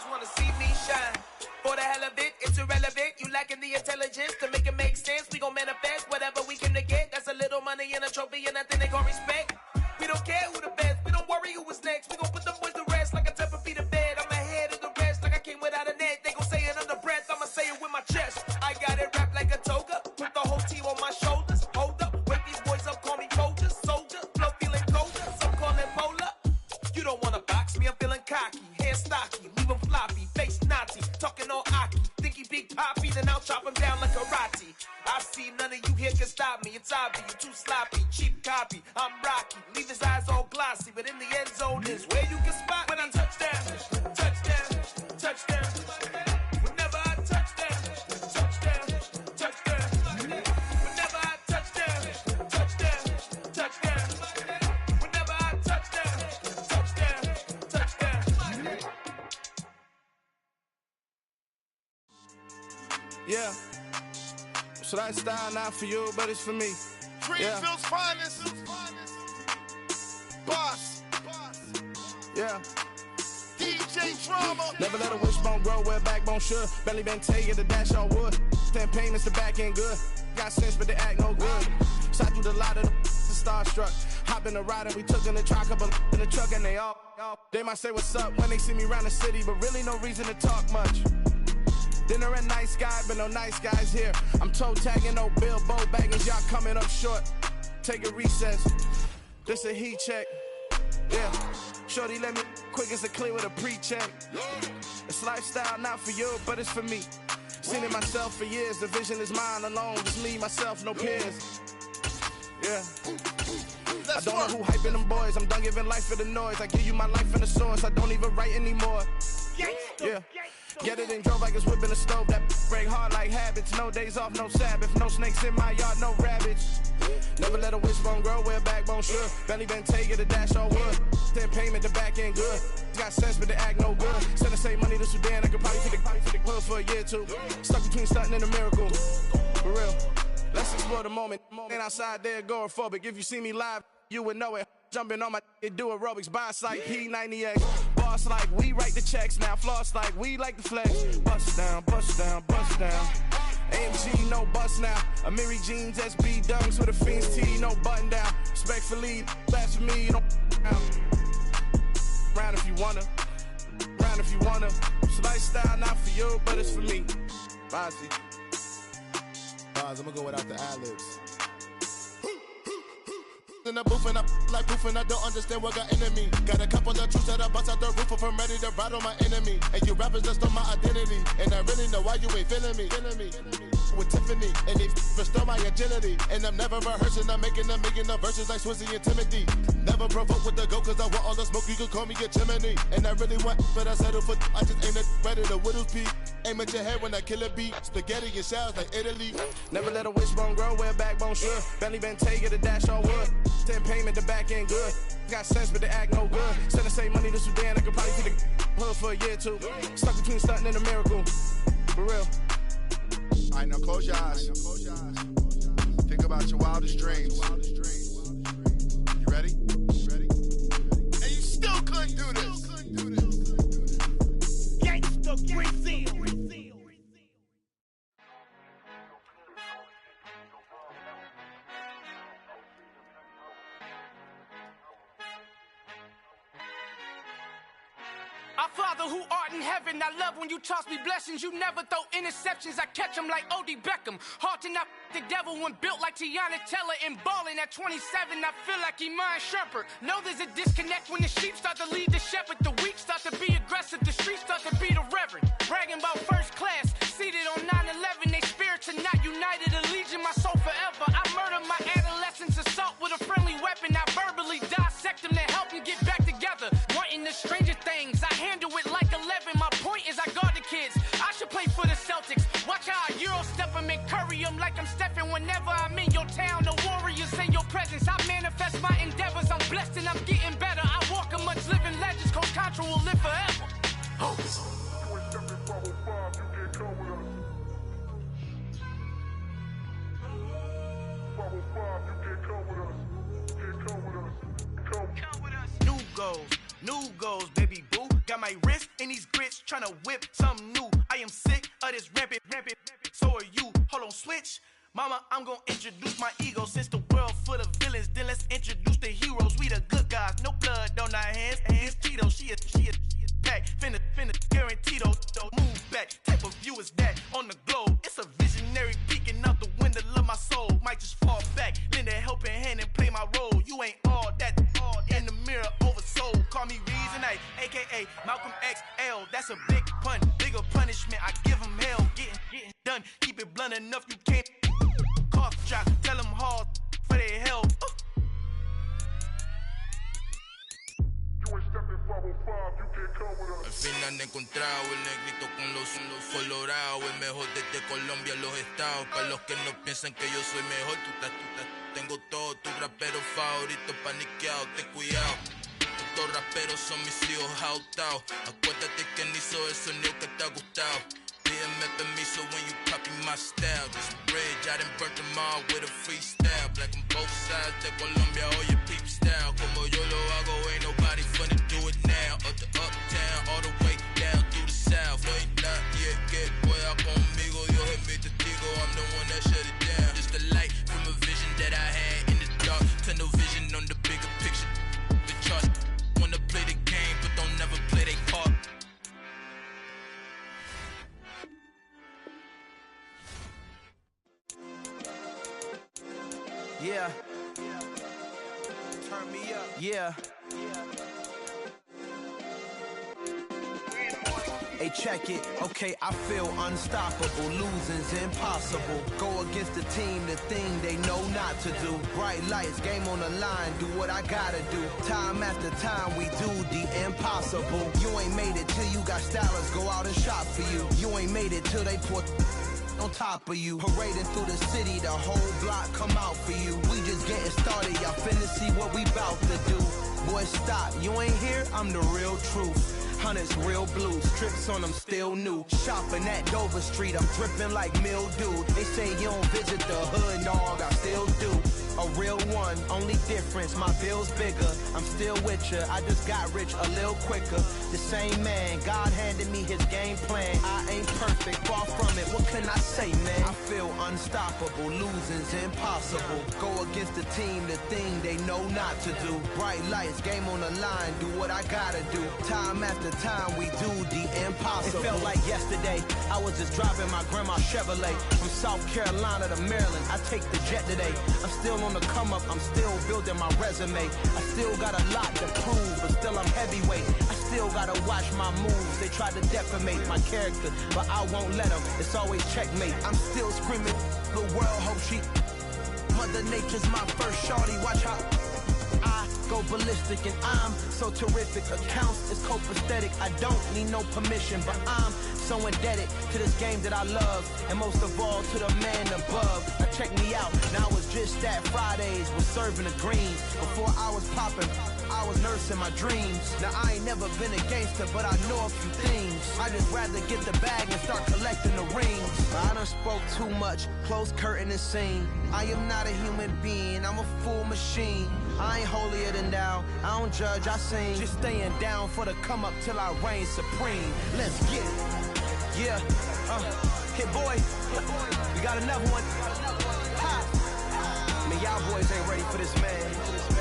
just wanna see me shine. For the hell of it, it's irrelevant. You lacking the intelligence to make it make sense. We gon' manifest whatever we can to get. That's a little money and a trophy and nothing they gon' respect. We don't care who the best, we don't worry who was next. We gon' put them boys to rest like a temper feet of bed. I'm ahead of the rest like I came without a net. They gon' say it under breath, I'ma say it with my chest. I got it wrapped like a toga, put the whole team on my shoulders. Hold up, wake these boys up, call me Folgers. Soldier, flow feeling colder, some call it polar. You don't wanna box me, I'm feeling cocky. Hair stocky, leave him floppy, face Nazi, talking all Aki. Think he big poppy, then I'll chop him down like karate. I see none of you here can stop me. It's obvious, you too sloppy, cheap copy. I'm Rocky, leave his eyes all glossy, but in the end zone is where you can spot when I touch down, touch down, touch down. Whenever I touch down, touch down, touch down. Whenever I touch down, touch down, touch down. Whenever I touch down, touch down, touch down. Yeah. So that style not for you, but it's for me. Greenfield's finest. Boss. Yeah. DJ Drama. Never let a wishbone grow where a backbone should. Belly been taking the dash all wood. 10 payments, the back end good. Got sense, but they act no good. Shot through the lot of the starstruck. Hop in the ride and we took in the truck, couple in the truck and they all. They might say what's up when they see me around the city, but really no reason to talk much. Dinner and nice guy, but no nice guys here. I'm toe tagging, no Bilbo baggage, y'all coming up short. Take a recess. This a heat check. Yeah. Shorty let me quick as a clear with a pre-check. It's lifestyle not for you, but it's for me. Seen it myself for years. The vision is mine alone. Just me, myself, no peers. Yeah. I don't know who hyping them boys. I'm done giving life for the noise. I give you my life in the source. I don't even write anymore. Yeah. Get it and drove like it's whipping a stove. That break hard like habits. No days off, no Sabbath. No snakes in my yard, no rabbits. Never let a wishbone grow where a backbone should. Belly been taking the dash all wood. 10 payment, the back end good. Got sense, but they act no good. Send the same money to Sudan. I could probably take the hood for a year or two. Stuck between stunting and a miracle. For real. Let's explore the moment. Ain't outside there agoraphobic. If you see me live, you would know it. Jumping on my do aerobics, boss like P90X. Boss like we write the checks now. Floss like we like the flex. Bust down, bust down, bust down. AMG, no bust now. Amiri jeans, SB dunks with a Fiends T, no button down. Respectfully, that's for me, you don't round if you wanna. Round if you wanna. It's lifestyle not for you, but it's for me. Bozzy. I'm gonna go without the ad-libs. In the booth and I like proof and I don't understand what got into me. Got a couple of troops that I bust out the roof if I'm ready to ride on my enemy. And you rappers just stole my identity, and I really know why you ain't feeling me. With Tiffany, and they restore my agility. And I'm never rehearsing, I'm making a million of verses like Swizzy and Timothy. Never provoke with the go, cause I want all the smoke, you can call me a chimney. And I really want, but I settle for, I just aim it better the Whittles peak. Aim at your head when I kill a beat. Spaghetti and shells like Italy. Never let a wishbone grow where a backbone should. Belly been taking the dash all wood. 10 payment, the back end good. Got sense, but they act no good. Send the same money to Sudan, I could probably take the hood for a year or two. Stuck between stunting and a miracle. For real. Alright, now close your eyes. Think about your wildest dreams. You ready? And you still couldn't do this. Gangsta Brazil. Our Father who art in heaven, I love when you toss me blessings. You never throw interceptions, I catch them like O.D. Beckham. Hard to not the devil when built like Tiana Teller and balling at 27. I feel like Iman Shumpert. Know there's a disconnect when the sheep start to lead the shepherd. The weak start to be aggressive, the streets start to be the reverend. Bragging about first class, seated on 9/11. They spirits are not united, a legion, my soul forever. I murder my adolescence, assault with a friendly weapon. I verbally dissect them to help them get back together. Wanting the stranger things, I handle it like 11. My point is I guard the kids. I should play for the Celtics. Watch how I Euro step them and curry them like I'm Stephen. Whenever I'm in your town, the Warriors in your presence. I manifest my endeavors. I'm blessed and I'm getting better. I walk amongst living legends. Coach Contra will live forever. New goals, baby boo. Got my wrist in these grits, tryna whip something new. I am sick of this rampant. So are you. Hold on, switch. Mama, I'm gonna introduce my ego. Since the world full of villains, then let's introduce the heroes. We the good guys, no blood on our hands. Hands Tito, she a pack. Finna guaranteed don't move back. Type of view is that on the globe? It's a visionary peeking out the window of my soul. Might just fall back, lend a helping hand and play my role. You ain't all that in the mirror oversold. Call me Reason A, aka Malcolm XL. That's a big pun, bigger punishment. I give him hell, getting done. Keep it blunt enough, you can't cough drop. Tell them hard for their health. Al fin han encontrado el negrito con los colorados, el mejor desde Colombia a los estados. Para los que no piensan que yo soy mejor, tengo todo, tu rapero favorito paniqueado, ten cuidado. Estos raperos son mis hijos adoptados. Acuérdate que ni hizo el sonido que te ha gustado. Pídeme permiso when you copy my style. This bridge, I done burnt them all with a freestyle. Black on both sides de Colombia, oye peep style. Como yo lo hago, ain't nobody finna do it now. Up to uptown, all the way down through the south. No ain't not yet, que pueda conmigo. Dios es mi testigo, I'm the one that shut it down. Just a light from a vision that I had in the dark. Tunnel vision on the bigger picture. The charts wanna play the game, but don't never play their part. Yeah. Turn me up. Yeah. Hey, check it. Okay, I feel unstoppable. Losing's impossible. Go against the team, the thing they know not to do. Bright lights, game on the line, do what I gotta do. Time after time, we do the impossible. You ain't made it till you got stylists go out and shop for you. You ain't made it till they put on top of you. Parading through the city, the whole block come out for you. We just getting started, y'all finna see what we bout to do. Boy, stop, you ain't here, I'm the real truth. Hundreds real blue, strips on them still new. Shopping at Dover Street, I'm dripping like mildew. They say you don't visit the hood, dog, I still do. A real one, only difference, my bill's bigger. I'm still with ya, I just got rich a little quicker. The same man, God handed me his game plan. I ain't perfect, far from it, what can I say, man? I feel unstoppable, losing's impossible. Go against the team, the thing they know not to do. Bright lights, game on the line, do what I gotta do. Time after time, we do the impossible. It felt like yesterday, I was just driving my grandma's Chevrolet. From South Carolina to Maryland, I take the jet today. I'm still on the come up, I'm still building my resume. I still got a lot to prove, but still I'm heavyweight. I still gotta watch my moves. They try to defamate my character, but I won't let them. It's always checkmate. I'm still screaming, the world hope she. Mother Nature's my first shorty, watch how I go ballistic and I'm so terrific. Accounts is copacetic, I don't need no permission, but I'm so indebted to this game that I love, and most of all to the man above. Now check me out, now it's just that Fridays was serving the greens. Before I was popping, I was nursing my dreams. Now I ain't never been a gangster, but I know a few things. I just rather get the bag and start collecting the rings. I done spoke too much, close curtain and scene. I am not a human being, I'm a full machine. I ain't holier than thou, I don't judge, I sing. Just staying down for the come up till I reign supreme. Let's get it. Yeah, hit boy, we got another one. Ha. Man, y'all boys ain't ready for this, man.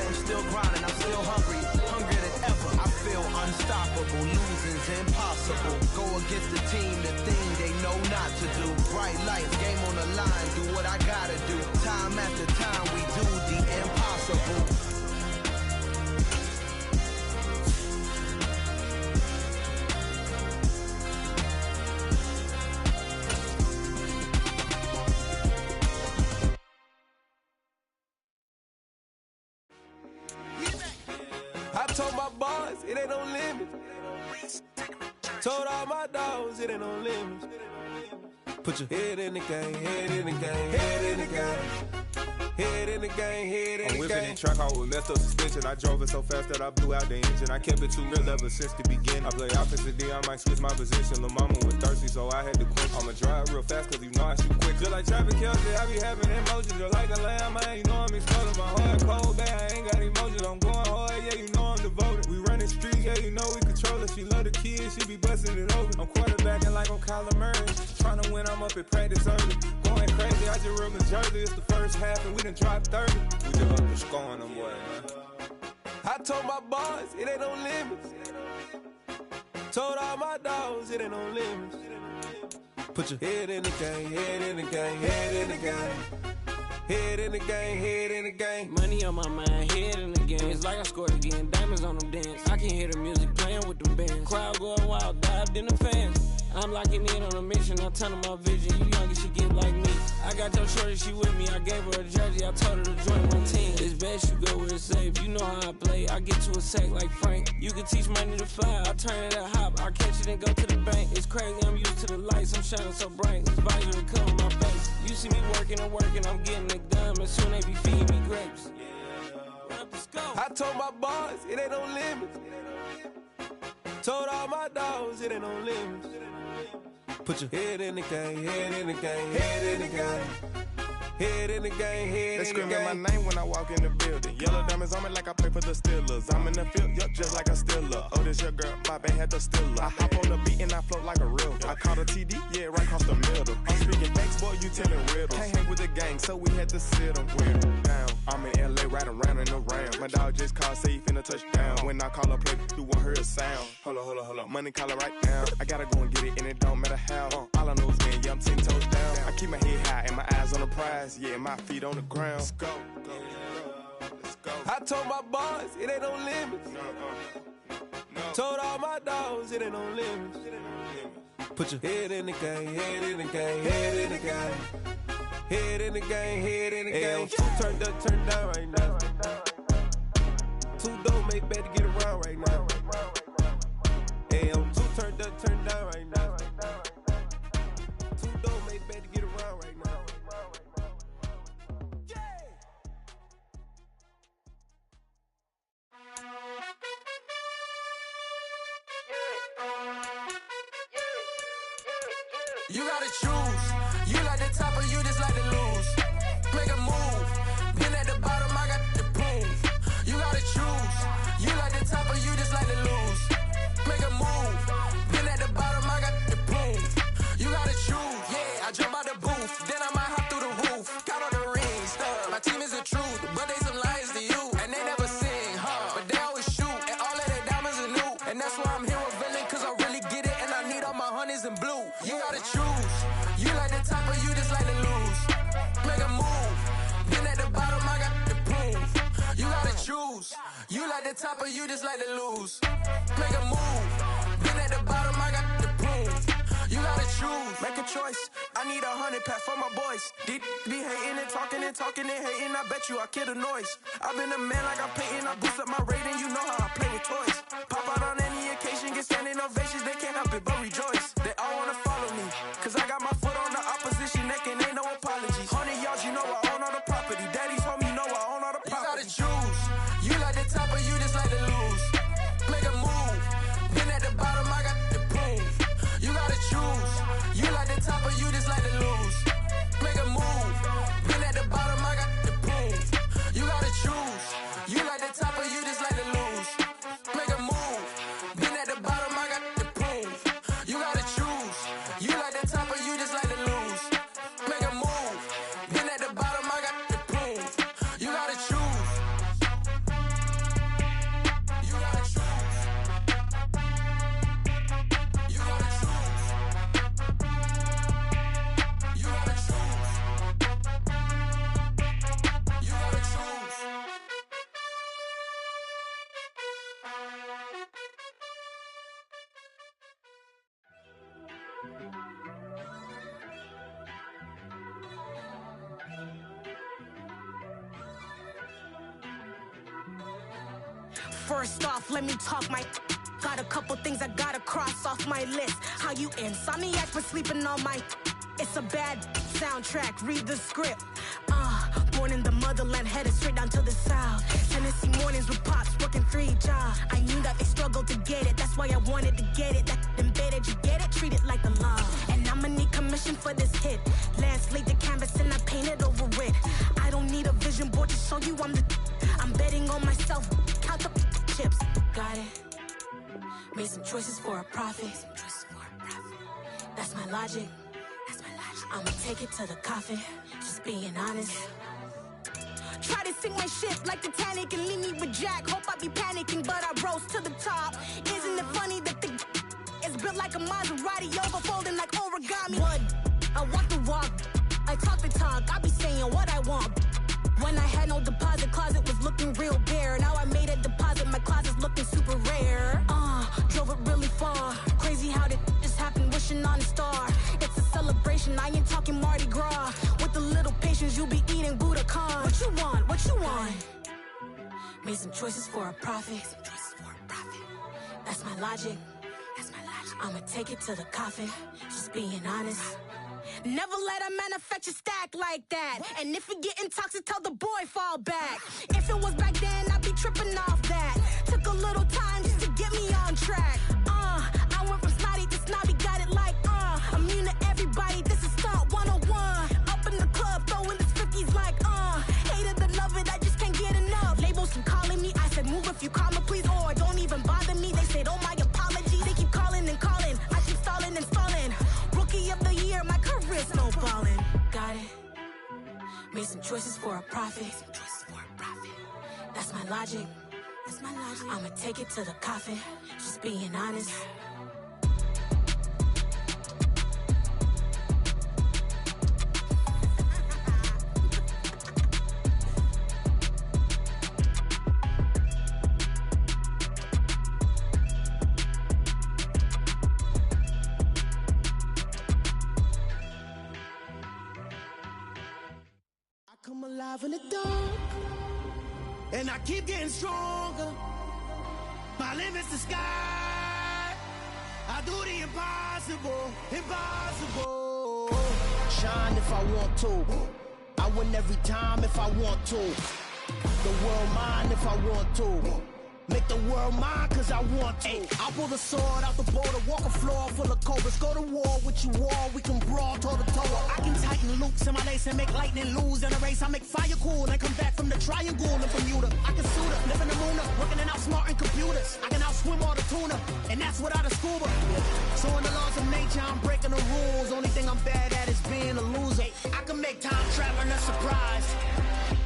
I'm still grinding, I'm still hungry, hungrier than ever. I feel unstoppable, losing's impossible. Go against the team, the thing they know not to do. Bright lights, game on the line, do what I gotta do. Time after time, we do the impossible. I told my boys, it ain't no limits. Told all my dogs, it ain't no limits. Put your head in the game, head in the game, head in the game. Head in the game, head in the game. I'm whipping and track out with messed up suspension. I drove it so fast that I blew out the engine. I kept it too real ever since the beginning. I play offensive D, I might switch my position. Lil' mama was thirsty, so I had to quit. I'ma drive real fast, cause you know I shoot quick. Just like traffic Kelsey, I be having emotions. Just like a lamb, man, you know I'm exploding. My heart cold, man, I ain't got emotions. I'm going hard, yeah, you know I'm devoted. We running streets, yeah, you know we control. controller. She love the kids, she be busting it over. I'm quarterbacking like I'm Kyler Murray. Tryna win, I'm up at practice early. Going crazy, I just real Jersey. It's the first half and we done dropped 30. We just up to scoring them, boy, man. I told my boys, it ain't no limits. Told all my dogs, it ain't no limits. Put your head in the game, head in the game, head in the game. Head in the game, head in the game. Money on my mind, head in the game. It's like I scored again, diamonds on them dance. I can hear the music playing with them bands. Crowd going wild, dived in the fans. I'm locking in on a mission, I'm telling my vision. You young, she get like me. I got your shorty, she with me. I gave her a jersey, I told her to join my team. It's best you go where it's safe. You know how I play, I get to a sack like Frank. You can teach money to fly, I turn it at hop. I catch it and go to the bank. It's crazy, I'm used to the lights, I'm shining so bright. This visor will cover my face. You see me working and working, I'm getting it done. And soon they be feeding me grapes. I told my boys, it ain't no limits. Told all my dogs, it ain't no limits. Put your head in the game, head in the game, head in the game. Head in the game, head in the game. They screaming my name when I walk in the building. Yellow diamonds on me like I play for the Steelers. I'm in the field, yup, just like a Steeler. Oh, this your girl, my band had the Steeler. I hop on the beat and I float like a real. I caught a TD, yeah, right across the middle. I'm speaking facts, boy, you telling riddles. Can't hang with the gang, so we had to sit them down. I'm in LA, riding around and around. My dog just called, say he finna touch down. When I call a play, you won't hear a sound. Hold up, money caller right now. I gotta go and get it, and it don't matter how. All I know is, man, yeah, I'm 10 toes down. I keep my head high and my eyes on the prize. Yeah, my feet on the ground. Let's go. Let's go. I told my boys, it ain't no limits. No. Told all my dogs, it ain't no limits. Put your head in the game, head in the game, head in the game. Head in the game, head in the game. Two turned up, turned down right now. Two dope make better get around right now. Hey, I'm two turned up, turned down right now. Two dope make better get around right now. You gotta choose. You like the top or you just like to lose. Make a move. Been at the bottom, I got the proof. You gotta choose. You like the top or you just like to lose. Make a move. Been at the bottom, I got the proof. You gotta choose. Yeah, I jump out the booth. Then I might hop through the roof. Got on the ring stuff. My team is the truth, but they some liars to you. And they never sing, but they always shoot. And all of their diamonds are new. And that's why I'm here villain, cause I really get it. And I need all my honeys in blue. You gotta choose. You like the top or you just like to lose. Make a move. Been at the bottom, I got the proof. You gotta choose. You like the top or you just like to lose. Make a move. Been at the bottom, I got the proof. You gotta choose. Make a choice. I need 100 pack for my boys. Be hating and talking and hating. I bet you I kill the noise. I've been a man like I'm Peyton. I boost up my rating. You know how I play with toys. Pop out on any occasion, get standing ovations. They can't help it but rejoice. They all wanna follow me, cause I got my foot on the opposition neck and ain't no apologies. 100 yards, you know I own all the property. Daddy's home, you know I own all the property. You gotta choose. You like the top or you just like to lose. Make a move. Been at the bottom, I got the proof. You gotta choose. You like the top or you just like to lose. Make a move. Been at the bottom, I got the proof. You gotta choose. You like the top or you just like to lose. Make a move. Been at the bottom, I got the proof. You gotta choose. You like the top or you just like to lose. Make a move. Been at the bottom, I got the proof. You gotta choose. You gotta choose. You gotta choose. You gotta choose. You gotta choose. First off, let me talk my. Got a couple things I gotta cross off my list. How you insomniac for sleeping on my. It's a bad soundtrack, read the script. Born in the motherland, headed straight down to the south. Tennessee mornings with pops, working 3 jobs. I knew that they struggled to get it, that's why I wanted to get it. That embedded, you get it, treat it like the law. And I'ma need commission for this hit. Lance laid the canvas and I painted over it. I don't need a vision board to show you I'm the. I'm betting on myself, count the chips. Got it. Made some choices for a profit. That's my logic. I'ma take it to the coffin. Just being honest. Try to sink my ship like Titanic and leave me with Jack. Hope I be panicking, but I rose to the top. Isn't it funny that the is built like a Maserati, yoga folding like origami? What? I walk the walk, I talk the talk. I be saying what I want. When I had no deposit, closet was looking real bare. Now I made a deposit, my closet's looking super rare. Drove it really far. Crazy how did just happen, wishing on a star. It's a celebration, I ain't talking Mardi Gras. With a little patience, you'll be eating Budokan. What you want? What you want? Made some choices for a profit. That's my logic. I'ma take it to the coffin. Just being honest. Never let a manufacture stack like that. And if it getting toxic, tell the boy fall back. If it was back then, I'd be tripping off that. Took a little time just to get me on track. I went from snotty to snobby, got it like immune to everybody, this is stunt 101. Up in the club, throwing this 50s like hated to love it, I just can't get enough. Labels keep calling me, I said move if you call me please, or don't even bother me. They said oh my apologies, they keep calling and calling. I keep stalling and stalling. Rookie of the year, my career snowballing. Got it. Made some choices for a profit. That's my logic. I'ma take it to the coffin. Just being honest. Come alive in the dark, and I keep getting stronger. My limit's the sky. I do the impossible, impossible. Shine if I want to. I win every time if I want to. The world mine if I want to. Make the world mine cause I want to. Ay, I'll pull the sword out the border, walk a floor full of cobras. Go to war with you all, we can brawl toe to toe. I can tighten loops in my lace and make lightning lose in a race. I make fire cool and come back from the triangle in Bermuda. I can suit up, live in the moon up, working and outsmarting computers. I can outswim all the tuna, and that's without a scuba. So in the laws of nature, I'm breaking the rules. Only thing I'm bad at is being a loser. Ay, I can make time traveling a surprise.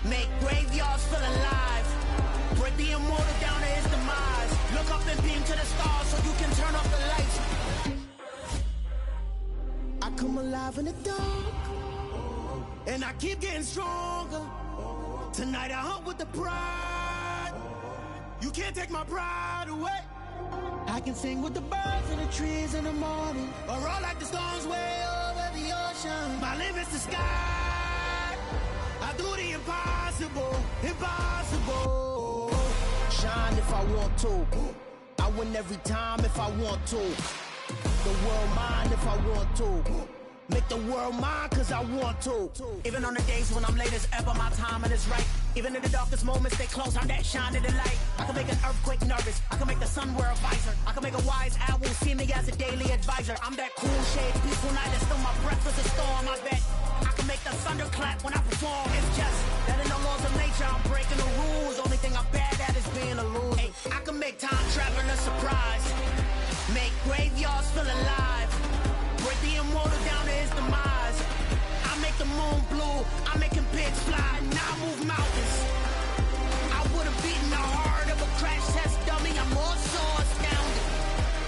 Make graveyards feel alive. Break the immortal down to his demise. Look up and beam to the stars so you can turn off the lights. I come alive in the dark, and I keep getting stronger. Tonight I hunt with the pride. You can't take my pride away. I can sing with the birds and the trees in the morning, or roll like the storms way over the ocean. My limit's the sky. I do the impossible, impossible. Shine if I want to. I win every time if I want to. The world mine if I want to. Make the world mine cause I want to. Even on the days when I'm late as ever, my timing is right. Even in the darkest moments, stay close, I'm that shining the light. I can make an earthquake nervous, I can make the sun wear a visor. I can make a wise owl see me as a daily advisor. I'm that cool shade, peaceful night, and still my breath is a storm, I bet. I can make the thunder clap when I perform. It's just that in the laws of nature, I'm breaking the rules. Only thing I'm bad at is being a loser. Hey, I can make time traveling a surprise. Make graveyards feel alive. Break the immortal down to his demise. I make the moon blue, I'm making pigs fly. Now I move mountains. I would've beaten the heart of a crash test dummy. I'm more so astounded.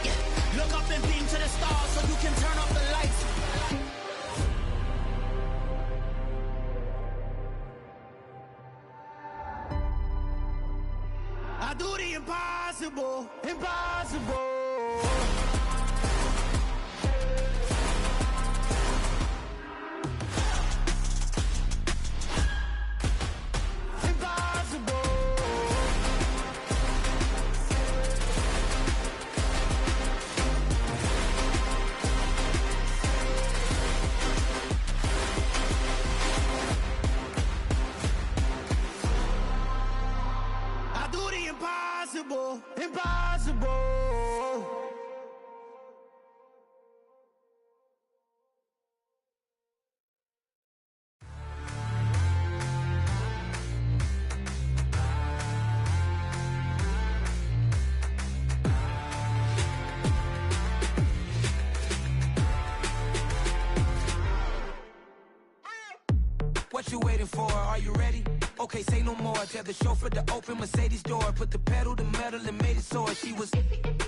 Yeah. Look up and beam to the stars so you can turn off the lights. I do the impossible, impossible. Impossible, impossible. What you waiting for? Are you ready? Okay, say no more. Tell the chauffeur to open Mercedes door. Put the pedal to metal and made it soar. She was,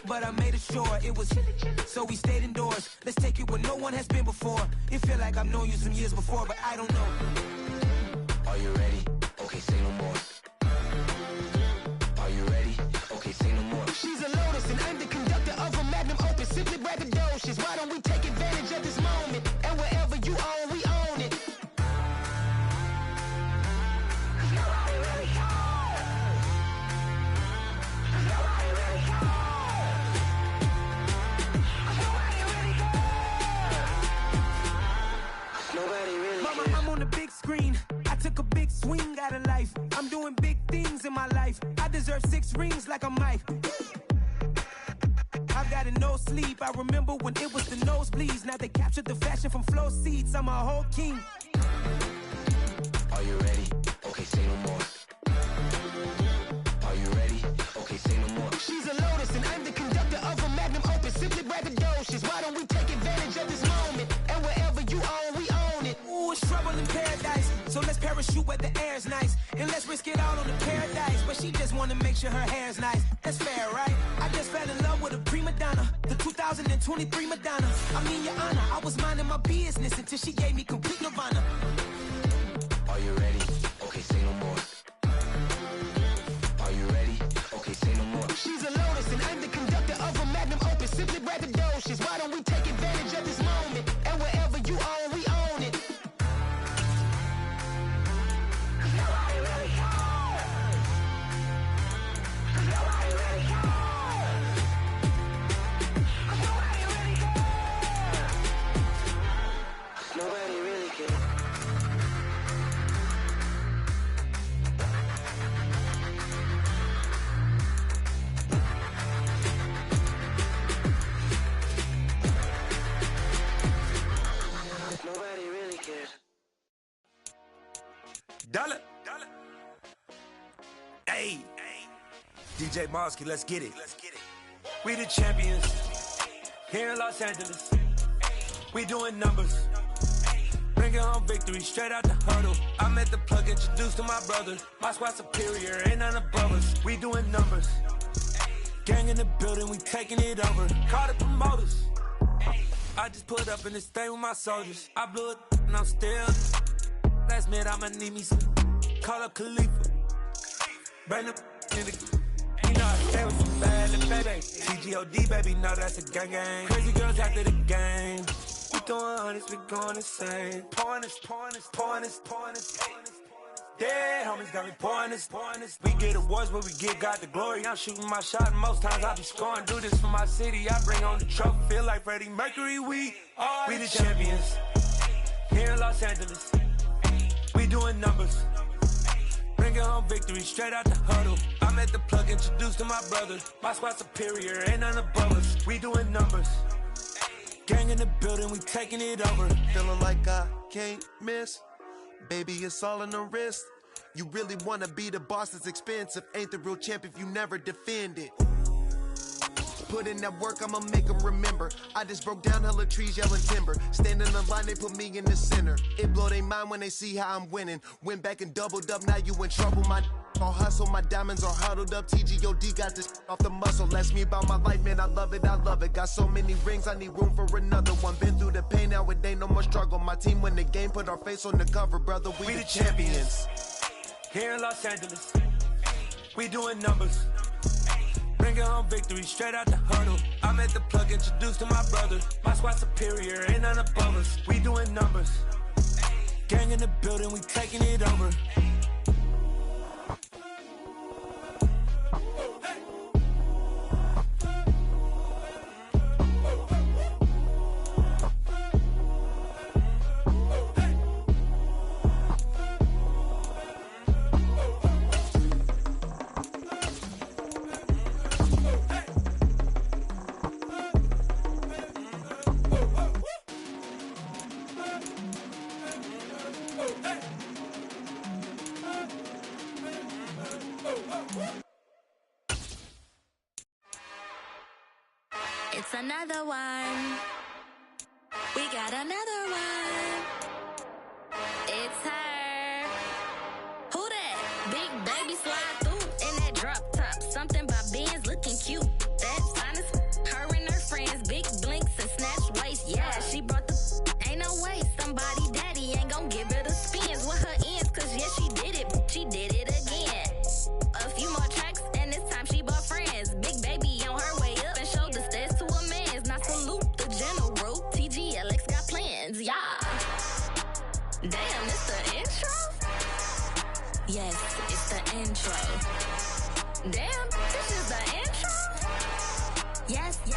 but I made it sure it was. So we stayed indoors. Let's take it where no one has been before. It feel like I've known you some years before, but I don't know. Are you ready? Okay, say no more. Are you ready? Okay, say no more. She's a Lotus and I'm the conductor of a magnum opus. Simply braggadocious. Why don't we take advantage of this moment? And wherever you own, we own it. Mama, I'm on the big screen. I took a big swing out of life. I'm doing big things in my life. I deserve 6 rings like a Mike. I've got no sleep. I remember when it was the nosebleeds. Now they captured the fashion from flow seats. I'm a whole king. Are you ready? Okay, say no more. Are you ready? Okay, say no more. She's a Lotus and I'm the conductor of a magnum opus. Simply braggadocious. Why don't we take advantage of this moment? And wherever you own, we own it. Ooh, it's trouble in paradise. So let's parachute where the air's nice. And let's risk it all on the paradise. But she just wanna make sure her hair's nice. That's fair, right? I just fell in love with a prima donna. The 2023 Madonna. I mean, your honor, I was minding my business until she gave me complete nirvana. Are you ready? Okay, say no more. Are you ready? Okay, say no more. She's a Lotus and I'm the conductor of a magnum opus. Simply braggadocious. Why don't we take advantage of this moment? And wherever you own, we own it. Nobody really cares. Nobody really cares. Nobody really cares. Nobody really cares. Nobody really cares. Dollar. Hey. DJ Mosky, let's get it. We the champions here in Los Angeles. We doing numbers. Bringing home victory straight out the huddle. I met the plug, introduced to my brother. My squad superior, ain't none above us. We doing numbers. Gang in the building, we taking it over. Call the promoters. I just put up in this thing with my soldiers. I blew it and I'm still. Last minute I'ma need me some. Call up Khalifa. Bring the in the. You know I stay with some bad little baby. TGOD baby, no that's a gang gang. Crazy girls after the game. We throwing hundreds, we going insane. Pouring this. Dead homies got me pouring this. We get awards, but we get God the glory. I'm shooting my shot, and most times I be scoring. Do this for my city, I bring on the trophy. Feel like Freddie Mercury, we the champions here in Los Angeles. We doing numbers. Bringing home victory straight out the huddle. I met the plug, introduced to my brother. My squad superior, ain't none above us. We doing numbers. Gang in the building, we taking it over. Feeling like I can't miss. Baby, it's all in the wrist. You really wanna be the boss, it's expensive. Ain't the real champ if you never defend it. Put in that work, I'ma make them remember. I just broke down hella trees, yelling timber. Stand in the line, they put me in the center. It blow their mind when they see how I'm winning. Went back and doubled up, now you in trouble. My all hustle, my diamonds are huddled up. TGOD got this off the muscle. Ask me about my life, man, I love it. Got so many rings, I need room for another one. Been through the pain, now it ain't no more struggle. My team win the game, put our face on the cover, brother. We the champions. Here in Los Angeles, we doing numbers. Bringing home victory straight out the huddle. I met the plug, introduced to my brother. My squad superior, ain't none above us. We doing numbers. Gang in the building, we taking it over. It's another one. We got another one. It's her. Big baby slide through in that drop top. Something by Benz looking cute. That's honest. Her and her friends, big blinks and snatch waist. Yeah, she brought the ain't no way. Somebody daddy ain't gon' give her the spins with her ends. Cause yeah, she did it again. A few more tracks and this time she bought friends. Big baby on her way up and showed the stairs to a man's. Now salute the general. TGLX got plans, yeah. Damn, it's the intro? Yes, it's the intro. Damn, this is the intro? Yes, it's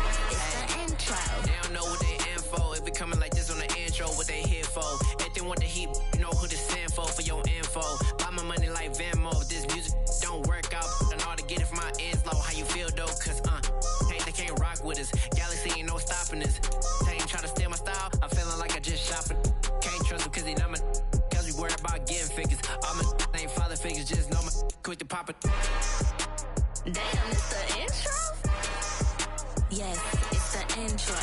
the intro. They don't know what they in for. If we coming like this on the intro, what they here for? Anything want the heat, you know who to send for your info. Buy my money like Venmo. If this music don't work out, I know how to get it from my ends low. How you feel though? Cause they can't rock with us. Galaxy ain't no stopping us. They ain't trying to steal my style. I'm feeling like I just shopping. Can't trust them cause they not my cause we worried about getting figures. All my ain't father figures, just know my quick to pop it. Damn, it's the intro? Yes, it's the intro.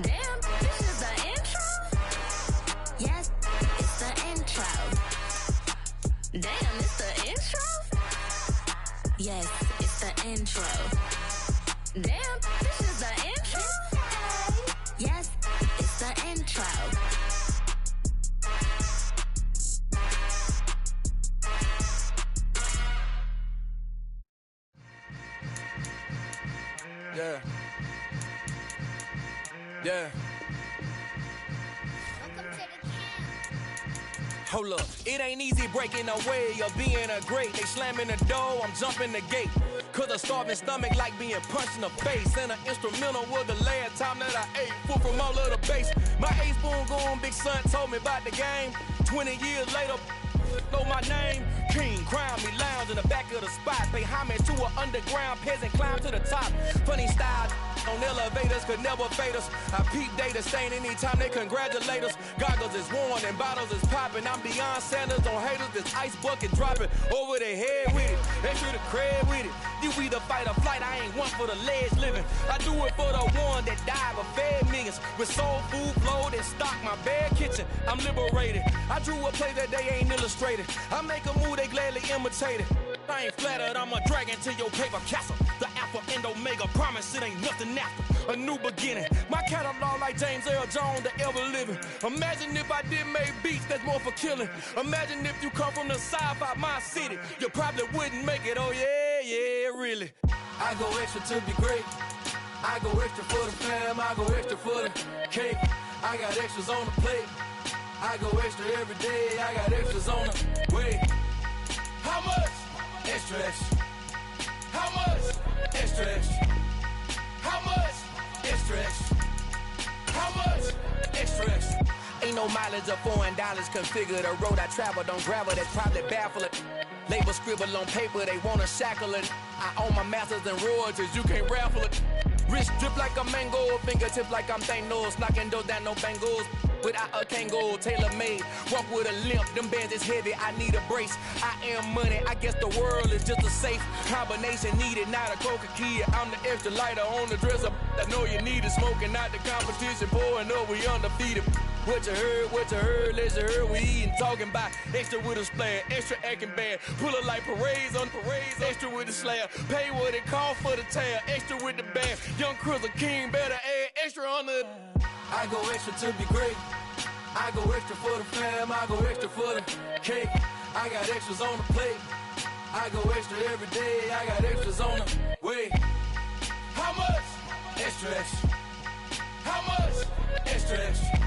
Damn, this is the intro? Yes, it's the intro. Damn, it's the intro? Yes, it's the intro. Damn, this is the intro? Yes, it's the intro. Yeah. Yeah. Hold up, it ain't easy breaking away or being a great. They slamming the door, I'm jumping the gate. Cause a starving stomach like being punched in the face. And an instrumental was the last time that I ate. Full from all of the bass. My A-spoon going, big son told me about the game. 20 years later, know my name. King, crown me, lounge in the back of the spot. Pay homage to an underground peasant, climb to the top. Funny style on elevators could never fade us. I peep data stain anytime they congratulate us. Goggles is worn and bottles is popping. I'm beyond Sanders on haters, this ice bucket dropping over their head with it. Extra the cred with it. You either fight or flight, I ain't one for the ledge living. I do it for the one that died but fed millions. With soul food flowed and stocked my bare kitchen. I'm liberated. I drew a play that they ain't illustrated. I make a move, they gladly imitate it. I ain't flattered, I'm a dragon to your paper castle. The Alpha and Omega, promise it ain't nothing after. A new beginning. My catalog like James Earl Jones, the ever living. Imagine if I did make beats that's more for killing. Imagine if you come from the sci-fi, my city. You probably wouldn't make it, oh yeah, really. I go extra to be great. I go extra for the fam, I go extra for the cake. I got extras on the plate. I go extra every day, I got extras on the way. How much? Extra, extra. How much? Extra, extra. How much? Extra, extra. How much? Extra, extra. Ain't no mileage of $4 configure the road I travel. Don't gravel, that's probably baffling. Label scribble on paper, they wanna shackle it. I own my masters and royalties, you can't raffle it. Wrist drip like a mango, fingertips like I'm Thanos. Knocking doors down, no bangles. Without a Kango, tailor-made. Walk with a limp, them bands is heavy, I need a brace. I am money, I guess the world is just a safe combination needed, not a coca key. I'm the extra lighter on the dresser. I know you need it, smoking out the competition, pouring up, we undefeated. What you heard, let's heard, we eating, talking about extra with a splash, extra acting bad. Pull it like parades on parades, extra with the slab. Pay what it cost for the tab, extra with the bag. Young Cruiser King, better add extra on the. I go extra to be great. I go extra for the fam, I go extra for the cake. I got extras on the plate. I go extra every day, I got extras on the way. How much? Extra, extra. How much? Extra, extra.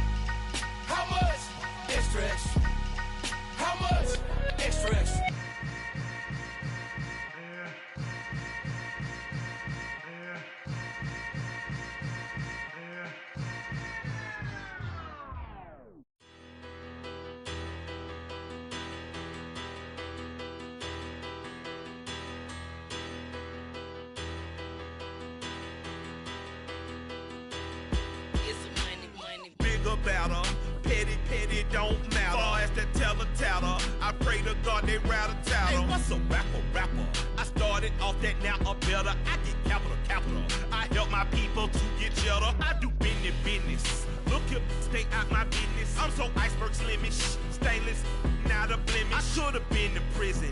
How much? Extra, extra. How much? Extra, extra. Better, petty don't matter. Far as the teller, I pray to God they rattle tattle. Hey, what's a rapper? I started off that, now I'm better. I get capital. I help my people to get cheddar. I do business. Look here, stay out my business. I'm so iceberg slimish, stainless, not a blemish. I should have been to prison.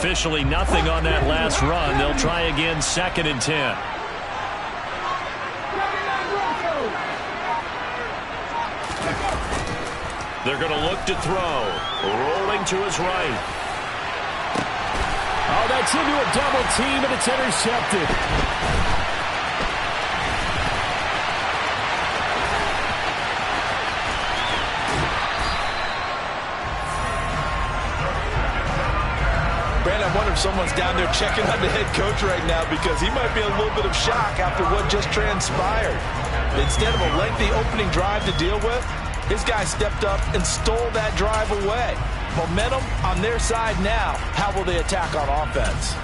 Officially nothing on that last run. They'll try again, 2nd and 10. They're going to look to throw. Rolling to his right. Oh, that's into a double team, and it's intercepted. Brandon, I wonder if someone's down there checking on the head coach right now because he might be in a little bit of shock after what just transpired. Instead of a lengthy opening drive to deal with, his guy stepped up and stole that drive away. Momentum on their side now. How will they attack on offense?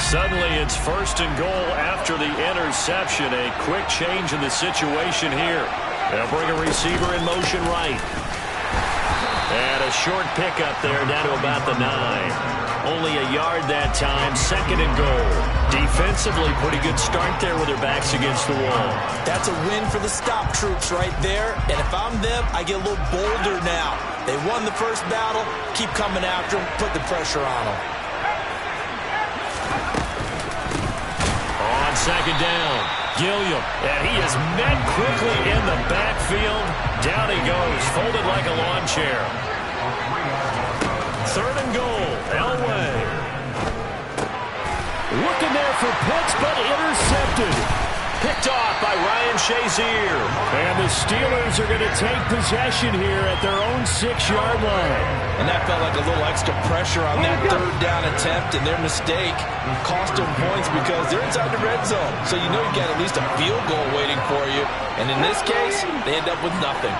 Suddenly it's 1st and goal after the interception. A quick change in the situation here. They'll bring a receiver in motion right. And a short pickup there down to about the 9. Only a yard that time, 2nd and goal. Defensively, pretty good start there with their backs against the wall. That's a win for the stop troops right there. And if I'm them, I get a little bolder now. They won the first battle. Keep coming after them. Put the pressure on them. On 2nd down, Gilliam. And he is met quickly in the backfield. Down he goes, folded like a lawn chair. 3rd and goal, Elway. Looking there for Pitts, but intercepted. Picked off by Ryan Shazier. And the Steelers are going to take possession here at their own 6-yard line. And that felt like a little extra pressure on that 3rd down attempt, and their mistake cost them points because they're inside the red zone. So you know you got at least a field goal waiting for you. And in this case, they end up with nothing.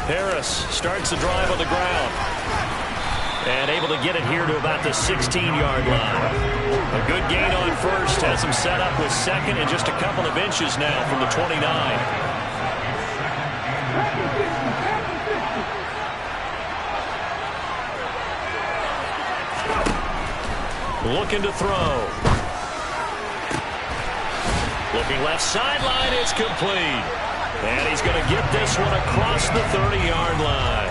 Harris starts the drive on the ground. And able to get it here to about the 16-yard line. A good gain on 1st. Has him set up with 2nd and just a couple of inches now from the 29. Looking to throw. Looking left sideline. It's complete. And he's going to get this one across the 30-yard line.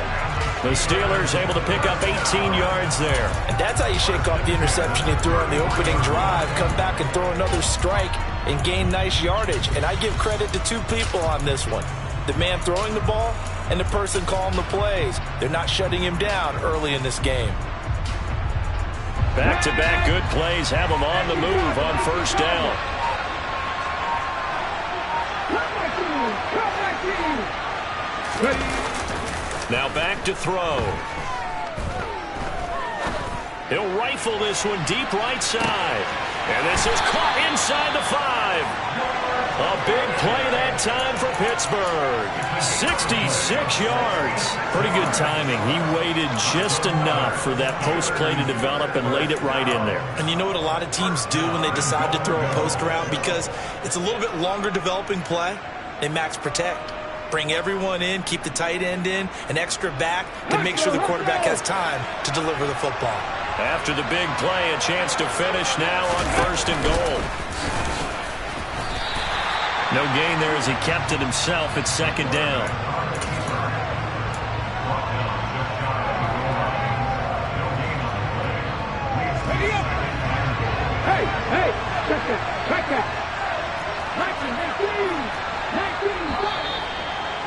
The Steelers able to pick up 18 yards there. And that's how you shake off the interception you threw on the opening drive. Come back and throw another strike and gain nice yardage. And I give credit to 2 people on this one. The man throwing the ball and the person calling the plays. They're not shutting him down early in this game. Back-to-back good plays have him on the move on 1st down. Now back to throw. He'll rifle this one deep right side. And this is caught inside the 5. A big play that time for Pittsburgh. 66 yards. Pretty good timing. He waited just enough for that post play to develop and laid it right in there. And you know what a lot of teams do when they decide to throw a post around? Because it's a little bit longer developing play. They max protect. Bring everyone in, keep the tight end in, an extra back to make sure the quarterback has time to deliver the football. After the big play, a chance to finish now on 1st and goal. No gain there as he kept it himself at 2nd down. Hey, check that.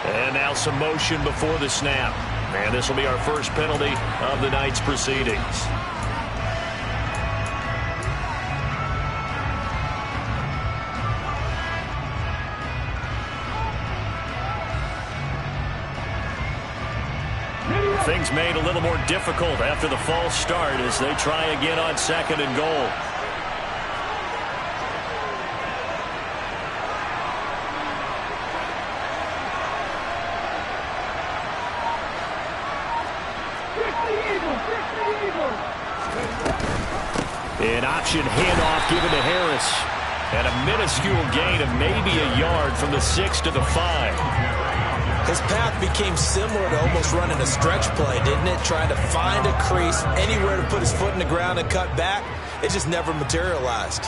And now some motion before the snap. And this will be our first penalty of the night's proceedings. Things made a little more difficult after the false start as they try again on 2nd and goal. An option handoff given to Harris. And a minuscule gain of maybe a yard from the 6 to the 5. His path became similar to almost running a stretch play, didn't it? Trying to find a crease, anywhere to put his foot in the ground and cut back. It just never materialized.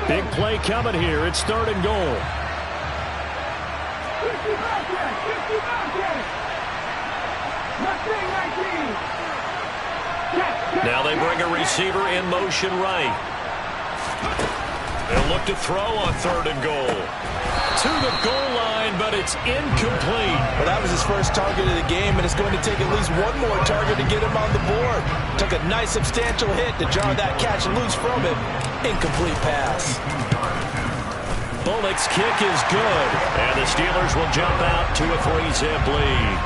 Big play coming here. It's 3rd and goal. Now they bring a receiver in motion right. They'll look to throw on 3rd and goal. To the goal line, but it's incomplete. Well, that was his first target of the game, and it's going to take at least one more target to get him on the board. Took a nice substantial hit to jar that catch loose from him. Incomplete pass. Bullock's kick is good, and the Steelers will jump out to a 3-zip lead.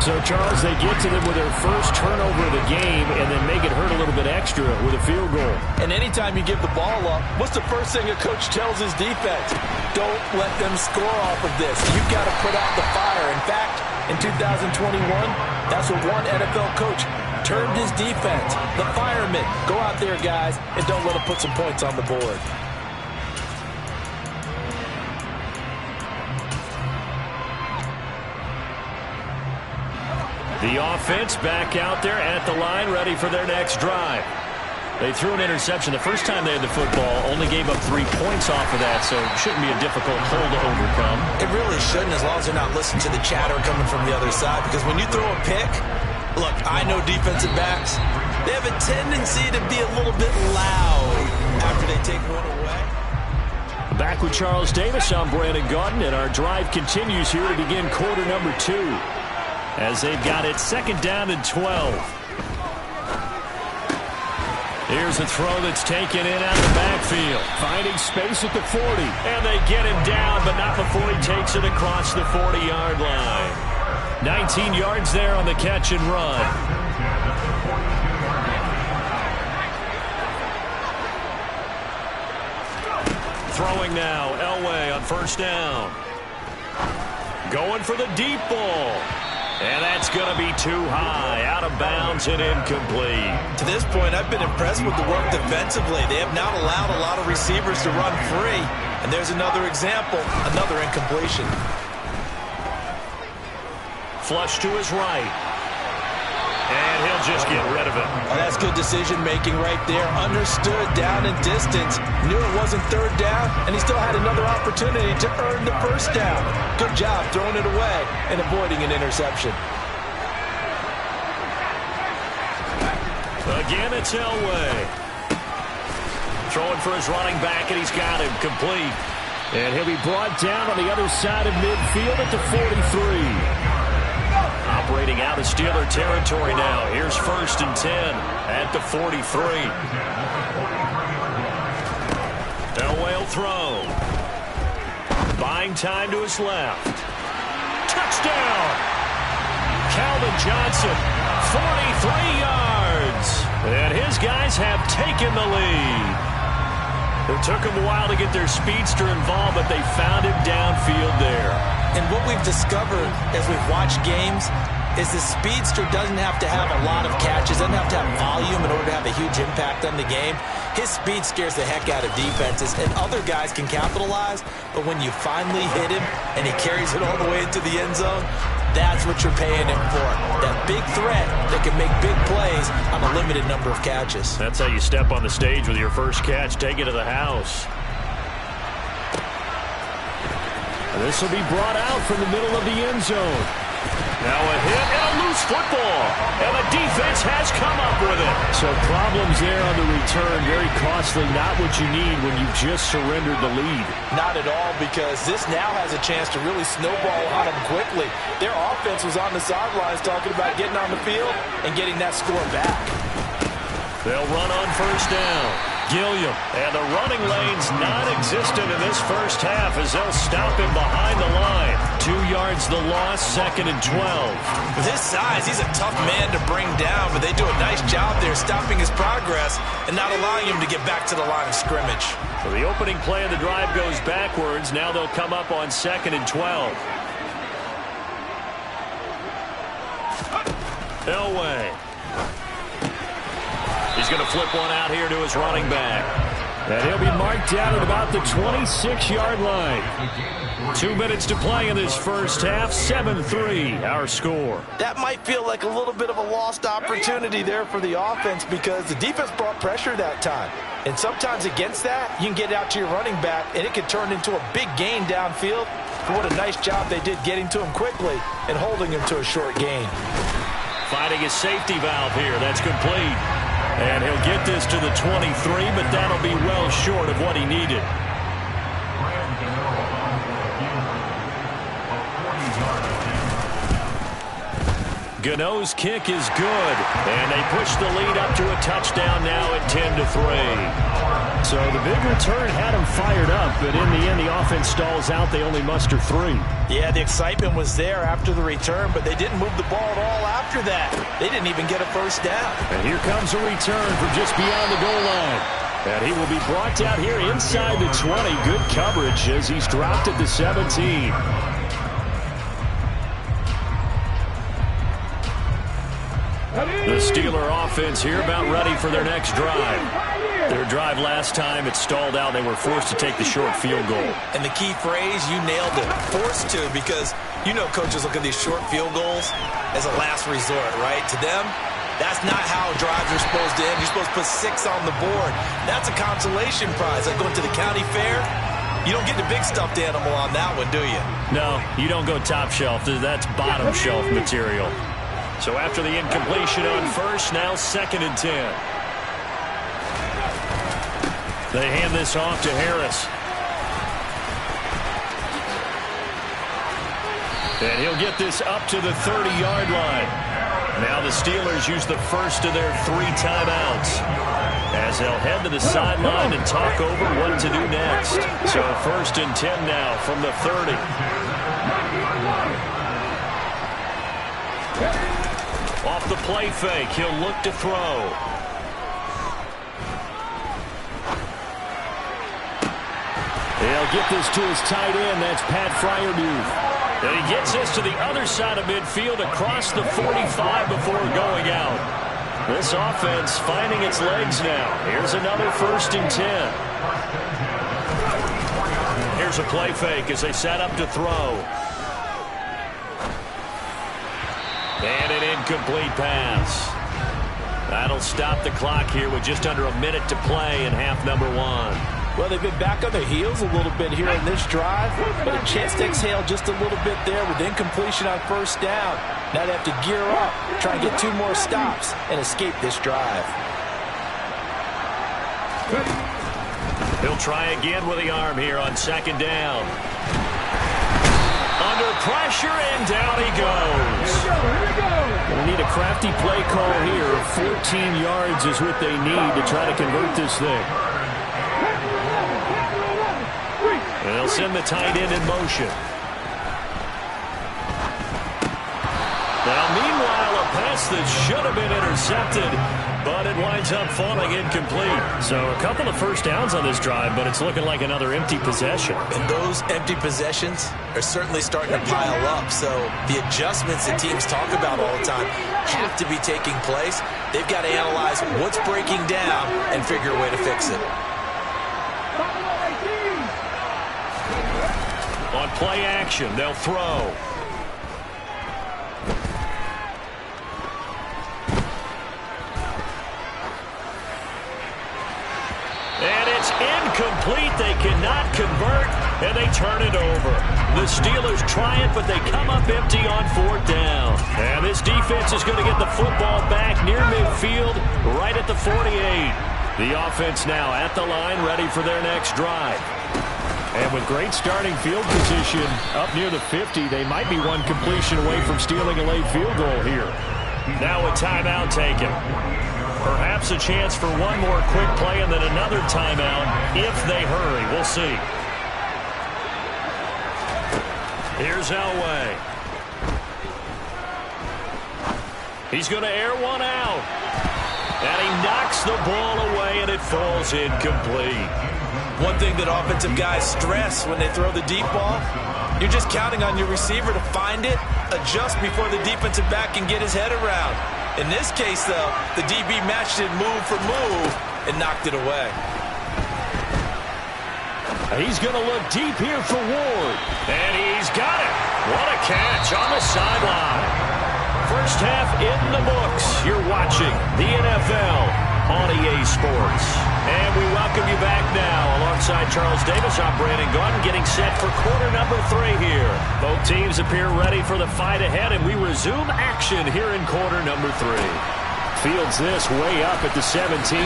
So, Charles, they get to them with their first turnover of the game and then make it hurt a little bit extra with a field goal. And anytime you give the ball up, what's the first thing a coach tells his defense? Don't let them score off of this. You've got to put out the fire. In fact, in 2021, that's what one NFL coach termed his defense. The firemen. Go out there, guys, and don't let them put some points on the board. The offense back out there at the line, ready for their next drive. They threw an interception the first time they had the football, only gave up 3 points off of that, so it shouldn't be a difficult hole to overcome. It really shouldn't, as long as they're not listening to the chatter coming from the other side, because when you throw a pick, look, I know defensive backs, they have a tendency to be a little bit loud after they take one away. Back with Charles Davis, I'm Brandon Gaudin, and our drive continues here to begin quarter number 2. As they've got it 2nd down and 12. Here's a throw that's taken in out of the backfield. Finding space at the 40. And they get him down, but not before he takes it across the 40-yard line. 19 yards there on the catch and run. Throwing now, Elway on 1st down. Going for the deep ball. And that's going to be too high, out of bounds and incomplete. To this point, I've been impressed with the work defensively. They have not allowed a lot of receivers to run free. And there's another example, another incompletion. Flush to his right. And he'll just get rid of it. Oh, that's good decision-making right there. Understood down and distance. Knew it wasn't 3rd down, and he still had another opportunity to earn the 1st down. Good job throwing it away and avoiding an interception. Again, it's Elway. Throwing for his running back, and he's got him complete. And he'll be brought down on the other side of midfield at the 43. Operating out of Steeler territory now. Here's 1st and 10 at the 43. Elway will throw. Buying time to his left. Touchdown! Calvin Johnson, 43 yards. And his guys have taken the lead. It took them a while to get their speedster involved, but they found him downfield there. And what we've discovered as we've watched games is the speedster doesn't have to have a lot of catches, doesn't have to have volume in order to have a huge impact on the game. His speed scares the heck out of defenses, and other guys can capitalize, but when you finally hit him and he carries it all the way into the end zone, that's what you're paying him for. That big threat that can make big plays on a limited number of catches. That's how you step on the stage with your first catch. Take it to the house. This will be brought out from the middle of the end zone. Now a hit and a loose football. And the defense has come up with it. So problems there on the return. Very costly. Not what you need when you just surrendered the lead. Not at all, because this now has a chance to really snowball on them quickly. Their offense was on the sidelines talking about getting on the field and getting that score back. They'll run on 1st down. Gilliam, and the running lane's non-existent in this first half as they'll stop him behind the line. 2 yards the loss, 2nd and 12. With his size, he's a tough man to bring down, but they do a nice job there stopping his progress and not allowing him to get back to the line of scrimmage. So the opening play of the drive goes backwards. Now they'll come up on 2nd and 12. Elway. He's going to flip one out here to his running back. And he'll be marked down at about the 26-yard line. 2 minutes to play in this first half. 7-3, our score. That might feel like a little bit of a lost opportunity there for the offense because the defense brought pressure that time. And sometimes against that, you can get out to your running back, and it can turn into a big gain downfield. But what a nice job they did getting to him quickly and holding him to a short gain. Finding a safety valve here. That's complete. And he'll get this to the 23, but that'll be well short of what he needed. Gano's kick is good, and they push the lead up to a touchdown now at 10-3. So the big return had them fired up, but in the end, the offense stalls out. They only muster 3. Yeah, the excitement was there after the return, but they didn't move the ball at all after that. They didn't even get a first down. And here comes a return from just beyond the goal line. And he will be brought down here inside the 20. Good coverage as he's dropped at the 17. The Steeler offense here about ready for their next drive. Their drive last time, it stalled out. They were forced to take the short field goal. And the key phrase, you nailed it, forced to, because you know coaches look at these short field goals as a last resort, right? To them, that's not how drives are supposed to end. You're supposed to put 6 on the board. That's a consolation prize. Like going to the county fair, you don't get the big stuffed animal on that one, do you? No, you don't go top shelf. That's bottom shelf material. So after the incompletion on first, now 2nd and 10. They hand this off to Harris. And he'll get this up to the 30-yard line. Now the Steelers use the first of their 3 timeouts as they'll head to the sideline and talk over what to do next. So 1st and 10 now from the 30. Off the play fake, he'll look to throw. They'll get this to his tight end. That's Pat Fryermuth. And he gets this to the other side of midfield across the 45 before going out. This offense finding its legs now. Here's another 1st and 10. Here's a play fake as they set up to throw. And an incomplete pass. That'll stop the clock here with just under a minute to play in half number 1. Well, they've been back on their heels a little bit here in this drive, but a chance to exhale just a little bit there with incompletion on first down. Now they have to gear up, try and get 2 more stops, and escape this drive. He'll try again with the arm here on 2nd down. Under pressure, and down he goes. They need a crafty play call here. 14 yards is what they need to try to convert this thing. And they'll send the tight end in motion. Now, meanwhile, a pass that should have been intercepted, but it winds up falling incomplete. So a couple of first downs on this drive, but it's looking like another empty possession. And those empty possessions are certainly starting to pile up. So the adjustments that teams talk about all the time have to be taking place. They've got to analyze what's breaking down and figure a way to fix it. On play action, they'll throw. And it's incomplete. They cannot convert, and they turn it over. The Steelers try it, but they come up empty on 4th down. And this defense is going to get the football back near midfield, right at the 48. The offense now at the line, ready for their next drive. And with great starting field position up near the 50, they might be one completion away from stealing a late field goal here. Now a timeout taken. Perhaps a chance for one more quick play and then another timeout if they hurry. We'll see. Here's Elway. He's going to air one out. And he knocks the ball away, and it falls incomplete. One thing that offensive guys stress when they throw the deep ball, you're just counting on your receiver to find it, adjust before the defensive back can get his head around. In this case, though, the DB matched it move for move and knocked it away. He's going to look deep here for Ward. And he's got it. What a catch on the sideline. First half in the books. You're watching the NFL on EA Sports. And we welcome you back now. Alongside Charles Davis, I'm Brandon Gaudin, getting set for quarter number 3 here. Both teams appear ready for the fight ahead, and we resume action here in quarter number 3. Fields this way up at the 17.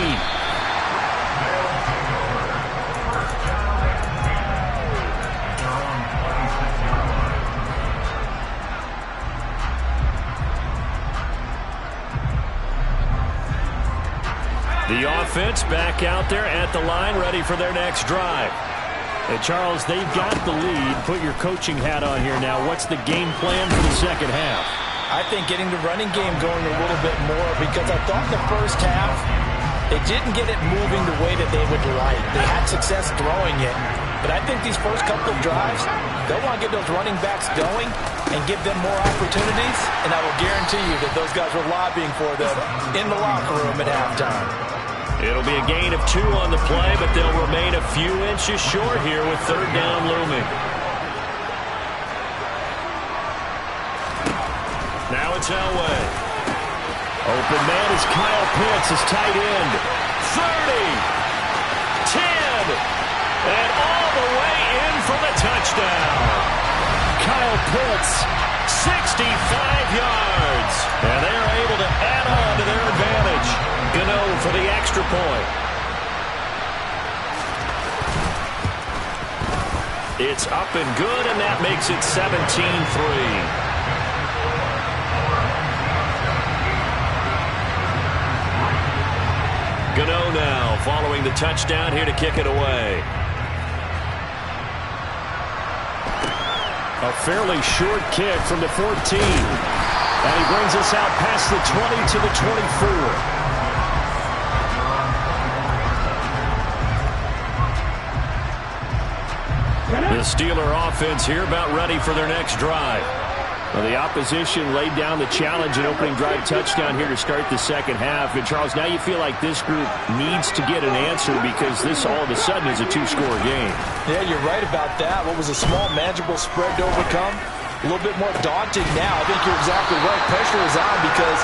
The offense back out there at the line, ready for their next drive. And Charles, they've got the lead. Put your coaching hat on here now. What's the game plan for the second half? I think getting the running game going a little bit more, because I thought the first half, they didn't get it moving the way that they would like. They had success throwing it. But I think these first couple of drives, they'll want to get those running backs going and give them more opportunities. And I will guarantee you that those guys were lobbying for them in the locker room at halftime. It'll be a gain of 2 on the play, but they'll remain a few inches short here with third down looming. Now it's Elway. Open man is Kyle Pitts, his tight end. 30, 10, and all the way in for the touchdown. Kyle Pitts, 65 yards. And they are able to add on to their advantage. Gano for the extra point. It's up and good, and that makes it 17-3. Gano now following the touchdown here to kick it away. A fairly short kick from the 14. And he brings us out past the 20 to the 24. The Steeler offense here about ready for their next drive. Well, the opposition laid down the challenge and opening drive touchdown here to start the second half. And, Charles, now you feel like this group needs to get an answer because this all of a sudden is a 2-score game. Yeah, you're right about that. What was a small, manageable spread to overcome, a little bit more daunting now. I think you're exactly right. Pressure is on because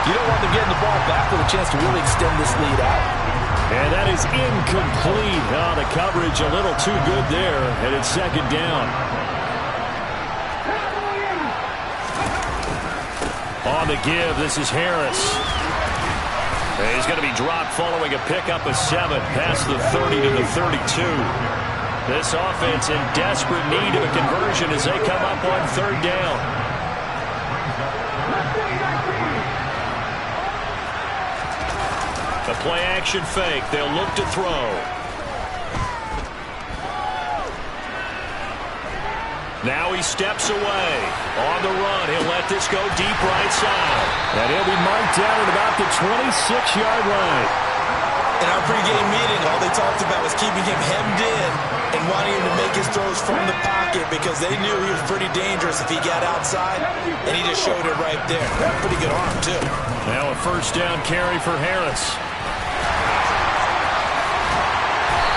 you don't want them getting the ball back with a chance to really extend this lead out. And that is incomplete. Oh, the coverage a little too good there, and it's second down. On the give, this is Harris. And he's going to be dropped following a pickup of 7 past the 30 to the 32. This offense in desperate need of a conversion as they come up on third down. The play-action fake. They'll look to throw. Now he steps away. On the run, he'll let this go deep right side. And he'll be marked down at about the 26-yard line. In our pregame meeting, all they talked about was keeping him hemmed in and wanting him to make his throws from the pocket because they knew he was pretty dangerous if he got outside, and he just showed it right there. Pretty good arm, too. Now a first down carry for Harris.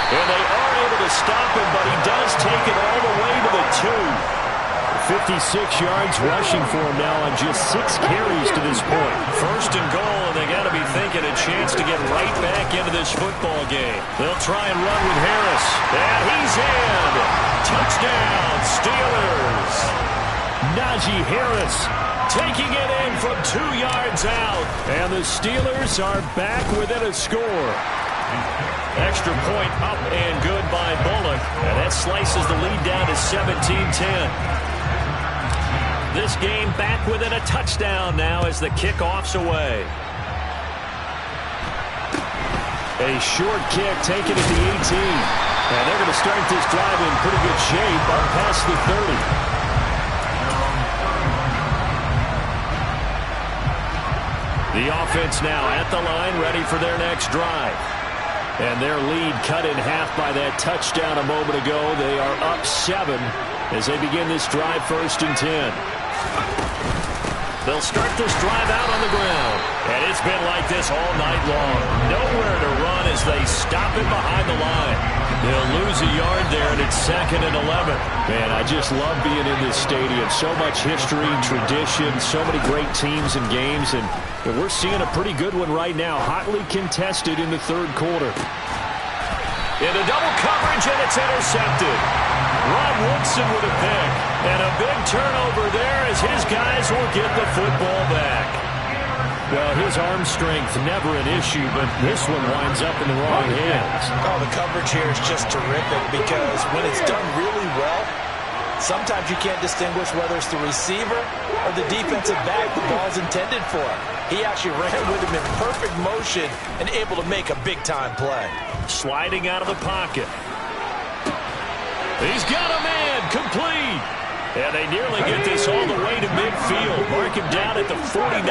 And they are able to stop him, but he does take it all the way to the 2. 56 yards rushing for him now on just 6 carries to this point. First and goal, and they got to be thinking a chance to get right back into this football game. They'll try and run with Harris. And he's in. Touchdown, Steelers. Najee Harris taking it in from 2 yards out. And the Steelers are back within a score. Extra point up and good by Bullock. And that slices the lead down to 17-10. This game back within a touchdown now as the kickoff's away. A short kick taken at the 18. And they're going to start this drive in pretty good shape up past the 30. The offense now at the line, ready for their next drive. And their lead cut in half by that touchdown a moment ago. They are up 7 as they begin this drive, 1st and 10. They'll start this drive out on the ground. And it's been like this all night long. Nowhere to run as they stop it behind the line. He'll lose a yard there, and it's 2nd and 11. Man, I just love being in this stadium. So much history, tradition, so many great teams and games, and we're seeing a pretty good one right now. Hotly contested in the third quarter. Into double coverage, and it's intercepted. Rob Woodson with a pick. And a big turnover there as his guys will get the football back. Well, his arm strength never an issue, but this one winds up in the wrong hands. Oh, the coverage here is just terrific because when it's done really well, sometimes you can't distinguish whether it's the receiver or the defensive back the ball's intended for. He actually ran with him in perfect motion and able to make a big-time play. Sliding out of the pocket. He's got a man, complete. And they nearly get this all the way to midfield. Mark him down at the 49.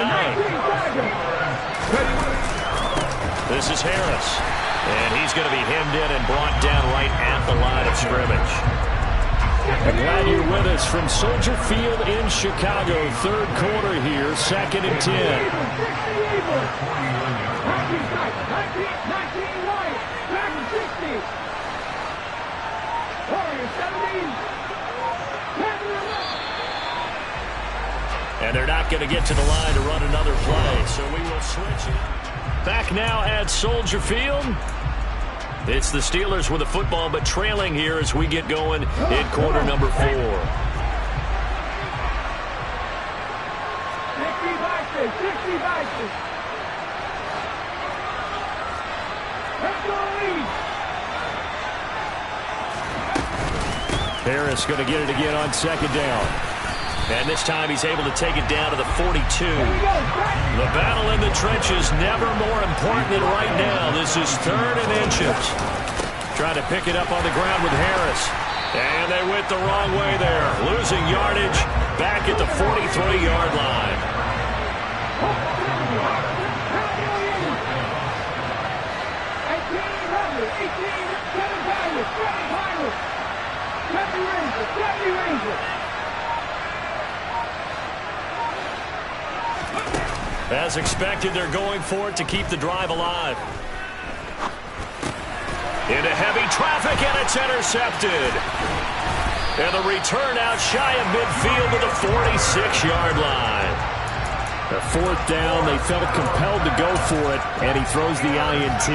This is Harris. And he's going to be hemmed in and brought down right at the line of scrimmage. I'm glad you're with us from Soldier Field in Chicago. Third quarter here, 2nd and 10. And they're not going to get to the line to run another play, so we will switch it. Back now at Soldier Field. It's the Steelers with the football, but trailing here as we get going in quarter number 4. 60 boxes. Harris going to get it again on 2nd down. And this time he's able to take it down to the 42. The battle in the trenches never more important than right now. This is 3rd and inches. Trying to pick it up on the ground with Harris. And they went the wrong way there. Losing yardage back at the 43-yard line. As expected, they're going for it to keep the drive alive. Into heavy traffic, and it's intercepted. And the return out shy of midfield to the 46-yard line. A 4th down, they felt compelled to go for it, and he throws the INT.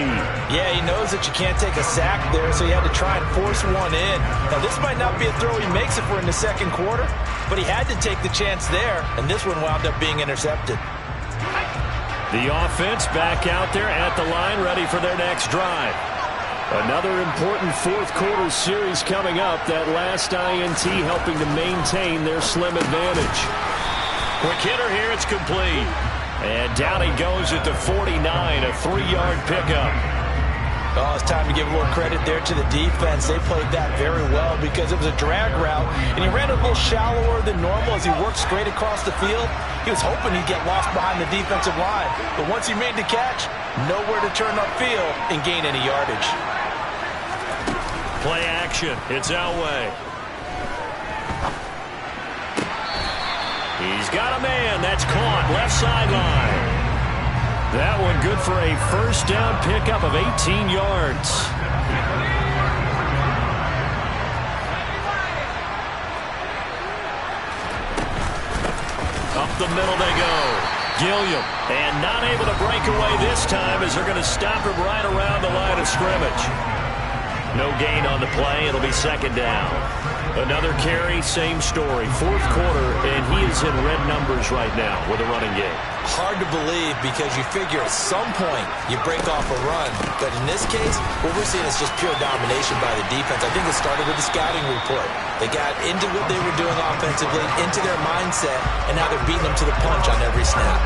Yeah, he knows that you can't take a sack there, so he had to try and force one in. Now, this might not be a throw he makes if we're in the 2nd quarter, but he had to take the chance there, and this one wound up being intercepted. The offense back out there at the line, ready for their next drive. Another important 4th quarter series coming up. That last INT helping to maintain their slim advantage. Quick hitter here, it's complete. And down he goes at the 49, a 3-yard pickup. Oh, it's time to give a little credit there to the defense. They played that very well because it was a drag route, and he ran a little shallower than normal as he worked straight across the field. He was hoping he'd get lost behind the defensive line, but once he made the catch, nowhere to turn upfield and gain any yardage. Play action. It's Elway. He's got a man. That's caught. Left sideline. That one good for a 1st down pickup of 18 yards. Up the middle they go. Gilliam. And not able to break away this time as they're going to stop him right around the line of scrimmage. No gain on the play. It'll be 2nd down. Another carry, same story. 4th quarter, and he is in red numbers right now with a running game. Hard to believe because you figure at some point you break off a run. But in this case, what we're seeing is just pure domination by the defense. I think it started with the scouting report. They got into what they were doing offensively, into their mindset, and now they're beating them to the punch on every snap.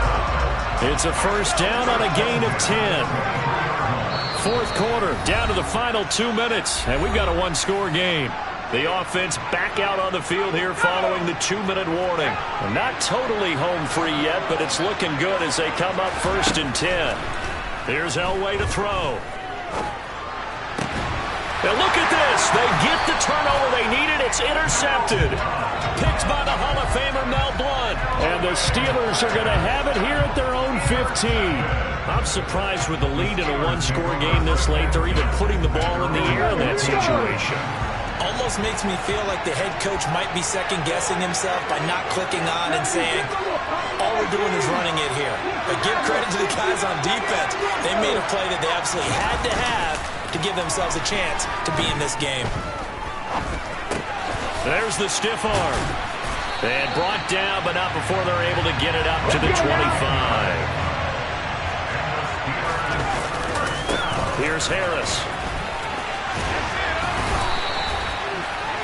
It's a 1st down on a gain of 10. 4th quarter, down to the final 2 minutes, and we've got a 1-score game. The offense back out on the field here following the 2-minute warning. Not totally home free yet, but it's looking good as they come up 1st and 10. Here's Elway to throw. And look at this. They get the turnover they needed. It's It's intercepted. Picked by the Hall of Famer Mel Blount. And the Steelers are going to have it here at their own 15. I'm surprised with the lead in a one-score game this late. They're even putting the ball in the air in that situation. Almost makes me feel like the head coach might be second-guessing himself by not clicking on and saying, all we're doing is running it here. But give credit to the guys on defense. They made a play that they absolutely had to have to give themselves a chance to be in this game. There's the stiff arm. And brought down, but not before they're able to get it up to the 25. Here's Harris.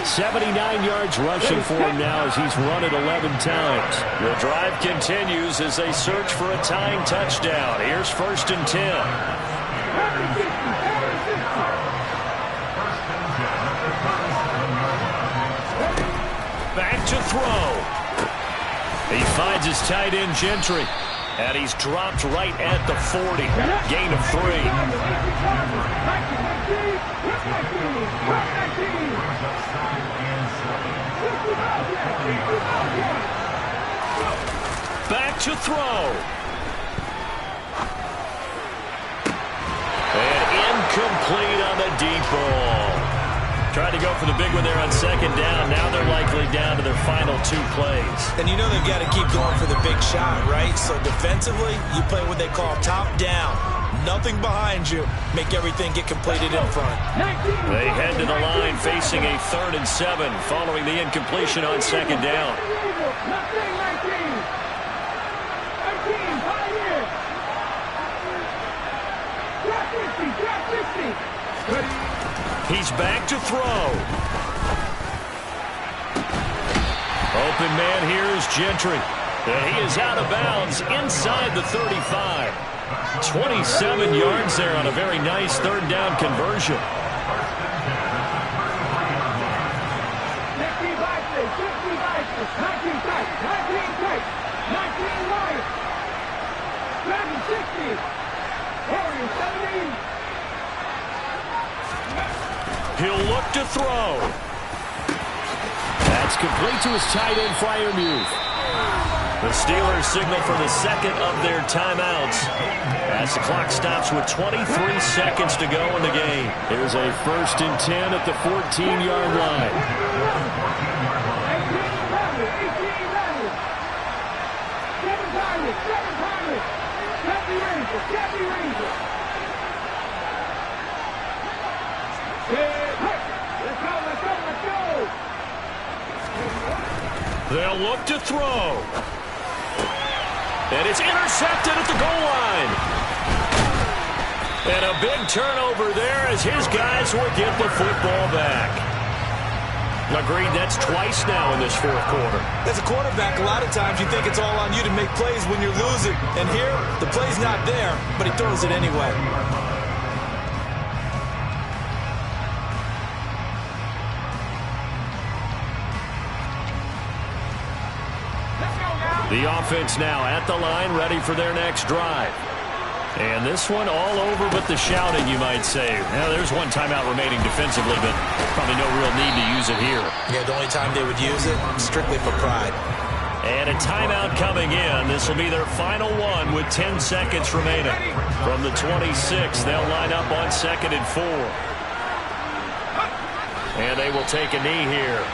79 yards rushing for him now as he's run it 11 times. The drive continues as they search for a tying touchdown. Here's 1st and 10. Back to throw. He finds his tight end Gentry. And he's dropped right at the 40. Gain of 3. Back to throw. And incomplete on the deep ball. Tried to go for the big one there on 2nd down. Now they're likely down to their final 2 plays. And you know they've got to keep going for the big shot, right? So defensively, you play what they call top down. Nothing behind you. Make everything get completed in front. They head to the line facing a 3rd and 7 following the incompletion on 2nd down. He's back to throw. Open man here is Gentry. And he is out of bounds inside the 35. 27 yards there on a very nice 3rd down conversion. He'll look to throw. That's complete to his tight end, Freiermuth. The Steelers signal for the 2nd of their timeouts as the clock stops with 23 seconds to go in the game. Here's a 1st and 10 at the 14-yard line. They'll look to throw. And it's intercepted at the goal line. And a big turnover there as his guys will get the football back. Agreed, that's twice now in this 4th quarter. As a quarterback, a lot of times you think it's all on you to make plays when you're losing. And here, the play's not there, but he throws it anyway. The offense now at the line, ready for their next drive. And this one all over but the shouting, you might say. Now, there's one timeout remaining defensively, but probably no real need to use it here. Yeah, the only time they would use it, strictly for pride. And a timeout coming in. This will be their final one with 10 seconds remaining. From the 26, they'll line up on 2nd and 4. And they will take a knee here.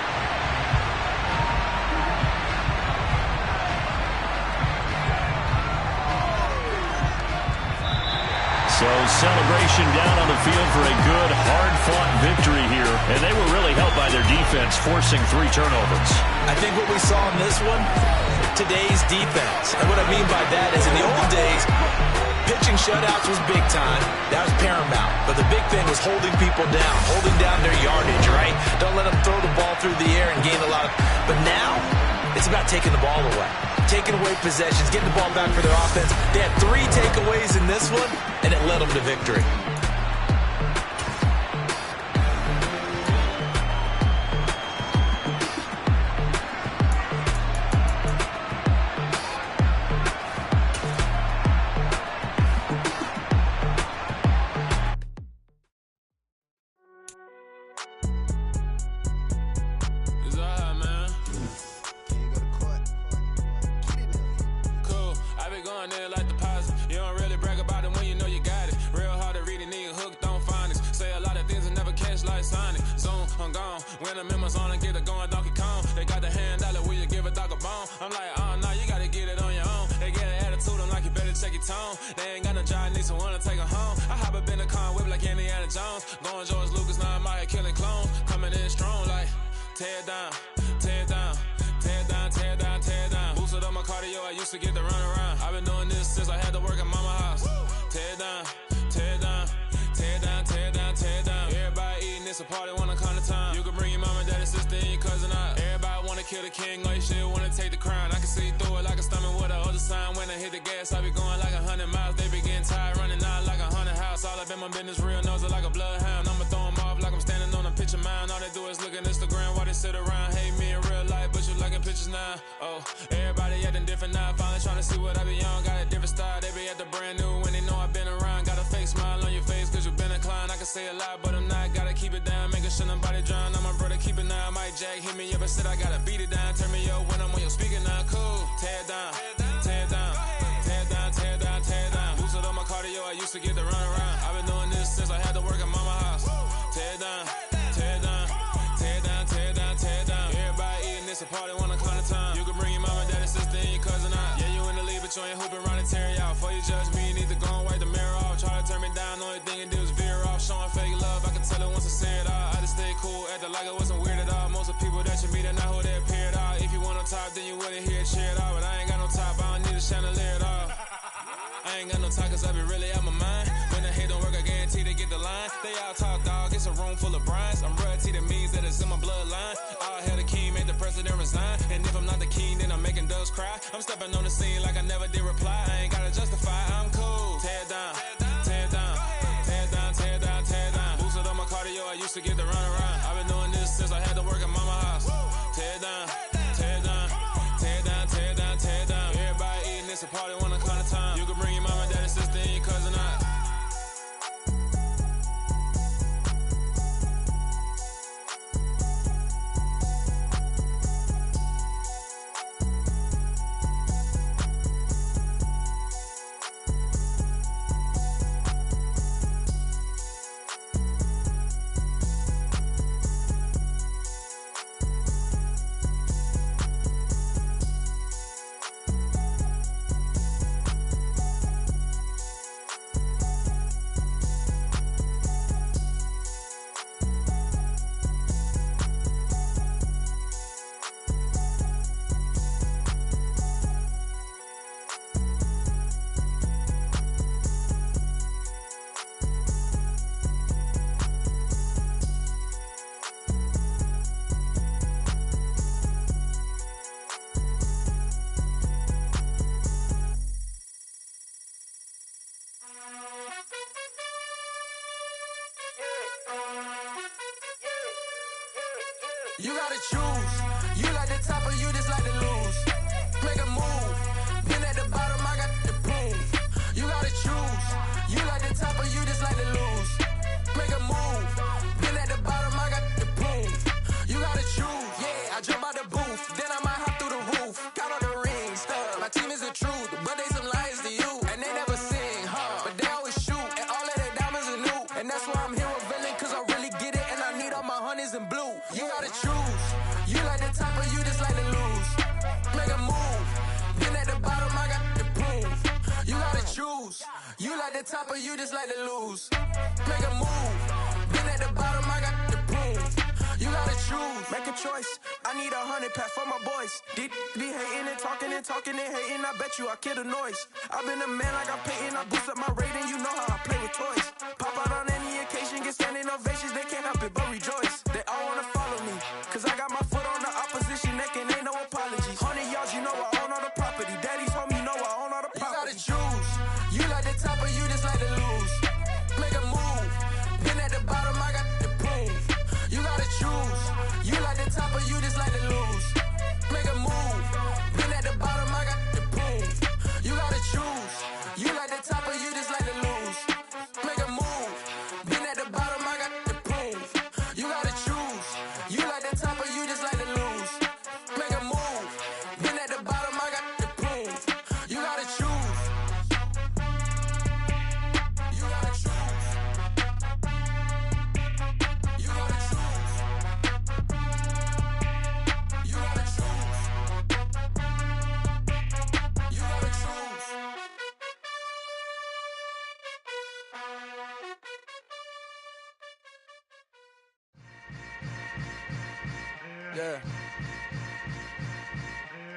So celebration down on the field for a good, hard-fought victory here. And they were really helped by their defense, forcing 3 turnovers. I think what we saw in this one, today's defense. And what I mean by that is in the old days, pitching shutouts was big time. That was paramount. But the big thing was holding people down, holding down their yardage, right? Don't let them throw the ball through the air and gain a lot of... But now, it's about taking the ball away. Taking away possessions, getting the ball back for their offense. They had 3 takeaways in this one, and it led them to victory. going Donkey Kong. They got the hand dollar, will you give a dog a bone? I'm like, oh no, you gotta get it on your own. They get an attitude, I'm like, you better check your tone. They ain't got no job, need someone to take her home. I hop up in the car, whip like Indiana Jones. Going George Lucas, now I'm out here killing clones. Coming in strong like, tear down, tear down, tear down, tear down, tear down. Boosted up my cardio, I used to get to run around. I've been doing this since I had to work at mama house. Tear down, tear down, tear down, tear down, tear down. Everybody eating, it's a party, wanna come to time. You can bring your mama, daddy, sister, and your cousin out. Everybody wanna kill the king, or you shit wanna take the crown. I can see through it like a stomach with a other sign. When I hit the gas, I be going like 100 miles. They be getting tired, running out like 100 house. All up in my business, real nose it like a bloodhound. I'ma throw 'em off like I'm standing on a picture mound. All they do is look at Instagram while they sit around. Hate me in real life, but you liking pictures now. Oh, everybody acting different now. Finally trying to see what I be on. Got a different style, they be at the brand new when they know I've been around. Got a fake smile on your face, cause you been inclined. I can say a lot, but I'm not. Gotta keep it down, making sure nobody drown. I'm my brother, keep it now. Mike Jack hit me up and said I gotta beat it down. Turn me up when I'm on your speaker now. Cool, tear down, tear down, tear down, tear down, tear down. Boosted up my cardio, I used to get to run around. I've been doing this since I had to work at mama house. Tear down, tear down, tear down, tear down, tear down. Everybody eating, it's a party, wanna climb the time. You can bring your mama, daddy, sister, and your cousin out. Yeah, you in the lead, but you ain't hooping around and tear you out. Before you judge me, you need to go and wipe the mirror off. Try to turn me down, only thing you do is veer off. Showing fake love, I can tell it once I say it all. I just stay cool, acting like it wasn't weird at all. Most of the people that you meet are not who they appear at all. If you want on top, then you wouldn't hear it cheer at all. But I ain't got no top, I don't need a chandelier at all. I ain't got no talk, cause I be really out my mind. When the hate don't work, I guarantee they get the line. They all talk, dog, it's a room full of brines. I'm royalty, that means that it's in my bloodline. All hail the king, make the president resign. And if I'm not the king, then I'm making doves cry. I'm stepping on the scene like I never did reply. I ain't gotta justify, I'm cool. Tear down, tear down, tear down, tear down, tear down. Boosted up my cardio, I used to get to run around. I've been doing this since I had to work at mama house. Tear down, tear down, tear down, tear down, tear down. Everybody eating, it's a party, wanna climb the time. You can bring your mama, daddy, sister, and your cousin out. You gotta choose. You like the top or you just like to lose. Make a move. Been at the bottom, I got the proof. You gotta choose. You like the top or you just like to lose. Make a move. Been at the bottom, I got the proof. You gotta choose. Yeah, I jump out the booth. Then I might hop through the roof. Count all the rings. My team is the truth, but they some liars to you. And they never sing, but they always shoot. And all of their diamonds are new. And that's why I'm here with villain, cause I really get it. And I need all my honeys in blue. You gotta choose. You like the top or you just like to lose. Make a move. Been at the bottom, I got the proof. You gotta choose. You like the top or you just like to lose. Make a move. Been at the bottom, I got the proof. You gotta choose. Make a choice. I need 100 pack for my boys. Be hating and talking and talking and hating. I bet you I kill the noise. I've been a man like I'm Peyton. I boost up my rating. You know how I play with toys. Pop out on any occasion, get standing ovations. They can't help it but rejoice. They all wanna follow me, cause I got my foot on the opposition neck and ain't no apologies. 100 yards, you know I own all the property. Daddy's home, you know I own all the property. You gotta choose. You like the top or you just like to lose. Make a move. Been at the bottom, I got the proof. You gotta choose. You like the top or you just like to lose. Make a move. Been at the bottom, I got the proof. You gotta choose. You like the top or you just like to lose. Make a move. Been at the bottom, I got the proof. You gotta choose. You like the top or you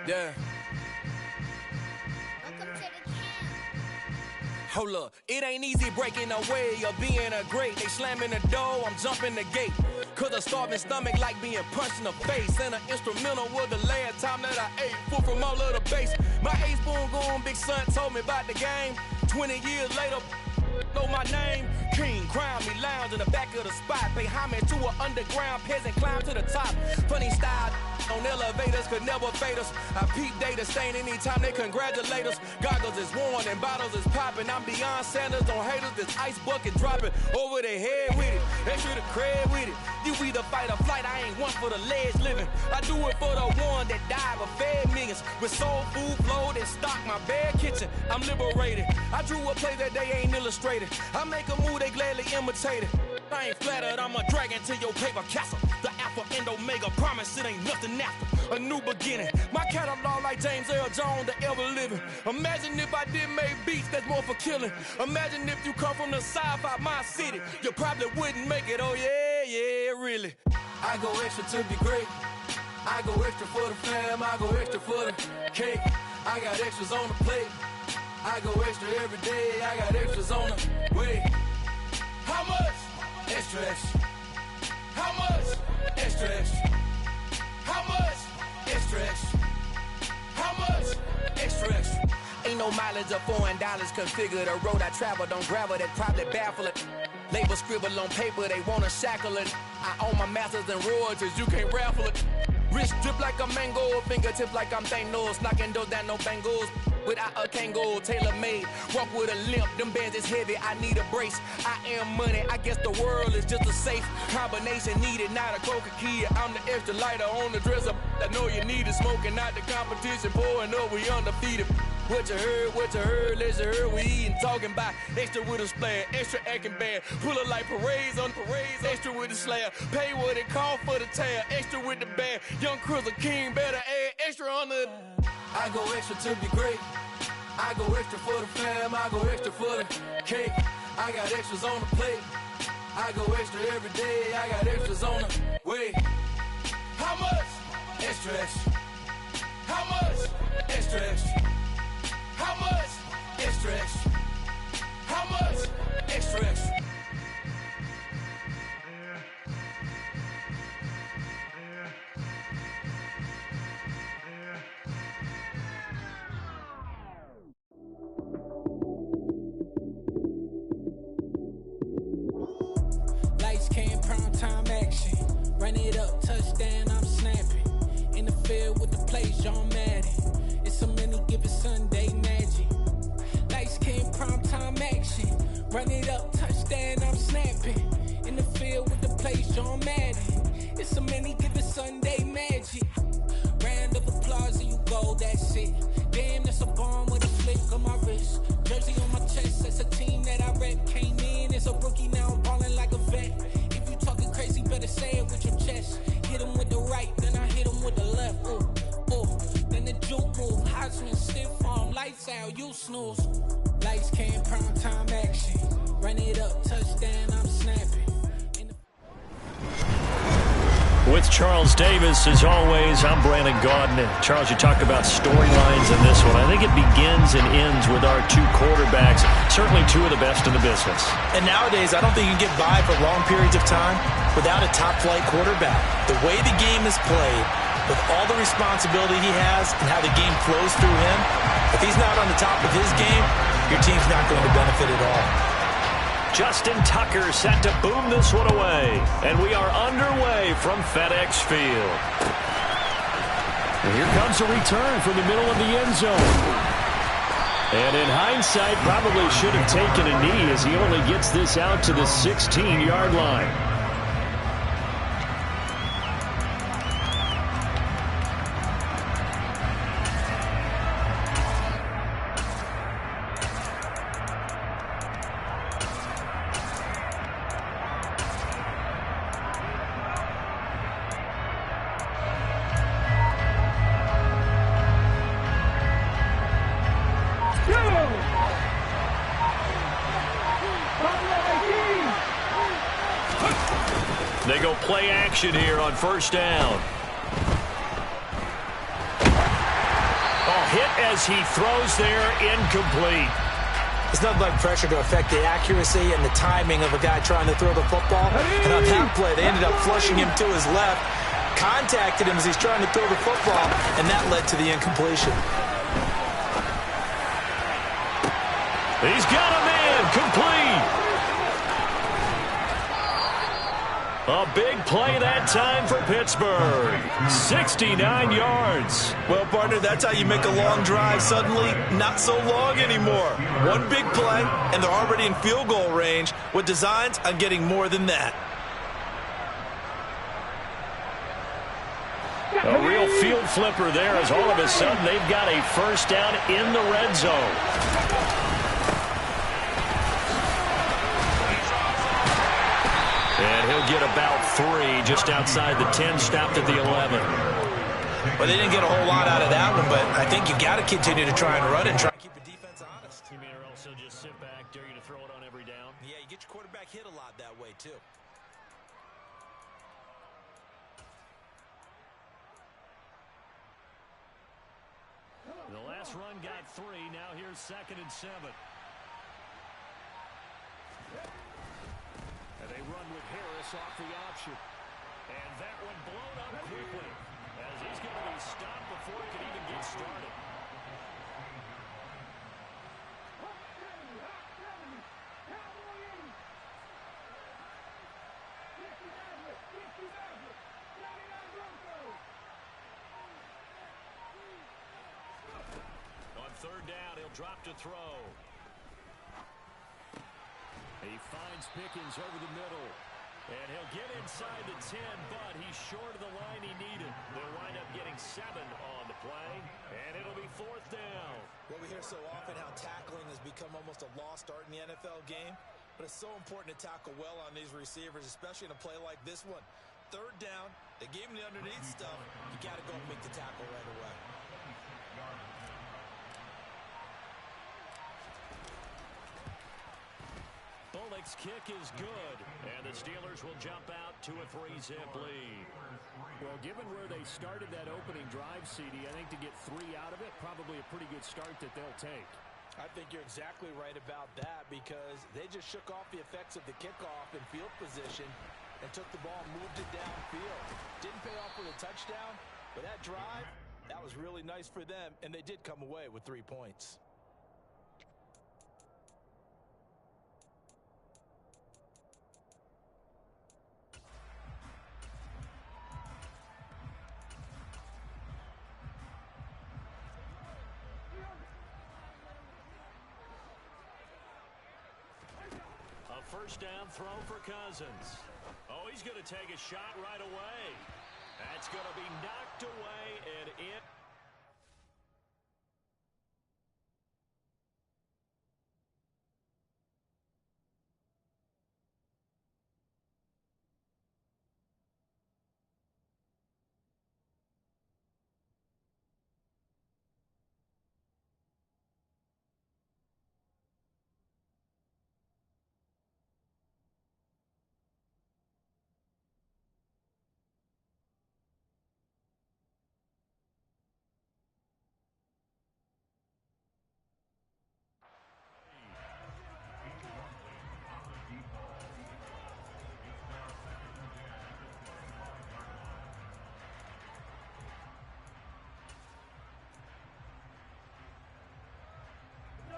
Yeah. Hold up, it ain't easy breaking away or being a great. They slamming the door, I'm jumping the gate. Cause a starving stomach like being punched in the face. And an instrumental was the last time that I ate. Full from all of the bass. My ace boom goon, big son told me about the game. 20 years later, know my name. King, crown me, lounge in the back of the spot. Pay homage to an underground peasant, climb to the top. Funny style on elevators could never fade us. I peep data stain anytime they congratulate us. Goggles is worn and bottles is popping. I'm beyond Sanders on haters, this ice bucket dropping over their head with it. Extra the cred with it. You either fight or flight, I ain't one for the ledge living. I do it for the one that died but fed millions. With soul food flowed and stocked my bare kitchen. I'm liberated. I drew a play that they ain't illustrated. I make a move, they gladly imitate it. I ain't flattered, I'm a dragon to your paper castle. The Alpha and Omega, promise it ain't nothing after. A new beginning. My catalog like James Earl Jones, the ever living. Imagine if I didn't make beats that's more for killing. Imagine if you come from the sci-fi my city. You probably wouldn't make it, oh yeah, really. I go extra to be great. I go extra for the fam, I go extra for the cake. I got extras on the plate. I go extra every day, I got extras on the way. How much? Extra, extra. How much? Extra, extra. How much? Extra, extra. How much? Extra, extra. Ain't no mileage of $4 configure the road I travel. Don't gravel that probably baffle it. Label scribble on paper, they wanna shackle it. I own my masters and royalties, you can't raffle it. Wrist drip like a mango, fingertips like I'm Thanos. Knocking those down, no bangles. Without a Kango, tailor-made. Walk with a limp, them bands is heavy, I need a brace. I am money, I guess the world is just a safe combination needed, not a coca key. I'm the extra lighter on the dresser. I know you need it, smoking out the competition, pouring up, we undefeated. What you heard, let's you heard, we eating, talking about extra with a splash, extra acting bad, pull it like parades on parades, extra with the slab, pay what it cost for the tab, extra with the band, young Cruiser King, better add extra on the. I go extra to be great, I go extra for the fam, I go extra for the cake, I got extras on the plate, I go extra every day, I got extras on the way. How much? Extra, extra. How much? Extra, extra. How much? Extra, extra. How much? Extra, extra. Lights came, prime time action. Run it up, touchdown, I'm snapping. In the field with the plays, John Madden. It's so many given Sunday magic. Lights came, prime time action. Run it up, touchdown, I'm snapping. In the field with the plays, John Madden. It's so many given Sunday magic. Round of applause and you go, that's it. Damn, that's a bomb with a flick on my wrist. Jersey on my chest, that's a team that I rep. Came in as a rookie, now I'm balling like a vet. If you talking crazy, better say it with your chest. Hit him with the right, then I hit him with the left. Ooh, ooh. Then the juke move, Heisman stiff arm, lights out, you snooze. Lights came, prime time action. Run it up, touchdown, I'm snapping. With Charles Davis, as always, I'm Brandon Gaudin. Charles, you talk about storylines in this one. I think it begins and ends with our two quarterbacks, certainly two of the best in the business. And nowadays, I don't think you can get by for long periods of time without a top-flight quarterback. The way the game is played, with all the responsibility he has and how the game flows through him, if he's not on the top of his game, your team's not going to benefit at all. Justin Tucker set to boom this one away. And we are underway from FedEx Field. And here comes a return from the middle of the end zone. And in hindsight, probably should have taken a knee as he only gets this out to the 16-yard line. They go play action here on first down. hit as he throws there, incomplete. There's nothing like pressure to affect the accuracy and the timing of a guy trying to throw the football. And on that play, they ended up flushing him to his left, contacted him as he's trying to throw the football, and that led to the incompletion. He's got a man, complete. A big play that time for Pittsburgh. 69 yards. Well, partner, that's how you make a long drive suddenly not so long anymore. One big play, and they're already in field goal range with designs on getting more than that. A real field flipper there as all of a sudden they've got a first down in the red zone. And he'll get about 3 just outside the 10, stopped at the 11. Well, they didn't get a whole lot out of that one, but I think you got to continue to try and run and try and keep the defense honest. You mean or else he'll just sit back, dare you to throw it on every down? Yeah, you get your quarterback hit a lot that way, too. The last run got 3. Now here's 2nd and 7. And they run with Harris off the option. And that one blown up quickly as he's going to be stopped before he can even get started. On 3rd down, he'll drop to throw. He finds Pickens over the middle. And he'll get inside the 10, but he's short of the line he needed. They'll wind up getting 7 on the play, and it'll be 4th down. Well, we hear so often how tackling has become almost a lost art in the NFL game, but it's so important to tackle well on these receivers, especially in a play like this one. 3rd down, they gave him the underneath stuff. You got to go and make the tackle right away. Bullock's kick is good, and the Steelers will jump out to a 3-zip lead. Well, given where they started that opening drive, CD, I think to get 3 out of it, probably a pretty good start that they'll take. I think you're exactly right about that because they just shook off the effects of the kickoff and field position and took the ball and moved it downfield. Didn't pay off with a touchdown, but that drive, that was really nice for them, and they did come away with 3 points. First down throw for Cousins. Oh, he's going to take a shot right away. That's going to be knocked away and in.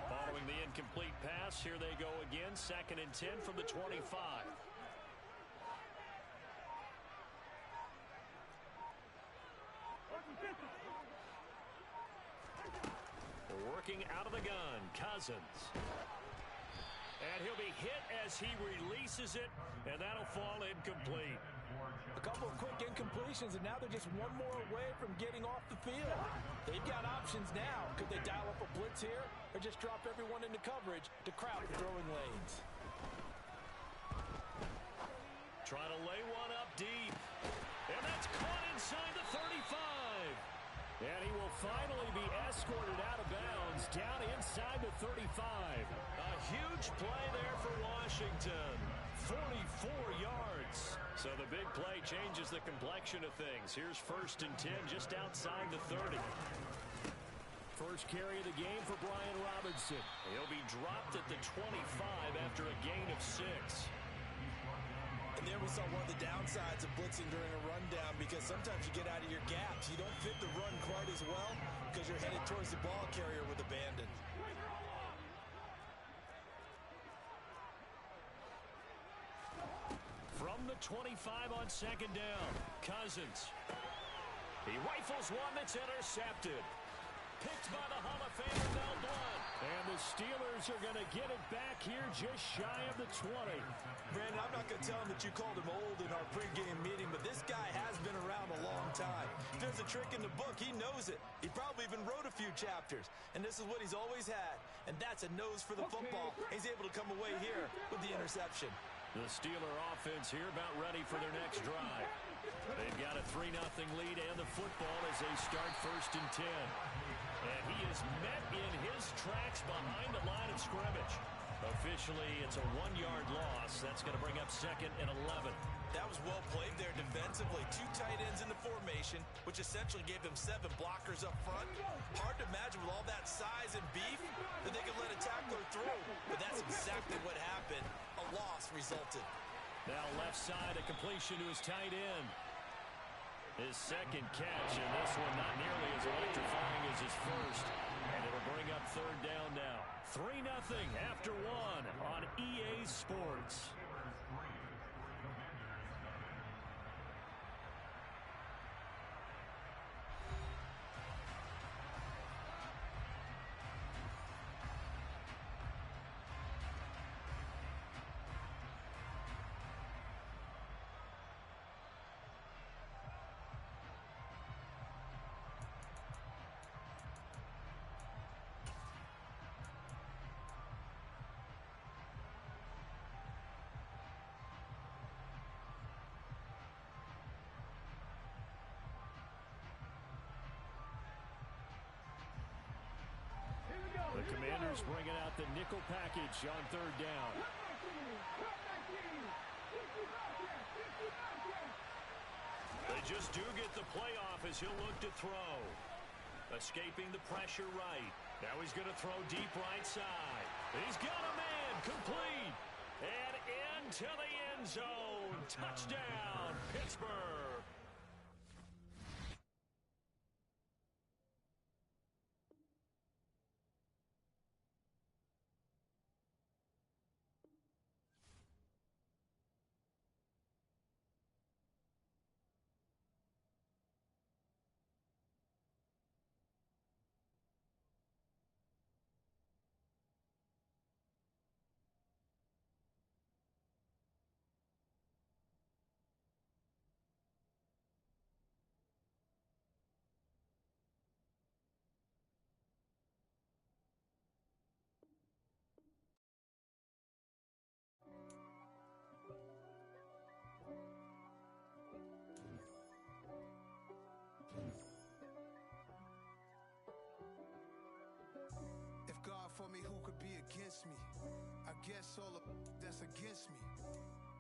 Following the incomplete pass, here they go again. 2nd and 10 from the 25. Working out of the gun, Cousins. And he'll be hit as he releases it, and that'll fall incomplete. A couple of quick incompletions, and now they're just one more away from getting off the field. They've got options now. Could they dial up a blitz here or just drop everyone into coverage to crowd the throwing lanes? Trying to lay one up deep. And that's caught inside the 35. And he will finally be escorted out of bounds down inside the 35. A huge play there for Washington. 44 yards. So the big play changes the complexion of things. Here's 1st and 10 just outside the 30. first carry of the game for Brian Robinson. He'll be dropped at the 25 after a gain of 6. And there we saw one of the downsides of blitzing during a rundown, because sometimes you get out of your gaps. You don't fit the run quite as well because you're headed towards the ball carrier with abandon. From the 25 on second down, Cousins. He rifles one that's intercepted. Picked by the Hall of Famer Mel Blount. And the Steelers are going to get it back here just shy of the 20. Brandon, I'm not going to tell him that you called him old in our pregame meeting, but this guy has been around a long time. If there's a trick in the book, he knows it. He probably even wrote a few chapters. And this is what he's always had. And that's a nose for the football. He's able to come away here with the interception. The Steeler offense here about ready for their next drive. They've got a 3-0 lead and the football as they start 1st and 10. And he is met in his tracks behind the line of scrimmage. Officially, it's a 1-yard loss. That's going to bring up 2nd and 11. That was well played there defensively. 2 tight ends in the formation, which essentially gave them 7 blockers up front. Hard to imagine with all that size and beef that they could let a tackler through. But that's exactly what happened. A loss resulted. Now left side, a completion to his tight end. His second catch, and this one not nearly as electrifying as his first. And it'll bring up 3rd down now. 3-0 after 1 on EA Sports. The Commanders bringing out the nickel package on 3rd down. They just do get the playoff as he'll look to throw. Escaping the pressure right. Now he's going to throw deep right side. He's got a man complete. And into the end zone. Touchdown, Pittsburgh. If God for me, who could be against me? I guess all of that's against me.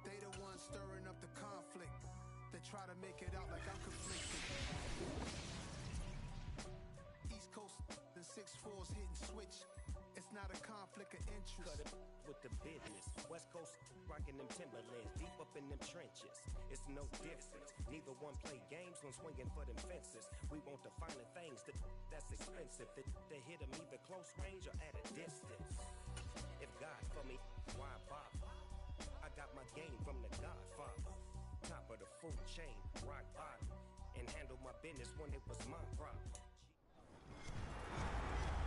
They the ones stirring up the conflict. They try to make it out like I'm conflicted. East Coast and 6'4's hitting switch. It's not a conflict of interest. Cut it with the business. West Coast rocking them Timberlands, deep up in them trenches. It's no difference. Neither one play games when swinging for them fences. We want the finer things that's expensive. That hit them either close range or at a distance. If God for me, why bother? I got my game from the Godfather. Top of the food chain, rock bottom. And handle my business when it was my problem.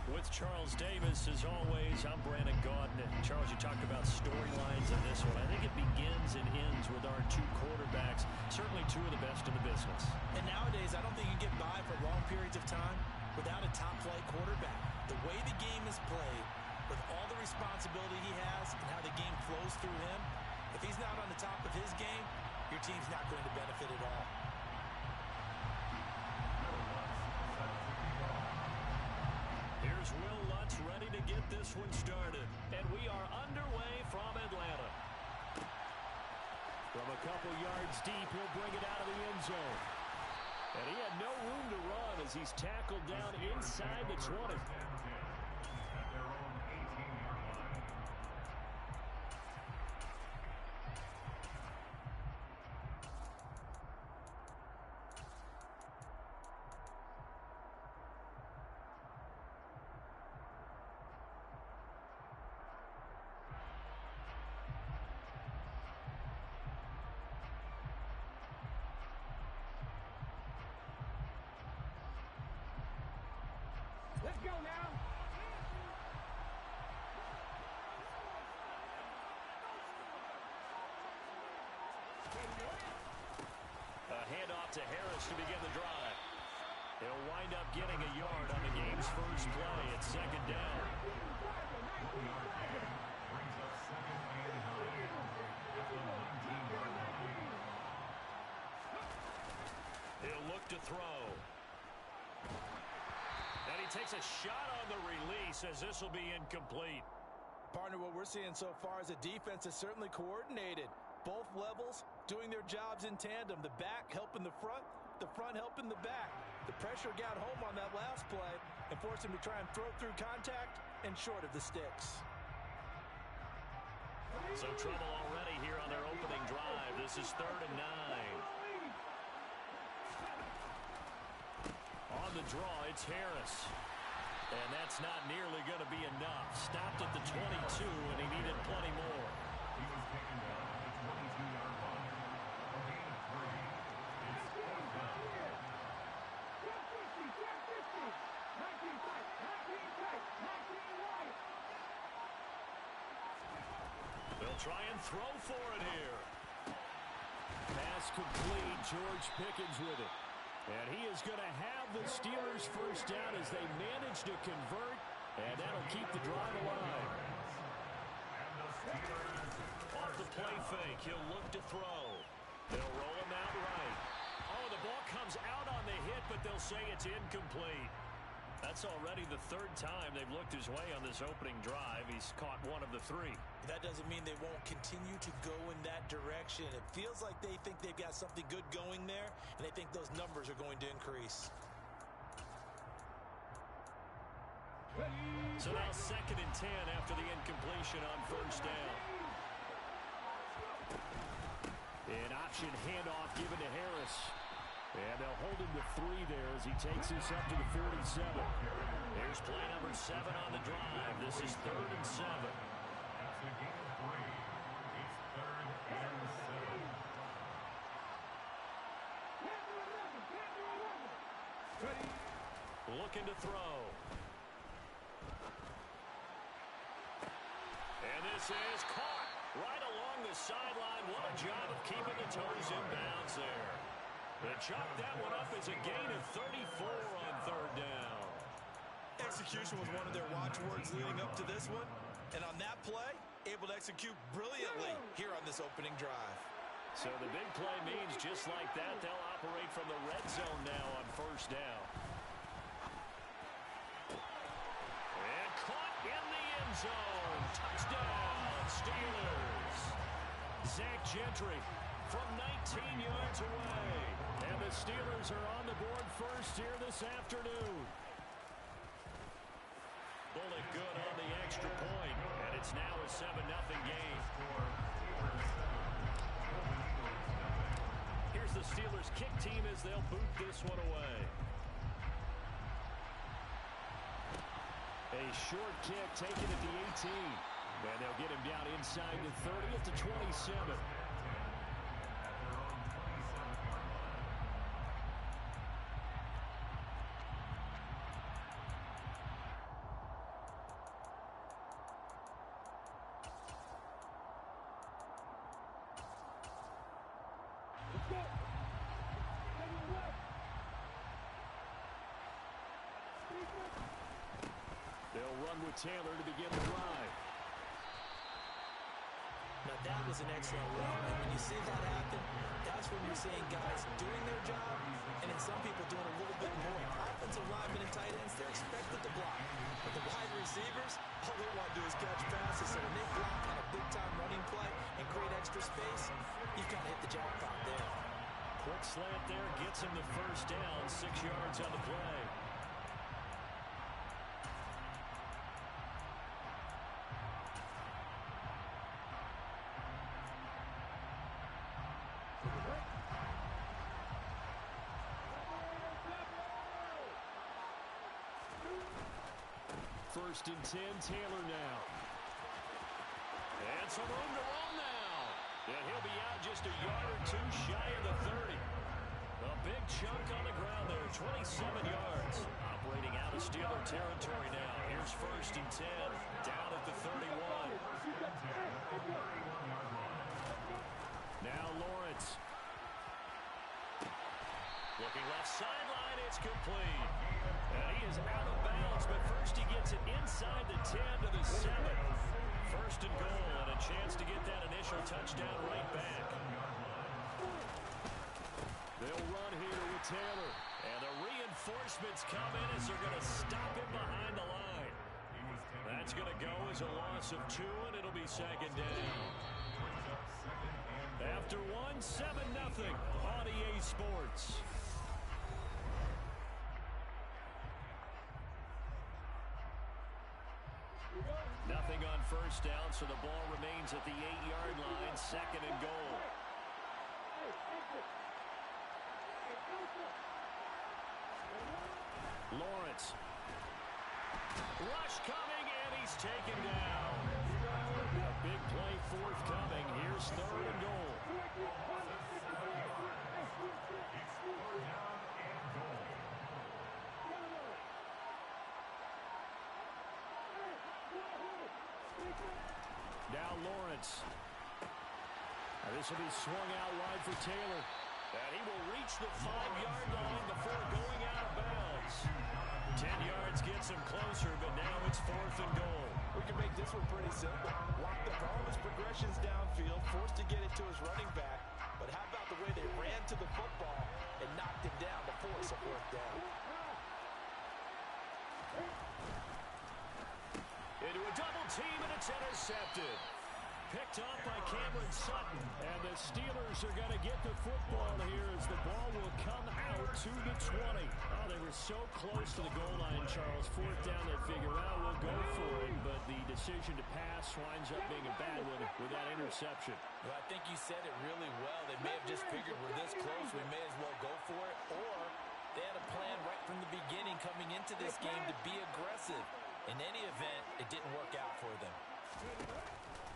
With Charles Davis, as always, I'm Brandon Gaudin. Charles, you talked about storylines in this one. I think it begins and ends with our 2 quarterbacks, certainly 2 of the best in the business. And nowadays, I don't think you get by for long periods of time without a top-flight quarterback. The way the game is played, with all the responsibility he has and how the game flows through him, if he's not on the top of his game, your team's not going to benefit at all. Here's Will Lutz ready to get this one started. And we are underway from Atlanta. From a couple yards deep, he'll bring it out of the end zone. And he had no room to run. as he's tackled down inside the 20. Let's go now. A handoff to Harris to begin the drive. He'll wind up getting a yard on the game's first play. It's second down. He'll look to throw. And he takes a shot on the release as this will be incomplete. Partner, what we're seeing so far is the defense is certainly coordinated. Both levels doing their jobs in tandem. The back helping the front helping the back. The pressure got home on that last play and forced him to try and throw through contact and short of the sticks. So trouble already here on their opening drive. This is 3rd and 9. On the draw, it's Harris. And that's not nearly going to be enough. Stopped at the 22, and he needed plenty more. He was taken down at the 22-yard line. A gain of 3. It's 4th down. 10-50, 10-50. 19 tight, 19 tight, 19 wide. They'll try and throw for it here. Pass complete. George Pickens with it. And he is going to have the Steelers first down as they manage to convert, and that'll keep the drive alive. Off the play fake, he'll look to throw. They'll roll him out right. Oh, the ball comes out on the hit, but they'll say it's incomplete. That's already the 3rd time they've looked his way on this opening drive. He's caught one of the 3. That doesn't mean they won't continue to go in that direction. It feels like they think they've got something good going there, and they think those numbers are going to increase. So now 2nd and 10 after the incompletion on first down. An option handoff given to Harris. And they'll hold him to 3 there as he takes this up to the 47. Here's play number 7 on the drive. This is 3rd and 7. That's a gain of 3. It's 3rd and 7. Looking to throw. And this is caught right along the sideline. What a job of keeping the toes in bounds there. They chalked that one up as a gain of 34 on 3rd down. Execution was one of their watchwords leading up to this one. And on that play, able to execute brilliantly here on this opening drive. So the big play means just like that, they'll operate from the red zone now on first down. And caught in the end zone. Touchdown, Steelers. Zach Gentry from 19 yards away. And the Steelers are on the board first here this afternoon. Bullet good on the extra point, and it's now a 7-0 game. Here's the Steelers kick team as they'll boot this one away. A short kick taken at the 18. And they'll get him down inside the 30 at the 27. They'll run with Taylor to begin the drive. Now that was an excellent run. And when you see that happen, that's when you're seeing guys doing their job and then some people doing a little bit more. Offensive linemen and tight ends, they're expected to block. But the wide receivers, all they want to do is catch passes. So when they block on a big-time running play and create extra space, you've kind of hit the jackpot there. Quick slant there gets him the first down, 6 yards on the play. First and 10, Taylor now. And some room to roll now. And he'll be out just a yard or two shy of the 30. A big chunk on the ground there, 27 yards. Operating out of Steeler territory now. Here's first and 10, down at the 31. Now Lawrence. Looking left sideline, it's complete. And he is out of bounds, but first he gets it inside the 10 to the 7. First and goal, and a chance to get that initial touchdown right back. They'll run here with Taylor. And the reinforcements come in as they're going to stop him behind the line. That's going to go as a loss of 2, and it'll be second down. After 1, 7-0 on EA Sports. Nothing on first down, so the ball remains at the 8-yard line, second and goal. Lawrence. Rush coming, and he's taken down. A big play forthcoming. Here's third and goal. Now Lawrence. Now this will be swung out wide for Taylor. And he will reach the 5-yard line before going out of bounds. 10 yards gets him closer, but now it's fourth and goal. We can make this one pretty simple. Locked up all his progressions downfield, forced to get it to his running back. But how about the way they ran to the football and knocked him down to force a fourth down? Into a double team, and it's intercepted. Picked up by Cameron Sutton. And the Steelers are going to get the football here as the ball will come out to the 20. Oh, they were so close to the goal line, Charles. Fourth down, they figure out we'll go for it. But the decision to pass winds up being a bad one with that interception. Well, I think you said it really well. They may have just figured we're this close, we may as well go for it. Or they had a plan right from the beginning coming into this game to be aggressive. In any event, it didn't work out for them.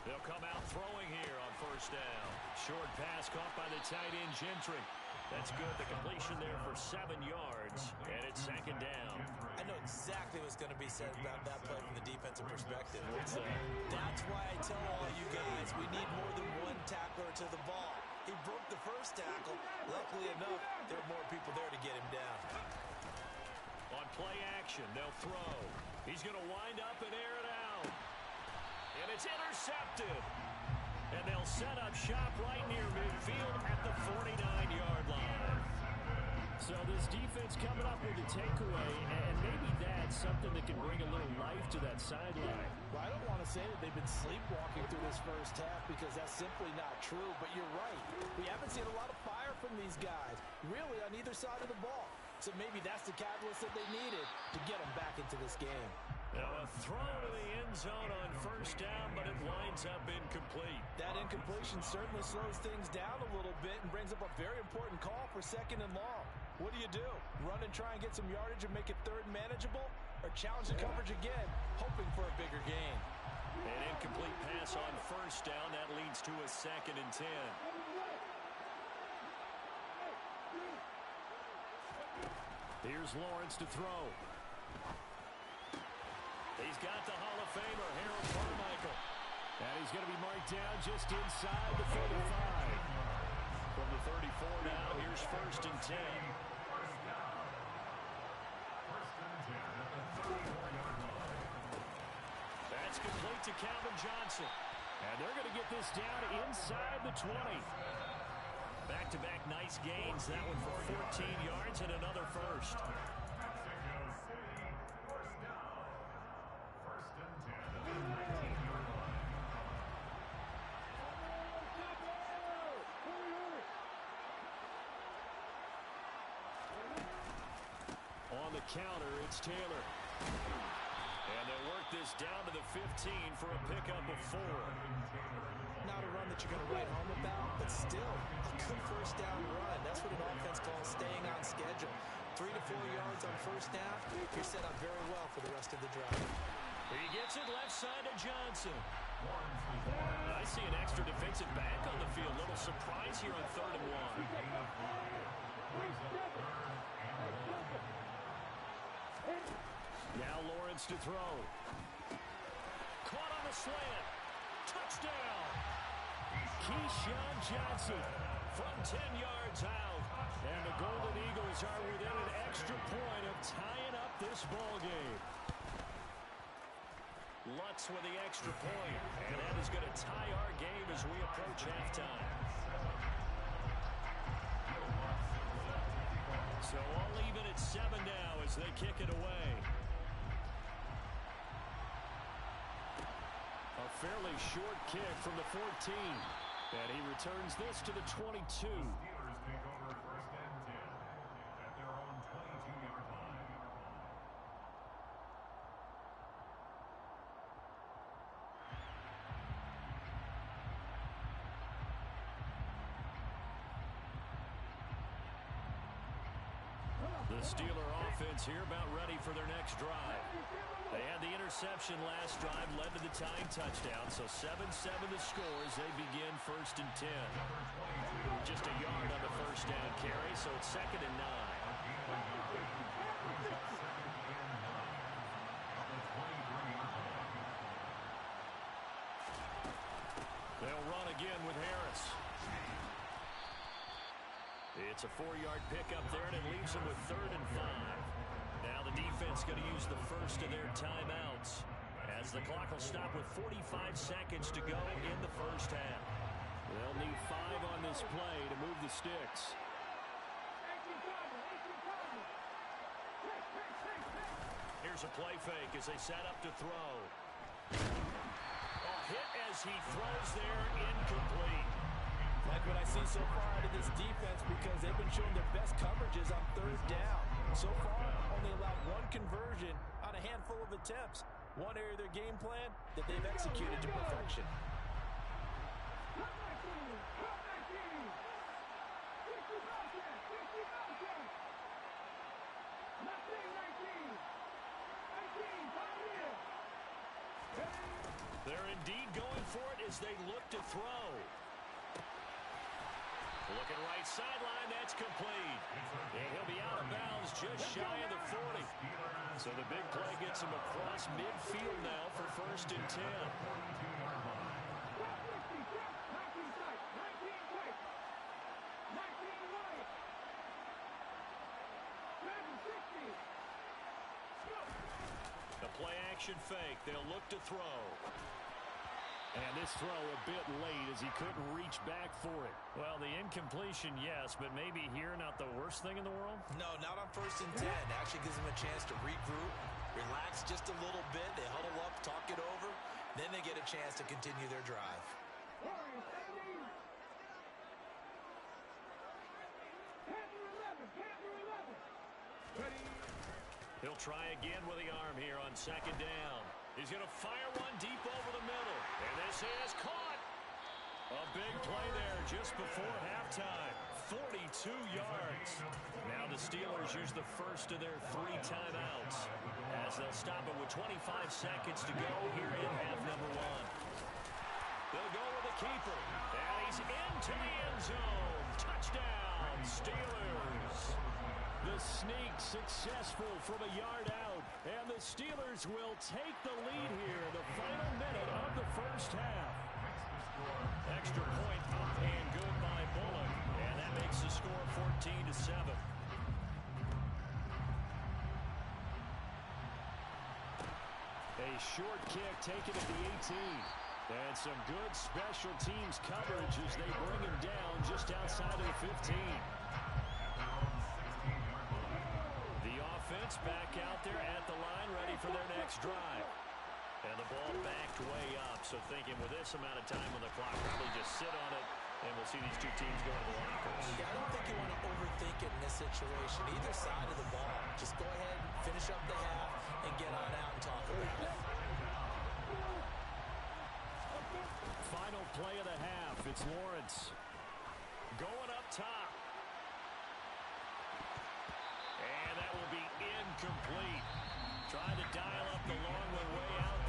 They'll come out throwing here on first down. Short pass caught by the tight end, Gentry. That's good. The completion there for 7 yards, and it's second down. I know exactly what's going to be said about that play from the defensive perspective. That's why I tell all you guys, we need more than one tackler to the ball. He broke the first tackle. Luckily enough, there were more people there to get him down. On play action, they'll throw. He's going to wind up and air it out. And it's intercepted. And they'll set up shop right near midfield at the 49-yard line. So this defense coming up with a takeaway, and maybe that's something that can bring a little life to that sideline. Well, I don't want to say that they've been sleepwalking through this first half because that's simply not true, but you're right. We haven't seen a lot of fire from these guys, really, on either side of the ball. So maybe that's the catalyst that they needed to get them back into this game. Now a throw to the end zone on first down, but it winds up incomplete. That incompletion certainly slows things down a little bit and brings up a very important call for second and long. What do? Run and try and get some yardage and make it third manageable? Or challenge the coverage again, hoping for a bigger gain? An incomplete pass on first down. That leads to a second and 10. Here's Lawrence to throw. He's got the Hall of Famer, Harold Carmichael. And he's going to be marked down just inside the 45. From the 34 now, here's first and 10. That's complete to Calvin Johnson. And they're going to get this down inside the 20. Back-to-back nice gains. That one for 14 yards and another first. On the counter, it's Taylor. And they'll work this down to the 15 for a pickup of 4. Not a run that you're going to write home about, but still a good first down run. That's what an offense calls staying on schedule. 3 to 4 yards on first down. You're set up very well for the rest of the drive. He gets it left side to Johnson. I see an extra defensive back on the field. Little surprise here on 3rd and 1. Now Lawrence to throw. Caught on the slant. Touchdown. Keyshawn Johnson from 10 yards out. And the Golden Eagles are within an extra point of tying up this ball game. Lutz with the extra point, and that is going to tie our game as we approach halftime. So all even at 7 now as they kick it away. A fairly short kick from the 14, and he returns this to the 22. Steelers take over 1st and 10 at their own 22-yard line. The Steeler offense here about ready for their next drive. They had the interception last drive, led to the tying touchdown, so 7-7 the score as they begin 1st and 10. Just a yard on the first down carry, so it's 2nd and 9. They'll run again with Harris. It's a 4-yard pickup there, and it leaves them with 3rd and 5. Now the defense going to use the first of their timeouts as the clock will stop with 45 seconds to go in the first half. They'll need 5 on this play to move the sticks. Here's a play fake as they set up to throw. A hit as he throws there, incomplete. Like what I see so far out of this defense, because they've been showing their best coverages on 3rd down. So far, only allowed 1 conversion on a handful of attempts. One area of their game plan that they've executed to perfection. They're indeed going for it as they look to throw. Looking right sideline, that's complete. And he'll be out of bounds just shy of the 40. So the big play gets him across midfield now for 1st and 10. The play action fake. They'll look to throw. And this throw a bit late as he couldn't reach back for it. Well, the incompletion, yes, but maybe here not the worst thing in the world? No, not on 1st and 10. Actually gives them a chance to regroup, relax just a little bit. They huddle up, talk it over. Then they get a chance to continue their drive. He'll try again with the arm here on 2nd down. He's going to fire one deep over the middle. And this is caught. A big play there just before halftime. 42 yards. Now the Steelers use the first of their 3 timeouts as they'll stop it with 25 seconds to go here in half number 1. They'll go with the keeper. And he's into the end zone. Touchdown, Steelers. The sneak successful from a yard out. And the Steelers will take the lead here in the final minute of the first half. Extra point up and good by Bullock. And that makes the score 14-7. A short kick taken at the 18. And some good special teams coverage as they bring him down just outside of the 15. The offense back out there at the line, ready for their next drive. And the ball backed way up, so thinking with this amount of time on the clock, probably just sit on it, and we'll see these two teams go to the lockers. Yeah, I don't think you want to overthink it in this situation. Either side of the ball. Just go ahead, finish up the half, and get on out and talk about it. Final play of the half. It's Lawrence going up top. And that will be incomplete. Trying to dial up the long one way out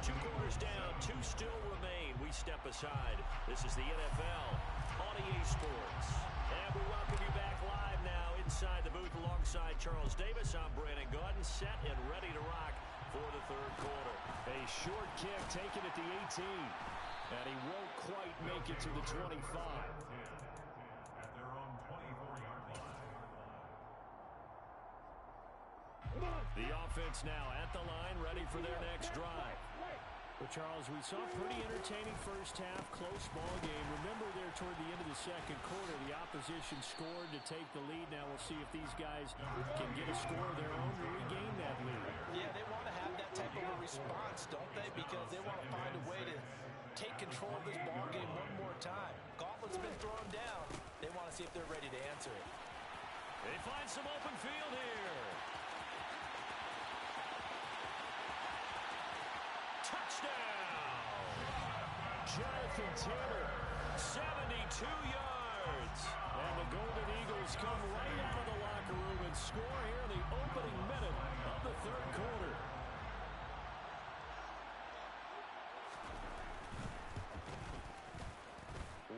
2 quarters down, 2 still remain. We step aside. This is the NFL on EA Sports. And we welcome you back live now inside the booth alongside Charles Davis. I'm Brandon Gaudin, set and ready to rock for the 3rd quarter. A short kick taken at the 18. And he won't quite make it to the 25. At their own 24-yard line. The offense now at the line, ready for their next drive. Well, Charles, we saw a pretty entertaining first half, close ball game. Remember there toward the end of the 2nd quarter, the opposition scored to take the lead. Now we'll see if these guys can get a score of their own to regain that lead. Yeah, they want to have that type of a response, don't they? Because they want to find a way to take control of this ball game one more time. Gauntlet's been thrown down. They want to see if they're ready to answer it. They find some open field here. Touchdown! Jonathan Taylor, 72 yards. And the Golden Eagles come right out of the locker room and score here in the opening minute of the 3rd quarter.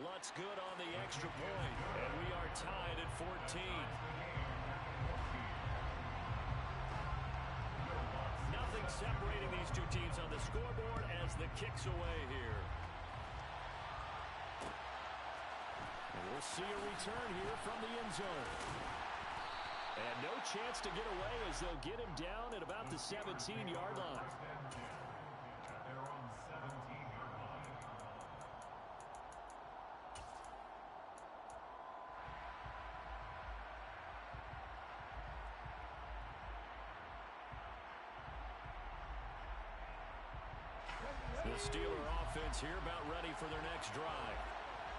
Lutz good on the extra point, and we are tied at 14. Nothing separating these 2 teams on the scoreboard as the kick's away here. And we'll see a return here from the end zone. And no chance to get away as they'll get him down at about the 17-yard line. At their own 17-yard line. The Steeler offense here about ready for their next drive.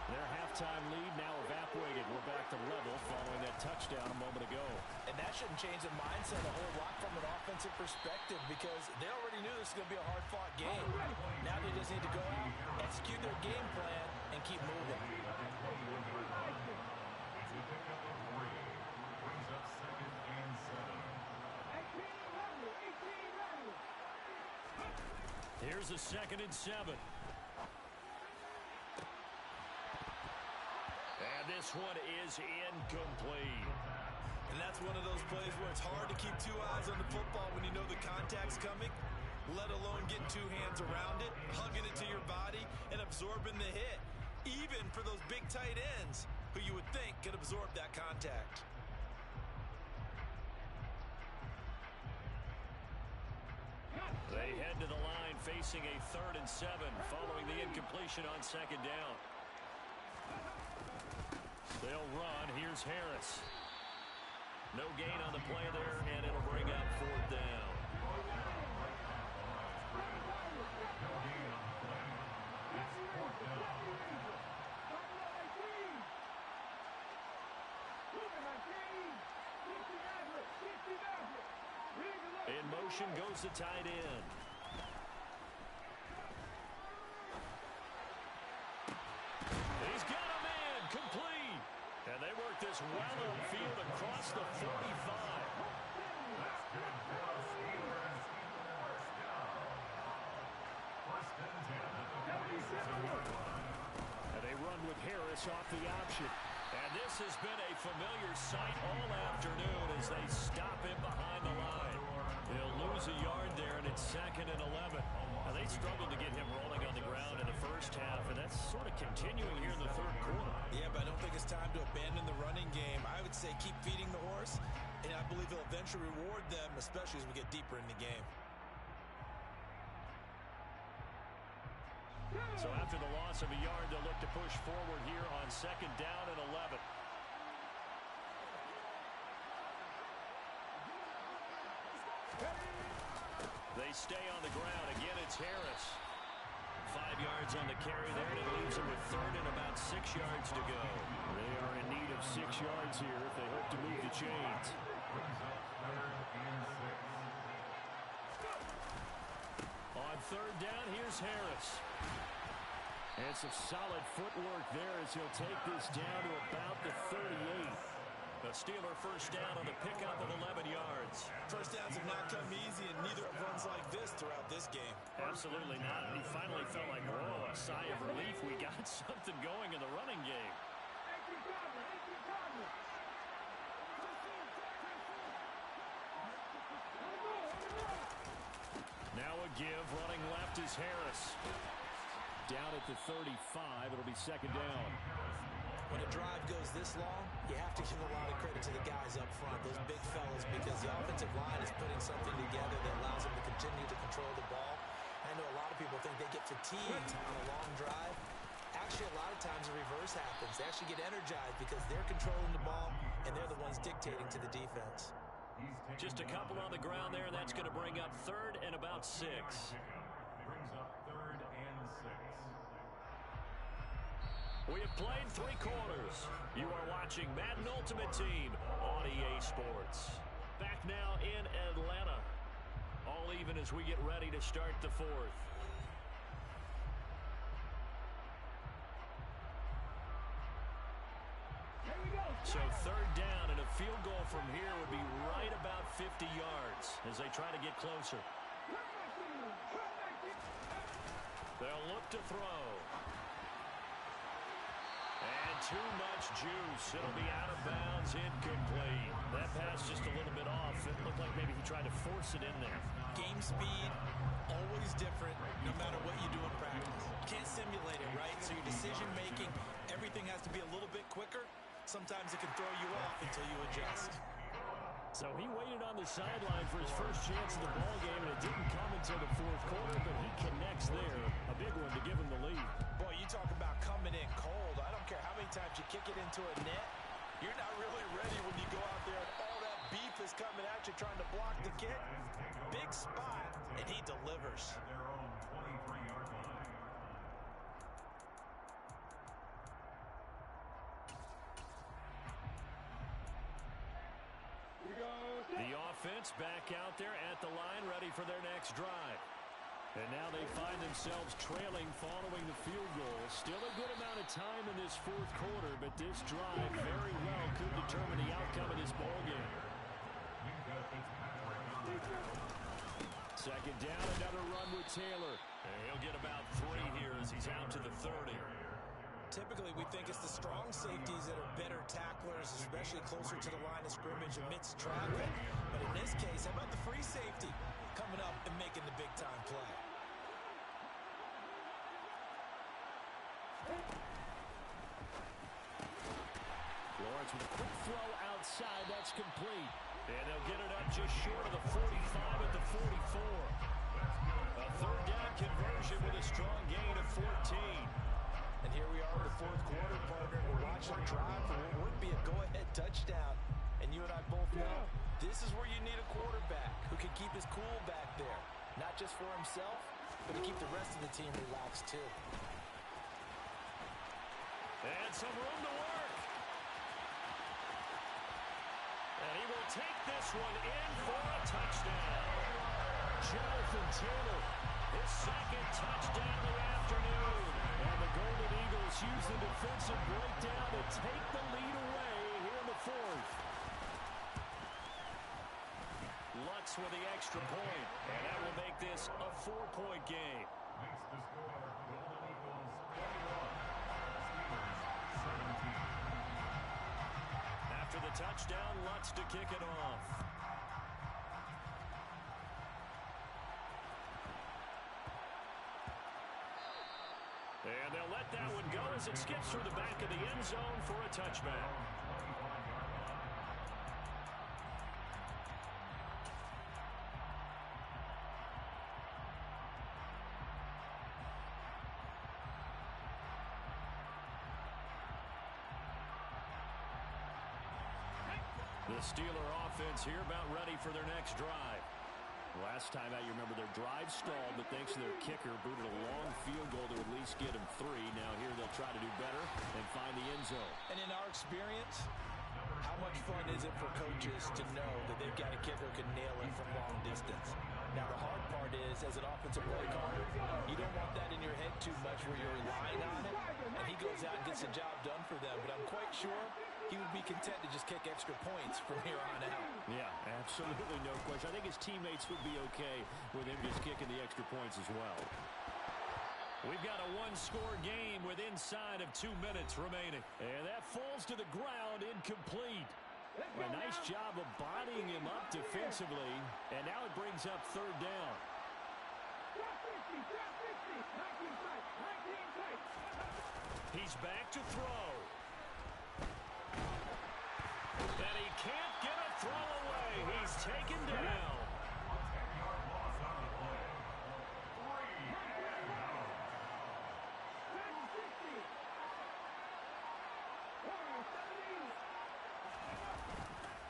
Their halftime lead now evaporated. We're back to level following that touchdown a moment ago. And that shouldn't change the mindset a whole lot from an offensive perspective because they already knew this was going to be a hard-fought game. Now they just need to go out, execute their game plan, and keep moving. Brings up 2nd and 7. Here's a 2nd and 7. And this one is incomplete. And that's one of those plays where it's hard to keep 2 eyes on the football when you know the contact's coming, let alone getting 2 hands around it, hugging it to your body, and absorbing the hit, even for those big tight ends who you would think could absorb that contact. They head to the line facing a 3rd and 7 following the incompletion on 2nd down. They'll run. Here's Harris. No gain on the play there, and it'll bring up 4th down. In motion goes the tight end. He's got a man complete. And they work this well upfield across the 45. And they run with Harris off the option. And this has been a familiar sight all afternoon as they stop him behind the line. They'll lose a yard there, and it's 2nd and 11. Now, they struggled to get him rolling on the ground in the first half, and that's sort of continuing here in the 3rd quarter. Yeah, but I don't think it's time to abandon the running game. I would say keep feeding the horse, and I believe he'll eventually reward them, especially as we get deeper in the game. So after the loss of a yard, they'll look to push forward here on 2nd down and 11. They stay on the ground. Again, it's Harris. 5 yards on the carry there, and it leaves them with 3rd and about 6 yards to go. They are in need of 6 yards here if they hope to move the chains. On 3rd down, here's Harris. And some solid footwork there as he'll take this down to about the 38. A Steeler first down on the pickup of 11 yards. First downs have not come easy, and neither have runs like this throughout this game. Absolutely not. He finally felt like, whoa, a sigh of relief. We got something going in the running game. Now a give. Running left is Harris. Down at the 35. It'll be second down. When a drive goes this long, you have to give a lot of credit to the guys up front, those big fellas, because the offensive line is putting something together that allows them to continue to control the ball. I know a lot of people think they get fatigued on a long drive. Actually, a lot of times the reverse happens. They actually get energized because they're controlling the ball, and they're the ones dictating to the defense. Just a couple on the ground there, and that's going to bring up 3rd and about 6. Brings up 3rd and 6. We have played 3 quarters. You are watching Madden Ultimate Team on EA Sports. Back now in Atlanta. All even as we get ready to start the 4th. So 3rd down, and a field goal from here would be right about 50 yards as they try to get closer. They'll look to throw. And too much juice. It'll be out of bounds, incomplete. That pass just a little bit off. It looked like maybe he tried to force it in there. Game speed, always different, no matter what you do in practice. You can't simulate it, right? So your decision-making, everything has to be a little bit quicker. Sometimes it can throw you off until you adjust. So he waited on the sideline for his first chance of the ball game, and it didn't come until the 4th quarter, but he connects there. A big one to give him the lead. Boy, you talk about coming in cold. I don't care how many times you kick it into a net. You're not really ready when you go out there and all that beef is coming at you trying to block the kick. Big spot, and he delivers. At their own 23-yard line. The offense back out there at the line, ready for their next drive. And now they find themselves trailing following the field goal. Still a good amount of time in this 4th quarter, but this drive very well could determine the outcome of this ball game. Second down, another run with Taylor. And he'll get about 3 here as he's out to the 30. Typically, we think it's the strong safeties that are better tacklers, especially closer to the line of scrimmage amidst traffic. But in this case, how about the free safety coming up and making the big-time play? Lawrence with a quick throw outside. That's complete. And they'll get it up just short of the 45 at the 44. A 3rd down conversion with a strong gain of 14. And here we are in the 4th quarter, partner. We're watching a drive for what would be a go-ahead touchdown. And you and I both know this is where you need a quarterback who can keep his cool back there. Not just for himself, but to keep the rest of the team relaxed too. And some room to work. And he will take this one in for a touchdown. Jonathan Taylor, his 2nd touchdown of the afternoon. And the Golden Eagles use the defensive breakdown to take the lead away here in the 4th. Lutz with the extra point, and that will make this a 4-point game. Makes the score Golden Eagles 21, Steelers 17. After the touchdown, Lutz to kick it off. And they'll let that one go as it skips through the back of the end zone for a touchback. The Steeler offense here about ready for their next drive. Last time out, you remember their drive stalled, but thanks to their kicker, booted a long field goal to at least get them 3. Now here they'll try to do better and find the end zone. And in our experience, how much fun is it for coaches to know that they've got a kicker who can nail it from long distance? Now, the hard part is, as an offensive play caller, you don't want that in your head too much where you're relying on it, and he goes out and gets the job done for them. But I'm quite sure he would be content to just kick extra extra points from here on out. Yeah, absolutely no question. I think his teammates would be okay with him just kicking the extra points as well. We've got a one-score game with inside of 2 minutes remaining. And that falls to the ground, incomplete. A nice job of bodying him up defensively. And now it brings up third down. He's back to throw. And he can't get a throw away. He's taken down.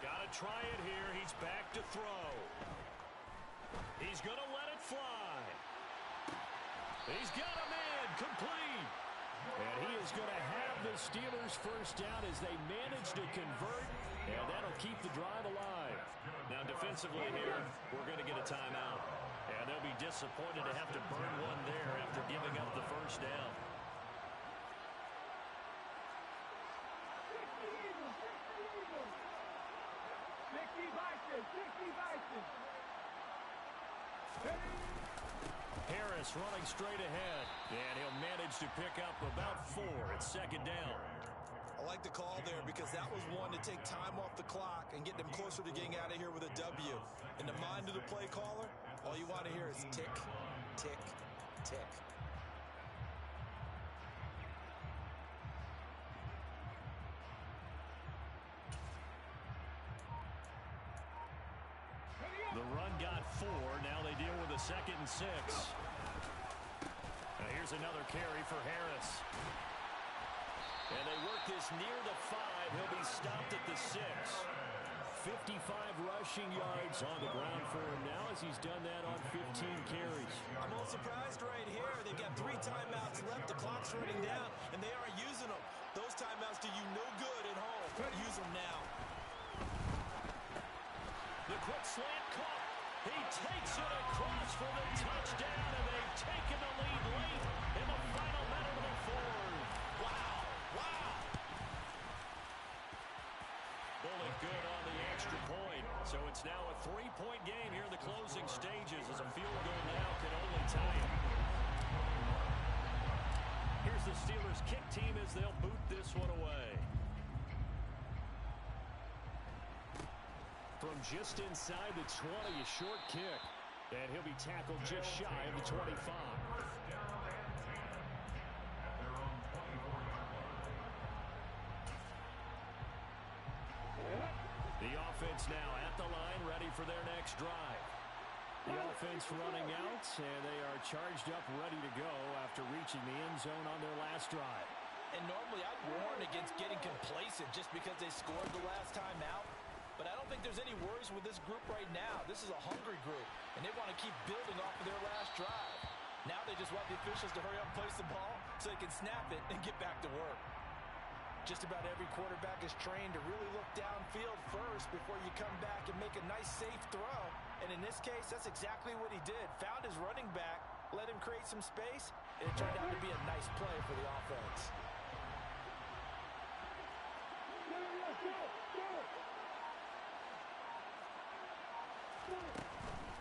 Gotta try it here. He's back to throw. He's gonna let it fly. He's got him in. Complete. And he is going to have the Steelers first down as they manage to convert, and that'll keep the drive alive. Now, defensively here, we're going to get a timeout. And they'll be disappointed to have to burn one there after giving up the first down. Harris running straight ahead, and he'll manage to pick up about 4 at second down. I like the call there because that was one to take time off the clock and get them closer to getting out of here with a W. In the mind of the play caller, all you want to hear is tick, tick, tick. The run got 4. Now they deal with a 2nd and 6. Now here's another carry for Harris. And they work this near the 5. He'll be stopped at the 6. 55 rushing yards on the ground for him now as he's done that on 15 carries. I'm a little surprised right here. They've got 3 timeouts left. The clock's running down, and they aren't using them. Those timeouts do you no good at home. Use them now. The quick slant caught. He takes it across for the touchdown, and they've taken the lead late in the final minute of the 4th. Wow, wow. Bullet good on the extra point. So it's now a 3-point game here in the closing stages as a field goal now can only tie it. Here's the Steelers kick team as they'll boot this one away. From just inside the 20, a short kick. And he'll be tackled just shy of the 25. The offense now at the line, ready for their next drive. The offense running out, and they are charged up, ready to go after reaching the end zone on their last drive. And normally I'd warn against getting complacent just because they scored the last time out. But I don't think there's any worries with this group right now. This is a hungry group, and they want to keep building off of their last drive. Now they just want the officials to hurry up and place the ball so they can snap it and get back to work. Just about every quarterback is trained to really look downfield first before you come back and make a nice, safe throw. And in this case, that's exactly what he did. Found his running back, let him create some space, and it turned out to be a nice play for the offense.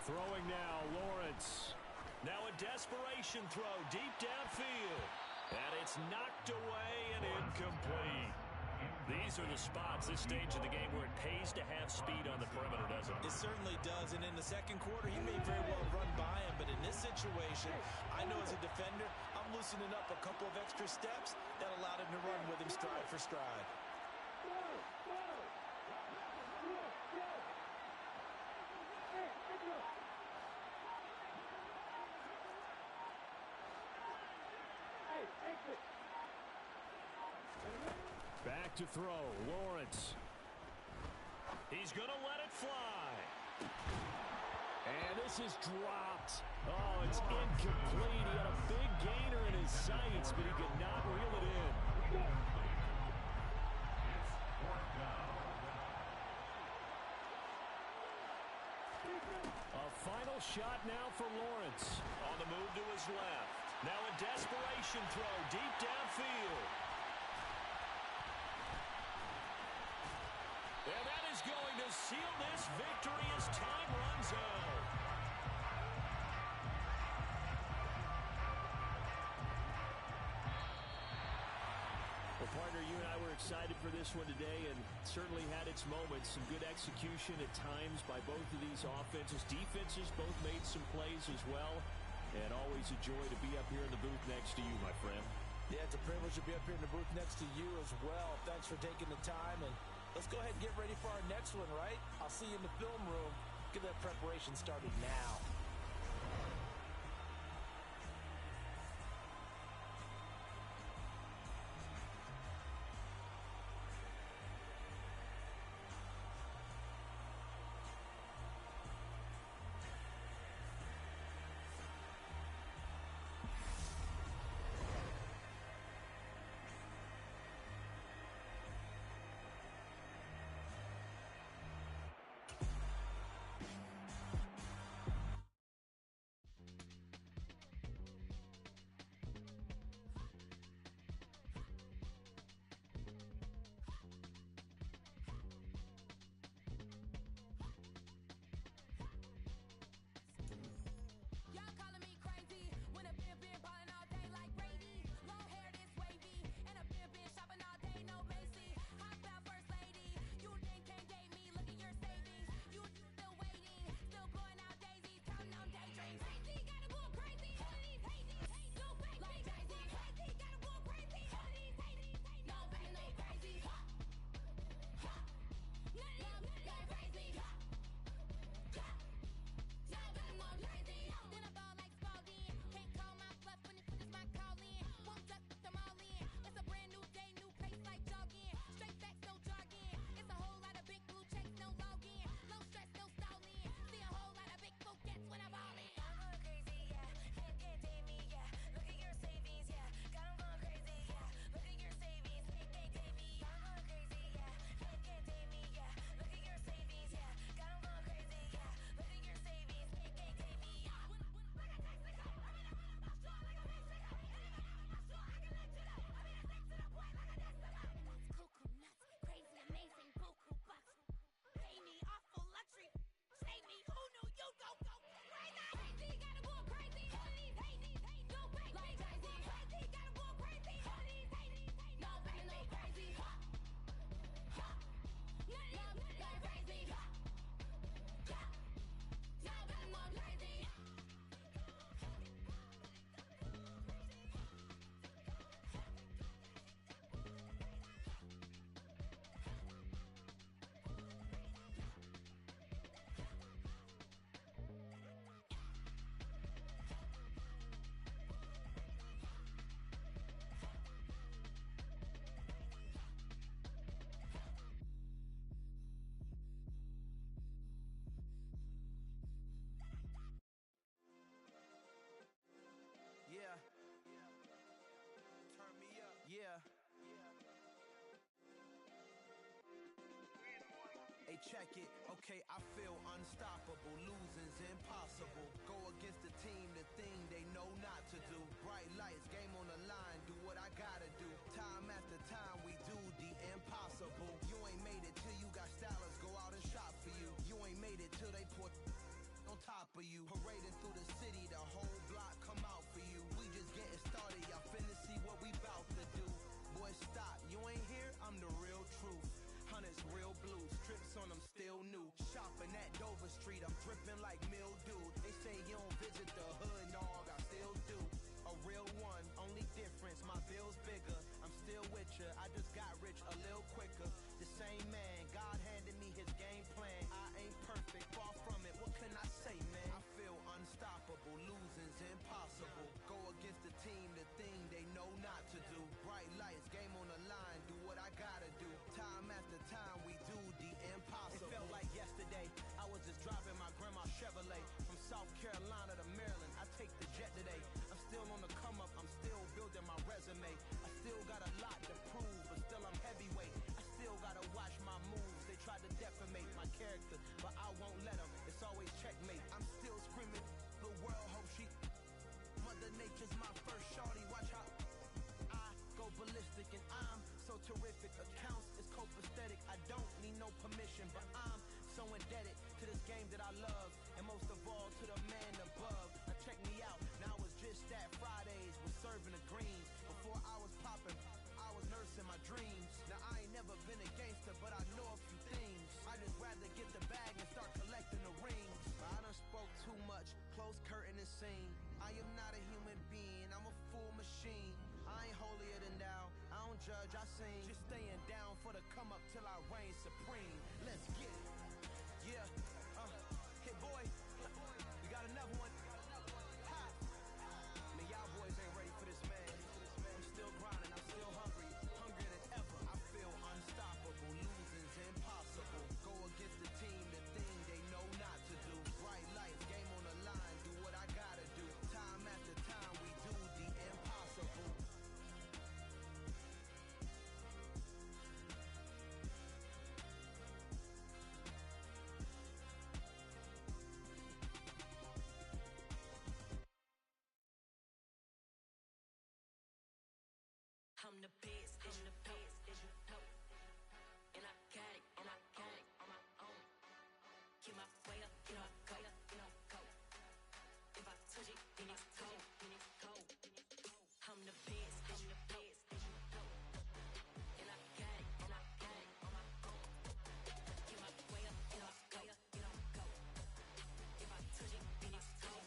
Throwing now, Lawrence. Now a desperation throw deep downfield. And it's knocked away and incomplete. These are the spots, this stage of the game, where it pays to have speed on the perimeter, doesn't it? It certainly does. And in the second quarter, he may very well run by him. But in this situation, I know as a defender, I'm loosening up a couple of extra steps that allowed him to run with him stride for stride. Back to throw, Lawrence. He's going to let it fly. And this is dropped. Oh, it's incomplete. He had a big gainer in his sights, but he could not reel it in. A final shot now for Lawrence. On the move to his left. Now a desperation throw deep downfield. And seal this victory as time runs out. Well, partner, you and I were excited for this one today and certainly had its moments. Some good execution at times by both of these offenses. Defenses both made some plays as well. And always a joy to be up here in the booth next to you, my friend. Yeah, it's a privilege to be up here in the booth next to you as well. Thanks for taking the time. And let's go ahead and get ready for our next one, right? I'll see you in the film room. Get that preparation started now. Check it, okay, I feel unstoppable, losing's impossible. Go against the team, the thing they know not to do. Bright lights, game on the line, do what I gotta do. Time after time, we do the impossible. You ain't made it till you got stylists go out and shop for you. You ain't made it till they put on top of you. Parading through the city, the whole block come out for you. We just getting started, y'all finna see what we bout to do. Boy, stop, you ain't here, I'm the real truth. Hunters, real blue, strips on them still new. Shopping at Dover Street, I'm dripping like mildew. They say you don't visit the hood, dog, I still do. A real one, only difference, my bill's bigger. I'm still with ya, I just got rich a little quicker. The same man, God handed me his game plan. I ain't perfect, far from it, what can I say, man? I feel unstoppable, losing's impossible. Go against the team, the thing they know not to do. Bright lights, game on the line, do what I gotta do. Time after time, we do the impossible. It felt like yesterday, I was just driving my grandma's Chevrolet. From South Carolina to Maryland, I take the jet today. I'm still on the come up, I'm still building my resume. I still got a lot to prove, but still I'm heavyweight. I still gotta watch my moves, they try to defamate my character, but I won't let them, it's always checkmate. I'm still screaming, the world hope she... Mother Nature's my first shorty, watch how I go ballistic and I'm so terrific. Accounts is copacetic, I don't need no permission, but I'm so team that I love, and most of all to the man above. Now check me out, now it's just that Fridays was serving the greens. Before I was popping, I was nursing my dreams. Now I ain't never been a gangster, but I know a few things. I just rather get the bag and start collecting the rings. I done spoke too much, close curtain and scene. I am not a human being, I'm a full machine. I ain't holier than thou, I don't judge, I sing. Just staying down for the come up till I reign supreme. Let's get it. Yeah, hit boy, we got another one. Ha! Man, y'all boys ain't ready for this, man. I'm still grinding, I'm still hungry, hungrier than ever. I feel unstoppable, losing's impossible. Go against the team, the thing they know not to do. Bright lights, game on the line, do what I gotta do. Time after time, we do the impossible. I'm the best, I'm the best, as you know. And I got it on my own. Get my way up, you know, go. If I touch it, then it's cold, I'm the best, as you know. And I got it on my own. Get my way up, you know, go. If I touch it, then it's cold,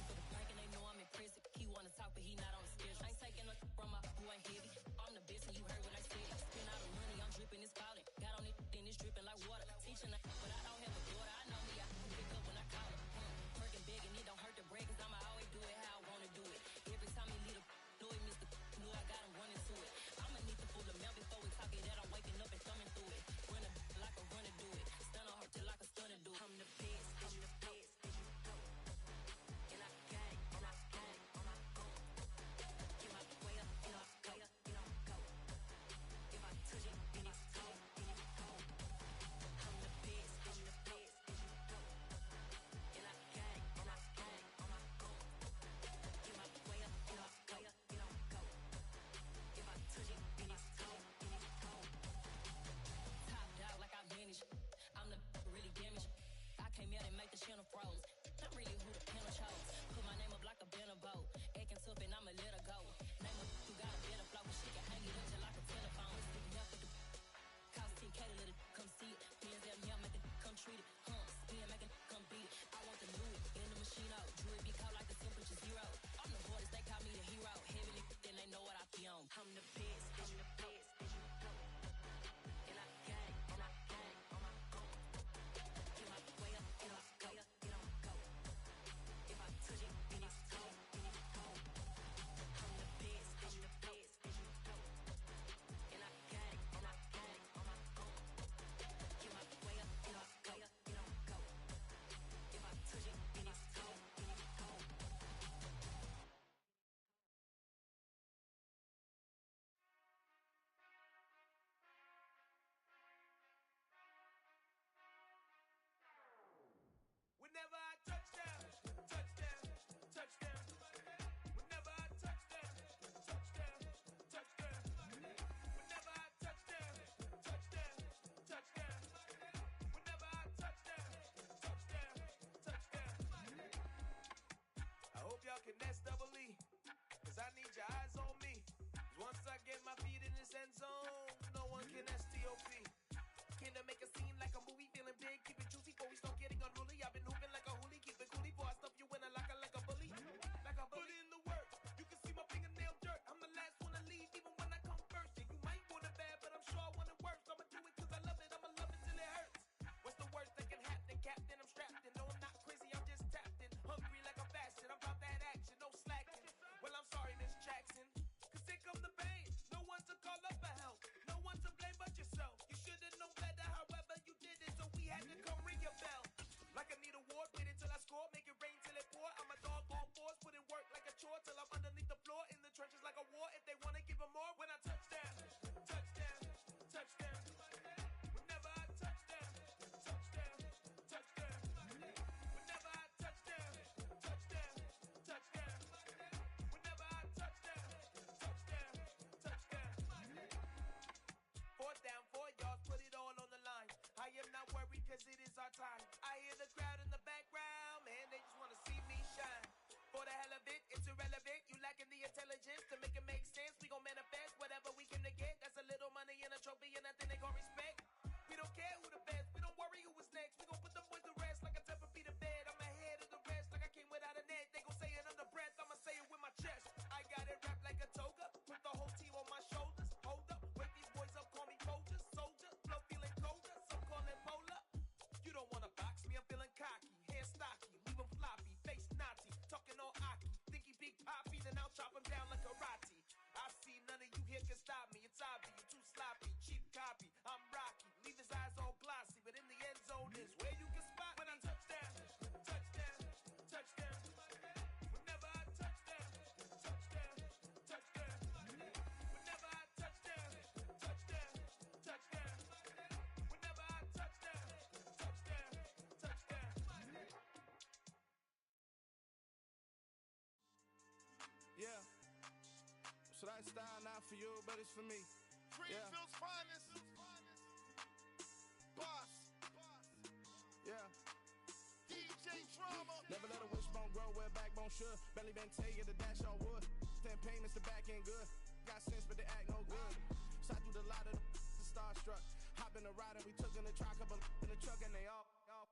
for the break and they know I'm impressive. He wanna talk, but he not on the schedule. I ain't taking a from my who ain't heavy. I'm the best, and you heard what I said. Spend all the money, I'm dripping, it's falling. Got on it, then it's dripping like water. Teaching her, but I don't have a daughter. I know me, I can pick up when I call her. Working big, and it don't hurt to break, cause I'ma always do it how I wanna do it. Every time he lead a know it, Mr. Knew I got him running to it. I'ma need the full amount before we talk it that I'm waking up and thumbing through it. Run a like a runner do it. Stun on her till like a stunner do it. I'm the best, and I got it, on my own. Get my way up, you know, go. If I touch it, then it's cold, I'm the best, and I got it, on my own. Get my way up, you know, go. If I touch it, then it's cold, Top dog like I manage. I'm the really damaged. I came out and make the channel froze. Not really who the panel chose. Put my name up like a banner boat. Acting tough and I'ma let her go. Name her who got a better flow. She can hang it up just like a telephone. Sticking up with the cost 10K to let it come see it. Hands down here, make it come treat it. Spin, make it come beat it. I want the Louis in the machine out. Jewelry be cold like the temperature 0. I'm the hardest, they call me the hero. Heavy then they know what I be on. I'm the best, and I got it, on my own. Get my way up, you know, go. If I touch it, then it's cold, I'm the best, and I got it, on my own. Get my way up, you know, go. If I touch it, then it's cold, Whenever I touchdown. Whenever I touchdown. Whenever I touchdown. Whenever I touchdown. I hope y'all can nest double E, cause I need your eyes on me. Once I get my feet in this end zone, no one can STOP. Can I make a scene like a movie, feeling big, keep it juicy before we start getting unruly. I've been hooping like a hoolie, keep it coolie before I stuff you in a locker like a bully. Put in the work, you can see my fingernail dirt. I'm the last one to leave, even when I come first. Yeah, you might want it bad, but I'm sure I want it worse. I'ma do it cause I love it, I'ma love it till it hurts. What's the worst that can happen, Captain? I'm strapped in, no I'm not crazy, I'm just tapped in. Hungry like I'm fasting, I'm about that action, no slacking. Well, I'm sorry, Miss Jackson, cause here come the pain. No one to call up for help, no one to blame but yourself. You should it's irrelevant. You lacking the intelligence to make it make sense. We gon' manifest whatever we came to get. That's a little money and a trophy and nothing they call respect. We don't care who the best. We don't worry who was next. We gon' put them boys to rest like a Tempur-Pedic bed. I'm ahead of the rest like I came without a net. They gon' say it under breath. I'ma say it with my chest. I got it wrapped like a toga. Put the whole team on my shoulders. Hold up. Wake these boys up. Call me Folger. Soldier. Flow feeling colder. Some call it polar. You don't wanna box me. I'm feeling cocky. Hair stocky. Leave him floppy. Face naughty. Talking all aki. Think he big poppy. Then I'll chop him down like karate. I see none of you here can stop me. It's obvious. You too sloppy. Cheap copy. I'm Rocky. Leave his eyes all glossy. But in the end zone is where you can spot when I touchdown. Touchdown. Touchdown. Whenever I touchdown. Touchdown. Touchdown. Whenever I touchdown. Touchdown. Touchdown. Whenever I touchdown. Touchdown. Touchdown. Yeah. So that style not for you, but it's for me. Greenfield's finest. Boss. Yeah. DJ Drama. Never let a wishbone grow where a backbone should. Belly been take it, the dash all wood. 10 payments, the back end good. Got sense, but they act no good. Shot through the lot of the starstruck. Hop in the ride and we took in the truck, couple in the truck and they all.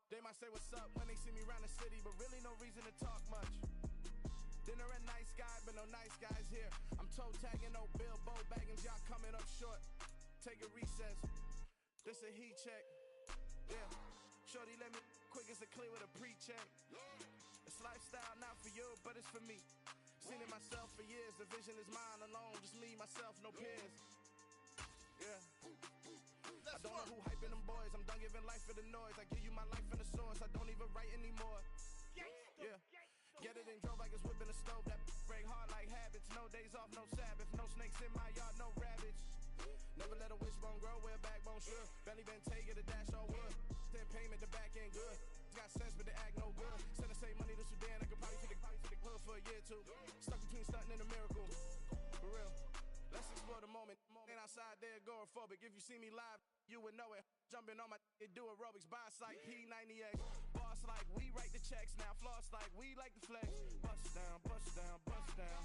They might say what's up when they see me around the city, but really no reason to talk much. Dinner at nice guy, but no nice guys here. I'm toe tagging, no Bilbo bagging, y'all coming up short. Take a recess. This a heat check. Yeah. Shorty let me quick as a clear with a pre-check. It's lifestyle not for you, but it's for me. Seen it myself for years. The vision is mine alone. Just me, myself, no peers. Yeah. I don't know who hyping them boys. I'm done giving life for the noise. I give you my life in the source. I don't even write anymore. Yeah. Get it and drove like it's whipping the stove. That break hard like habits. No days off, no Sabbath. No snakes in my yard, no rabbits. Never let a wishbone grow where a backbone should. Belly been take it, the dash all wood. 10 payment, the back end good. Got sense, but they act no good. Send the same money to Sudan. I could probably take the hood for a year or two. Stuck between stunting and a miracle. For real. Let's explore the moment. Ain't outside there agoraphobic. If you see me live, you would know it. Jumping on my do aerobics, buy site P90X. Boss like we write the checks now. Floss like we like the flex. Bust down, bust down, bust down.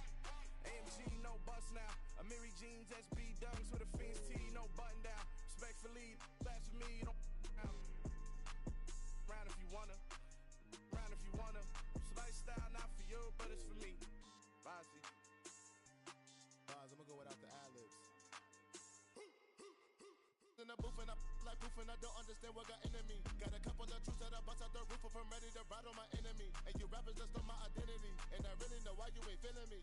AMG, no bust now. Amiri jeans, SB dunks with a Fiends T, no button down. Respectfully, that's for me, don't round if you wanna. Round if you wanna. So lifestyle not for you, but it's for me. Bossy. Bars, I'm gonna go without the ad-libs. In the booth and I like proof and I don't understand what got into me. Got a couple of truths that I bust out the roof if I'm ready to ride on my enemy. And you rappers just stole my identity. And I really know why you ain't feeling me.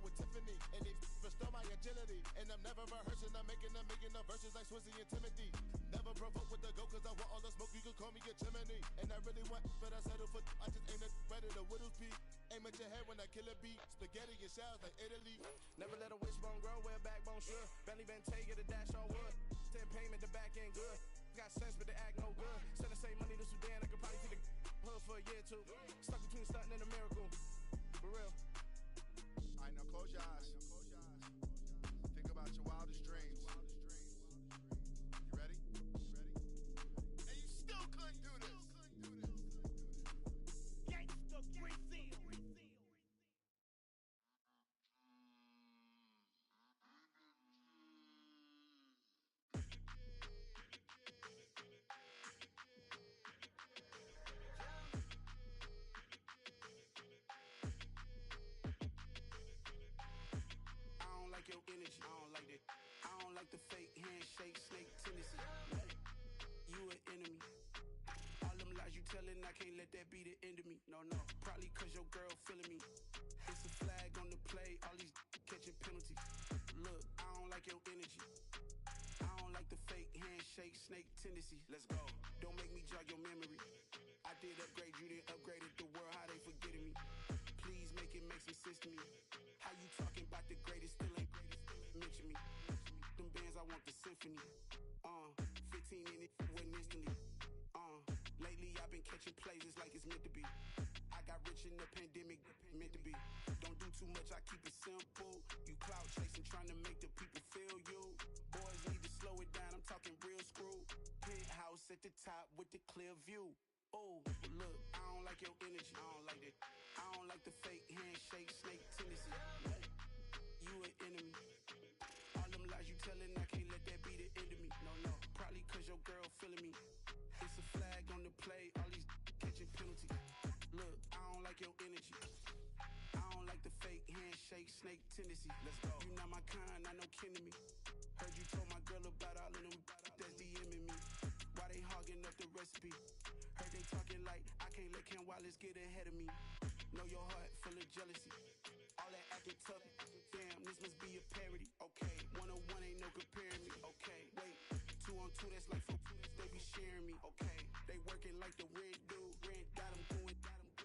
With Tiffany, and they restore my agility. And I'm never rehearsing, I'm making $1 million verses like Swizzy and Timothy. Never provoke with the go, cause I want all the smoke, you can call me a chimney. And I really want, but I settle for, I just aim at better the Whittles peak. Aim at your head when I kill a beat. Spaghetti and shells like Italy. Never let a wishbone grow where a backbone should. Belly been take it, the dash all wood. 10 payment, the back end good. Got sense, but they act no good. Send the same money to Sudan, I could probably take the hood for a year or two. Stuck between stunting and a miracle. For real. Alright, now close your eyes. Think about your wildest dreams. You ready? And you still couldn't do this. Gangsta Brazil. Like your energy, I don't like that. I don't like the fake handshake, snake tendency. You an enemy. All them lies you telling, I can't let that be the end of me. No, probably cause your girl feeling me. It's a flag on the play, all these catching penalties. Look, I don't like your energy. I don't like the fake handshake, snake tendency. Let's go. Don't make me jog your memory. I did upgrade, you didn't upgrade it. The world, how they forgetting me. Please make it make some sense to me. How you talking about the greatest, still ain't greatest, mention me. Them bands, I want the symphony. 15 in it, wasn't instantly. Lately I've been catching plays, it's like it's meant to be. I got rich in the pandemic, meant to be. Don't do too much, I keep it simple. You clout chasing, trying to make the people feel you. Boys need to slow it down, I'm talking real screw. Penthouse at the top with the clear view. Oh, look, I don't like your energy. I don't like that. I don't like the fake handshake, snake tendency. You an enemy. All them lies you telling, I can't let that be the end of me. No, probably cause your girl feeling me. It's a flag on the play, all these catching penalties. Look, I don't like your energy. I don't like the fake handshake, snake tendency. Let's go. You not my kind, not no kin to me. Heard you told my girl about all of them that's DMing me. Why they hogging up the recipe? Heard they talking like I can't let Ken Wallace get ahead of me. Know your heart full of jealousy. All that acting tough, damn, this must be a parody. Okay, 1-on-1 ain't no comparing me. Okay, wait, 2-on-2, that's like 4, they be sharing me. Okay, they working like the rent dude. Rent got them going,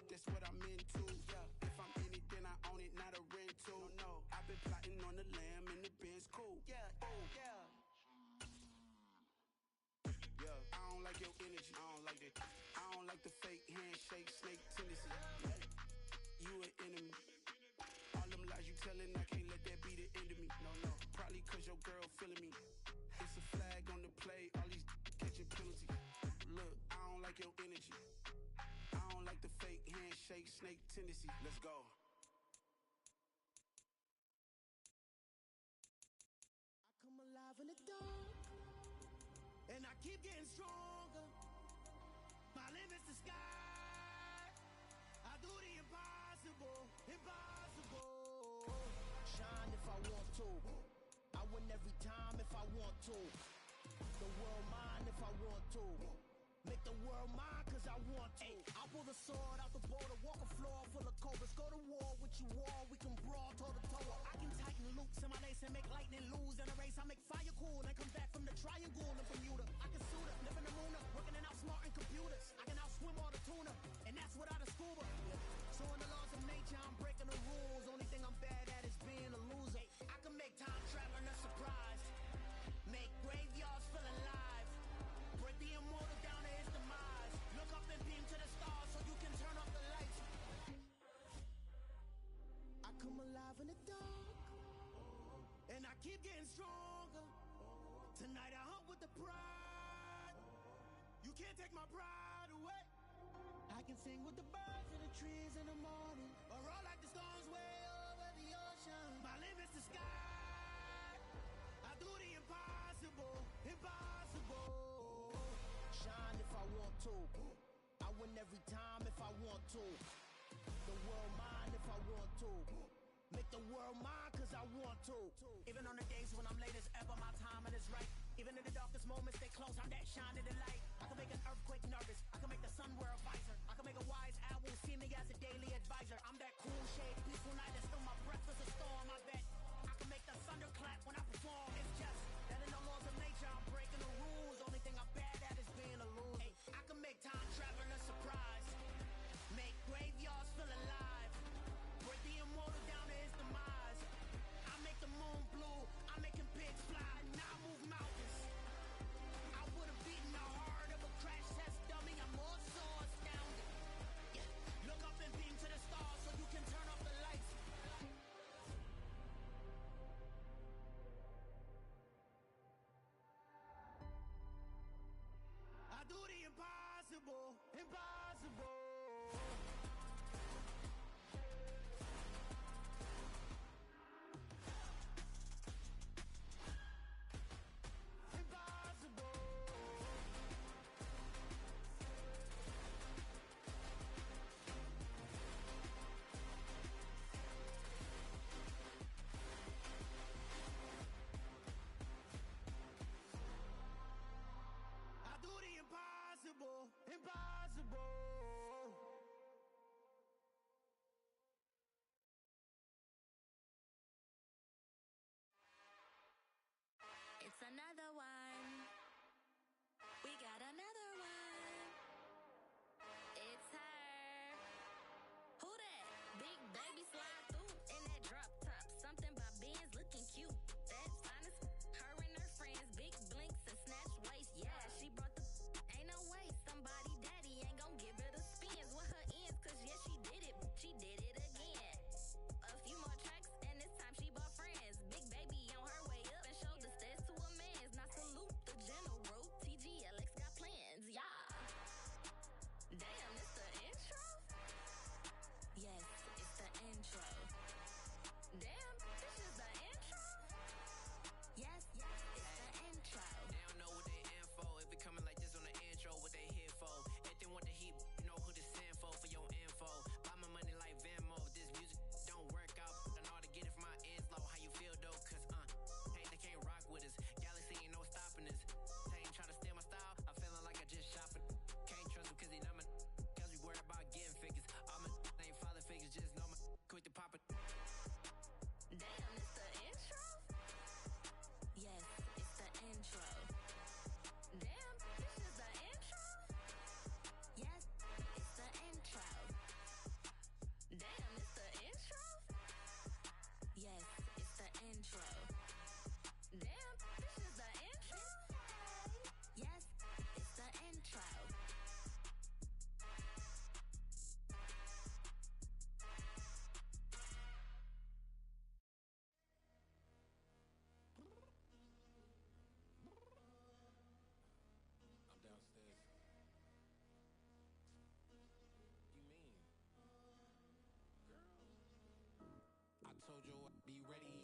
that's what I'm into. Yeah, if I'm in it, then I own it, not a rental. No, I've been plotting on the lamb and the Benz cool. Yeah, oh, yeah. Yeah, I don't like your energy. I don't like that. I don't like the fake handshake, snake tendency. You an enemy. All them lies you telling, I can't let that be the end of me. No, probably cause your girl feeling me. It's a flag on the play, all these catching penalties. Look, I don't like your energy. I don't like the fake handshake, snake tendency. Let's go. I come alive in the dark, and I keep getting stronger. My limit's the sky. I do the impossible, impossible. Shine if I want to. I win every time if I want to. The world mine if I want to. Make the world mine cause I want to. I pull the sword out the border, walk a floor full of cobras. Go to war with you all, we can brawl toe to toe. I can tighten loops in my lace and make lightning lose in a race. I make fire cool and come back from the triangle in Bermuda. I can suit up, live in the moon up, working and outsmarting computers. I can outswim all the tuna, and that's without a scuba. So in the laws of nature, I'm breaking the rules. Only thing I'm bad at is being a loser. I can make time traveling a surprise, make graveyards feel alive, break the immortal down to his demise. Look up and beam to the stars so you can turn off the lights. I come alive in the dark, and I keep getting stronger. Tonight I hunt with the pride. You can't take my pride away. I can sing with the birds and the trees in the morning, or roll like the storms way over the ocean. My limit's the sky. I do the impossible, impossible. Shine if I want to. I win every time if I want to. The world mine if I want to. Make the world mine cause I want to. Even on the days when I'm late as ever, my timing is right. Even in the darkest moments, stay close, I'm that shining the light. I can make an earthquake nervous, I can make the sun wear a visor. I can make a wise owl see me as a daily advisor. I'm that cool shade, peaceful night, and still my breath is a storm, I bet. I can make the thunder clap when I perform. It's just that in the laws of nature, I'm breaking the rules. Only thing I'm bad at is being a loser. I can make time traveling a surprise, make graveyards feel alive, break the immortal down to his demise. I make the moon blue, I'm making pigs fly, and I move mountains. I would've beat intro. Damn, this is the intro? Yes, it's the intro. I'm downstairs. You mean? Girl. I told you I'd be ready.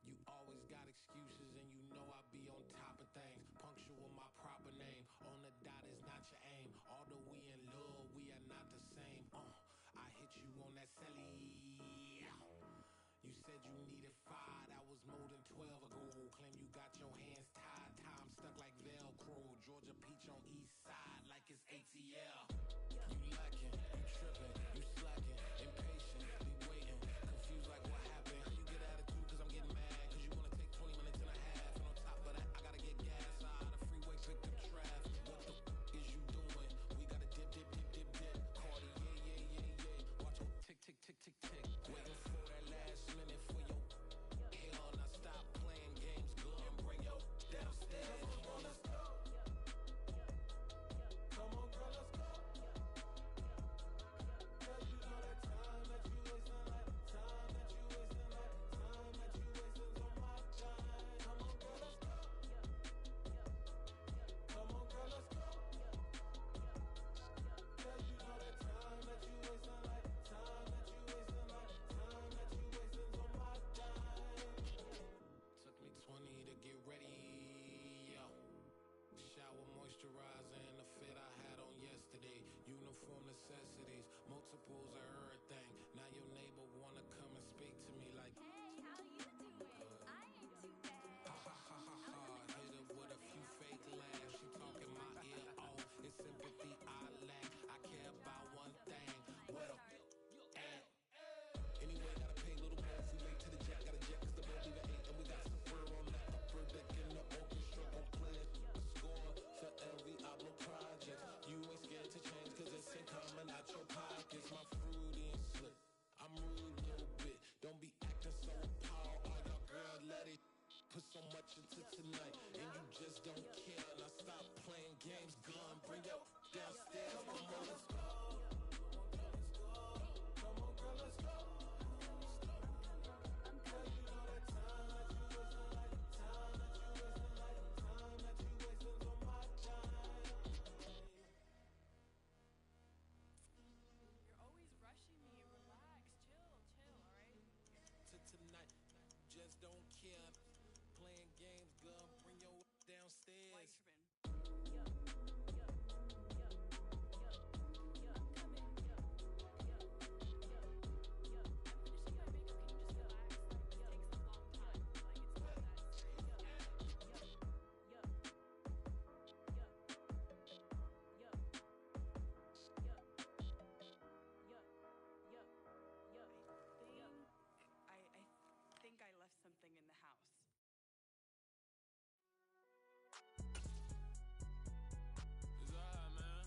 You always got excuses and you know I be on top of things. Punctual my proper name. On the dot is not your aim. Although we in love, we are not the same. I hit you on that celly. You said you needed 5, that was more than 12 ago. Claim you got your hands tied, time stuck like Velcro. Georgia Peach on east side like it's ATL. You lacking, you tripping, you slacking, impatient, be waiting, confused like what happened. You get attitude cause I'm getting mad, cause you wanna take 20 minutes and a half. And on top of that, I gotta get gas out of the freeway, pick up traffic. What the is you doing? We gotta dip, dip, dip, dip, dip. Cardi, yeah. Watch your tick, tick, tick, tick, tick. Waiting for that last minute for your hell. Now stop playing games, girl, and bring your downstairs. Come on, let's go. Come on, girl, let's go. Girl, you know that time that you wasting, like time that you wasting, like time that you wasting on my time. Come on, girl, let's go. Come on, girl, let's go. Girl, you know that time that you wasting, like time that you wasting, like time that you wasting on my time. Took me 20 to get ready, yo. Shower, moisturizer, and the fit I had on yesterday. Uniform necessities, multiples of everything. Now your neighbor wanna come and speak to me like, Hey, how you doing? I ain't too bad. ha ha ha ha ha. Hit her with a few fake laughs. She talking my ear off. It's sympathy I lack. I care about one thing. What a at. Anyway, gotta pay a little more if we late to the jet. Got a jet cause the boat leave at 8. And we got Super on the upper deck in the orchestra. Gon' play a score for every album project. You ain't scared to change cause it's ain't coming out your pockets. My fruity and slick. I'm rude a little bit. Don't be acting so appalled. All y'all girl let it put so much into tonight. And you just don't care. Now stop playing games, gun. Bring your downstairs. Come on, let's go. Come on, girl, let's go. Girl, you know that time that you wasting, like time that you wasting, like time that you wasting on my time. You're always rushing me. Relax, chill, alright? To tonight, just don't care. Playing games, girl. Bring your downstairs. I think I left something in the house. It's alright, man.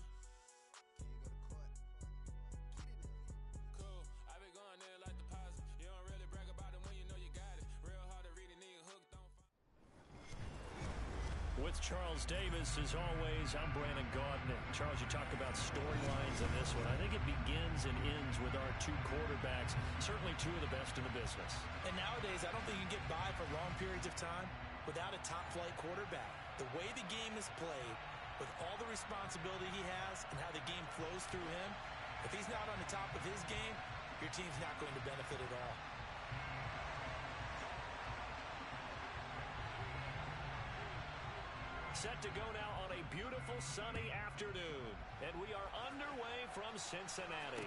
Cool. I been going there like deposit. You don't really brag about it when you know you got it. Real hard to read a nigga hooked on. With Charles Davis, as always, I'm Brandon Gaudin. Charles, you talked about storylines in this one. I think it begins and ends with our two quarterbacks, certainly two of the best in the business. And nowadays, I don't think you can get by for long periods of time without a top-flight quarterback. The way the game is played, with all the responsibility he has and how the game flows through him, if he's not on the top of his game, your team's not going to benefit at all. Set to go now on a beautiful sunny afternoon, and we are underway from Cincinnati.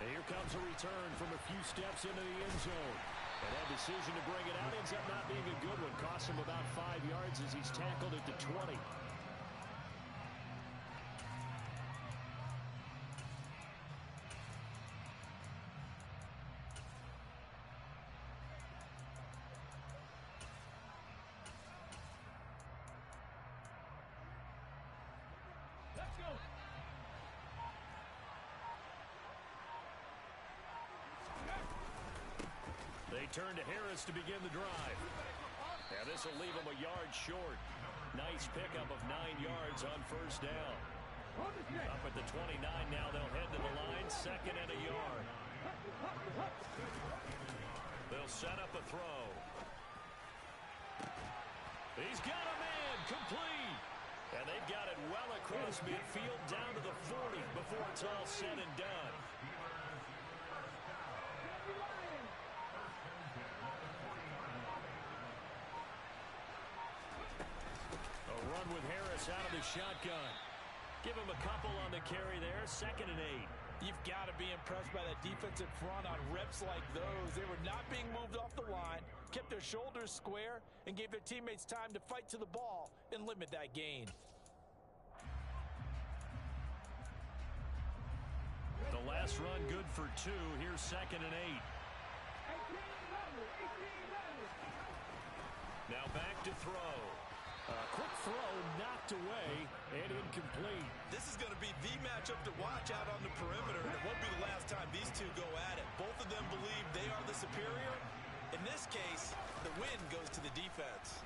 And here comes a return from a few steps into the end zone. And that decision to bring it out ends up not being a good one. Costs him about 5 yards as he's tackled at the 20. Let's go. They turn to Harris to begin the drive. And this will leave him a yard short. Nice pickup of 9 yards on first down. Up at the 29 now, they'll head to the line, second and a yard. They'll set up a throw. He's got a man, complete. And they've got it well across midfield down to the 40 before it's all said and done. A run with Harris out of the shotgun. Give him a couple on the carry there, second and 8. You've got to be impressed by that defensive front on reps like those. They were not being moved off the line, kept their shoulders square, and gave their teammates time to fight to the ball and limit that gain. The last run good for 2. Here's second and 8. Now back to throw. A quick throw knocked away and incomplete. This is going to be the matchup to watch out on the perimeter, and it won't be the last time these two go at it. Both of them believe they are the superior. In this case, the win goes to the defense.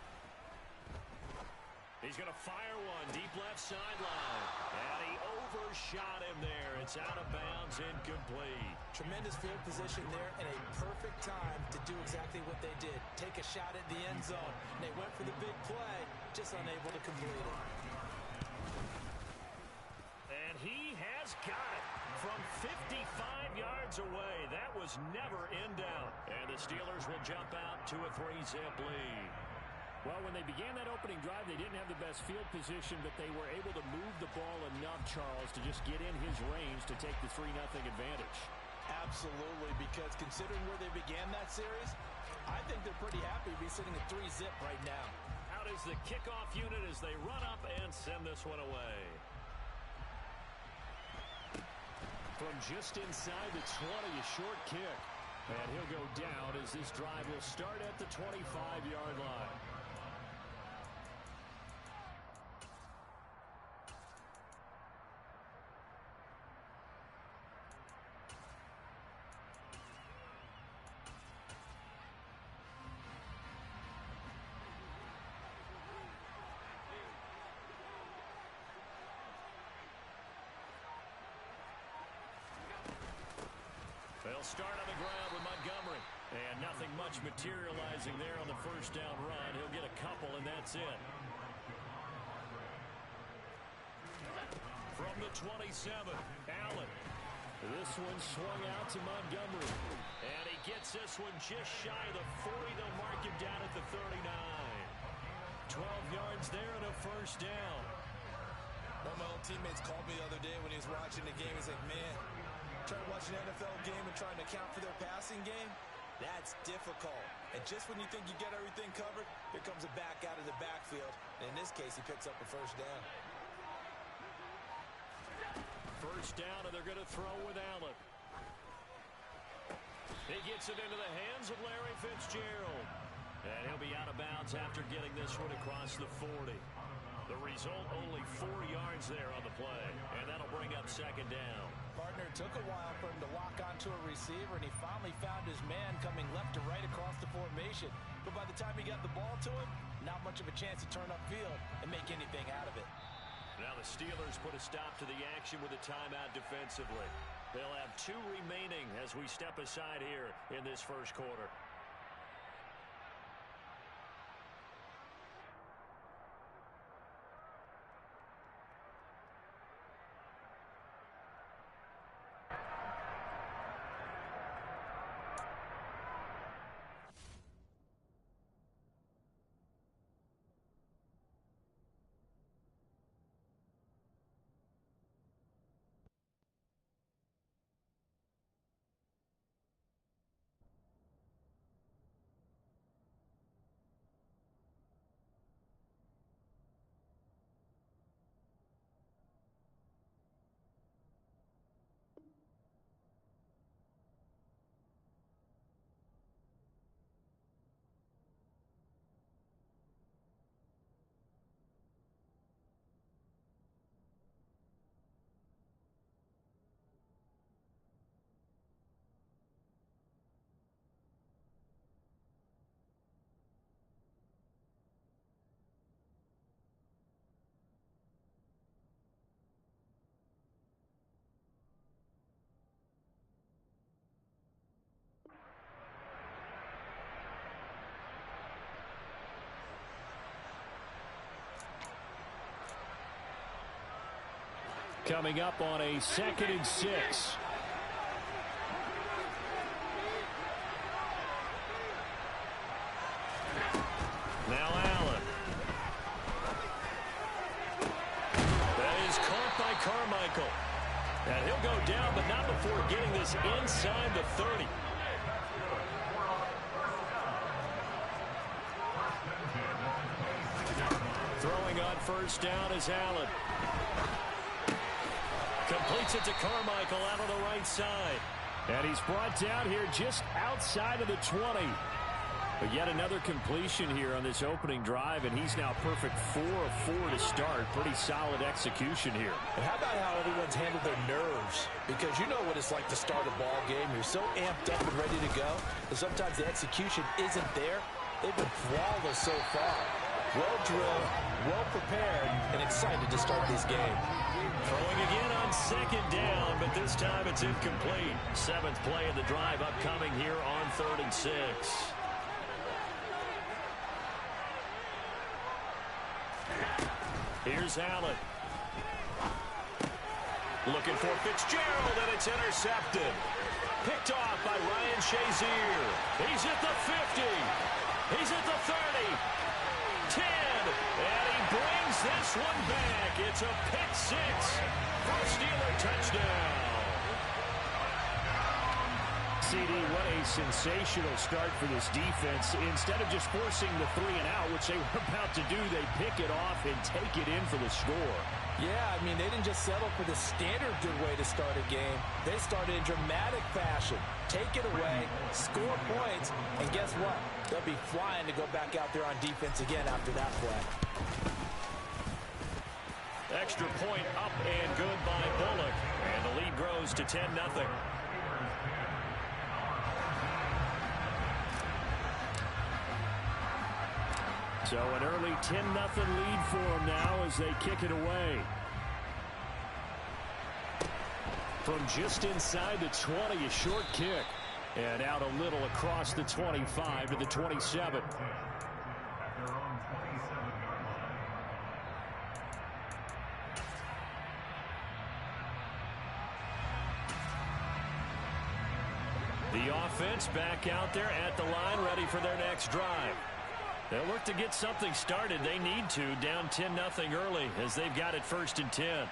He's going to fire one deep left sideline. And he overshot him there. It's out of bounds, incomplete. Tremendous field position there and a perfect time to do exactly what they did. Take a shot at the end zone. And they went for the big play, just unable to complete it. And he has got it from 55 yards away. That was never in doubt. And the Steelers will jump out to a 3-zip lead. Well, when they began that opening drive, they didn't have the best field position, but they were able to move the ball enough, Charles, to just get in his range to take the 3-0 advantage. Absolutely, because considering where they began that series, I think they're pretty happy to be sitting at 3-zip right now. Out is the kickoff unit as they run up and send this one away. From just inside the 20, a short kick. And he'll go down as this drive will start at the 25-yard line. They'll start on the ground with Montgomery. And nothing much materializing there on the first down run. He'll get a couple, and that's it. From the 27, Allen. This one swung out to Montgomery. And he gets this one just shy of the 40. They'll mark him down at the 39. 12 yards there and a first down. One of my old teammates called me the other day when he was watching the game. He's like, man, trying to watch an NFL game and trying to account for their passing game, that's difficult. And just when you think you get everything covered, here comes a back out of the backfield. And in this case, he picks up a first down. First down, and they're going to throw with Allen. He gets it into the hands of Larry Fitzgerald. And he'll be out of bounds after getting this one across the 40. The result, only 4 yards there on the play. And that'll bring up second down. Partner, took a while for him to lock onto a receiver, and he finally found his man coming left to right across the formation. But by the time he got the ball to him, not much of a chance to turn upfield and make anything out of it. Now the Steelers put a stop to the action with a timeout defensively. They'll have 2 remaining as we step aside here in this first quarter. Coming up on a 2nd and 6. Now Allen. That is caught by Carmichael. And he'll go down, but not before getting this inside the 30. Throwing on first down is Allen. Completes it to Carmichael out on the right side. And he's brought down here just outside of the 20. But yet another completion here on this opening drive, and he's now perfect 4 of 4 to start. Pretty solid execution here. And how about how everyone's handled their nerves? Because you know what it's like to start a ball game. You're so amped up and ready to go, and sometimes the execution isn't there. They've been flawless so far. Well drilled, well prepared, and excited to start this game. Throwing again on 2nd down, but this time it's incomplete. 7th play of the drive upcoming here on 3rd and 6. Here's Allen. Looking for Fitzgerald, and it's intercepted. Picked off by Ryan Shazier. He's at the 50. He's at the 30. 10. And he brings this one back. It's a pick 6 for a Steeler touchdown. CD, what a sensational start for this defense. Instead of just forcing the 3 and out, which they were about to do, they pick it off and take it in for the score. Yeah, I mean, they didn't just settle for the standard good way to start a game. They started in dramatic fashion. Take it away, score points, and guess what? They'll be flying to go back out there on defense again after that play. Extra point up and good by Bullock. And the lead grows to 10-0. So an early 10-0 lead for them now as they kick it away. From just inside the 20, a short kick. And out a little across the 25 to the 27. The offense back out there at the line, ready for their next drive. They'll look to get something started. They need to, down 10-0 early as they've got it 1st and 10.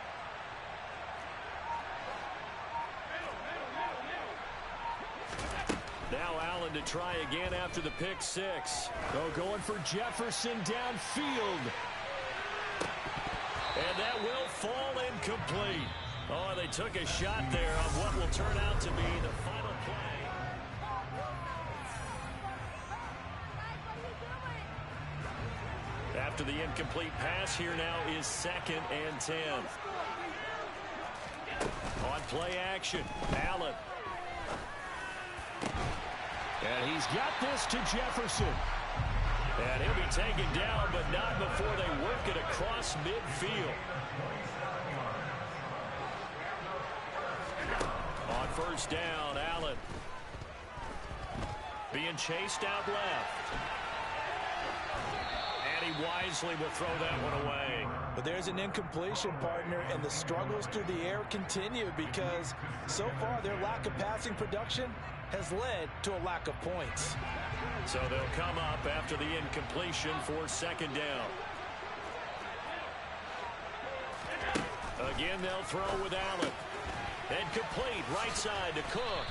Now Allen to try again after the pick 6. Oh, going for Jefferson downfield. And that will fall incomplete. Oh, they took a shot there on what will turn out to be the final play. After the incomplete pass, here now is 2nd and 10. On play action, Allen. And he's got this to Jefferson. And he'll be taken down, but not before they work it across midfield. On first down, Allen. Being chased out left. And he wisely will throw that one away. But there's an incompletion, partner, and the struggles through the air continue because so far their lack of passing production has led to a lack of points. So they'll come up after the incompletion for 2nd down. Again, they'll throw with Allen. And complete right side to Cook.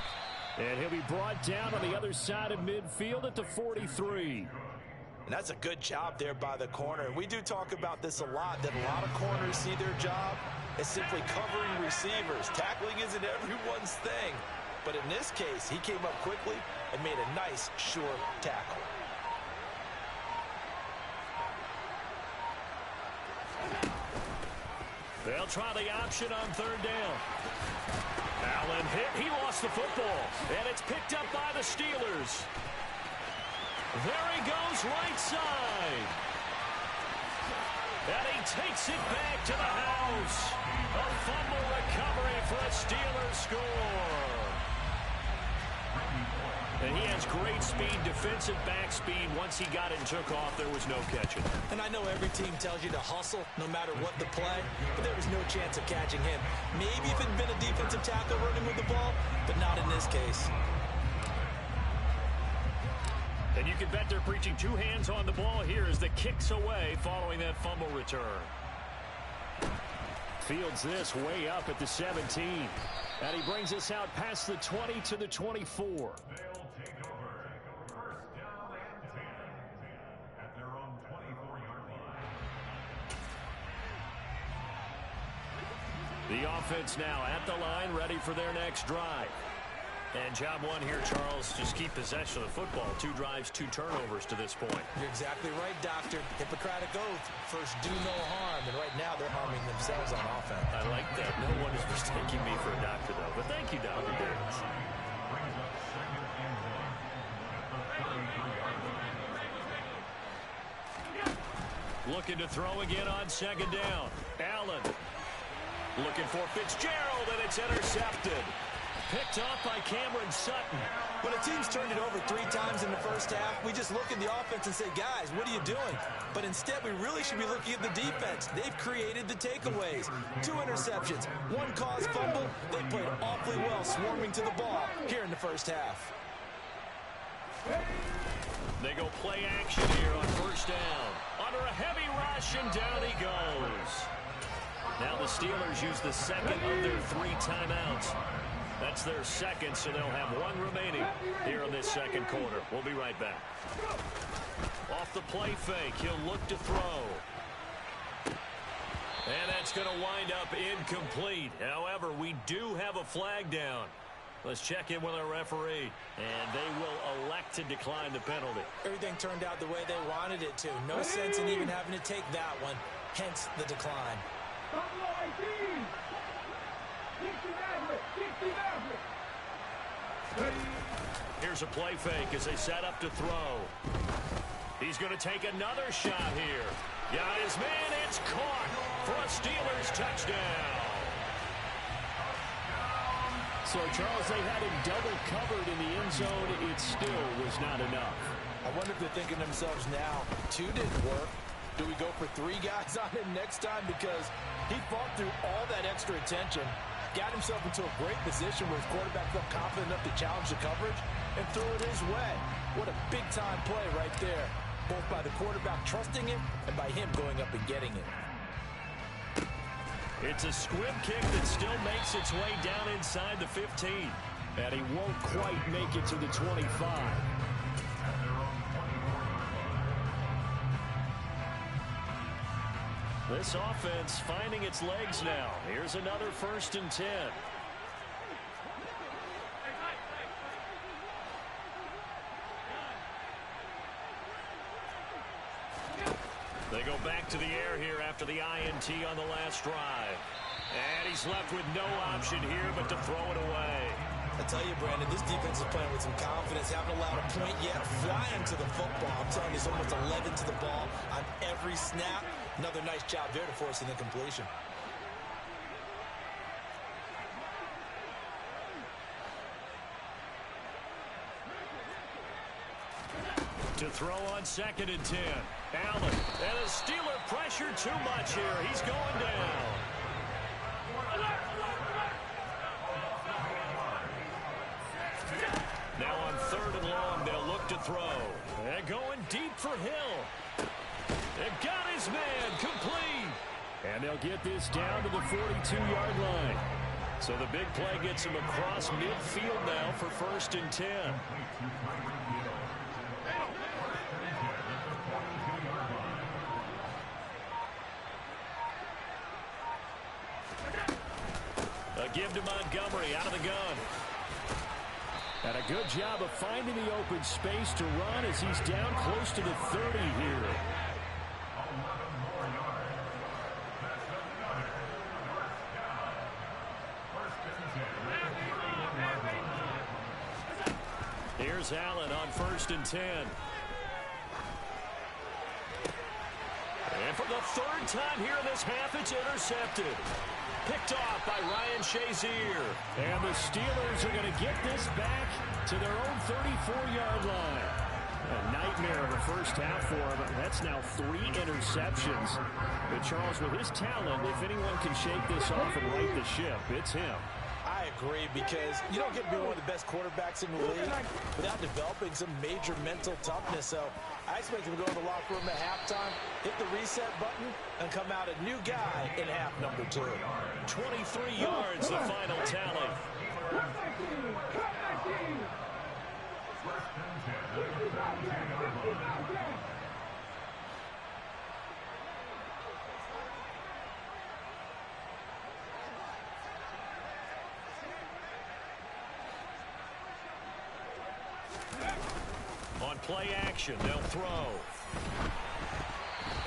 And he'll be brought down on the other side of midfield at the 43. And that's a good job there by the corner. We do talk about this a lot, that a lot of corners see their job as simply covering receivers. Tackling isn't everyone's thing. But in this case, he came up quickly and made a nice, sure tackle. They'll try the option on 3rd down. Allen hit. He lost the football. And it's picked up by the Steelers. There he goes right side. And he takes it back to the house. A fumble recovery for a Steelers score. And he has great speed, defensive back speed. Once he got it and took off, there was no catching. And I know every team tells you to hustle no matter what the play, but there was no chance of catching him. Maybe if it had been a defensive tackle running with the ball, but not in this case. And you can bet they're preaching two hands on the ball here as the kick's away following that fumble return. Fields this way up at the 17. And he brings us out past the 20 to the 24. They'll take over. First down and 10 at their own 24-yard line. The offense now at the line, ready for their next drive. And job one here, Charles, just keep possession of the football. 2 drives, 2 turnovers to this point. You're exactly right, Doctor. Hippocratic oath. First, do no harm. And right now, they're harming themselves on offense. I like that. No one is mistaking me for a doctor, though. But thank you, Dr. Davis. Looking to throw again on second down. Allen looking for Fitzgerald, and it's intercepted. Picked off by Cameron Sutton. When a team's turned it over 3 times in the first half, we just look at the offense and say, guys, what are you doing? But instead, we really should be looking at the defense. They've created the takeaways. 2 interceptions, 1 caused fumble. They played awfully well swarming to the ball here in the first half. They go play action here on first down. Under a heavy rush, and down he goes. Now the Steelers use the second of their 3 timeouts. That's their second, so they'll have 1 remaining here in this second quarter. We'll be right back. Off the play fake, he'll look to throw. And that's going to wind up incomplete. However, we do have a flag down. Let's check in with our referee. And they will elect to decline the penalty. Everything turned out the way they wanted it to. No sense in even having to take that one. Hence the decline. Here's a play fake as they set up to throw. He's going to take another shot here. Got his man. It's caught for a Steelers touchdown. So, Charles, they had him double covered in the end zone. It still was not enough. I wonder if they're thinking to themselves now, 2 didn't work. Do we go for 3 guys on him next time? Because he fought through all that extra attention, got himself into a great position where his quarterback felt confident enough to challenge the coverage and threw it his way. What a big-time play right there, both by the quarterback trusting it and by him going up and getting it. It's a squib kick that still makes its way down inside the 15. And he won't quite make it to the 25. This offense finding its legs now. Here's another 1st and 10. They go back to the air here after the INT on the last drive. And he's left with no option here but to throw it away. I tell you, Brandon, this defense is playing with some confidence. Haven't allowed a point yet. Flying to the football. I'm telling you, it's almost 11 to the ball on every snap. Another nice job there to force an incompletion. To throw on 2nd and 10. Allen. And a Steeler pressure too much here. He's going down. Now on 3rd and long, they'll look to throw. And going deep for Hill. And got his man complete. And they'll get this down to the 42-yard line. So the big play gets him across midfield now for 1st and 10. A give to Montgomery out of the gun. And a good job of finding the open space to run as he's down close to the 30 here. Here's Allen on 1st and 10. And for the third time here in this half, it's intercepted. Picked off by Ryan Shazier. And the Steelers are going to get this back to their own 34-yard line. A nightmare of a first half for him. That's now 3 interceptions. But Charles, with his talent, if anyone can shake this off and right the ship, it's him. I agree, because you don't get to be one of the best quarterbacks in the league without developing some major mental toughness. So I expect him to go in the locker room at halftime, hit the reset button, and come out a new guy in half number 2. 23 yards, the final tally. On play action, they'll throw.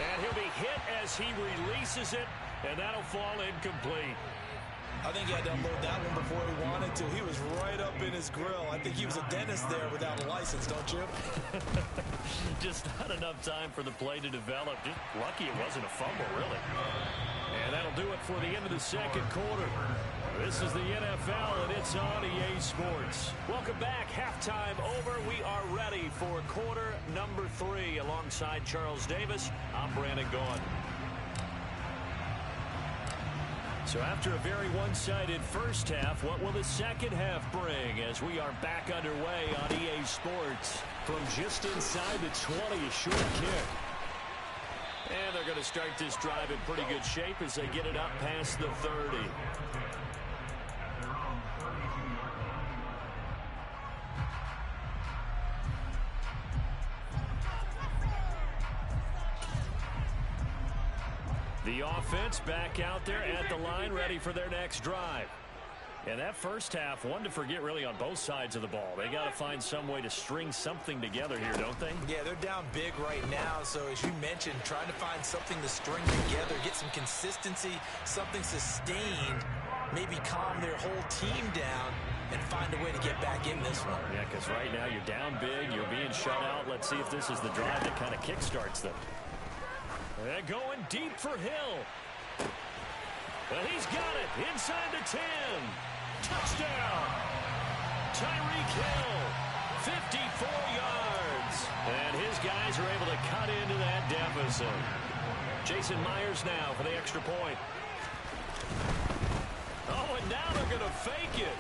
And he'll be hit as he releases it, and that'll fall incomplete. I think he had to unload that one before he wanted to. He was right up in his grill. I think he was a dentist there without a license, don't you? Just not enough time for the play to develop. Just lucky it wasn't a fumble, really. And that'll do it for the end of the second quarter. This is the NFL, and it's on EA Sports. Welcome back. Halftime over. We are ready for quarter number 3. Alongside Charles Davis, I'm Brandon Gaughan. So after a very one-sided first half, what will the second half bring as we are back underway on EA Sports? From just inside the 20, a short kick. And they're going to start this drive in pretty good shape as they get it up past the 30. The offense back out there at the line, ready for their next drive. And that first half, one to forget really on both sides of the ball. They got to find some way to string something together here, don't they? Yeah, they're down big right now. So as you mentioned, trying to find something to string together, get some consistency, something sustained, maybe calm their whole team down and find a way to get back in this one. Yeah, because right now you're down big, you're being shut out. Let's see if this is the drive that kind of kickstarts them. They're going deep for Hill. And he's got it inside the 10. Touchdown. Tyreek Hill, 54 yards. And his guys are able to cut into that deficit. Jason Myers now for the extra point. Oh, and now they're going to fake it.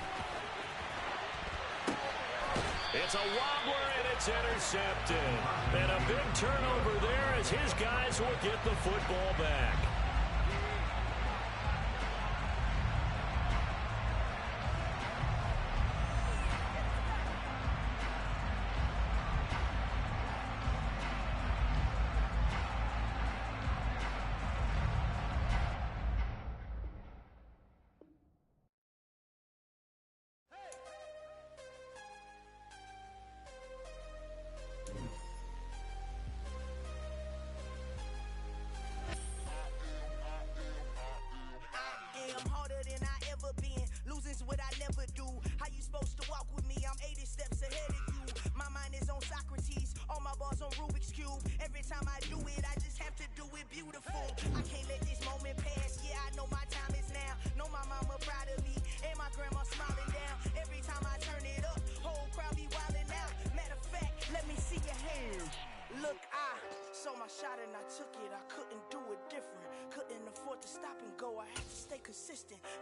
It's a wobbler, and it's intercepted. And a big turnover there as his guys will get the football back.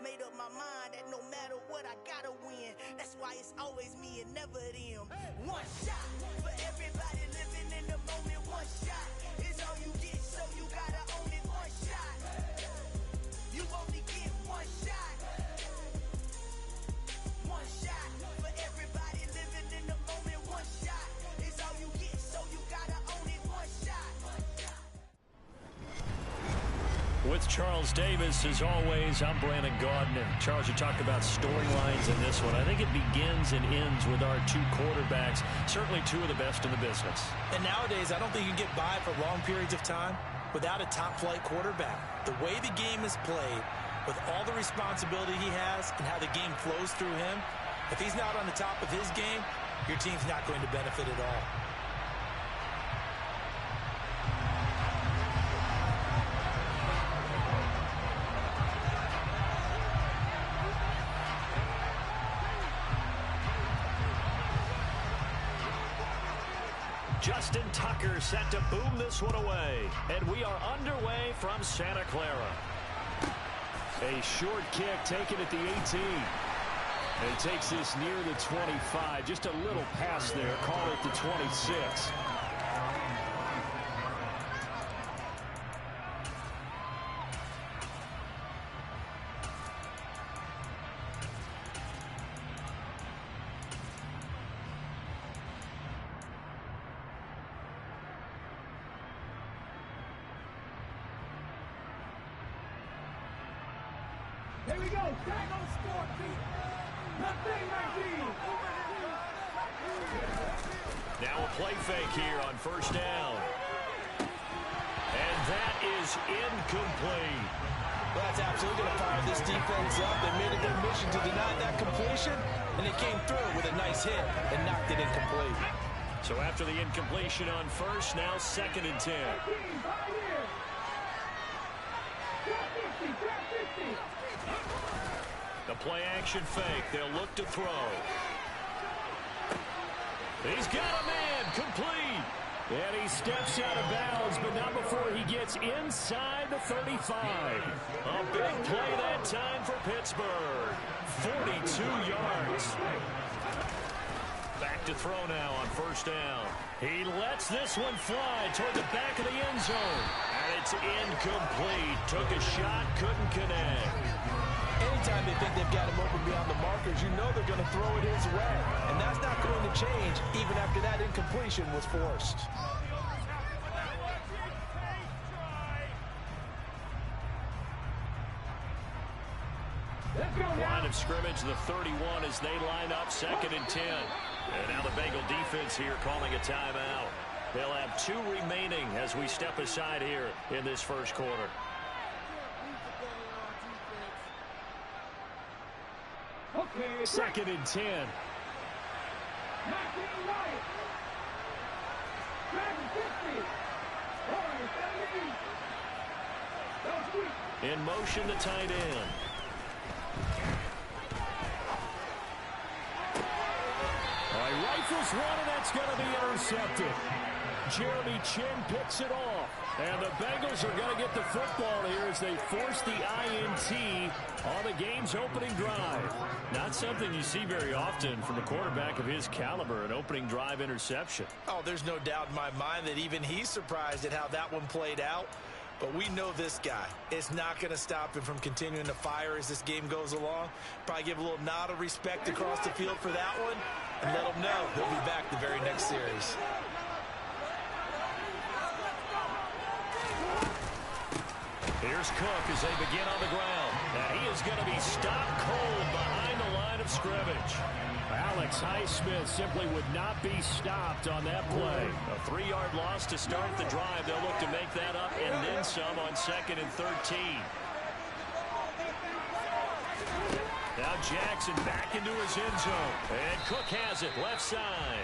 Made up my mind that no matter what, I gotta win. That's why it's always me and never them. One shot for everybody living in the moment. One shot is all you get, so you gotta own it. One shot, you only get one shot. One shot for everybody living in the moment. One shot is all you get, so you gotta own it. One shot. With Charles Davis, as always, I'm Brandon Gaughan. And Charles, you talked about storylines in this one. I think it begins and ends with our two quarterbacks, certainly two of the best in the business. And nowadays, I don't think you can get by for long periods of time without a top-flight quarterback. The way the game is played, with all the responsibility he has and how the game flows through him, if he's not on the top of his game, your team's not going to benefit at all. Justin Tucker set to boom this one away. And we are underway from Santa Clara. A short kick taken at the 18. And he takes this near the 25. Just a little pass there. Call it the 26. Here we go. Tag on score, Pete. Nothing, 19. Now a play fake here on first down. And that is incomplete. Well, that's absolutely going to fire this defense up. They made it their mission to deny that completion, and they came through with a nice hit and knocked it incomplete. So after the incompletion on first, now 2nd and 10. The play action fake. They'll look to throw. He's got a man. Complete. And he steps out of bounds, but not before he gets inside the 35. A big play that time for Pittsburgh. 42 yards. Back to throw now on first down. He lets this one fly toward the back of the end zone. And it's incomplete. Took a shot, couldn't connect. Anytime they think they've got him open beyond the markers, you know they're going to throw it his way. And that's not going to change even after that incompletion was forced. Line of scrimmage, the 31 as they line up 2nd and 10. And now the Bengal defense here calling a timeout. They'll have 2 remaining as we step aside here in this first quarter. Okay, 2nd and 10. In motion, the tight end. All right, rifles one, and that's going to be intercepted. Jeremy Chin picks it off. And the Bengals are going to get the football here as they force the INT on the game's opening drive. Not something you see very often from a quarterback of his caliber, an opening drive interception. Oh, there's no doubt in my mind that even he's surprised at how that one played out. But we know this guy. It's not going to stop him from continuing to fire as this game goes along. Probably give a little nod of respect across the field for that one and let him know he'll be back the very next series. Here's Cook as they begin on the ground. And he is going to be stopped cold behind the line of scrimmage. Alex Highsmith simply would not be stopped on that play. A 3-yard loss to start the drive. They'll look to make that up and then some on 2nd and 13. Now Jackson back into his end zone. And Cook has it left side.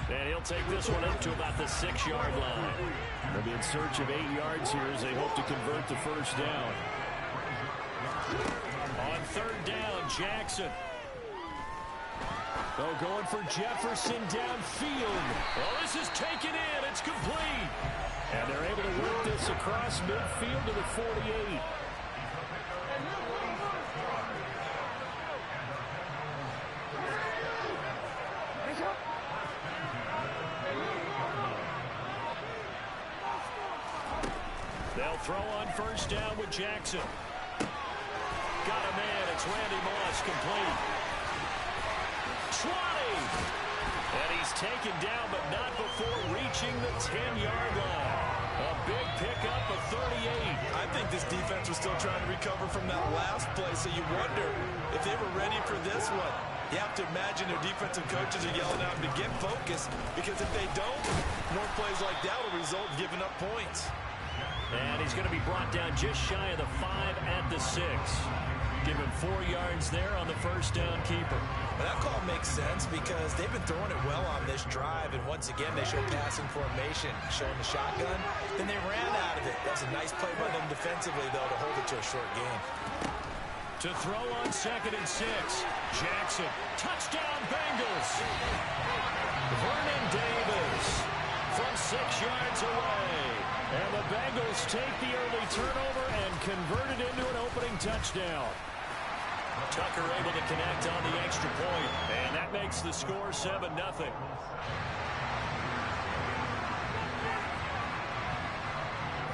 And he'll take this one up to about the 6-yard line. They'll be in search of 8 yards here as they hope to convert the first down. On 3rd down, Jackson. Oh, going for Jefferson downfield. Oh, this is taken in. It's complete. And they're able to work this across midfield to the 48. They'll throw on first down with Jackson. Got a man. It's Randy Moss, complete. 20. And he's taken down, but not before reaching the 10-yard line. A big pickup of 38. I think this defense was still trying to recover from that last play, so you wonder if they were ready for this one. You have to imagine their defensive coaches are yelling out to get focused, because if they don't, more plays like that will result in giving up points. And he's going to be brought down just shy of the 5 at the 6. Give him 4 yards there on the first down keeper. Well, that call makes sense because they've been throwing it well on this drive, and once again they show passing formation, showing the shotgun. Then they ran out of it. That's a nice play by them defensively, though, to hold it to a short game. To throw on 2nd and 6. Jackson. Touchdown, Bengals. Vernon Davis. from 6 yards away. And the Bengals take the early turnover and convert it into an opening touchdown. Tucker able to connect on the extra point, and that makes the score 7-0.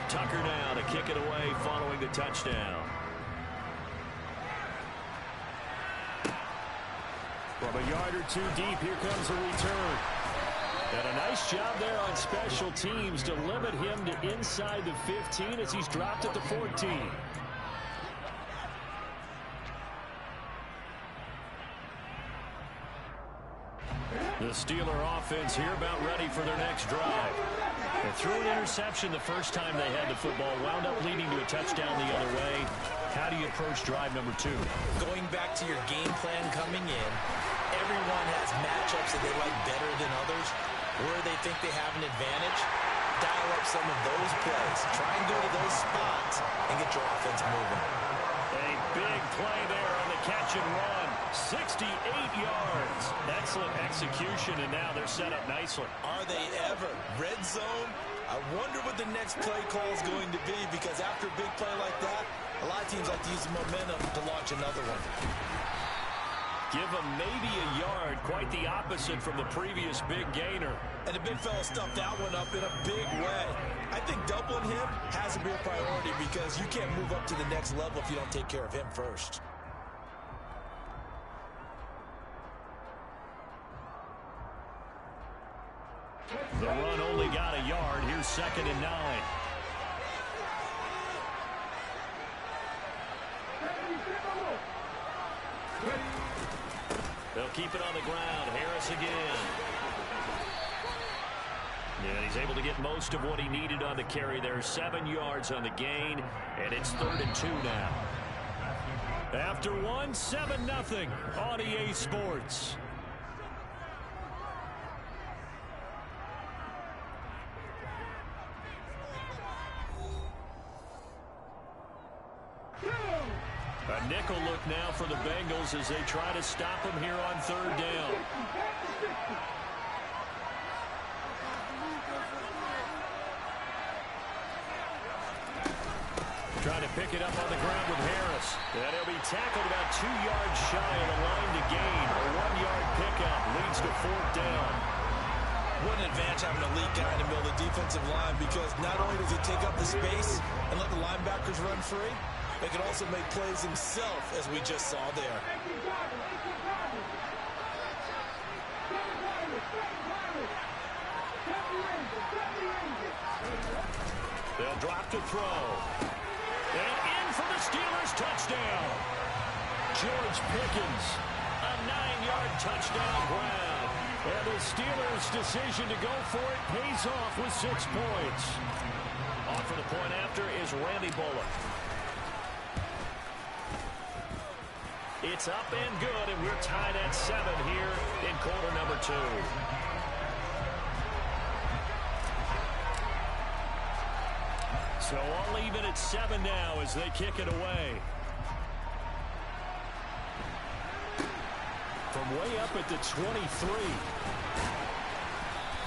Tucker now to kick it away following the touchdown. From a yard or two deep, here comes a return. And a nice job there on special teams to limit him to inside the 15 as he's dropped at the 14. The Steeler offense here about ready for their next drive. They threw an interception the first time they had the football, wound up leading to a touchdown the other way. How do you approach drive number 2? Going back to your game plan coming in, everyone has matchups that they like better than others, where they think they have an advantage. Dial up some of those plays. Try and go to those spots and get your offense moving. A big play there on the catch and run. 68 yards. Excellent execution, and now they're set up nicely. Are they ever? Red zone? I wonder what the next play call is going to be, because after a big play like that, a lot of teams like to use the momentum to launch another one. Give him maybe a yard, quite the opposite from the previous big gainer. And the big fella stuffed that one up in a big way. I think doubling him has to be a priority, because you can't move up to the next level if you don't take care of him first. The run only got a yard. Here's 2nd and 9. They'll keep it on the ground. Harris again. And he's able to get most of what he needed on the carry there. 7 yards on the gain, and it's 3rd and 2 now. After one, 7-0 on EA Sports. A nickel look now for the Bengals as they try to stop him here on 3rd down. Trying to pick it up on the ground with Harris. And he'll be tackled about 2 yards shy of the line to gain. A 1-yard pickup leads to 4th down. What an advantage having a elite guy in the middle of the defensive line, because not only does he take up the space and let the linebackers run free, he can also make plays himself, as we just saw there. They'll drop to throw. And in for the Steelers' touchdown. George Pickens, a 9-yard touchdown grab. And the Steelers' decision to go for it pays off with 6 points. Off for the point after is Randy Bullock. It's up and good, and we're tied at 7 here in quarter number 2. So all even at 7 now as they kick it away. From way up at the 23.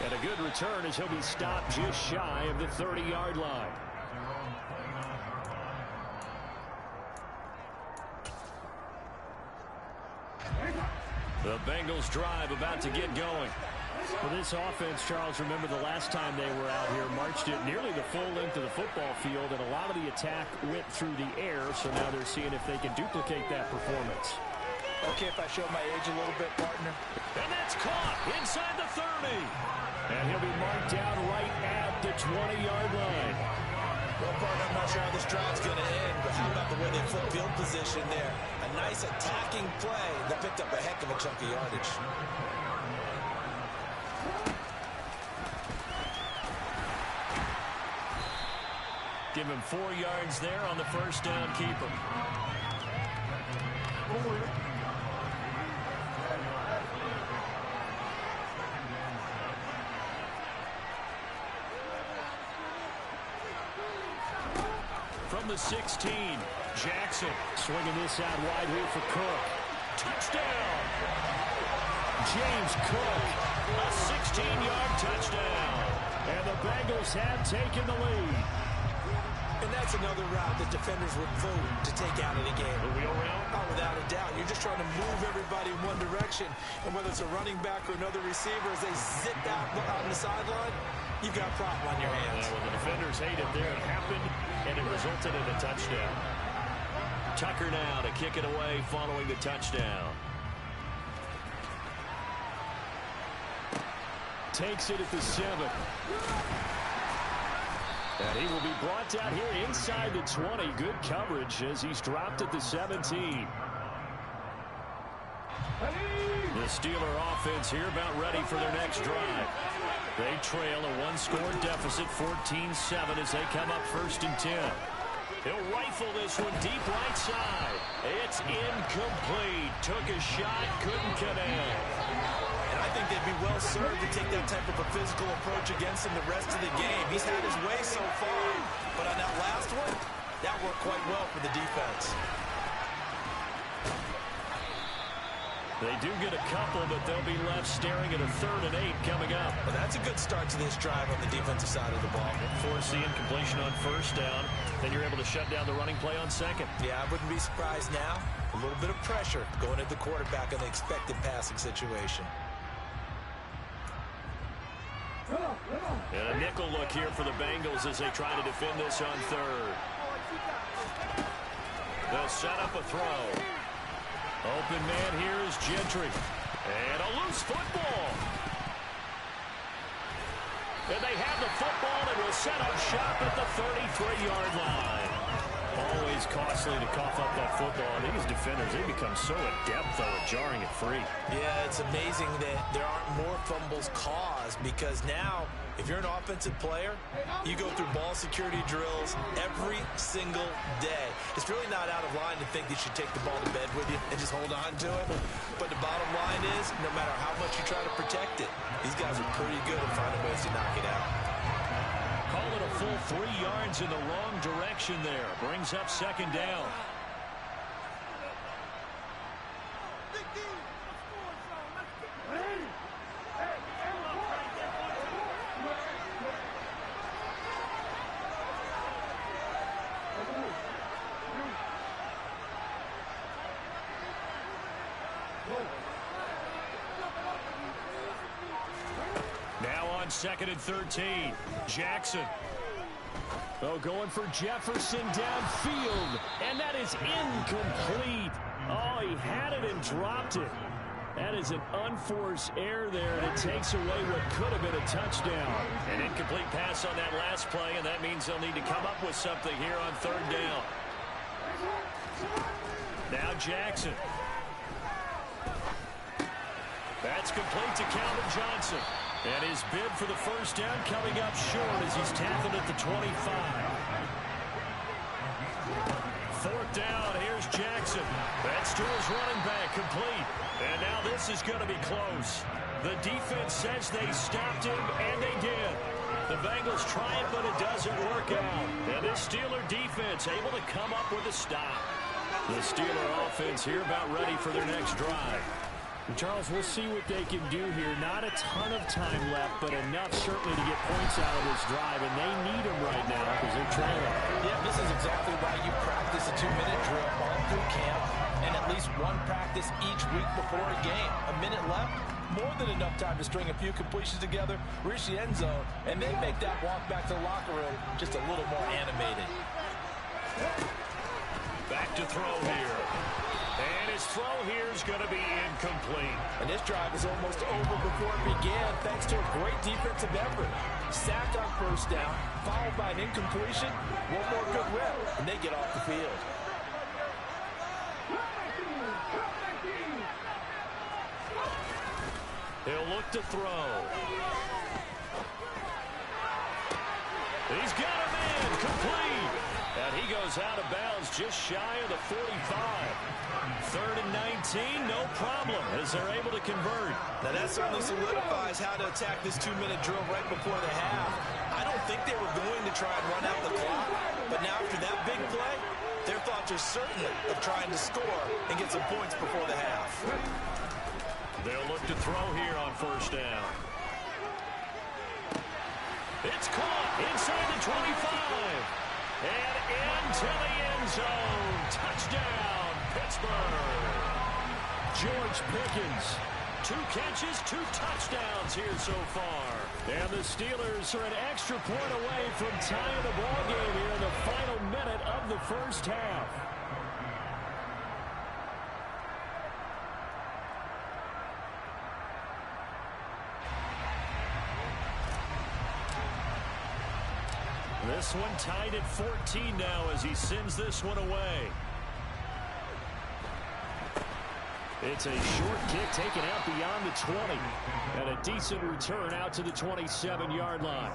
And a good return as he'll be stopped just shy of the 30-yard line. The Bengals drive about to get going. Well, this offense, Charles, remember the last time they were out here, marched it nearly the full length of the football field, and a lot of the attack went through the air, so now they're seeing if they can duplicate that performance. Okay, if I show my age a little bit, partner. And that's caught inside the 30. And he'll be marked down right at the 20-yard line. Well, partner, I'm not sure how this drive's going to end, but how about the way they flip field position there? A nice attacking play that picked up a heck of a chunk of yardage. Give him 4 yards there on the first down keeper. From the 16, Jackson swinging this out wide here for Cook. Touchdown! James Cook, a 16-yard touchdown. And the Bengals have taken the lead. And that's another route that defenders would vote to take out of the game. The wheel route? Oh, without a doubt. You're just trying to move everybody in one direction. And whether it's a running back or another receiver, as they zip out on the sideline, you've got a problem on your hands. Well, the defenders hate it there. It happened, and it resulted in a touchdown. Tucker now to kick it away following the touchdown. Takes it at the 7. And he will be brought down here inside the 20. Good coverage as he's dropped at the 17. The Steeler offense here about ready for their next drive. They trail a one-score deficit, 14-7, as they come up 1st and 10. He'll rifle this one deep right side. It's incomplete. Took a shot, couldn't connect. And I think they'd be well served to take that type of a physical approach against him the rest of the game. He's had his way so far, but on that last one, that worked quite well for the defense. They do get a couple, but they'll be left staring at a 3rd and 8 coming up. Well, that's a good start to this drive on the defensive side of the ball. Force the incompletion on 1st down, then you're able to shut down the running play on 2nd. Yeah, I wouldn't be surprised now. A little bit of pressure going at the quarterback on the expected passing situation. And a nickel look here for the Bengals as they try to defend this on 3rd. They'll set up a throw. Open man here is Gentry. And a loose football. And they have the football and will set up shop at the 33-yard line. Always costly to cough up that football. These defenders, they become so adept, though, at jarring it free. Yeah, it's amazing that there aren't more fumbles caused because now, if you're an offensive player, you go through ball security drills every single day. It's really not out of line to think that you should take the ball to bed with you and just hold on to it. But the bottom line is, no matter how much you try to protect it, these guys are pretty good at finding ways to knock it out. Call it a full 3 yards in the wrong direction there. Brings up 2nd down. Now on 2nd and 13. Jackson. Oh, going for Jefferson downfield. And that is incomplete. Oh, he had it and dropped it. That is an unforced error there, and it takes away what could have been a touchdown. An incomplete pass on that last play, and that means they'll need to come up with something here on 3rd down. Now Jackson. That's complete to Calvin Johnson. And his bid for the 1st down coming up short as he's tackled at the 25. 4th down, here's Jackson. That's to his running back, complete. And now this is going to be close. The defense says they stopped him, and they did. The Bengals try it, but it doesn't work out. And this Steeler defense able to come up with a stop. The Steeler offense here about ready for their next drive. And Charles, we'll see what they can do here. Not a ton of time left, but enough certainly to get points out of this drive, and they need them right now because they're trailing. Yeah, this is exactly why you practice a 2-minute drill all through camp and at least one practice each week before a game. A minute left, more than enough time to string a few completions together, reach the end zone, and then make that walk back to the locker room just a little more animated. Back to throw here. And his throw here is going to be incomplete. And this drive is almost over before it began thanks to a great defensive effort. Sacked on 1st down, followed by an incompletion. One more good rep, and they get off the field. He'll look to throw. He's got him in, complete. And he goes out of bounds just shy of the 45. 3rd and 19, no problem, as they're able to convert. Now that certainly solidifies how to attack this 2-minute drill right before the half. I don't think they were going to try and run out the clock, but now after that big play, their thoughts are certainly of trying to score and get some points before the half. They'll look to throw here on 1st down. It's caught inside the 25. And into the end zone. Touchdown, Pittsburgh. George Pickens. 2 catches, 2 touchdowns here so far. And the Steelers are an extra point away from tying the ball game here in the final minute of the first half. This one tied at 14 now as he sends this one away. It's a short kick taken out beyond the 20. And a decent return out to the 27-yard line.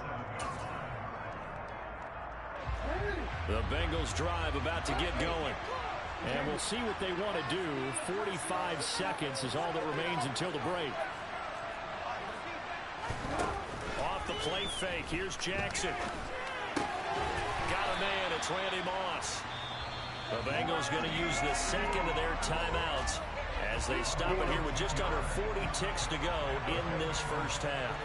The Bengals drive about to get going. And we'll see what they want to do. 45 seconds is all that remains until the break. Off the play fake. Here's Jackson. Got a man. It's Randy Moss. The Bengals going to use the second of their timeouts as they stop it here with just under 40 ticks to go in this first half.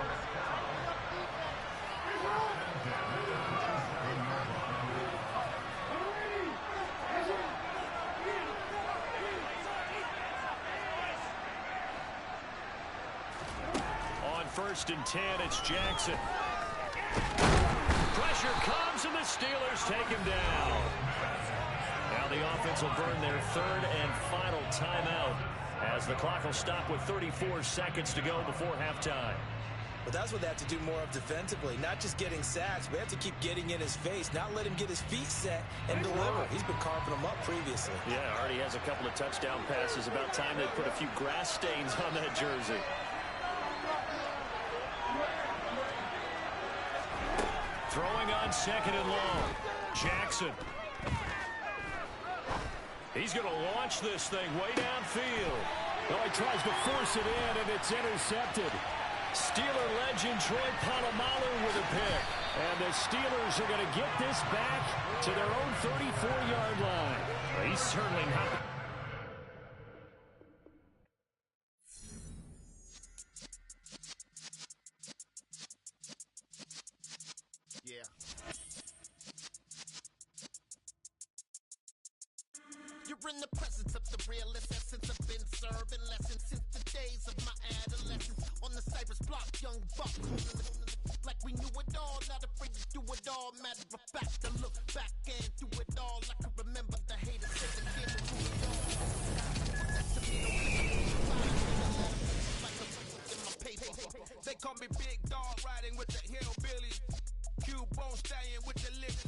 On 1st and 10, it's Jackson. Pressure comes, and the Steelers take him down. Now the offense will burn their 3rd and final timeout as the clock will stop with 34 seconds to go before halftime. But that's what they have to do more of defensively, not just getting sacks. We have to keep getting in his face, not let him get his feet set and deliver. He's been carving them up previously. Yeah, already has a couple of touchdown passes. About time they put a few grass stains on that jersey. Throwing on 2nd and long. Jackson. He's going to launch this thing way downfield. Oh, he tries to force it in, and it's intercepted. Steeler legend Troy Polamalu with a pick. And the Steelers are going to get this back to their own 34-yard line. Well, he's certainly not... You're in the presence of the realest essence. I've been serving lessons since the days of my adolescence. On the Cypress block, young buck, like we knew it all, not afraid to do it all. Matter of fact, I look back and do it all. I can remember the haters said again and do it all. They call me Big Dog, riding with the hillbillies. Q-Bone stallion with the lips.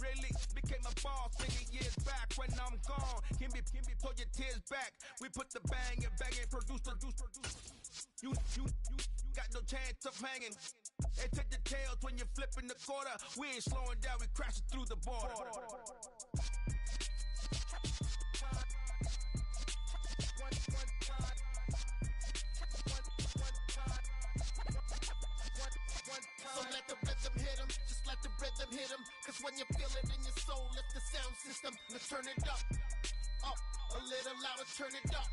Really became a boss many years back. When I'm gone, can be pull your tears back. We put the bang and produce. You got no chance of hanging. They take the tails when you're flipping the quarter. We ain't slowing down, we crashing through the border. So let the rhythm hit him, just let the rhythm hit him. Cause when you feel it in your soul, lift the sound system. Now turn it up, a little louder, turn it up,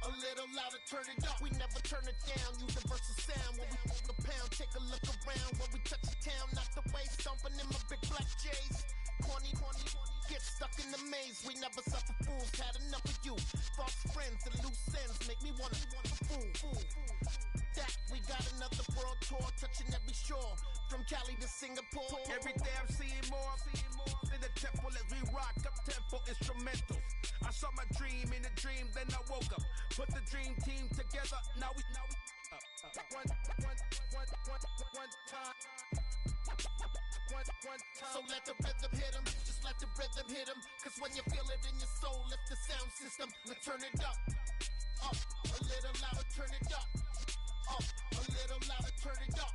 a little louder, turn it up. We never turn it down, universal sound. When we move the pound, take a look around. When we touch the town, not the way, stomping in my big black J's. Corny, get stuck in the maze. We never suffer fools, had enough of you. False friends and loose ends make me wanna fool. That we got another world tour, touching every shore, from Cali to Singapore. Every day I'm seeing more in the temple as we rock up tempo instrumentals. I saw my dream in a dream, then I woke up. Put the dream team together, now we one time. So let the rhythm hit him, just let the rhythm hit him. Cause when you feel it in your soul, lift the sound system. Now turn it up, a little louder, turn it up, a little louder, turn it up.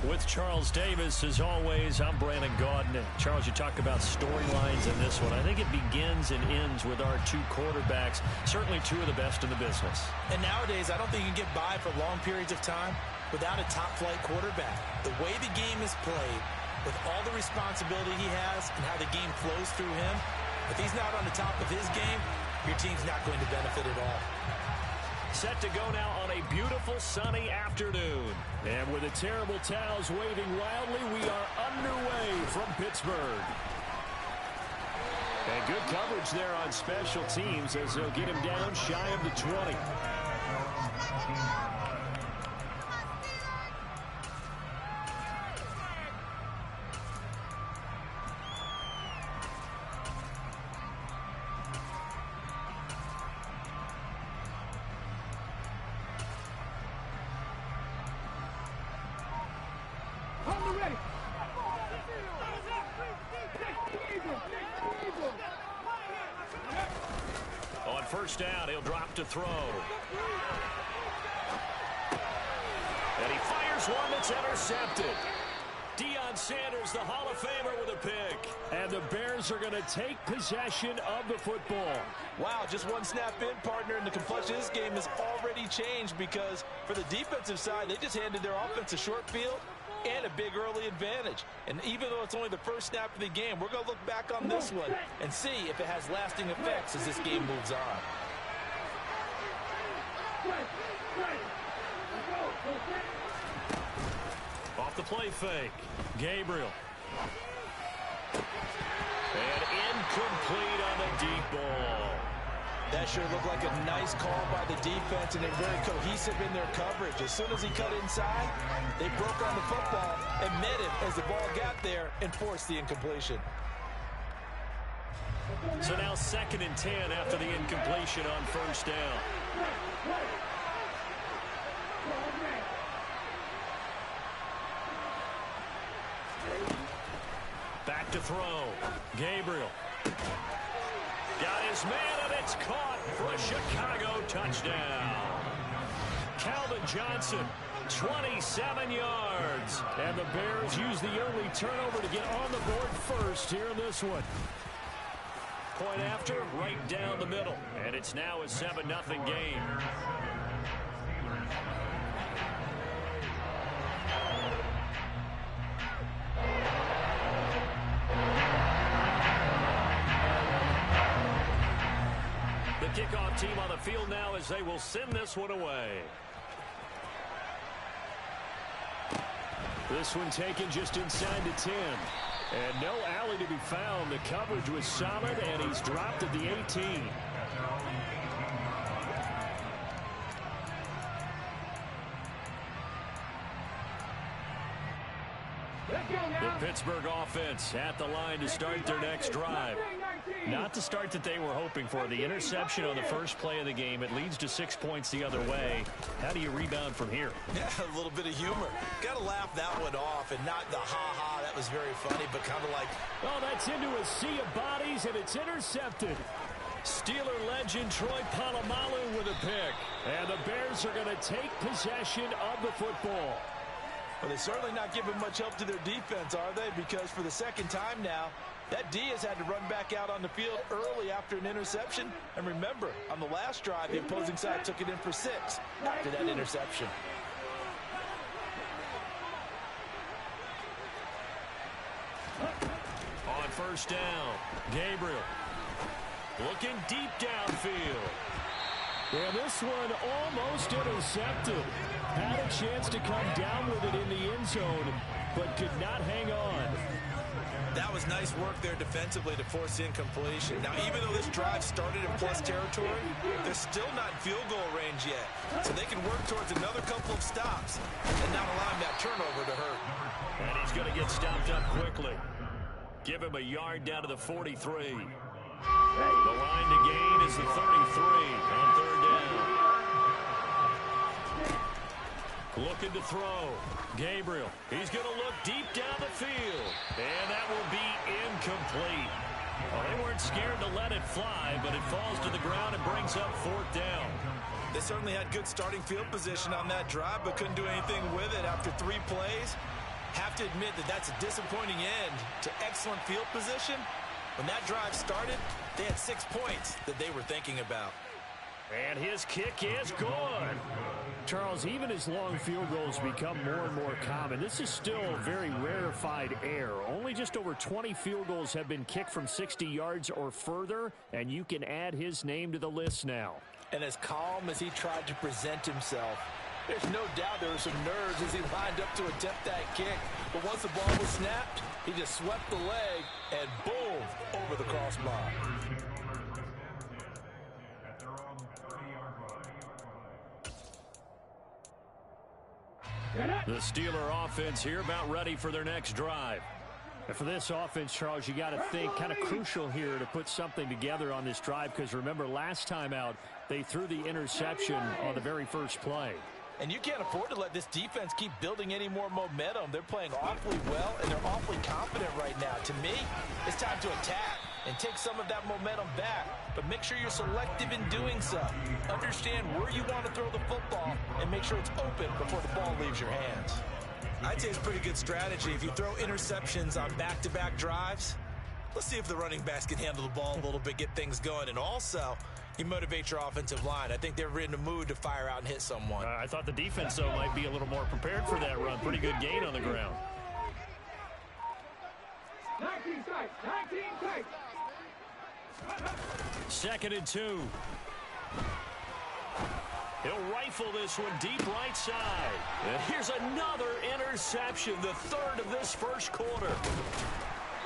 With Charles Davis, as always, I'm Brandon Gaudin. And Charles, you talked about storylines in this one. I think it begins and ends with our two quarterbacks, certainly two of the best in the business. And nowadays, I don't think you can get by for long periods of time without a top-flight quarterback. The way the game is played, with all the responsibility he has and how the game flows through him, if he's not on the top of his game, your team's not going to benefit at all. Set to go now on a beautiful sunny afternoon. And with the terrible towels waving wildly, we are underway from Pittsburgh. And good coverage there on special teams as they'll get him down shy of the 20. On first down, he'll drop to throw. And he fires one that's intercepted. Deion Sanders, the Hall of Famer, with a pick. And the Bears are going to take possession of the football. Wow, just one snap in, partner, and the complexion of this game has already changed because for the defensive side, they just handed their offense a short field and a big early advantage. And even though it's only the first snap of the game, we're going to look back on this one and see if it has lasting effects as this game moves on. Off the play fake. Gabriel. And incomplete on the deep ball. That sure looked like a nice call by the defense, and they're very cohesive in their coverage. As soon as he cut inside, they broke on the football and met him as the ball got there and forced the incompletion. So now 2nd and 10 after the incompletion on first down. Back to throw. Gabriel. Got his man, and it's caught for a Chicago touchdown. Calvin Johnson, 27 yards. And the Bears use the early turnover to get on the board first here in this one. Point after, right down the middle. And it's now a 7-0 game. The kickoff team on the field now as they will send this one away. This one taken just inside the 10. And no alley to be found. The coverage was solid, and he's dropped at the 18. The Pittsburgh offense at the line to start their next drive. Not the start that they were hoping for. The interception on the first play of the game. It leads to 6 points the other way. How do you rebound from here? Yeah, a little bit of humor. Got to laugh that one off and not the ha-ha. That was very funny, but kind of like... Oh, that's into a sea of bodies, and it's intercepted. Steeler legend Troy Polamalu with a pick. And the Bears are going to take possession of the football. Well, they're certainly not giving much help to their defense, are they? Because for the second time now, that D has had to run back out on the field early after an interception. And remember, on the last drive, the opposing side took it in for 6 after that interception. On first down, Gabriel looking deep downfield. And this one almost intercepted. Had a chance to come down with it in the end zone, but could not hang on. That was nice work there defensively to force incompletion. Now, even though this drive started in plus territory, they're still not in field goal range yet. So they can work towards another couple of stops and not allowing that turnover to hurt. And he's going to get stopped up quickly. Give him a yard down to the 43. The line to gain is the 33 on third down. Looking to throw. Gabriel. He's going to look deep down the field. And that will be incomplete. Well, they weren't scared to let it fly, but it falls to the ground and brings up fourth down. They certainly had good starting field position on that drive, but couldn't do anything with it after 3 plays. Have to admit that that's a disappointing end to excellent field position. When that drive started, they had 6 points that they were thinking about. And his kick is good. Charles, even as long field goals become more and more common, this is still very rarefied air. Only just over 20 field goals have been kicked from 60 yards or further, and you can add his name to the list now. And as calm as he tried to present himself, there's no doubt there were some nerves as he lined up to attempt that kick. But once the ball was snapped, he just swept the leg and boom, over the crossbar. The Steeler offense here about ready for their next drive. And for this offense, Charles, you got to think kind of crucial here to put something together on this drive, because remember last time out they threw the interception on the very first play. And you can't afford to let this defense keep building any more momentum. They're playing awfully well, and they're awfully confident right now. To me, it's time to attack and take some of that momentum back. But make sure you're selective in doing so. Understand where you want to throw the football and make sure it's open before the ball leaves your hands. I'd say it's a pretty good strategy. If you throw interceptions on back-to-back drives, let's see if the running backs can handle the ball a little bit, get things going. And also, you motivate your offensive line. I think they're in the mood to fire out and hit someone. I thought the defense, though, might be a little more prepared for that run. Pretty good gain on the ground. 19 tight, 19 tight. 2nd and 2. He'll rifle this one deep right side. And here's another interception, the third of this first quarter.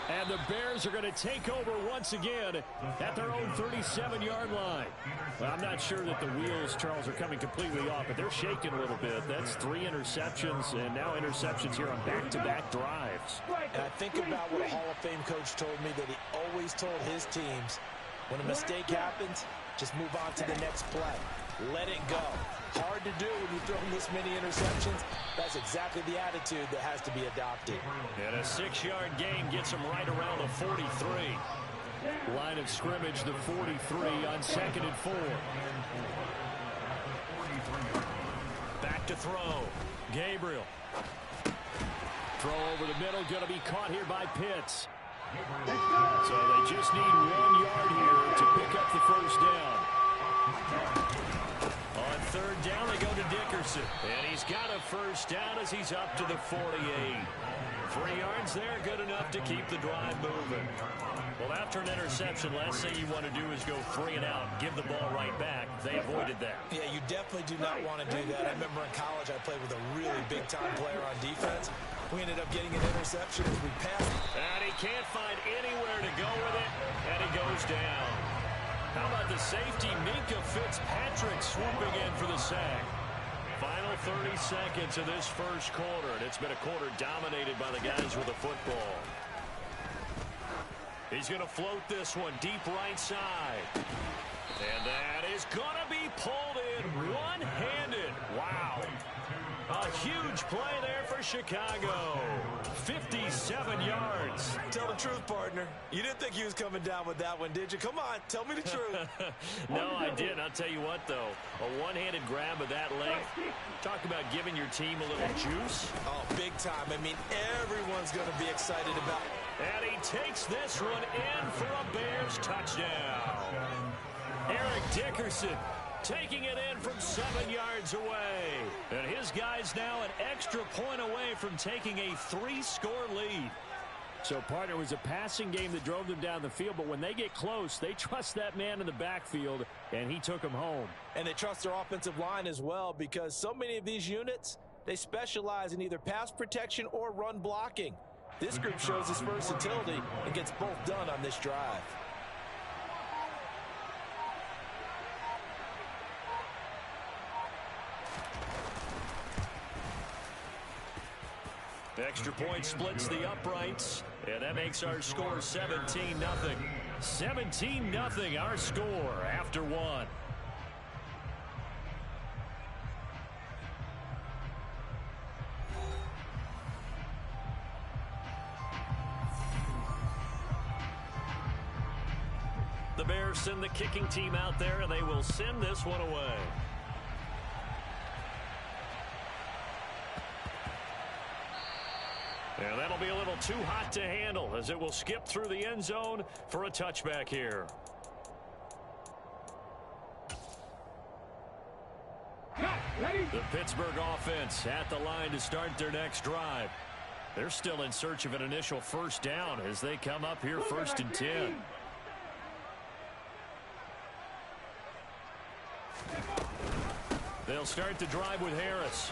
And the Bears are going to take over once again at their own 37-yard line. Well, I'm not sure that the wheels, Charles, are coming completely off, but they're shaking a little bit. That's 3 interceptions, and now interceptions here on back-to-back drives. And I think about what a Hall of Fame coach told me, that he always told his teams, when a mistake happens, just move on to the next play. Let it go. Hard to do when you throw this many interceptions. That's exactly the attitude that has to be adopted. And a 6-yard gain gets him right around the 43. Line of scrimmage, the 43 on 2nd and 4. Back to throw. Gabriel. Throw over the middle, going to be caught here by Pitts. So they just need 1 yard here to pick up the first down. On 3rd down, they go to Dickerson. And he's got a first down as he's up to the 48. 3 yards there, good enough to keep the drive moving. Well, after an interception, last thing you want to do is go 3 and out, give the ball right back. They avoided that. Yeah, you definitely do not want to do that. I remember in college I played with a really big-time player on defense. We ended up getting an interception as we passed. And he can't find anywhere to go with it, and he goes down. How about the safety, Minka Fitzpatrick, swooping in for the sack. Final 30 seconds of this first quarter, and it's been a quarter dominated by the guys with the football. He's going to float this one deep right side. And that is going to be pulled in one-handed. Wow. A huge play there for Chicago. 57 yards. Tell the truth, partner. You didn't think he was coming down with that one, did you? Come on, tell me the truth. No, I didn't. I'll tell you what, though. A one-handed grab of that length. Talk about giving your team a little juice. Oh, big time. I mean, everyone's going to be excited about it. And he takes this one in for a Bears touchdown. Eric Dickerson taking it in from 7 yards away. And his guys now an extra point away from taking a 3-score lead. So, partner, it was a passing game that drove them down the field, but when they get close, they trust that man in the backfield, and he took them home. And they trust their offensive line as well, because so many of these units, they specialize in either pass protection or run blocking. This group shows its versatility and gets both done on this drive. Extra point splits the uprights, and that makes our score 17-0. 17-0 our score after 1. The Bears send the kicking team out there, and they will send this one away. And that'll be a little too hot to handle as it will skip through the end zone for a touchback here. The Pittsburgh offense at the line to start their next drive. They're still in search of an initial first down as they come up here 1st and 10. They'll start the drive with Harris.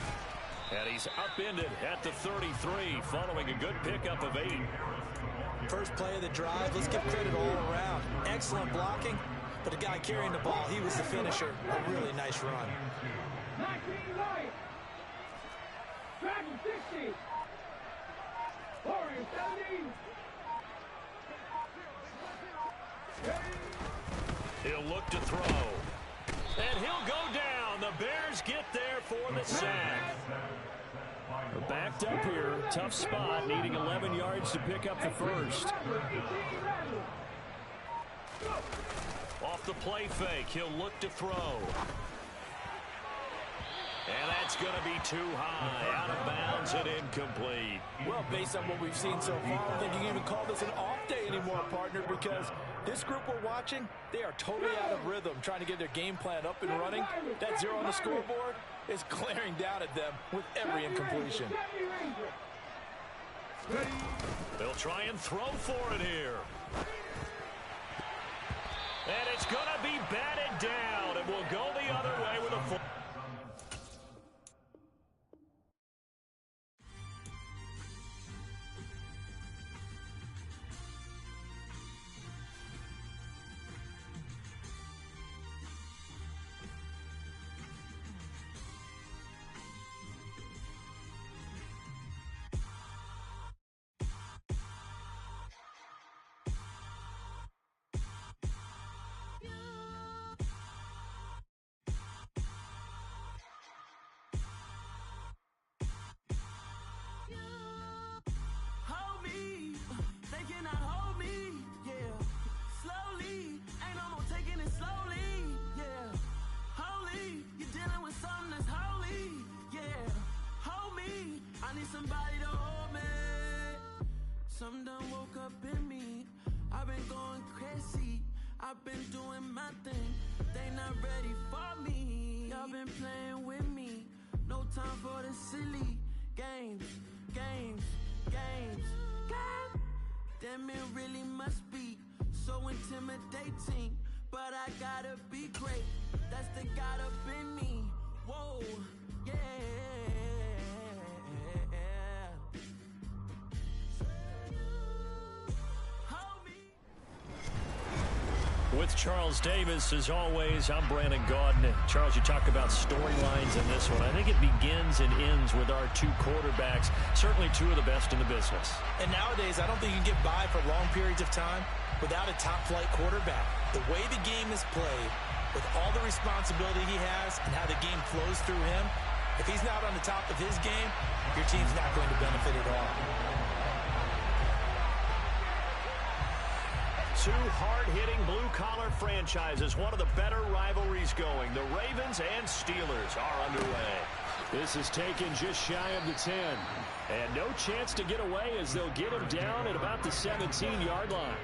And he's upended at the 33 following a good pickup of 8. First play of the drive, let's give credit all around. Excellent blocking, but the guy carrying the ball, he was the finisher. A really nice run. 19 right. Dragon 60. Warriors 70. He'll look to throw. And he'll go down. The Bears get there for the sack. They're backed up here. Tough spot, needing 11 yards to pick up the first. Off the play fake, he'll look to throw. And that's going to be too high, out of bounds and incomplete. Well, based on what we've seen so far, I don't think you can even call this an off day anymore, partner, because this group we're watching, they are totally out of rhythm, trying to get their game plan up and running. That 0 on the scoreboard is glaring down at them with every incompletion. They'll try and throw for it here. And it's going to be batted down, and we'll go the other way with a full. Some done woke up in me. I've been going crazy. I've been doing my thing. They not ready for me. Y'all been playing with me. No time for the silly games. God damn, it really must be so intimidating. But I gotta be great. That's the God up in me. Whoa, yeah. With Charles Davis, as always, I'm Brandon Gaudin. Charles, you talk about storylines in this one. I think it begins and ends with our two quarterbacks, certainly two of the best in the business. And nowadays, I don't think you can get by for long periods of time without a top-flight quarterback. The way the game is played, with all the responsibility he has and how the game flows through him, if he's not on the top of his game, your team's not going to benefit at all. Two hard-hitting blue-collar franchises, one of the better rivalries going. The Ravens and Steelers are underway. This is taken just shy of the 10. And no chance to get away as they'll get him down at about the 17-yard line.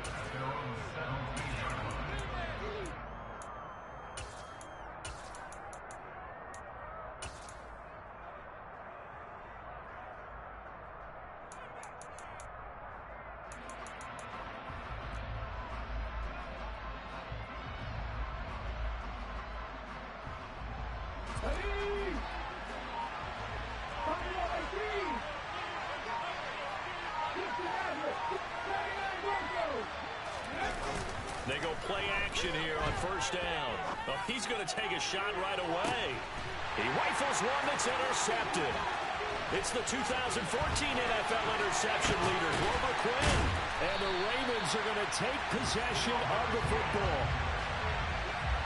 They go play action here on first down. Oh, he's going to take a shot right away. He rifles one that's intercepted. It's the 2014 NFL interception leader, Grover Quinn. And the Ravens are going to take possession of the football.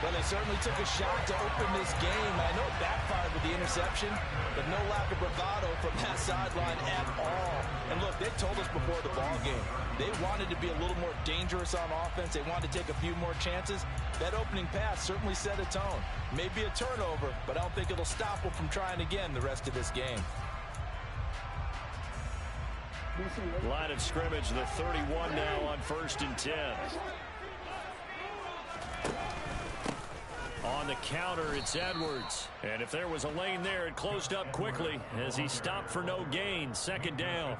Well, they certainly took a shot to open this game. I know it backfired with the interception, but no lack of bravado from that sideline at all. And look, they told us before the ball game, they wanted to be a little more dangerous on offense. They wanted to take a few more chances. That opening pass certainly set a tone. Maybe a turnover, but I don't think it'll stop them from trying again the rest of this game. Line of scrimmage, the 31 now on 1st and 10. On the counter, it's Edwards. And if there was a lane there, it closed up quickly as he stopped for no gain. Second down.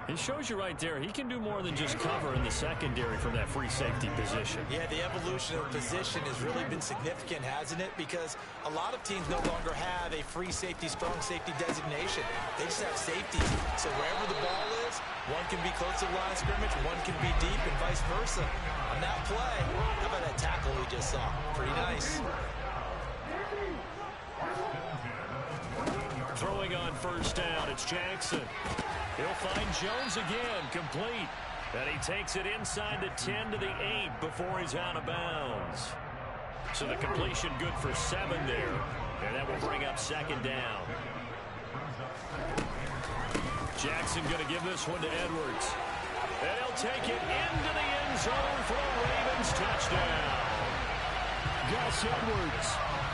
It shows you right there, he can do more than just cover in the secondary from that free safety position. Yeah, the evolution of position has really been significant, hasn't it? Because a lot of teams no longer have a free safety, strong safety designation. They just have safeties. So wherever the ball is, one can be close to the line of scrimmage, one can be deep, and vice versa. On that play, how about that tackle we just saw? Pretty nice. Throwing on first down, it's Jackson. He'll find Jones again, complete. And he takes it inside the 10 to the 8 before he's out of bounds. So the completion good for 7 there. And that will bring up second down. Jackson going to give this one to Edwards. And he'll take it into the end zone for a Ravens touchdown. Gus Edwards,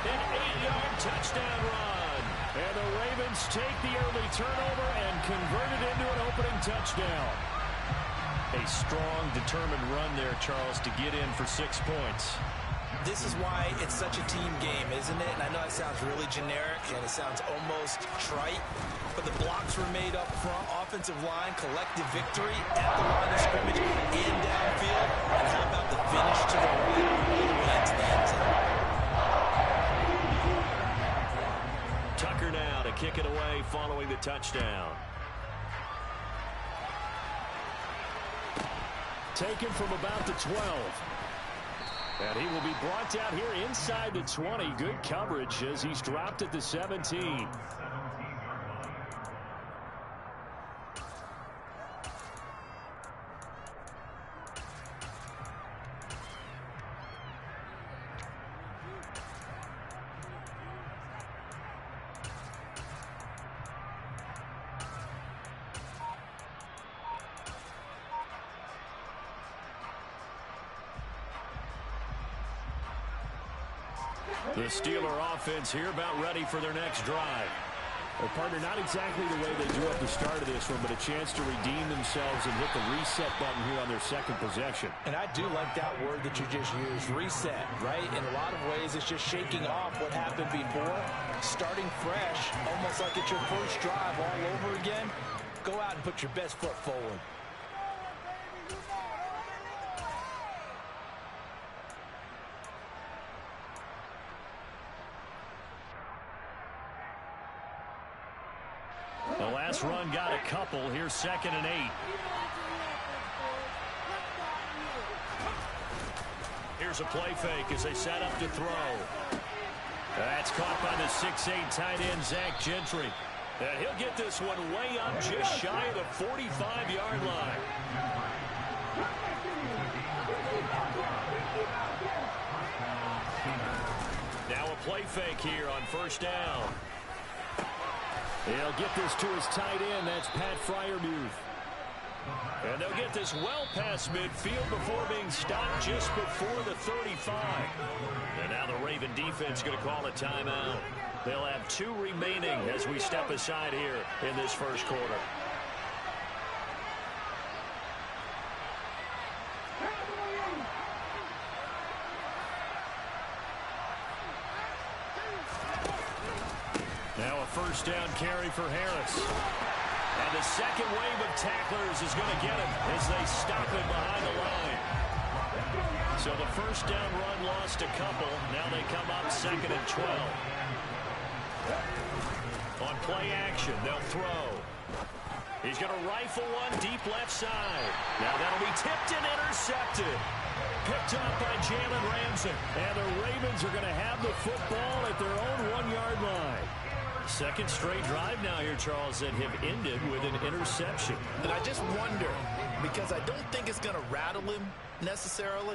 an 8-yard touchdown run. And the Ravens take the early turnover and convert it into an opening touchdown. A strong, determined run there, Charles, to get in for 6 points. This is why it's such a team game, isn't it? And I know it sounds really generic and it sounds almost trite, but the blocks were made up front, offensive line, collective victory at the line of scrimmage and downfield. And how about the finish to the right all the way into the end zone? Tucker now to kick it away following the touchdown. Taken from about the 12. And he will be brought down here inside the 20. Good coverage as he's dropped at the 17. The Steeler offense here about ready for their next drive. Well, partner, not exactly the way they drew up the start of this one, but a chance to redeem themselves and hit the reset button here on their second possession. And I do like that word that you just used, reset, right? In a lot of ways, it's just shaking off what happened before, starting fresh, almost like it's your first drive all over again. Go out and put your best foot forward. The last run got a couple. Here's 2nd and 8. Here's a play fake as they set up to throw. That's caught by the 6'8 tight end, Zach Gentry. And he'll get this one way up just shy of the 45-yard line. Now a play fake here on first down. He'll get this to his tight end. That's Pat Freiermuth. And they'll get this well past midfield before being stopped just before the 35. And now the Raven defense going to call a timeout. They'll have 2 remaining as we step aside here in this first quarter. Now a first down carry for Harris. And the second wave of tacklers is going to get him as they stop him behind the line. So the first down run lost a couple. Now they come up 2nd and 12. On play action, they'll throw. He's going to rifle one deep left side. Now that'll be tipped and intercepted. Picked up by Jalen Ramsey. And the Ravens are going to have the football at their own 1-yard line. Second straight drive now here, Charles, that have ended with an interception. And I just wonder, because I don't think it's going to rattle him necessarily,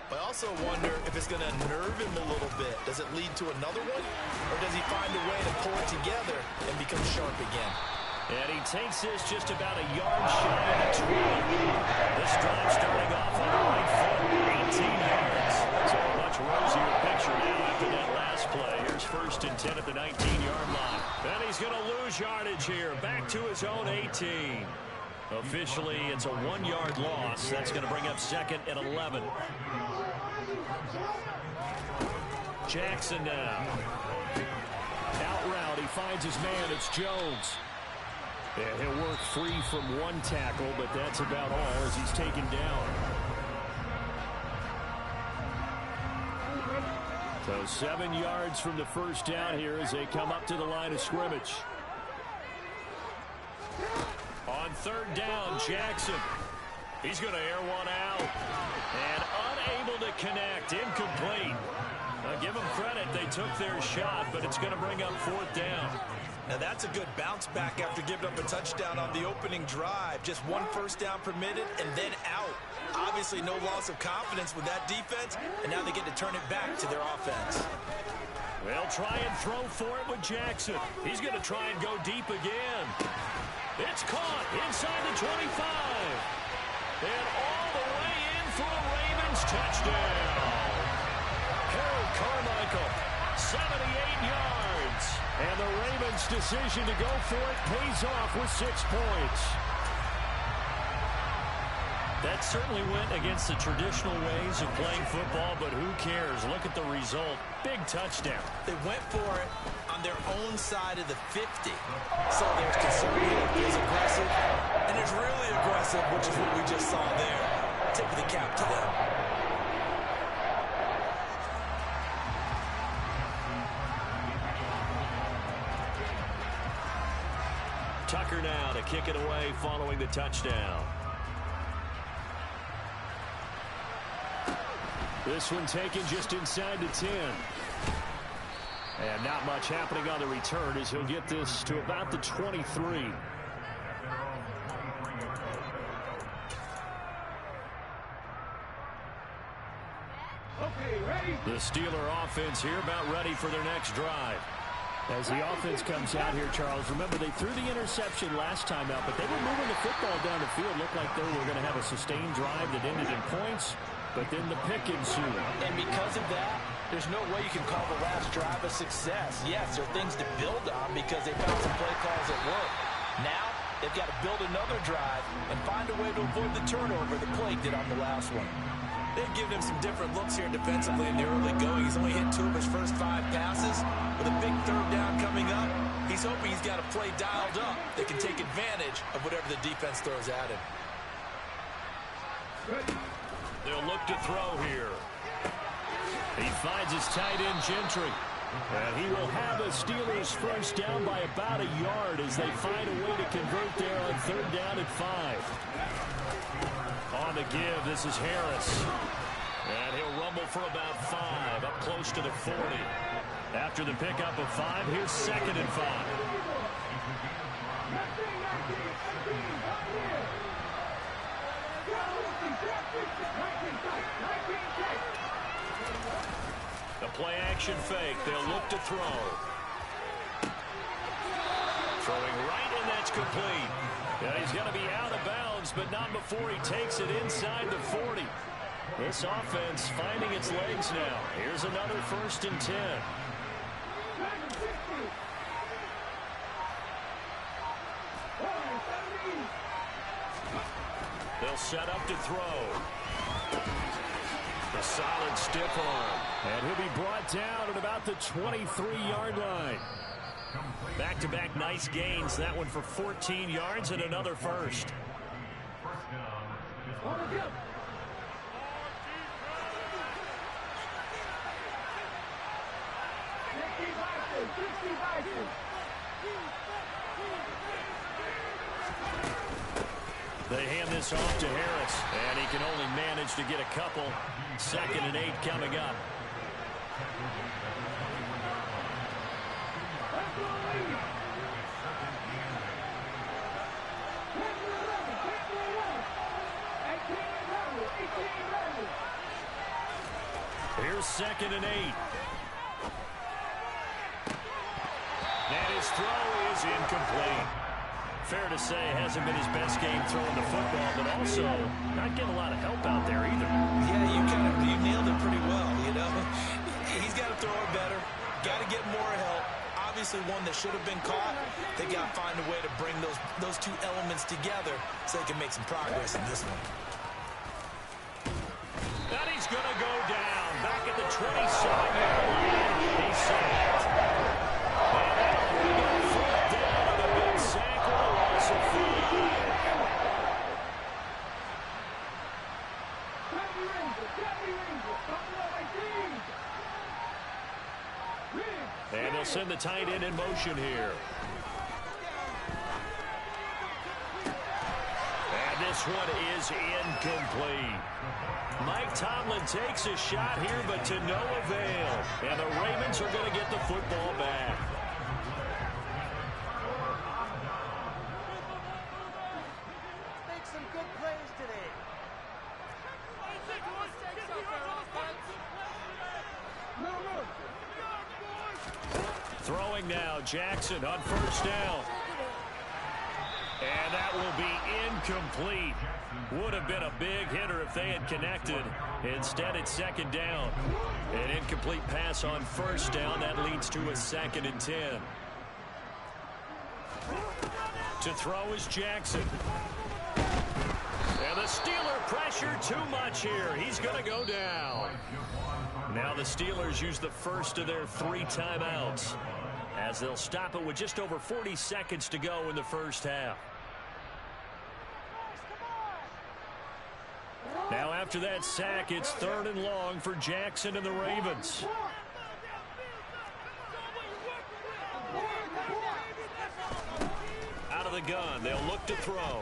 but I also wonder if it's going to nerve him a little bit. Does it lead to another one? Or does he find a way to pull it together and become sharp again? And he takes this just about a yard shy of the 20. This drive starting off on the right foot, 18 yards. So a much rosier picture now after that last play. Here's 1st and 10 at the 19-yard line. And he's going to lose yardage here, back to his own 18. Officially, it's a 1-yard loss. That's going to bring up 2nd and 11. Jackson now. Out route, he finds his man. It's Jones. Yeah, he'll work free from one tackle, but that's about all as he's taken down. So 7 yards from the first down here as they come up to the line of scrimmage. On third down, Jackson. He's going to air one out. And unable to connect. Incomplete. Now give them credit. They took their shot, but it's going to bring up fourth down. Now that's a good bounce back after giving up a touchdown on the opening drive. Just one first down permitted and then out. Obviously no loss of confidence with that defense, and now they get to turn it back to their offense. They'll try and throw for it with Jackson. He's going to try and go deep again. It's caught inside the 25. And all the way in for a Ravens touchdown. Harold Carmichael, 78 yards. And the Ravens' decision to go for it pays off with 6 points. That certainly went against the traditional ways of playing football, but who cares? Look at the result. Big touchdown. They went for it on their own side of the 50. So there's conservative, there's aggressive, and there's really aggressive, which is what we just saw there. Tip of the cap to them. Tucker now to kick it away following the touchdown. This one taken just inside the 10. And not much happening on the return as he'll get this to about the 23. The Steeler offense here about ready for their next drive. As the offense comes out here, Charles, remember they threw the interception last time out, but they were moving the football down the field. Looked like they were going to have a sustained drive that ended in points, but then the pick ensued. And because of that, there's no way you can call the last drive a success. Yes, there are things to build on because they found some play calls that work. Now, they've got to build another drive and find a way to avoid the turnover the play did on the last one. They've given him some different looks here defensively in the early going. He's only hit 2 of his first 5 passes. With a big third down coming up, he's hoping he's got a play dialed up that can take advantage of whatever the defense throws at him. They'll look to throw here. He finds his tight end, Gentry. And he will have the Steelers first down by about a yard as they find a way to convert there on third down and 5. On the give, this is Harris. And he'll rumble for about 5, up close to the 40. After the pickup of 5, here's second and 5. The play action fake. They'll look to throw. Throwing right, and that's complete. And he's going to be out of bounds, but not before he takes it inside the 40. This offense finding its legs now. Here's another 1st and 10. They'll set up to throw. A solid stiff arm. And he'll be brought down at about the 23-yard line. Back-to-back nice gains. That one for 14 yards and another first. They hand this off to Harris, and he can only manage to get a couple. 2nd and 8 coming up. Here's 2nd and 8. And his throw is incomplete. Fair to say, hasn't been his best game throwing the football, but also not getting a lot of help out there either. Yeah, you nailed it pretty well, you know. He's got to throw it better. Got to get more help. Obviously one that should have been caught. They got to find a way to bring those two elements together so they can make some progress in this one. And he's going to go down back at the 27-yard line. tight end in motion here. And this one is incomplete. Mike Tomlin takes a shot here, but to no avail. And the Ravens are going to get the football back. Make some good plays today. Throwing now, Jackson on first down. And that will be incomplete. Would have been a big hitter if they had connected. Instead, it's second down. An incomplete pass on first down. That leads to a 2nd and 10. To throw is Jackson. And the Steeler pressure too much here. He's going to go down. Now the Steelers use the first of their 3 timeouts, as they'll stop it with just over 40 seconds to go in the first half. Now after that sack, it's 3rd and long for Jackson and the Ravens. Out of the gun, they'll look to throw.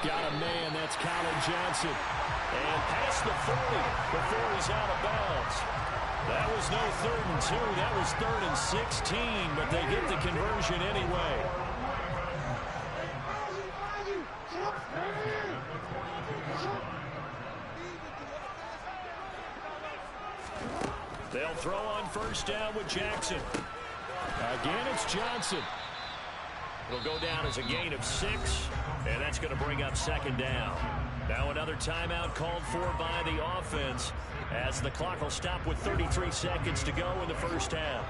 Got a man, that's Colin Johnson. And past the 40 before he's out of bounds. That was no 3rd and 2. That was 3rd and 16, but they get the conversion anyway. They'll throw on first down with Jackson. Again, it's Johnson. It'll go down as a gain of 6, and that's going to bring up 2nd down. Now another timeout called for by the offense, as the clock will stop with 33 seconds to go in the first half.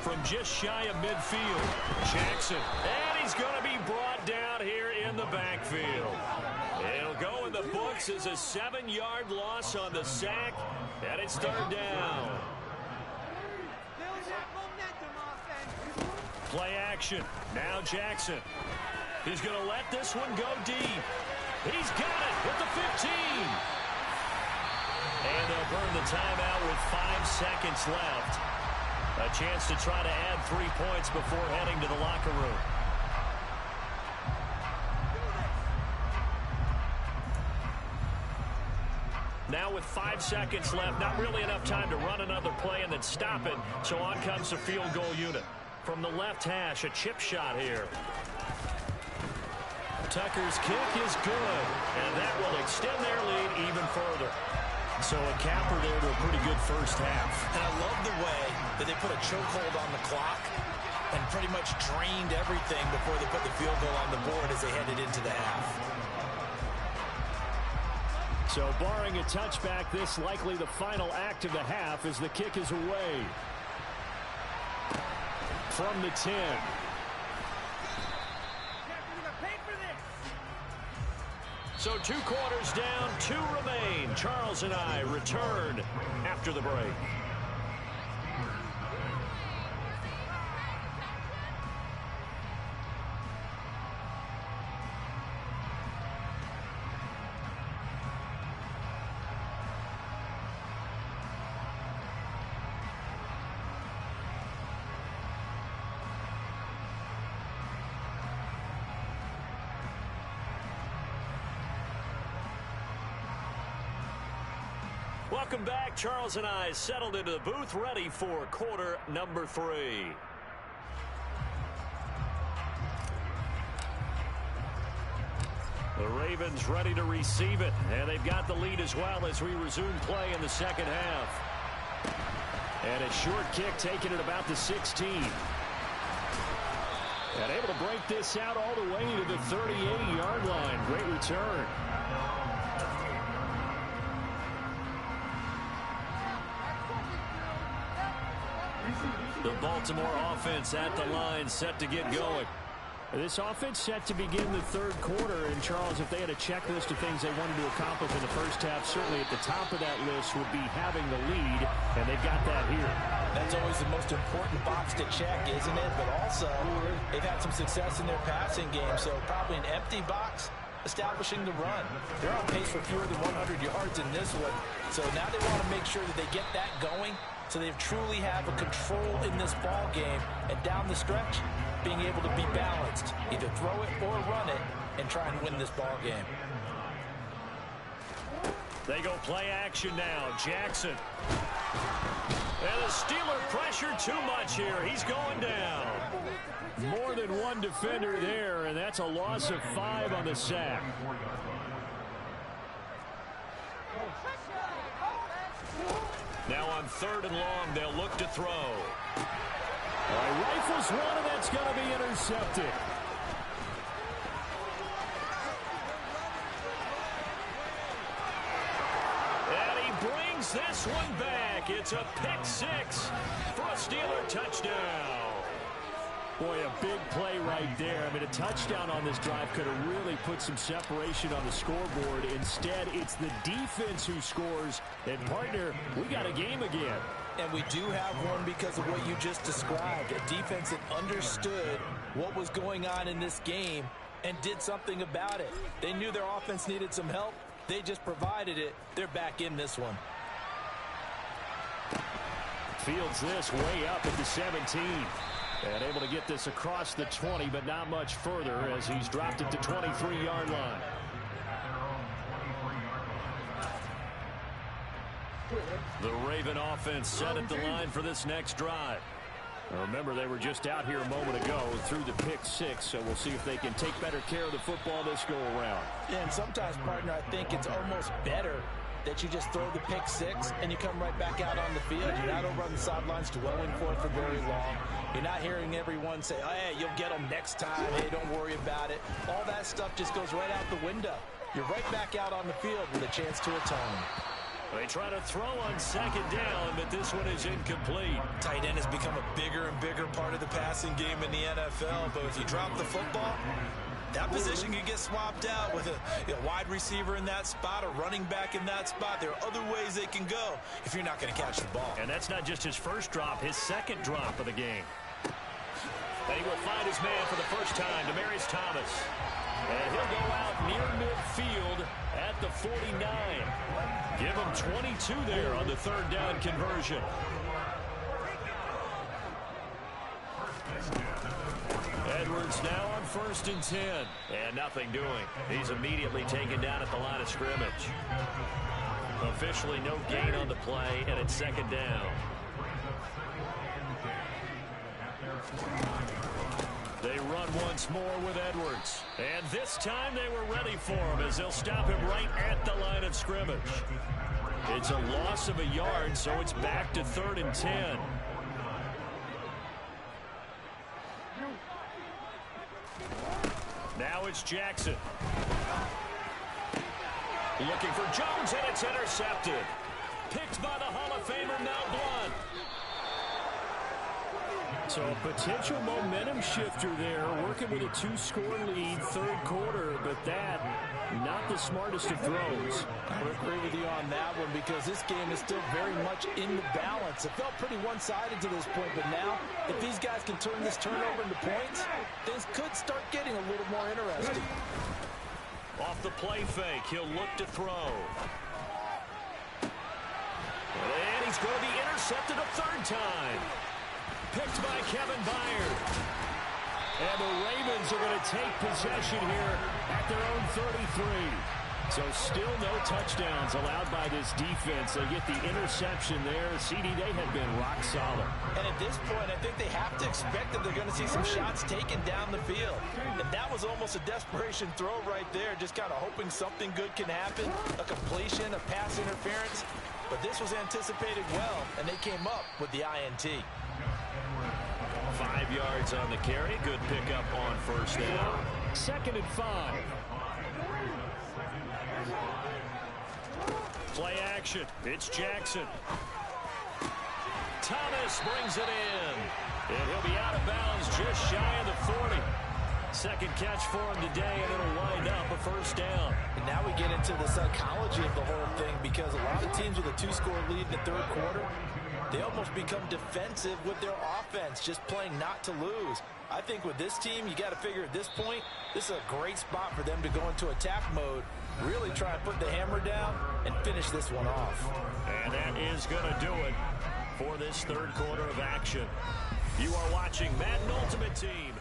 From just shy of midfield, Jackson. And he's going to be brought down here in the backfield. It'll go in the books as a 7-yard loss on the sack, and it's 3rd down. Play action. Now Jackson. He's going to let this one go deep. He's got it at the 15. And they'll burn the timeout with 5 seconds left. A chance to try to add 3 points before heading to the locker room. Now with 5 seconds left, not really enough time to run another play and then stop it. So on comes the field goal unit. From the left hash, a chip shot here. Tucker's kick is good, and that will extend their lead even further. So a capper there to a pretty good first half. And I love the way that they put a chokehold on the clock and pretty much drained everything before they put the field goal on the board as they headed into the half. So barring a touchback, this likely the final act of the half as the kick is away. From the 10. So 2 quarters down, 2 remain. Charles and I return after the break. Welcome back. Charles and I settled into the booth, ready for quarter number 3. The Ravens ready to receive it, and they've got the lead as well as we resume play in the second half. And a short kick taken at about the 16. And able to break this out all the way to the 38-yard line. Great return. The Baltimore offense at the line, set to get going. This offense set to begin the third quarter. And, Charles, if they had a checklist of things they wanted to accomplish in the first half, certainly at the top of that list would be having the lead, and they've got that here. That's always the most important box to check, isn't it? But also, they've had some success in their passing game, so probably an empty box establishing the run. They're on pace for fewer than 100 yards in this one, so now they want to make sure that they get that going so they truly have a control in this ball game, and down the stretch, being able to be balanced, either throw it or run it, and try and win this ball game. They go play action now. Jackson. And the Steeler pressure too much here. He's going down. More than one defender there, and that's a loss of 5 on the sack. Now on 3rd and long, they'll look to throw. Rifles one, and that's going to be intercepted. And he brings this one back. It's a pick 6 for a Steeler touchdown. Boy, a big play right there. I mean, a touchdown on this drive could have really put some separation on the scoreboard. Instead, it's the defense who scores. And, partner, we got a game again. And we do have one because of what you just described. A defense that understood what was going on in this game and did something about it. They knew their offense needed some help. They just provided it. They're back in this one. Fields this way up at the 17. And able to get this across the 20, but not much further as he's dropped it to 23-yard line. The Raven offense set at the line for this next drive. Remember, they were just out here a moment ago through the pick 6, so we'll see if they can take better care of the football this go-around. And sometimes, partner, I think it's almost better that you just throw the pick 6 and you come right back out on the field. You're not over on the sidelines dwelling for it for very long. You're not hearing everyone say, oh, hey, you'll get them next time. Hey, don't worry about it. All that stuff just goes right out the window. You're right back out on the field with a chance to atone. They try to throw on 2nd down, but this one is incomplete. Tight end has become a bigger and bigger part of the passing game in the NFL, but if you drop the football, that position can get swapped out with a wide receiver in that spot, a running back in that spot. There are other ways they can go if you're not going to catch the ball. And that's not just his first drop, his 2nd drop of the game. And he will find his man for the first time, Demaryius Thomas. And he'll go out near midfield at the 49. Give him 22 there on the 3rd down conversion. Edwards now on 1st and 10. And nothing doing. He's immediately taken down at the line of scrimmage. Officially no gain on the play, and it's 2nd down. They run once more with Edwards. And this time they were ready for him as they'll stop him right at the line of scrimmage. It's a loss of a yard, so it's back to 3rd and 10. Now it's Jackson. Looking for Jones, and it's intercepted. Picked by the Hall of Famer, Mel Blount. So a potential momentum shifter there, working with a 2-score lead, 3rd quarter, but that, not the smartest of throws. I would agree with you on that one because this game is still very much in the balance. It felt pretty one-sided to this point, but now, if these guys can turn this turnover into points, things could start getting a little more interesting. Off the play fake, he'll look to throw. And he's going to be intercepted a 3rd time. Picked by Kevin Byard. And the Ravens are going to take possession here at their own 33. So still no touchdowns allowed by this defense. They get the interception there. CD, they have been rock solid. And at this point, I think they have to expect that they're going to see some shots taken down the field. And that was almost a desperation throw right there, just kind of hoping something good can happen, a completion, a pass interference. But this was anticipated well, and they came up with the INT. 5 yards on the carry. Good pickup on 1st down. 2nd and 5. Play action. It's Jackson. Thomas brings it in. And he'll be out of bounds just shy of the 40. Second catch for him today, and it'll wind up a first down. And now we get into the psychology of the whole thing, because a lot of teams with a 2-score lead in the third quarter, they almost become defensive with their offense, just playing not to lose. I think with this team, you got to figure at this point, this is a great spot for them to go into attack mode, really try and put the hammer down and finish this one off. And that is going to do it for this third quarter of action. You are watching Madden Ultimate Team.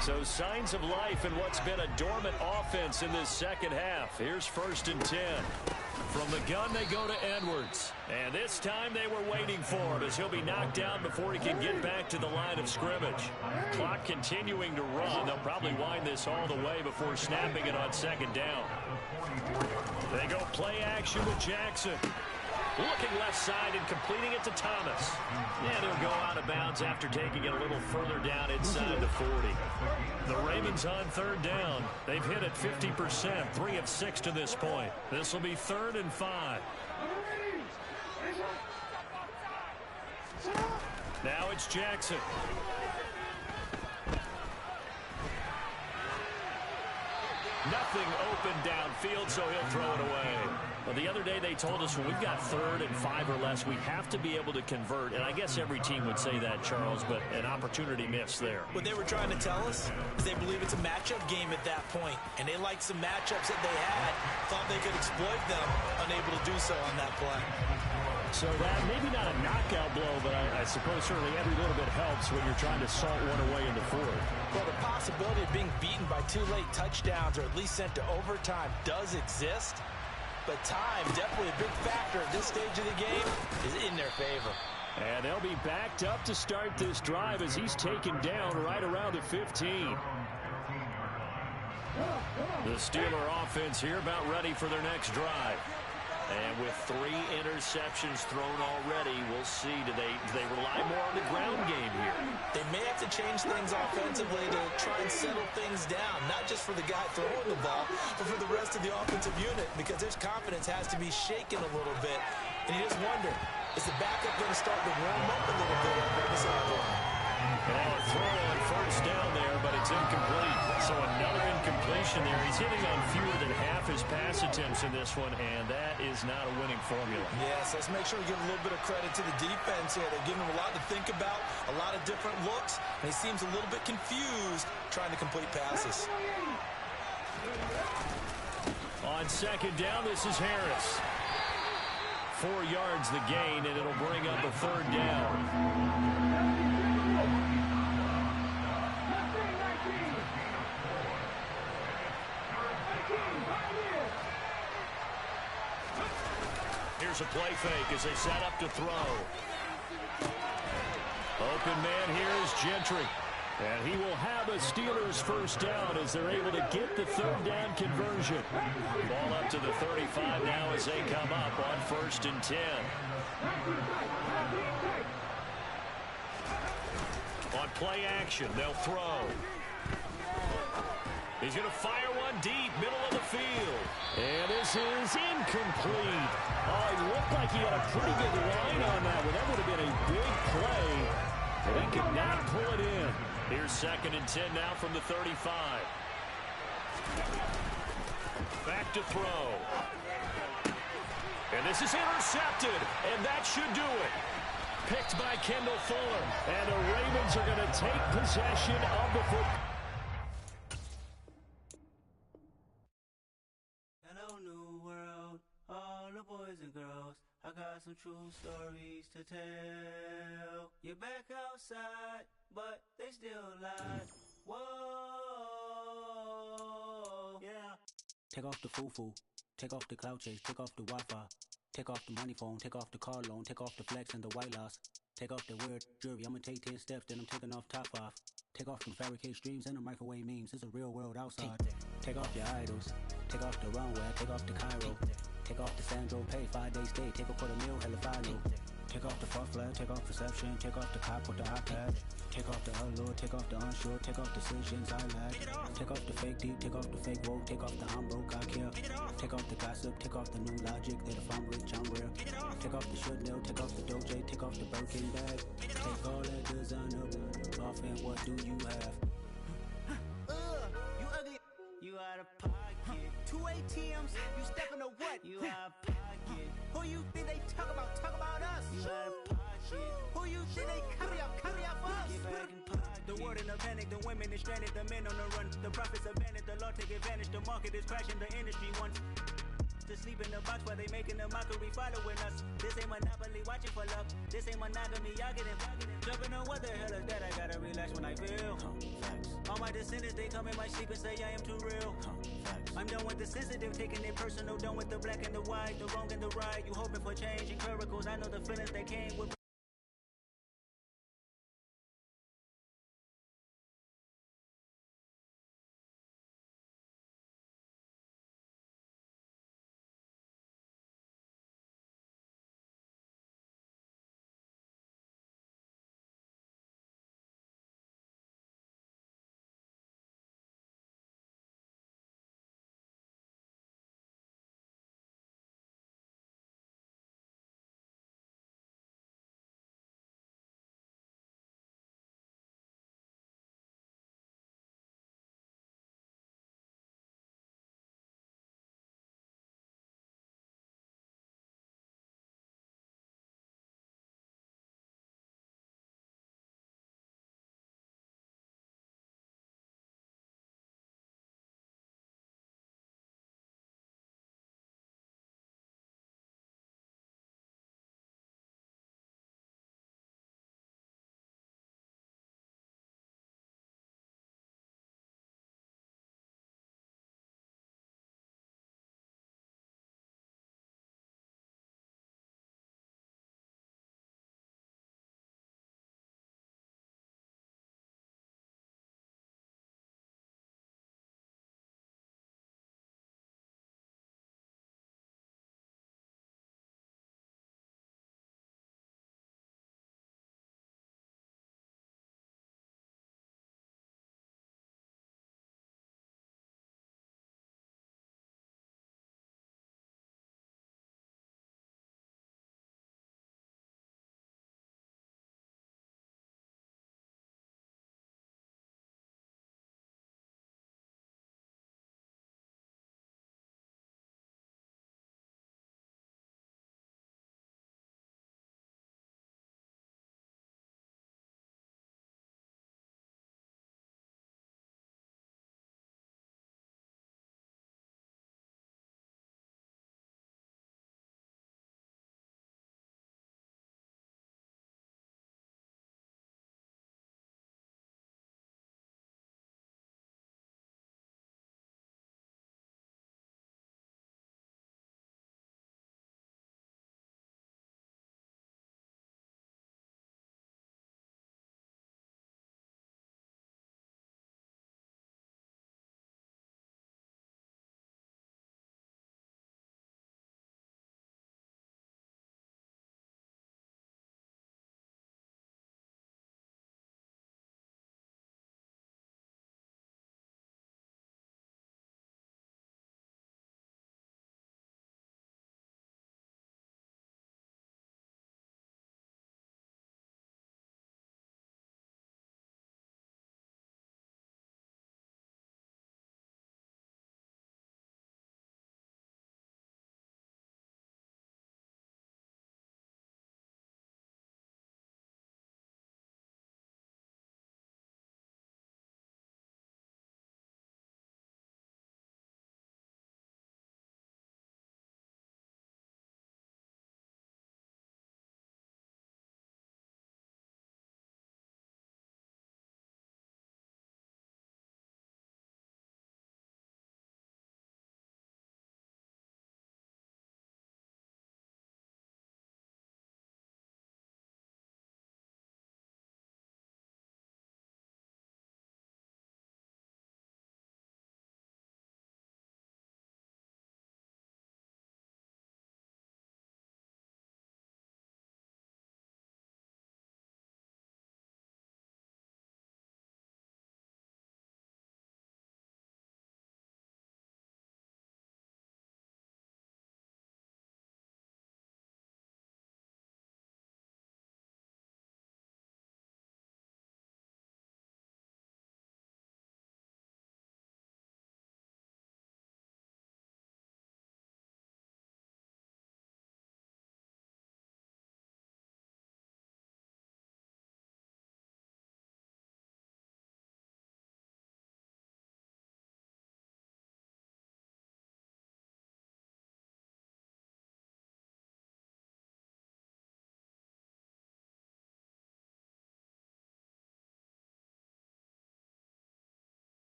So signs of life in what's been a dormant offense in this second half. Here's 1st and 10. From the gun, they go to Edwards. And this time they were waiting for him, as he'll be knocked down before he can get back to the line of scrimmage. Clock continuing to run. They'll probably wind this all the way before snapping it on 2nd down. They go play action with Jackson. Looking left side and completing it to Thomas. And he'll go out of bounds after taking it a little further down inside the 40. The Ravens on 3rd down. They've hit it 50%, 3 of 6 to this point. This will be 3rd and 5. Now it's Jackson. Nothing open downfield, so he'll throw it away. Well, the other day they told us when we've got 3rd and 5 or less, we have to be able to convert. And I guess every team would say that, Charles, but an opportunity missed there. What they were trying to tell us is they believe it's a matchup game at that point, and they liked some matchups that they had, thought they could exploit them, unable to do so on that play. So that maybe not a knockout blow, but I suppose certainly every little bit helps when you're trying to salt one away in the 4th. Well, the possibility of being beaten by 2 late touchdowns or at least sent to overtime does exist, but time, definitely a big factor at this stage of the game, is in their favor. And they'll be backed up to start this drive as he's taken down right around the 15. The Steeler offense here about ready for their next drive. And with 3 interceptions thrown already, we'll see. Do they rely more on the ground game here? They may have to change things offensively to try and settle things down, not just for the guy throwing the ball, but for the rest of the offensive unit, because their confidence has to be shaken a little bit. And you just wonder, is the backup going to start to warm up a little bit on the sideline? And a throw on 1st down there, but it's incomplete. So another incompletion there. He's hitting on fewer than half his pass attempts in this one, and that is not a winning formula. Yes, let's make sure we give a little bit of credit to the defense here. They're giving him a lot to think about, a lot of different looks, and he seems a little bit confused trying to complete passes. On 2nd down, this is Harris. 4 yards the gain, and it'll bring up a 3rd down. Here's a play fake as they set up to throw. Open man here is Gentry. And he will have a Steelers 1st down as they're able to get the 3rd down conversion. Ball up to the 35 now as they come up on 1st and 10. On play action, they'll throw. He's going to fire one deep, middle of the field. And this is incomplete. Oh, it looked like he had a pretty good line on that one. That would have been a big play, but he could not pull it in. Here's 2nd and 10 now from the 35. Back to throw. And this is intercepted, and that should do it. Picked by Kendall Fuller. And the Ravens are going to take possession of the football. Boys and girls, I got some true stories to tell. You're back outside, but they still lie. Whoa, yeah. Take off the foo-foo, take off the cloud chase, take off the Wi-Fi, take off the money phone, take off the car loan, take off the flex and the white loss. Take off the weird jewelry, I'ma take 10 steps, then I'm taking off top 5. Take off them fabricated streams and the microwave memes, it's a real world outside. Take off your idols, take off the runway, take off the Cairo. Take off the Sandro pay, 5 days stay, take a $250,000, hella final. Take off the false flag, take off perception, take off the cop with the iPad. Take off the allure, take off the unsure, take off decisions I lack. Take off the fake deep, take off the fake woke, take off the I'm broke, I care. Take off the gossip, take off the new logic that if I'm rich, I'm rare. Take off the should know, take off the doje, take off the Birkin bag. Take all that designer off and what do you have? You ugly. You out of pocket. 2 ATMs. You stepping to what? You out of pocket. Who you think they talk about? Talk about us. You out of pocket. Who you think they carry up? Carry up us. Get back in pocket. The world in a panic, the women is stranded, the men on the run. The profits abandoned, the law take advantage. The market is crashing, the industry wants to sleep in the box while they making a mockery following us. This ain't monopoly, watching for love. This ain't monogamy, y'all getting jumping on what the hell is that? I gotta relax when I feel. All my descendants, they come in my sleep and say I am too real. I'm done with the sensitive, taking it personal. Done with the black and the white, the wrong and the right. You hoping for change and miracles. I know the feelings that came with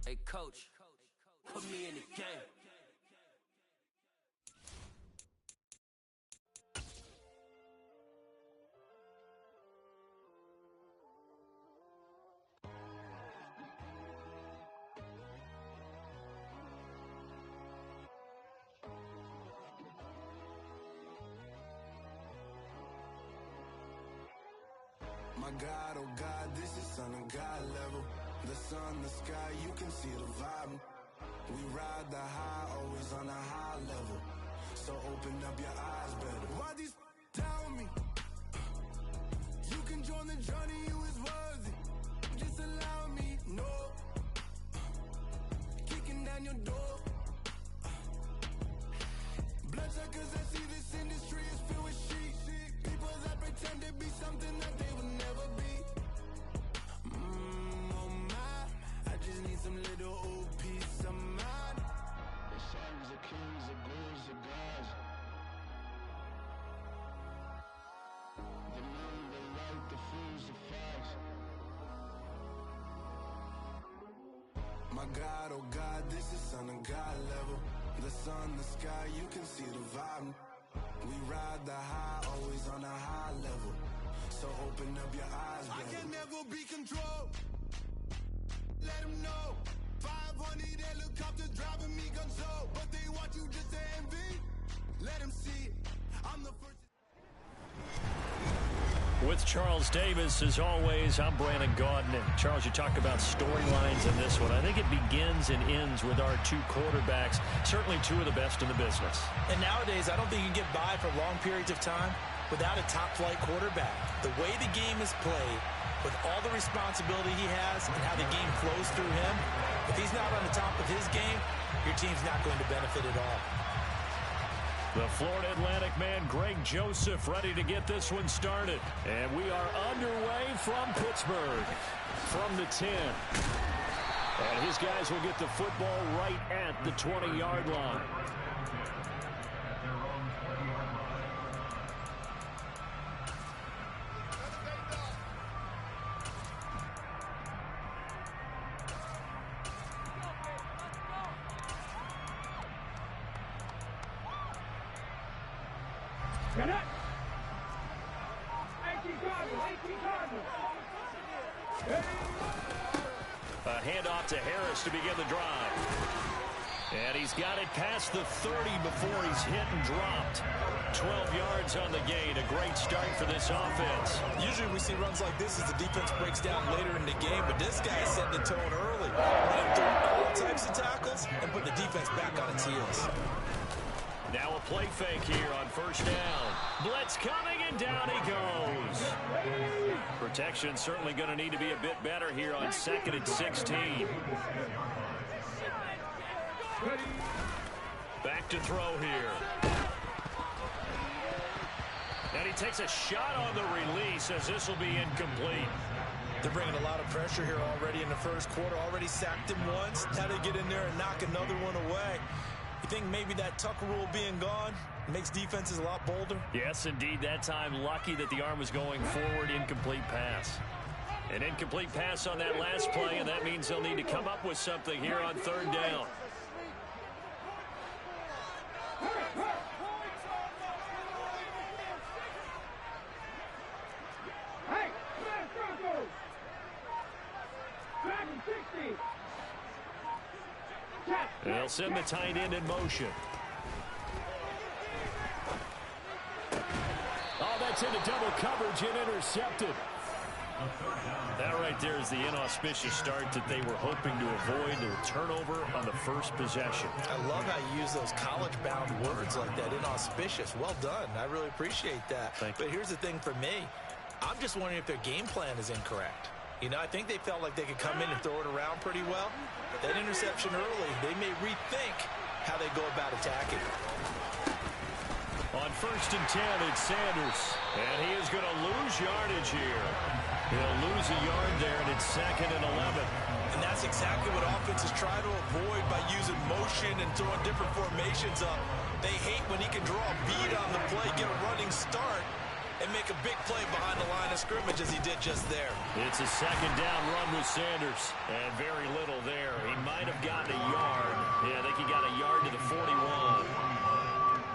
Hey, coach, put me in the game. My God, oh God, this is Son of God level. The sun, the sky, you can see the vibe. We ride the high, always on a high level. So open up your eyes better. Why these tell me? You can join the journey, you is worthy. Just allow me, no. Kicking down your door. Bloodsuckers, I see this industry is filled with sheep. People that pretend to be something that they will never be. Oh my, I just need some little old peace of mind. The sons of kings, the ghouls, the gods. The moon, the light, the fools, the facts. My God, oh God, this is Son of God level. The sun, the sky, you can see the vibe. We ride the high, always on a high level. So open up your eyes, baby. I can never be controlled. Let them know. 500 helicopters driving me gonzo. But they want you just to envy. Let them see it. I'm the first. With Charles Davis, as always, I'm Brandon Gaudin. And Charles, you talk about storylines in this one. I think it begins and ends with our two quarterbacks, certainly two of the best in the business. And nowadays, I don't think you can get by for long periods of time without a top-flight quarterback. The way the game is played, with all the responsibility he has and how the game flows through him, if he's not on the top of his game, your team's not going to benefit at all. The Florida Atlantic man, Greg Joseph, ready to get this one started. And we are underway from Pittsburgh, from the 10. And his guys will get the football right at the 20-yard line. A handoff to Harris to begin the drive. And he's got it past the 30 before he's hit and dropped. 12 yards on the gain. A great start for this offense. Usually we see runs like this as the defense breaks down later in the game, but this guy set the tone early. Running through all types of tackles and put the defense back on its heels. Now a play fake here on first down. Blitz coming, and down he goes. Protection certainly going to need to be a bit better here on 2nd and 16. Back to throw here. And he takes a shot on the release as this will be incomplete. They're bringing a lot of pressure here already in the first quarter. Already sacked him once. Now they get in there and knock another one away. You think maybe that Tucker rule being gone makes defenses a lot bolder? Yes, indeed. That time, lucky that the arm was going forward. Incomplete pass. An incomplete pass on that last play, and that means they'll need to come up with something here on third down. They'll send the tight end in motion. Oh, that's into double coverage and intercepted. That right there is the inauspicious start that they were hoping to avoid. A turnover on the first possession. I love how you use those college-bound words like that, inauspicious. Well done. I really appreciate that. But here's the thing for me. I'm just wondering if their game plan is incorrect. You know, I think they felt like they could come in and throw it around pretty well. That interception early, they may rethink how they go about attacking. On 1st and 10, it's Sanders. And he is going to lose yardage here. He'll lose a yard there, and it's 2nd and 11. And that's exactly what offenses try to avoid by using motion and throwing different formations up. They hate when he can draw a bead on the play, get a running start, and make a big play behind the line of scrimmage as he did just there. It's a second down run with Sanders, and very little there. He might have gotten a yard. Yeah, I think he got a yard to the 41.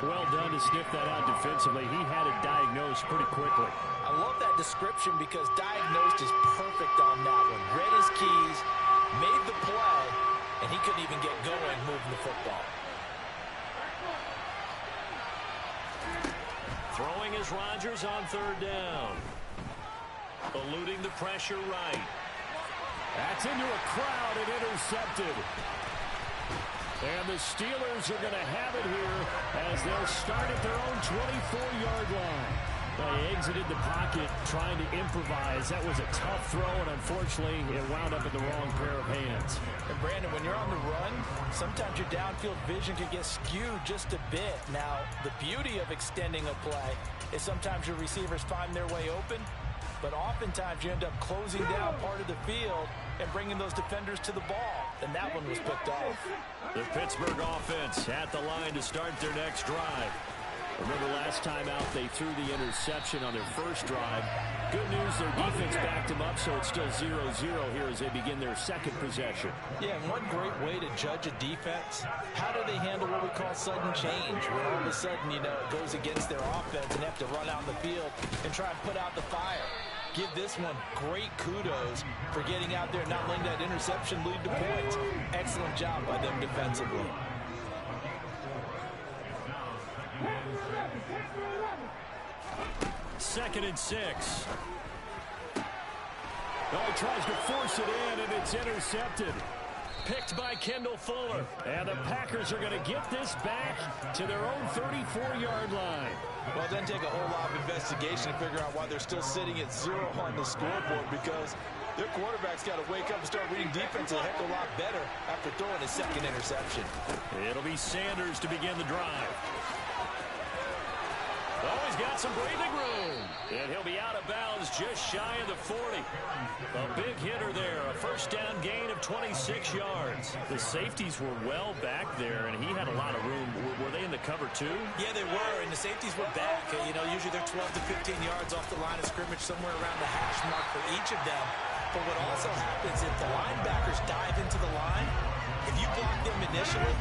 Well done to sniff that out defensively. He had it diagnosed pretty quickly. I love that description because diagnosed is perfect on that one. Read his keys, made the play, and he couldn't even get going moving the football. Throwing is Rodgers on third down. Eluding the pressure right. That's into a crowd and intercepted. And the Steelers are going to have it here as they'll start at their own 24-yard line. They exited the pocket trying to improvise. That was a tough throw, and unfortunately, it wound up in the wrong pair of hands. And Brandon, when you're on the run, sometimes your downfield vision can get skewed just a bit. Now, the beauty of extending a play is sometimes your receivers find their way open, but oftentimes you end up closing down part of the field and bringing those defenders to the ball, and that one was picked off. The Pittsburgh offense at the line to start their next drive. Remember last time out they threw the interception on their first drive. Good news, their defense backed them up, so it's still 0-0 here as they begin their second possession. Yeah, and one great way to judge a defense, how do they handle what we call sudden change? When all of a sudden, you know, it goes against their offense and they have to run out in the field and try and put out the fire. Give this one great kudos for getting out there and not letting that interception lead to points. Excellent job by them defensively. Second and 6. Oh, tries to force it in, and it's intercepted. Picked by Kendall Fuller. And the Packers are going to get this back to their own 34-yard line. Well, it doesn't take a whole lot of investigation to figure out why they're still sitting at 0 on the scoreboard, because their quarterback's got to wake up and start reading defense a heck of a lot better after throwing his second interception. It'll be Sanders to begin the drive. Oh, he's got some breathing room. And he'll be out of bounds just shy of the 40. A big hitter there. A first down gain of 26 yards. The safeties were well back there, and he had a lot of room. Were they in the cover too? Yeah, they were, and the safeties were back. You know, usually they're 12 to 15 yards off the line of scrimmage, somewhere around the hash mark for each of them. But what also happens if the linebackers dive into the line, if you block them initially,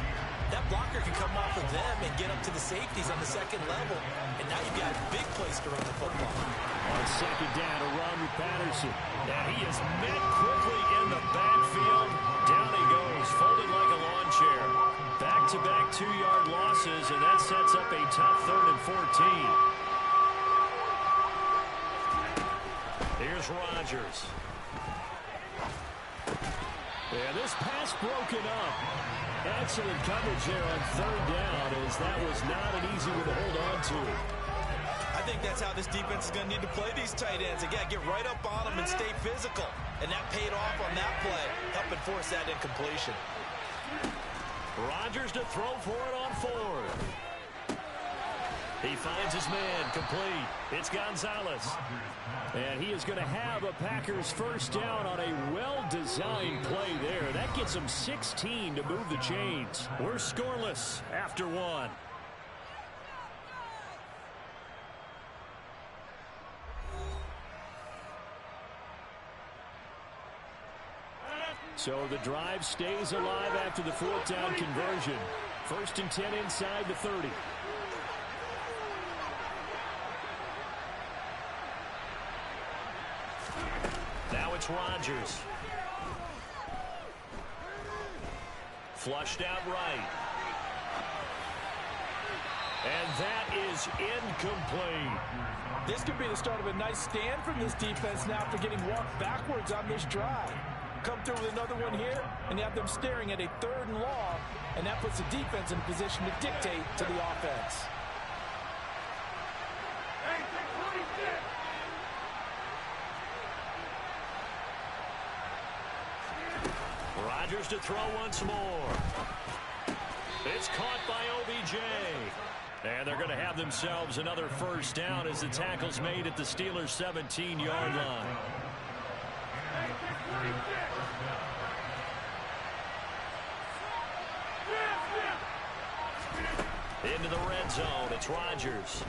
that blocker can come off of them and get up to the safeties on the second level. And now you've got a big place to run the football. On second down, a run with Patterson. Now he is met quickly in the backfield. Down he goes, folded like a lawn chair. Back-to-back 2-yard losses, and that sets up a tough 3rd and 14. Here's Rodgers. Yeah, this pass broken up. Excellent coverage there on 3rd down, as that was not an easy one to hold on to. I think that's how this defense is going to need to play these tight ends. They got to get right up on them and stay physical. And that paid off on that play, helping force that incompletion. Rodgers to throw for it on 4th. He finds his man, complete. It's Gonzalez. And he is going to have a Packers first down on a well-designed play there. That gets him 16 to move the chains. We're scoreless after 1. So the drive stays alive after the 4th down conversion. 1st and 10 inside the 30. Now it's Rodgers. Flushed out right. And that is incomplete. This could be the start of a nice stand from this defense now after getting walked backwards on this drive. Come through with another one here, and you have them staring at a 3rd and long, and that puts the defense in position to dictate to the offense. Rodgers to throw once more. It's caught by OBJ. And they're going to have themselves another first down as the tackle's made at the Steelers' 17-yard line. Into the red zone, it's Rodgers.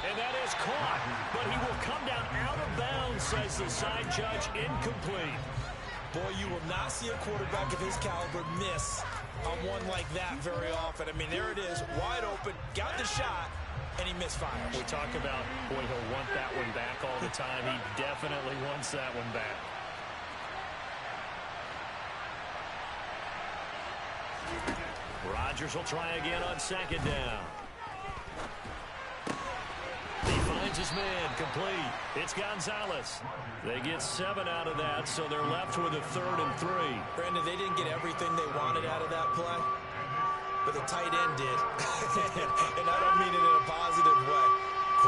And that is caught, but he will come down out of bounds, says the side judge, incomplete. Boy, you will not see a quarterback of his caliber miss on one like that very often. I mean, there it is, wide open, got the shot, and he misfires. We talk about, boy, he'll want that one back all the time. He definitely wants that one back. Rodgers will try again on second down. He finds his man, complete. It's Gonzalez. They get 7 out of that, so they're left with a 3rd and 3. Brandon, they didn't get everything they wanted out of that play, but the tight end did. And I don't mean it in a positive way.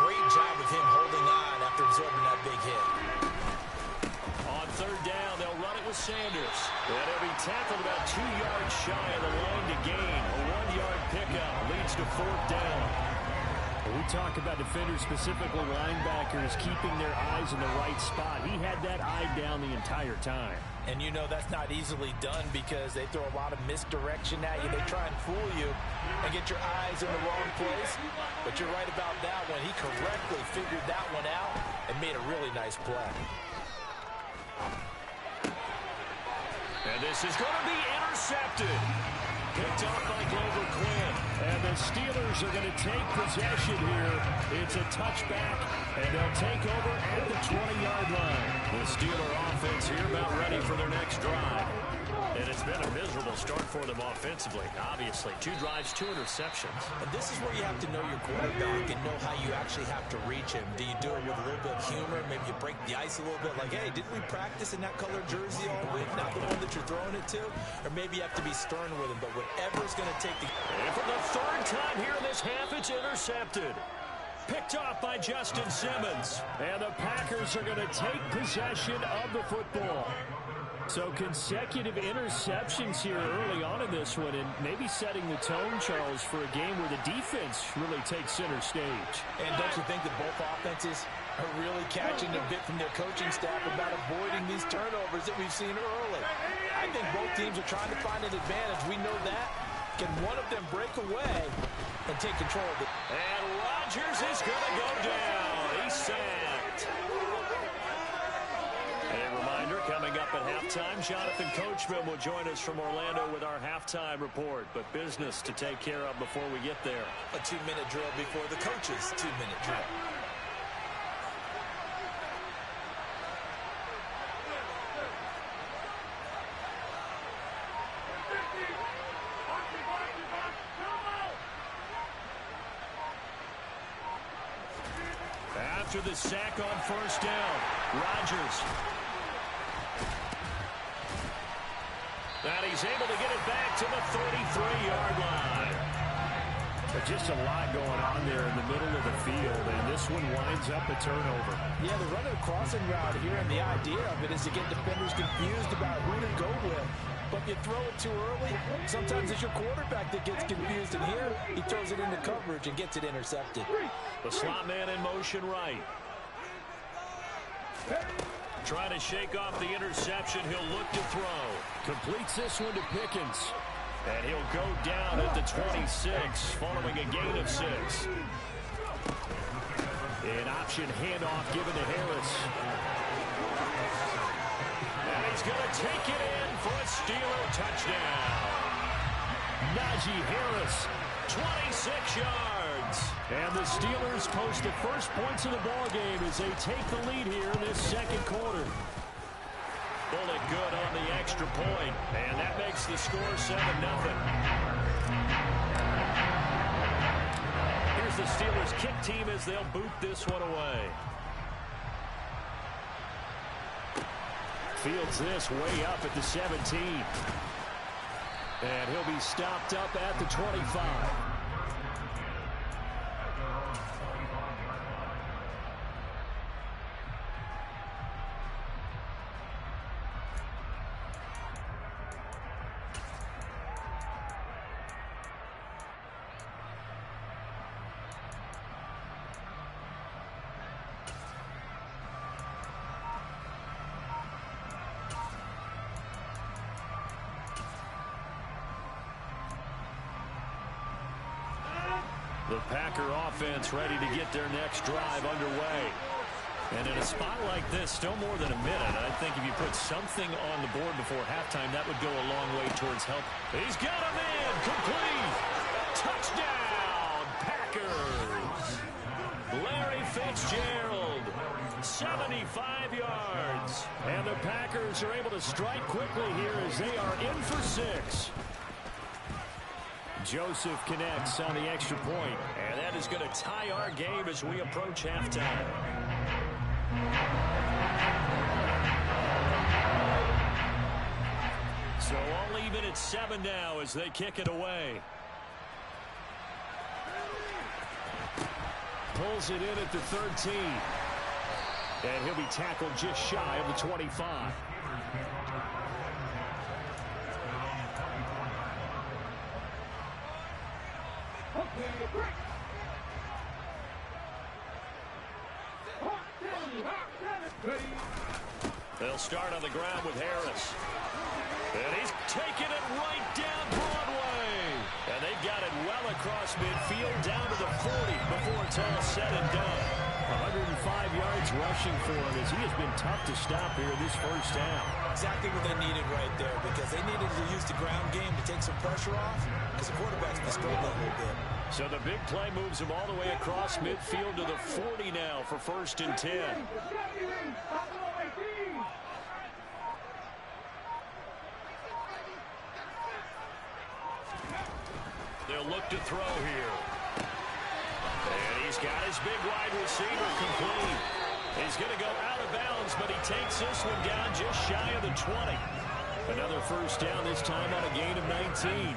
Great job of him holding on after absorbing that big hit. On 3rd down, they'll run it with Sanders. And he'll be tackled about 2 yards shy of the line to gain. A 1-yard pickup leads to 4th down. We talk about defenders, specifically linebackers, keeping their eyes in the right spot. He had that eye down the entire time. And you know that's not easily done because they throw a lot of misdirection at you. They try and fool you and get your eyes in the wrong place. But you're right about that one. He correctly figured that one out and made a really nice play. And this is going to be intercepted. Picked off by Glover Quinn. And the Steelers are going to take possession here. It's a touchback, and they'll take over at the 20-yard line. The Steeler offense here about ready for their next drive. And it's been a miserable start for them offensively, obviously. 2 drives, 2 interceptions. And this is where you have to know your quarterback and know how you actually have to reach him. Do you do it with a little bit of humor? Maybe you break the ice a little bit like, hey, didn't we practice in that colored jersey all week? Not the one that you're throwing it to? Or maybe you have to be stern with him. But whatever's going to take the... And for the 3rd time here in this half, it's intercepted. Picked off by Justin Simmons. And the Packers are going to take possession of the football. So consecutive interceptions here early on in this one, and maybe setting the tone, Charles, for a game where the defense really takes center stage. And don't you think that both offenses are really catching a bit from their coaching staff about avoiding these turnovers that we've seen early? I think both teams are trying to find an advantage. We know that. Can one of them break away and take control of it? And Rodgers is going to go down. He's sacked. A reminder, coming up at halftime, Jonathan Coachman will join us from Orlando with our halftime report. But business to take care of before we get there. A 2-minute drill before the coach's 2-minute drill. After the sack on 1st down, Rodgers. And he's able to get it back to the 33-yard line. But just a lot going on there in the middle of the field, and this one winds up a turnover. Yeah, they're running a crossing route here, and the idea of it is to get defenders confused about who to go with. But if you throw it too early, sometimes it's your quarterback that gets confused, and here he throws it into coverage and gets it intercepted. The slot man in motion right. Trying to shake off the interception. He'll look to throw. Completes this one to Pickens. And he'll go down at the 26 following a gain of 6. An option handoff given to Harris. And he's going to take it in for a Steeler touchdown. Najee Harris, 26 yards. And the Steelers post the first points of the ballgame as they take the lead here in this 2nd quarter. Bullet good on the extra point, and that makes the score 7-0. Here's the Steelers kick team as they'll boot this one away. Fields this way up at the 17. And he'll be stopped up at the 25. The Packer offense ready to get their next drive underway. And in a spot like this, still more than a minute, I think if you put something on the board before halftime, that would go a long way towards help. He's got him in. Complete. Touchdown, Packers. Larry Fitzgerald, 75 yards. And the Packers are able to strike quickly here as they are in for 6. Joseph connects on the extra point, and that is going to tie our game as we approach halftime. So all even at 7 now as they kick it away. Pulls it in at the 13. And he'll be tackled just shy of the 25. They'll start on the ground with Harris. And he's taking it right down Broadway. And they've got it well across midfield down to the 40 before it's all said and done. 105 yards rushing for him as he has been tough to stop here this first half. Exactly what they needed right there because they needed to use the ground game to take some pressure off because the quarterback's been struggling a little bit. So the big play moves him all the way across midfield to the 40 now for 1st and 10. They'll look to throw here. And he's got his big wide receiver complete. He's going to go out of bounds, but he takes this one down just shy of the 20. Another first down, this time on a gain of 19.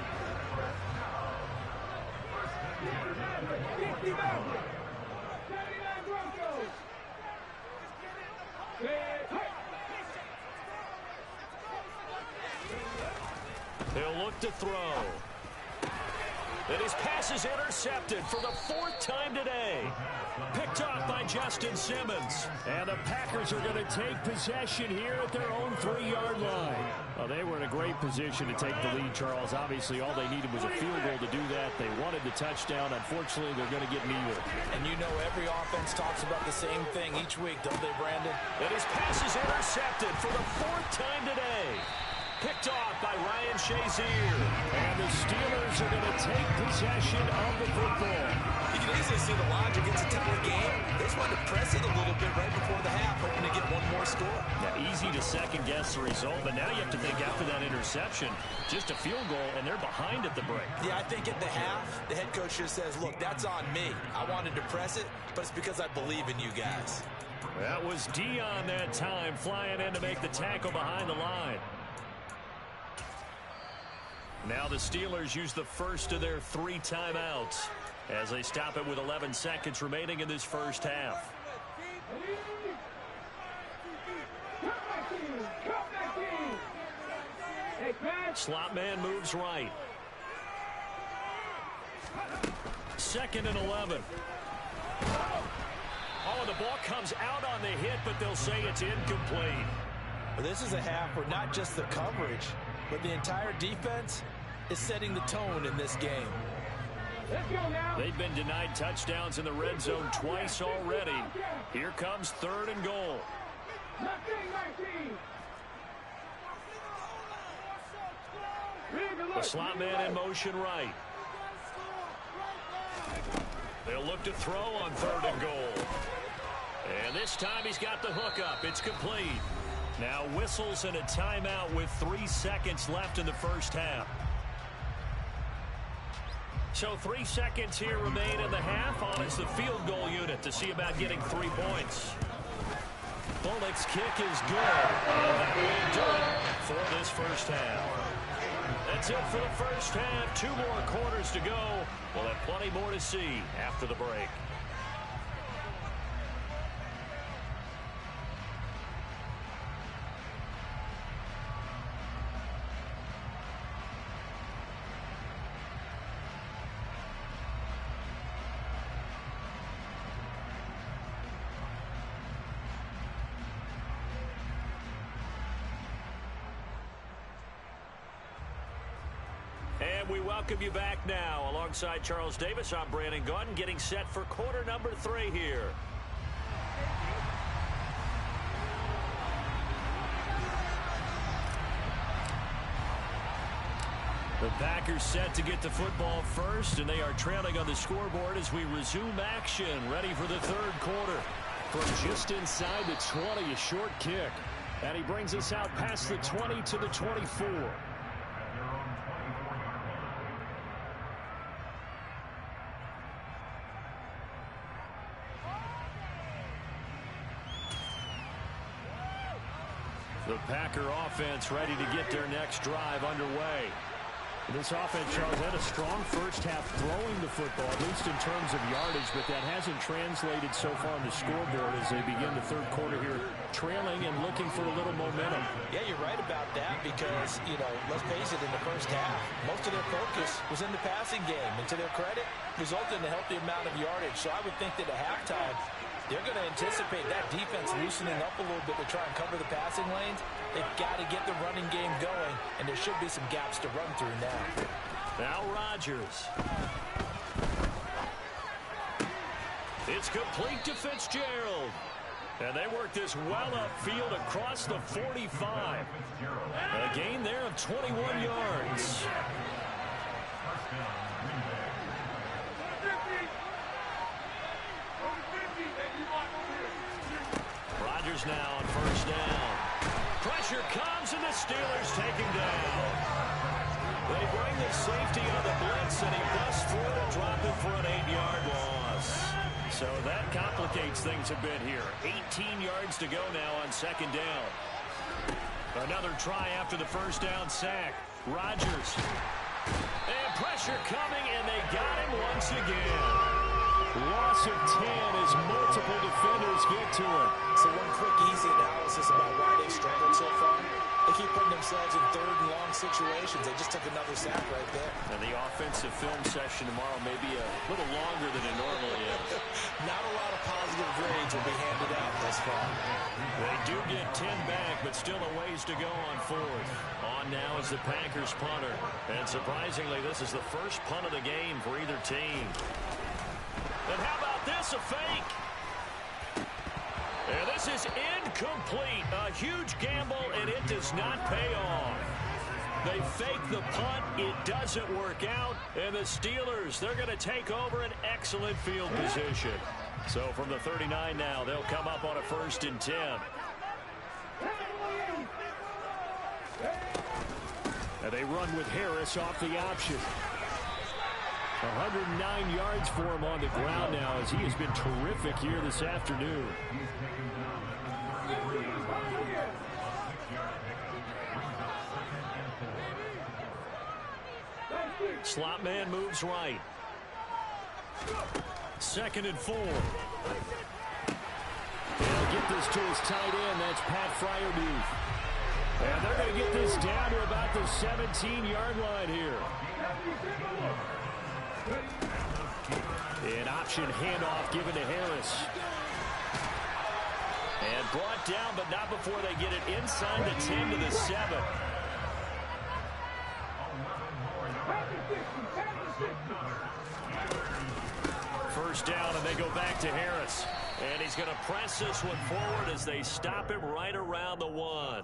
He'll look to throw. And his pass is intercepted for the 4th time today. Picked off by Justin Simmons. And the Packers are going to take possession here at their own 3-yard line. Well, they were in a great position to take the lead, Charles. Obviously, all they needed was a field goal to do that. They wanted the touchdown. Unfortunately, they're going to get neither. And you know every offense talks about the same thing each week, don't they, Brandon? And his pass is intercepted for the 4th time today. Picked off by Ryan Shazier. And the Steelers are going to take possession of the football. You can easily see the logic. It's a tighter game. They just wanted to press it a little bit right before the half, hoping to get one more score. Yeah, easy to second-guess the result, but now you have to think after that interception, just a field goal, and they're behind at the break. Yeah, I think at the half, the head coach just says, look, that's on me. I wanted to press it, but it's because I believe in you guys. That was Dion that time, flying in to make the tackle behind the line. Now the Steelers use the first of their 3 timeouts as they stop it with 11 seconds remaining in this first half. Slot man moves right. 2nd and 11. Oh, and the ball comes out on the hit, but they'll say it's incomplete. Well, this is a half where not just the coverage, but the entire defense is setting the tone in this game. They've been denied touchdowns in the red zone twice already. Here comes 3rd and goal. The slot man in motion right. They'll look to throw on 3rd and goal. And this time he's got the hook up. It's complete. Now whistles and a timeout with 3 seconds left in the first half. So 3 seconds here remain in the half. On is the field goal unit to see about getting 3 points. Bullock's kick is good. And that will do it for this first half. That's it for the first half. 2 more quarters to go. We'll have plenty more to see after the break. And we welcome you back now. Alongside Charles Davis, I'm Brandon Gaudin, getting set for quarter number 3 here. The Packers set to get the football first, and they are trailing on the scoreboard as we resume action, ready for the third quarter. From just inside the 20, a short kick. And he brings us out past the 20 to the 24. The Packer offense ready to get their next drive underway. This offense, Charles, had a strong first half throwing the football, at least in terms of yardage, but that hasn't translated so far on the scoreboard as they begin the third quarter here, trailing and looking for a little momentum. Yeah, you're right about that because, let's face it, in the first half, most of their focus was in the passing game. And to their credit, resulted in a healthy amount of yardage. So I would think that at halftime, they're going to anticipate that defense loosening up a little bit to try and cover the passing lanes. They've got to get the running game going, and there should be some gaps to run through now. Now Rodgers. It's complete to Fitzgerald. And they work this well upfield across the 45. A gain there of 21 yards. Rodgers now on first down. Pressure comes, and the Steelers take him down. They bring the safety on the blitz, and he busts through to drop it for an 8-yard loss. So that complicates things a bit here. 18 yards to go now on second down. Another try after the first down sack. Rodgers. And pressure coming, and they got him once again. Loss of 10 as multiple defenders get to it. So one quick, easy analysis about why they've struggled so far. They keep putting themselves in third and long situations. They just took another sack right there. And the offensive film session tomorrow may be a little longer than it normally is. Not a lot of positive grades will be handed out thus far. They do get 10 back, but still a ways to go on fourth. On now is the Packers punter. And surprisingly, this is the first punt of the game for either team. And how about this, a fake? And this is incomplete. A huge gamble, and it does not pay off. They fake the punt. It doesn't work out. And the Steelers, they're going to take over an excellent field position. So from the 39 now, they'll come up on a 1st and 10. And they run with Harris off the option. 109 yards for him on the ground now as he has been terrific here this afternoon. Slot man moves right. 2nd and 4. They'll get this to his tight end. That's Pat Freiermuth. And they're going to get this down to about the 17-yard line here. An option handoff given to Harris. And brought down, but not before they get it inside the 10 to the 7. First down, and they go back to Harris. And he's going to press this one forward as they stop him right around the 1.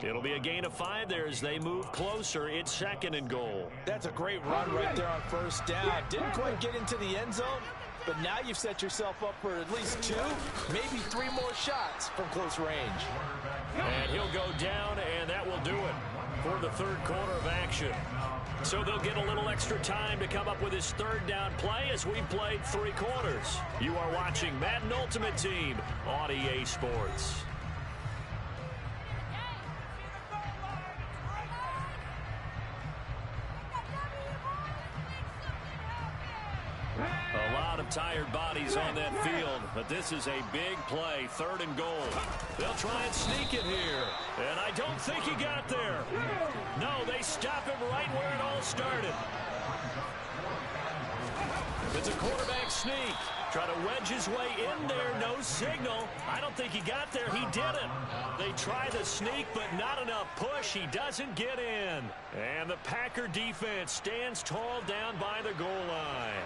It'll be a gain of 5 there as they move closer. It's 2nd and goal. That's a great run right there on first down. Didn't quite get into the end zone, but now you've set yourself up for at least 2, maybe 3 more shots from close range. And he'll go down, and that will do it for the third quarter of action. So they'll get a little extra time to come up with his third down play as we've played 3 quarters. You are watching Madden Ultimate Team on EA Sports. A lot of tired bodies on that field, but this is a big play, 3rd and goal. They'll try and sneak it here, and I don't think he got there. No, they stop him right where it all started. It's a quarterback sneak, Try to wedge his way in there. No signal. I don't think he got there. He didn't. They try the sneak, but not enough push. He doesn't get in. And the Packer defense stands tall down by the goal line.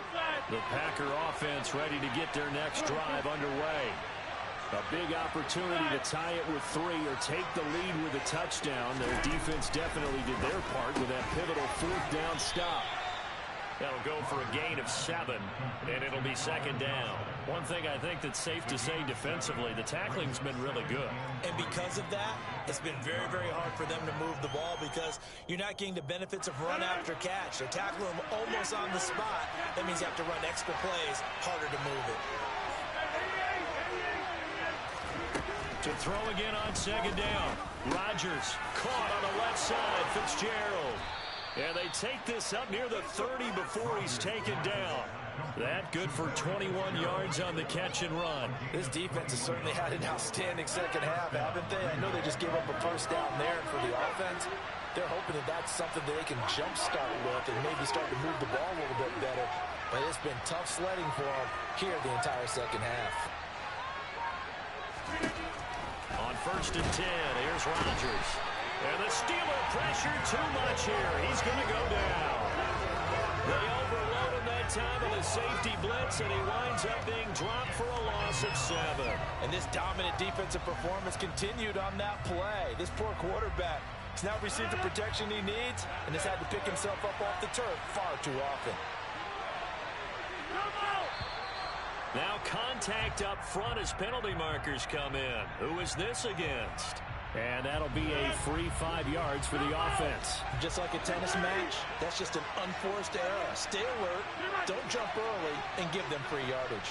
The Packer offense ready to get their next drive underway. A big opportunity to tie it with 3 or take the lead with a touchdown. Their defense definitely did their part with that pivotal 4th down stop. That'll go for a gain of 7, and it'll be 2nd down. One thing I think that's safe to say defensively, the tackling's been really good. And because of that, it's been very, very hard for them to move the ball because you're not getting the benefits of run after catch. They're tackling them almost on the spot. That means you have to run extra plays, harder to move it. To throw again on 2nd down. Rodgers caught on the left side. Fitzgerald. And they take this up near the 30 before he's taken down. That good for 21 yards on the catch and run. This defense has certainly had an outstanding second half, haven't they? I know they just gave up a 1st down there for the offense. They're hoping that that's something that they can jumpstart with and maybe start to move the ball a little bit better. But it's been tough sledding for them here the entire second half. On 1st and 10, here's Rodgers. And the Steeler pressure too much here. He's going to go down. They overload him that time with a safety blitz, and he winds up being dropped for a loss of 7. And this dominant defensive performance continued on that play. This poor quarterback has now received the protection he needs and has had to pick himself up off the turf far too often. Now contact up front as penalty markers come in. Who is this against? And that'll be a free 5 yards for the offense. Just like a tennis match, that's just an unforced error. Stay alert, don't jump early, and give them free yardage.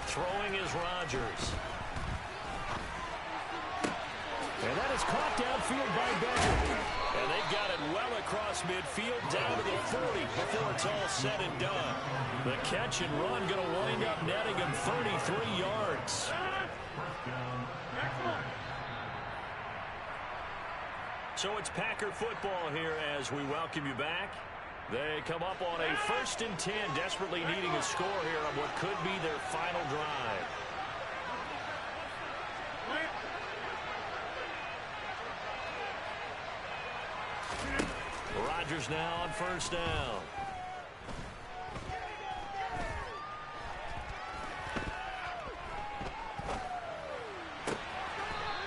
Throwing is Rodgers. And that is caught downfield by Becker. And they've got it well across midfield down to the 40 before it's all said and done. The catch and run going to wind up netting him 33 yards. So it's Packer football here as we welcome you back. They come up on a 1st and 10, desperately needing a score here on what could be their final drive. Rodgers now on 1st down.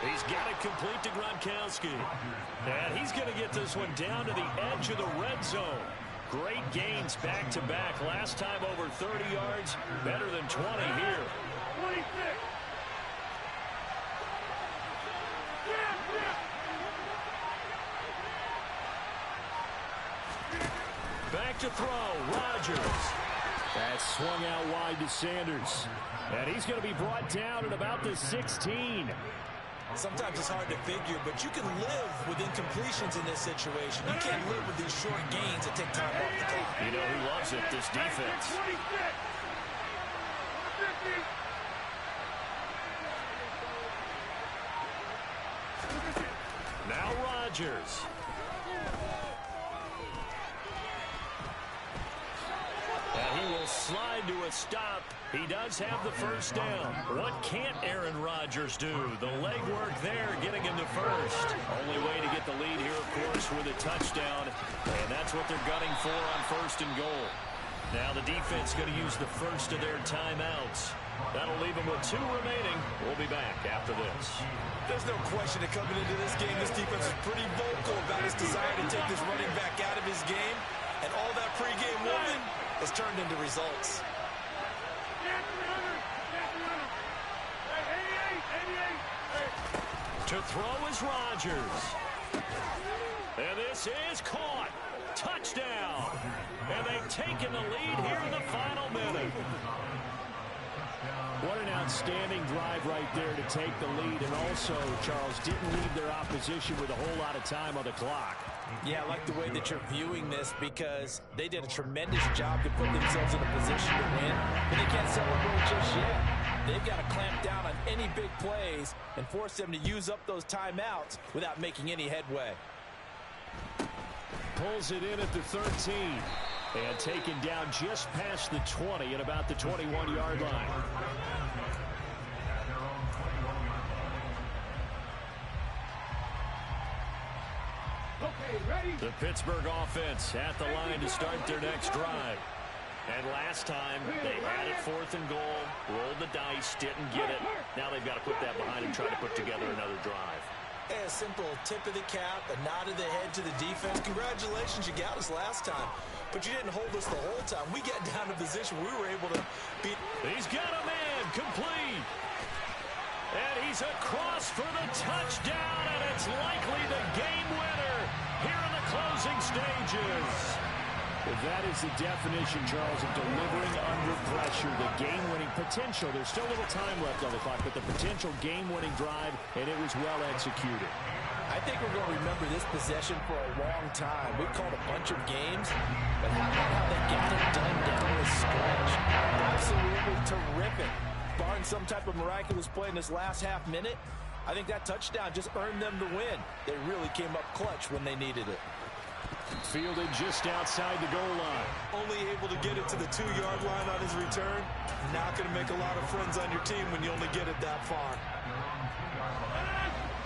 He's got it complete to Gronkowski. And he's going to get this one down to the edge of the red zone. Great gains back-to-back. Last time over 30 yards, better than 20 here. 26. Back to throw, Rodgers. That swung out wide to Sanders. And he's going to be brought down at about the 16. Sometimes it's hard to figure, but you can live with incompletions in this situation. You can't live with these short gains that take time off the clock. You know who loves it? This defense. 26. Now Rodgers. And he will slide to a stop. He does have the 1st down. What can't Aaron Rodgers do? The legwork there getting him to 1st. Only way to get the lead here, of course, with a touchdown. And that's what they're gunning for on 1st and goal. Now the defense going to use the 1st of their timeouts. That'll leave them with 2 remaining. We'll be back after this. There's no question that coming into this game, this defense is pretty vocal about its desire to take this running back out of his game. And all that pregame movement has turned into results. To throw is Rodgers. And this is caught. Touchdown. And they've taken the lead here in the final minute. What an outstanding drive right there to take the lead. And also, Charles, didn't leave their opposition with a whole lot of time on the clock. Yeah, I like the way that you're viewing this because they did a tremendous job to put themselves in a position to win, but they can't celebrate just yet. They've got to clamp down on any big plays and force them to use up those timeouts without making any headway. Pulls it in at the 13. And taken down just past the 20 at about the 21-yard line. Okay, ready? The Pittsburgh offense at the line to start their next drive. And last time, they had it 4th and goal, rolled the dice, didn't get it. Now they've got to put that behind and try to put together another drive. A simple tip of the cap, a nod of the head to the defense. Congratulations, you got us last time. But you didn't hold us the whole time. We got down to position we were able to beat. He's got a man, complete. And he's across for the touchdown, and it's likely the game winner here in the closing stages. Well, that is the definition, Charles, of delivering under pressure. The game-winning potential. There's still a little time left on the clock, but the potential game-winning drive, and it was well executed. I think we're going to remember this possession for a long time. We've called a bunch of games, but how about how they got it done down the stretch? Absolutely terrific. Barring some type of miraculous play in this last half minute, I think that touchdown just earned them the win. They really came up clutch when they needed it. Fielded just outside the goal line. Only able to get it to the 2-yard line on his return. Not going to make a lot of friends on your team when you only get it that far.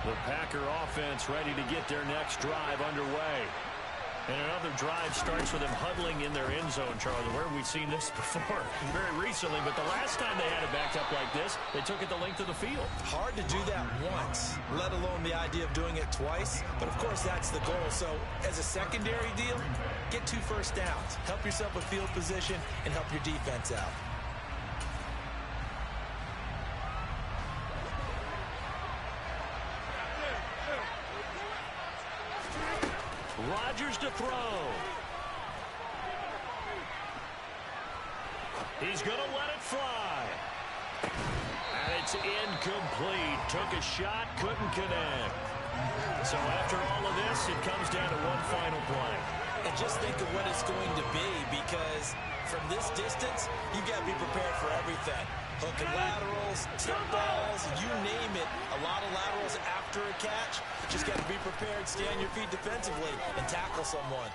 The Packer offense ready to get their next drive underway. And another drive starts with them huddling in their end zone, Charlie. Where have we seen this before? Very recently, but the last time they had it backed up like this, they took it the length of the field. Hard to do that once, let alone the idea of doing it twice. But, of course, that's the goal. So, as a secondary deal, get 2 first downs. Help yourself with field position and help your defense out. Rodgers to throw. He's going to let it fly. And it's incomplete. Took a shot, couldn't connect. So after all of this, it comes down to one final play. And just think of what it's going to be, because from this distance, you've got to be prepared for everything. Hook and laterals, tip balls, you name it. A lot of laterals after a catch. Just got to be prepared, stay on your feet defensively, and tackle someone.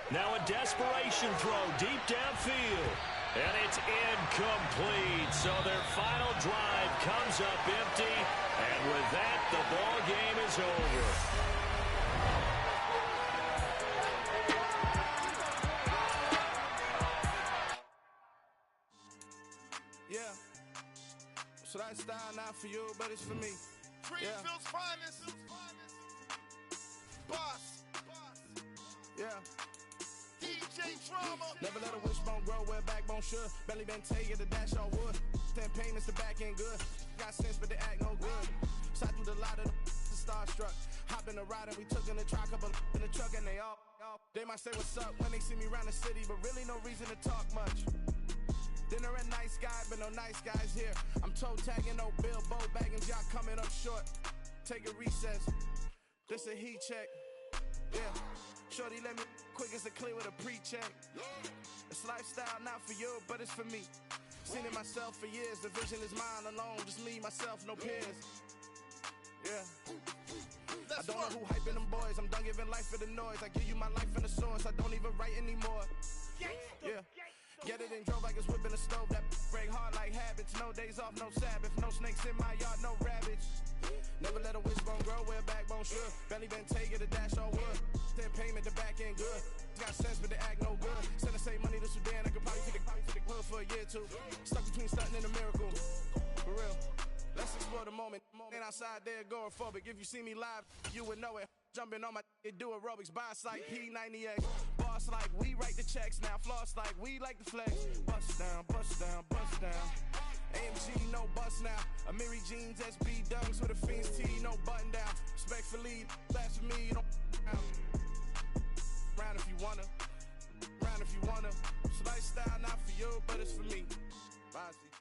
Now a desperation throw deep downfield. And it's incomplete. So their final drive comes up empty. And with that, the ball game is over. Yeah. So that style not for you, but it's for me. Greenfield's finest. Boss. Yeah. DJ Drama. Never let a wishbone grow where backbone should. Belly been taken to dash all wood. 10 payments, the back end good. Got sense, but they act no good. Shot through the lot of the starstruck. Hop in the ride and we took in the truck, couple in the truck, and they all. They might say what's up when they see me around the city, but really no reason to talk much. Dinner a nice guy, but no nice guys here. I'm toe tagging, no Bilbo bagging, y'all coming up short. Take a recess. This a heat check. Yeah. Shorty let me quick as a clear with a pre-check. It's lifestyle not for you, but it's for me. Seen it myself for years. The vision is mine alone. Just me, myself, no peers. Yeah. I don't know who hyping them boys. I'm done giving life for the noise. I give you my life in the source. I don't even write anymore. Yeah. Get it and drove like it's whipping a stove. That break hard like habits. No days off, no Sabbath. No snakes in my yard, no rabbits. Never let a wishbone grow where backbone should. Belly been taken to dash all wood. 10 payment, the back end good. Got sense, but they act no good. Send the same money to Sudan. I could probably take the hood for a year or two. Stuck between stunting and a miracle. For real. Let's explore the moment. Ain't outside there agoraphobic. If you see me live, you would know it. Jumping on my do aerobics. Boss like P90X. Boss like we write the checks now. Floss like we like the flex. Bust down, bust down, bust down. AMG, no bust now. Amiri jeans, SB dunks with a Fiends tee, no button down. Respectfully, that's for me, you don't round if you wanna. Round if you wanna. It's lifestyle not for you, but it's for me. Bozzy.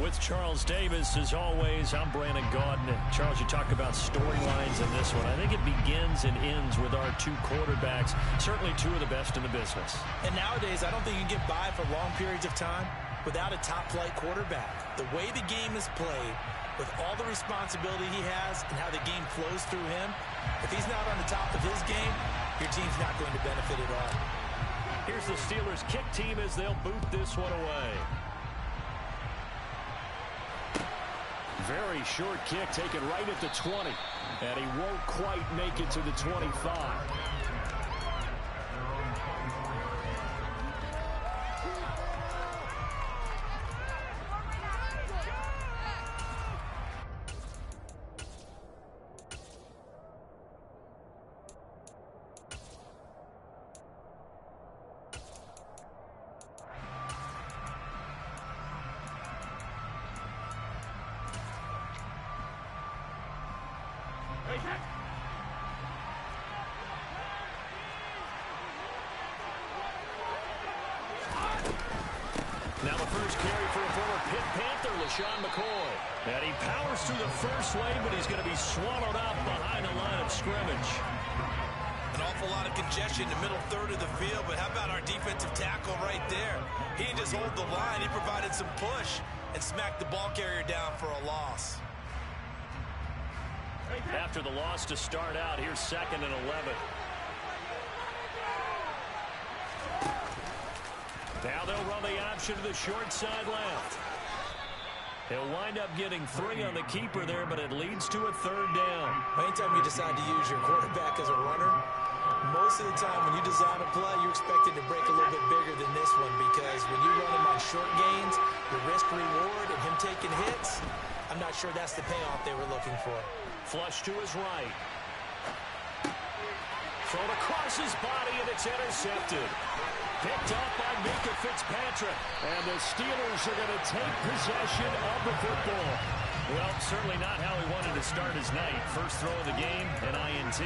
With Charles Davis, as always, I'm Brandon Gaudin. Charles, you talk about storylines in this one. I think it begins and ends with our two quarterbacks, certainly two of the best in the business. And nowadays, I don't think you can get by for long periods of time without a top-flight quarterback. The way the game is played, with all the responsibility he has and how the game flows through him, if he's not on the top of his game, your team's not going to benefit at all. Here's the Steelers' kick team as they'll boot this one away. Very short kick taken right at the 20. And he won't quite make it to the 25. Now the first carry for a former Pitt Panther, LaShawn McCoy. And he powers through the first wave, but he's going to be swallowed up behind the line of scrimmage. An awful lot of congestion in the middle third of the field, but how about our defensive tackle right there? He didn't just hold the line, he provided some push and smacked the ball carrier down for a loss. After the loss to start out, here's 2nd and 11. Now they'll run the option to the short side left. He'll wind up getting 3 on the keeper there, but it leads to a 3rd down. Anytime you decide to use your quarterback as a runner, most of the time when you design a play, you're expected to break a little bit bigger than this one, because when you run him on short gains, the risk-reward of him taking hits, I'm not sure that's the payoff they were looking for. Flush to his right. Thrown across his body, and it's intercepted. Picked up by Minka Fitzpatrick. And the Steelers are going to take possession of the football. Well, certainly not how he wanted to start his night. First throw of the game, an INT.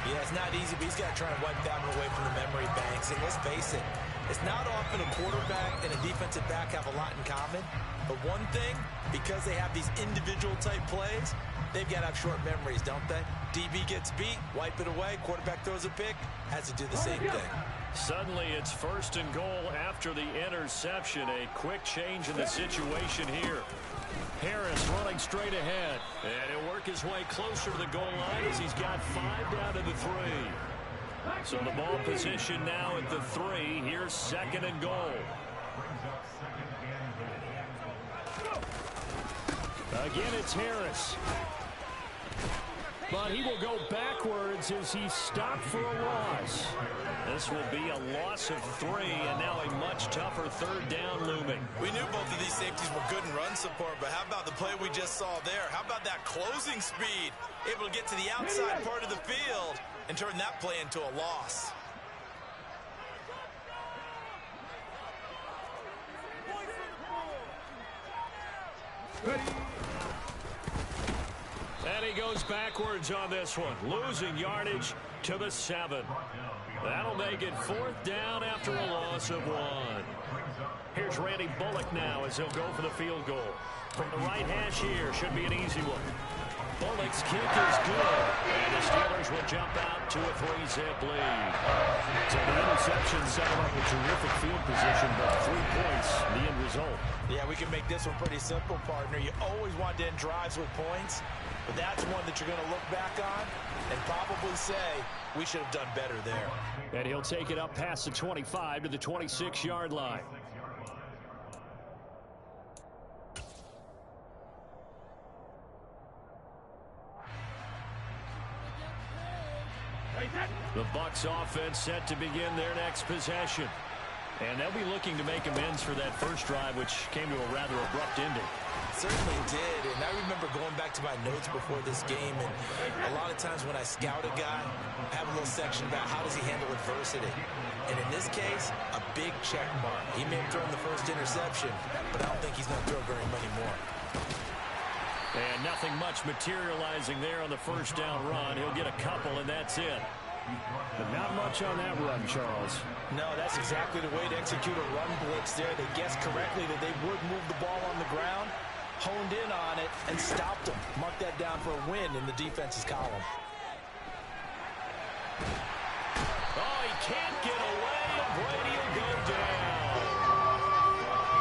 Yeah, it's not easy, but he's got to try and wipe that one away from the memory banks. And let's face it, it's not often a quarterback and a defensive back have a lot in common. But one thing, because they have these individual type plays, they've got to have short memories, don't they? DB gets beat, wipe it away, quarterback throws a pick, has to do the same thing. Suddenly it's 1st and goal after the interception. A quick change in the situation here. Harris running straight ahead. And he'll work his way closer to the goal line as he's got 5 down to the 3. So the ball position now at the 3. Here's 2nd and goal. Again, it's Harris. But he will go backwards as he's stopped for a loss. This will be a loss of 3, and now a much tougher 3rd down looming. We knew both of these safeties were good in run support, but how about the play we just saw there? How about that closing speed? Able to get to the outside part of the field and turn that play into a loss. And he goes backwards on this one, losing yardage to the 7. That'll make it 4th down after a loss of 1. Here's Randy Bullock now as he'll go for the field goal. From the right hash here, should be an easy one. Bullock's kick is good, and the Steelers will jump out to a 3-zip lead. So the interception set him up a terrific field position, but 3 points, the end result. Yeah, we can make this one pretty simple, partner. You always want to end drives with points, but that's one that you're going to look back on and probably say, we should have done better there. And he'll take it up past the 25 to the 26-yard line. The Bucs offense set to begin their next possession. And they'll be looking to make amends for that first drive, which came to a rather abrupt ending. Certainly did, and I remember going back to my notes before this game, and a lot of times when I scout a guy, I have a little section about how does he handle adversity. And in this case, a big check mark. He may have thrown the first interception, but I don't think he's going to throw very many more. And nothing much materializing there on the first down run. He'll get a couple, and that's it. But not much on that run, Charles. No, that's exactly the way to execute a run blitz there. They guessed correctly that they would move the ball on the ground, honed in on it, and stopped them. Mark that down for a win in the defense's column. Oh, he can't get away, and Brady will go down.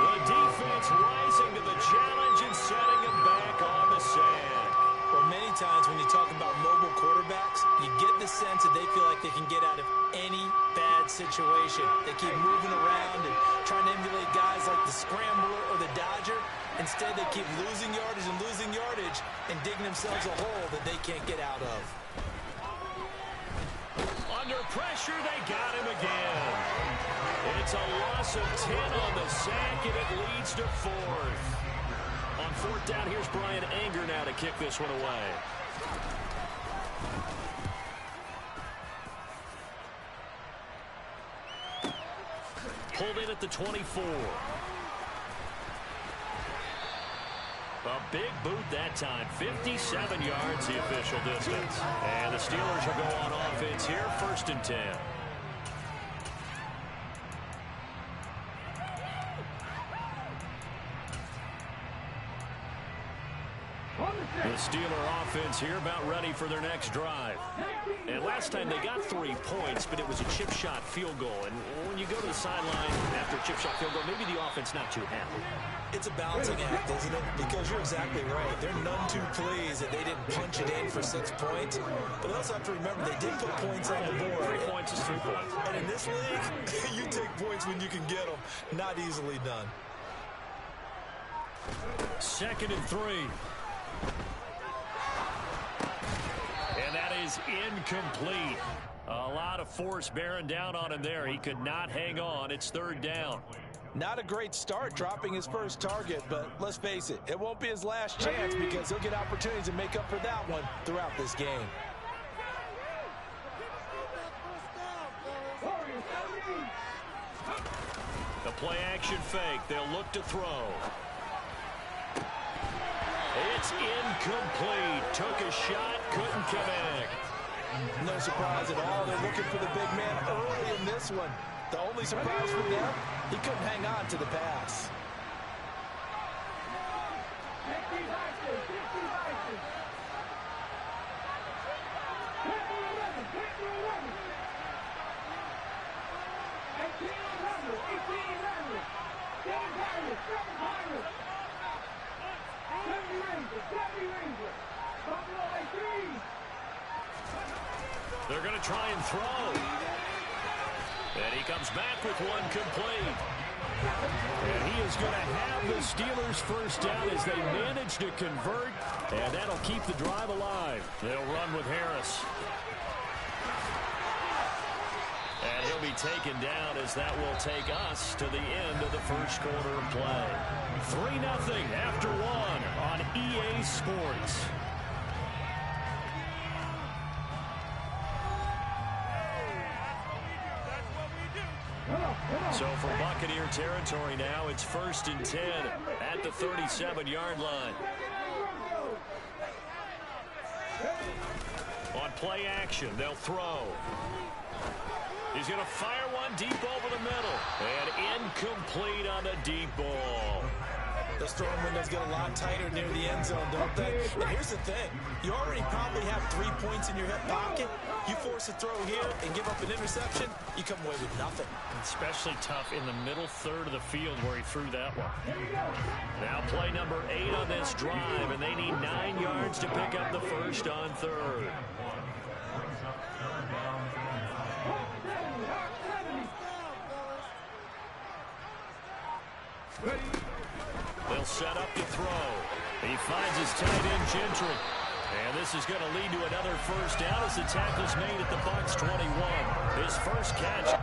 The defense rising to the challenge and setting him back on the sand. Well, many times when you talk about mobile quarterbacks, you get the sense that they feel like they can get out of situation. They keep moving around and trying to emulate guys like the Scrambler or the Dodger. Instead, they keep losing yardage and digging themselves a hole that they can't get out of. Under pressure, they got him again. It's a loss of 10 on the sack, and it leads to 4th. On 4th down, here's Brian Anger now to kick this one away. Pulled in at the 24. A big boot that time. 57 yards the official distance. And the Steelers will go on offense here, 1st and 10. The Steeler offense here about ready for their next drive. And last time they got 3 points, but it was a chip shot field goal. And when you go to the sideline after a chip shot field goal, maybe the offense not too happy. It's a balancing act, isn't it? Because you're exactly right. They're none too pleased that they didn't punch it in for 6 points. But they also have to remember they did put points on the board. 3 points is 3 points. And in this league, you take points when you can get them. Not easily done. 2nd and 3. And that is incomplete. A lot of force bearing down on him there. He could not hang on. It's 3rd down. Not a great start dropping his first target, but let's face it, it won't be his last chance because he'll get opportunities to make up for that one throughout this game. The play action fake. They'll look to throw. It's incomplete. Took a shot, couldn't connect. No surprise at all. They're looking for the big man early in this one. The only surprise for them, he couldn't hang on to the pass. They're going to try and throw. And he comes back with one complete. And he is going to have the Steelers first down as they manage to convert. And that'll keep the drive alive. They'll run with Harris. And he'll be taken down as that will take us to the end of the first quarter of play. 3-0 after 1 on EA Sports. So for Buccaneer territory now, it's 1st and 10 at the 37-yard line. On play action, they'll throw. He's going to fire one deep over the middle. And incomplete on the deep ball. The throwing windows get a lot tighter near the end zone, don't they? And here's the thing. You already probably have 3 points in your hip pocket. You force a throw here and give up an interception, you come away with nothing. Especially tough in the middle third of the field where he threw that one. Now play number 8 on this drive, and they need 9 yards to pick up the first on 3rd. They'll set up to throw. He finds his tight end, Gentry. And this is going to lead to another first down as the tackle's made at the Bucs 21. His first catch.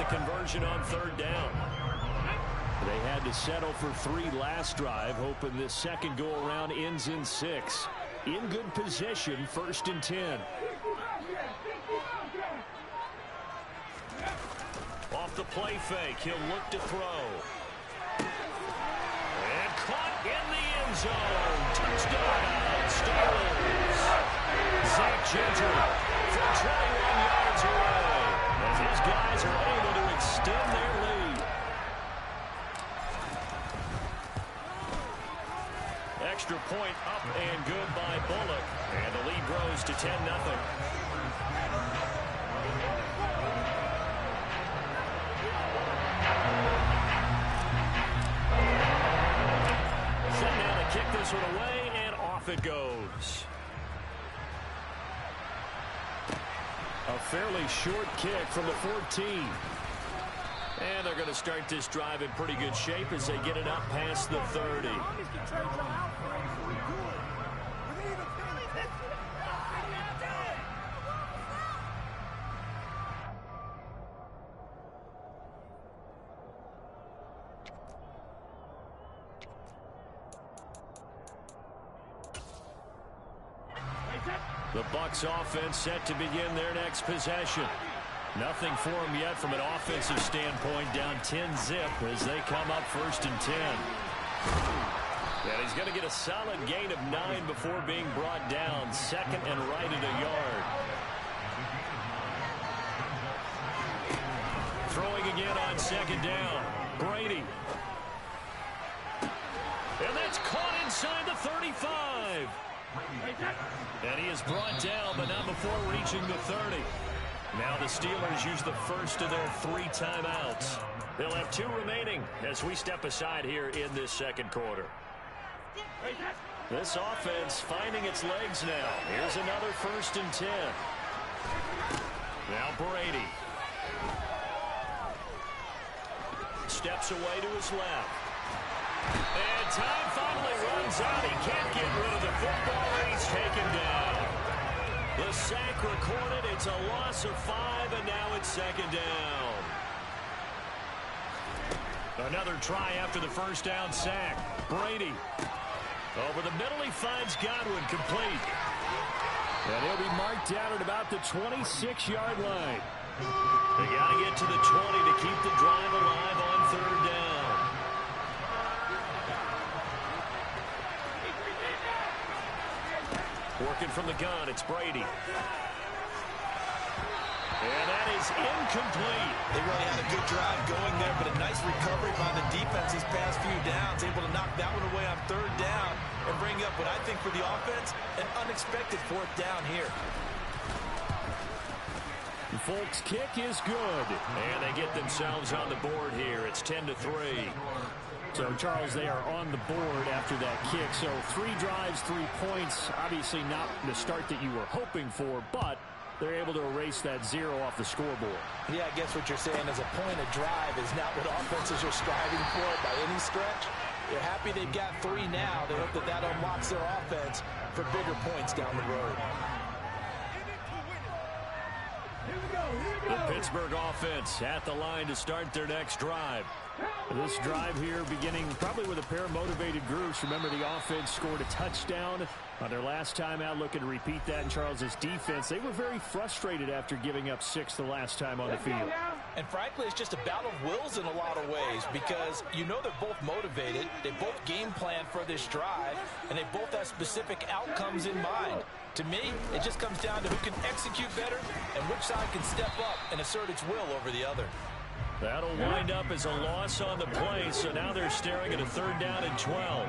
the conversion on third down. They had to settle for 3 last drive, hoping this second go-around ends in 6. In good position, 1st and 10. Off the play fake, he'll look to throw. And caught in the end zone. Touchdown, Steelers. Zach Gentry from 21 yards away as his guys are able to extend their lead. Extra point up and good by Bullock. And the lead grows to 10-0. Set now to kick this one away, and off it goes. A fairly short kick from the 14. And they're going to start this drive in pretty good shape as they get it up past the 30. The Bucs offense set to begin their next possession. Nothing for them yet from an offensive standpoint, down 10-zip as they come up 1st and 10. And he's going to get a solid gain of 9 before being brought down, 2nd and right at a yard. Throwing again on 2nd down, Brady. And that's caught inside the 35. And he is brought down, but not before reaching the 30. Now the Steelers use the first of their 3 timeouts. They'll have 2 remaining as we step aside here in this second quarter. This offense finding its legs now. Here's another 1st and 10. Now Brady. Steps away to his left. And time finally runs out. He can't get rid of the football, and he's taken down. The sack recorded. It's a loss of 5, and now it's 2nd down. Another try after the 1st down sack. Brady. Over the middle, he finds Godwin complete. And he'll be marked down at about the 26-yard line. They got to get to the 20 to keep the drive alive on 3rd down. Working from the gun, it's Brady. And that is incomplete. They really had a good drive going there, but a nice recovery by the defense these past few downs. Able to knock that one away on 3rd down and bring up what I think for the offense, an unexpected 4th down here. Folks' kick is good. And they get themselves on the board here. It's 10-3. So, Charles, they are on the board after that kick. So 3 drives, 3 points. Obviously not the start that you were hoping for, but they're able to erase that 0 off the scoreboard. Yeah, I guess what you're saying is a point of drive is not what offenses are striving for by any stretch. They're happy they've got 3 now. They hope that that unlocks their offense for bigger points down the road. The Pittsburgh offense at the line to start their next drive. This drive here beginning probably with a pair of motivated groups. Remember, the offense scored a touchdown on their last time out. Looking to repeat that in Charles's defense. They were very frustrated after giving up 6 the last time on the field. And frankly, it's just a battle of wills in a lot of ways because you know they're both motivated. They both game plan for this drive, and they both have specific outcomes in mind. To me, it just comes down to who can execute better and which side can step up and assert its will over the other. That'll wind up as a loss on the play, so now they're staring at a 3rd down and 12.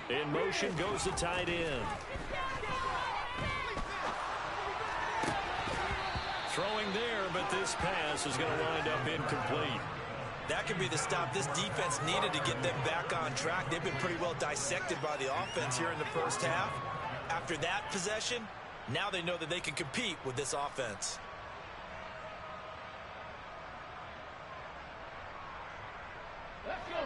In motion goes the tight end. Throwing there, but this pass is going to wind up incomplete. That could be the stop this defense needed to get them back on track. They've been pretty well dissected by the offense here in the first half. After that possession, now they know that they can compete with this offense. Let's go.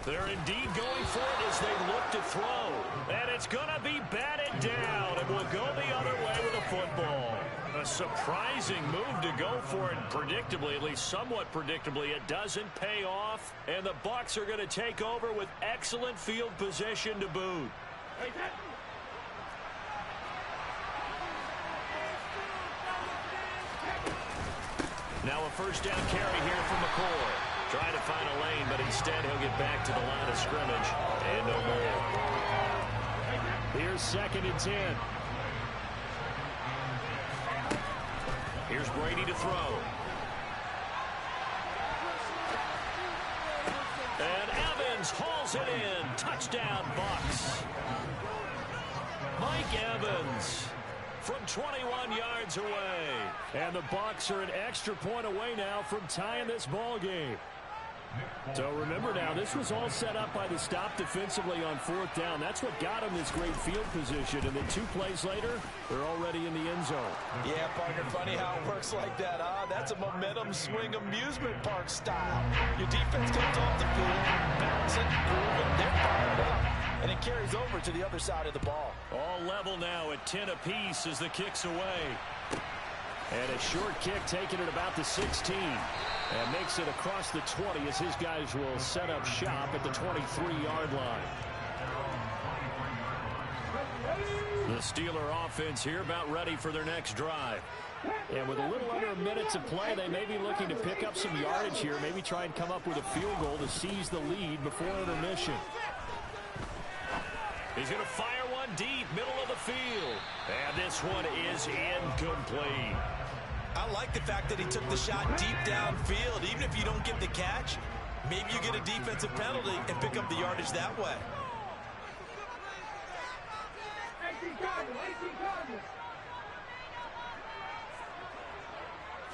They're indeed going for it as they look to throw. And it's going to be batted down, and will go the other way with a football. A surprising move to go for it, predictably, at least somewhat predictably. It doesn't pay off, and the Bucs are going to take over with excellent field position to boot. Now a first down carry here from McCoy. Trying to find a lane, but instead he'll get back to the line of scrimmage and no more. Here's 2nd and 10. Here's Brady to throw. And Evans hauls it in. Touchdown, Bucs. Mike Evans from 21 yards away. And the Bucs are an extra point away now from tying this ball game. So remember now, this was all set up by the stop defensively on 4th down. That's what got them this great field position. And then 2 plays later, they're already in the end zone. Yeah, partner, funny how it works like that, huh? That's a momentum swing amusement park style. Your defense comes off the field, bouncing, grooving, they're fired up. And it carries over to the other side of the ball. All level now at 10 apiece as the kick's away. And a short kick taken at about the 16. And makes it across the 20 as his guys will set up shop at the 23-yard line. The Steeler offense here about ready for their next drive. And with a little under a minute to play, they may be looking to pick up some yardage here. Maybe try and come up with a field goal to seize the lead before intermission. He's going to fire one deep, middle of the field. And this one is incomplete. I like the fact that he took the shot deep downfield. Even if you don't get the catch, maybe you get a defensive penalty and pick up the yardage that way.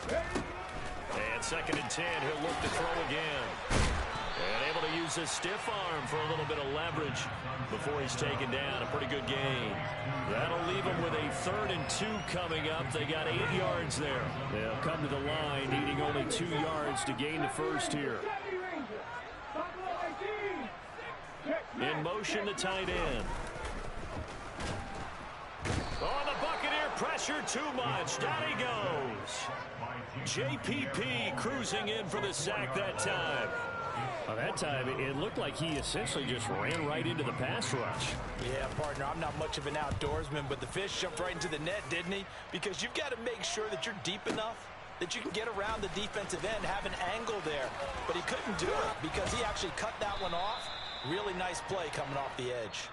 And 2nd and 10, he'll look to throw again. And able to use his stiff arm for a little bit of leverage before he's taken down. A pretty good gain. That'll leave him with a 3rd and 2 coming up. They got 8 yards there. They'll come to the line, needing only 2 yards to gain the first here. In motion, the tight end. Oh, the Buccaneer pressure too much. Down he goes. JPP cruising in for the sack that time. Well, that time, it looked like he essentially just ran right into the pass rush. Yeah, partner, I'm not much of an outdoorsman, but the fish jumped right into the net, didn't he? Because you've got to make sure that you're deep enough that you can get around the defensive end, have an angle there. But he couldn't do it because he actually cut that one off. Really nice play coming off the edge.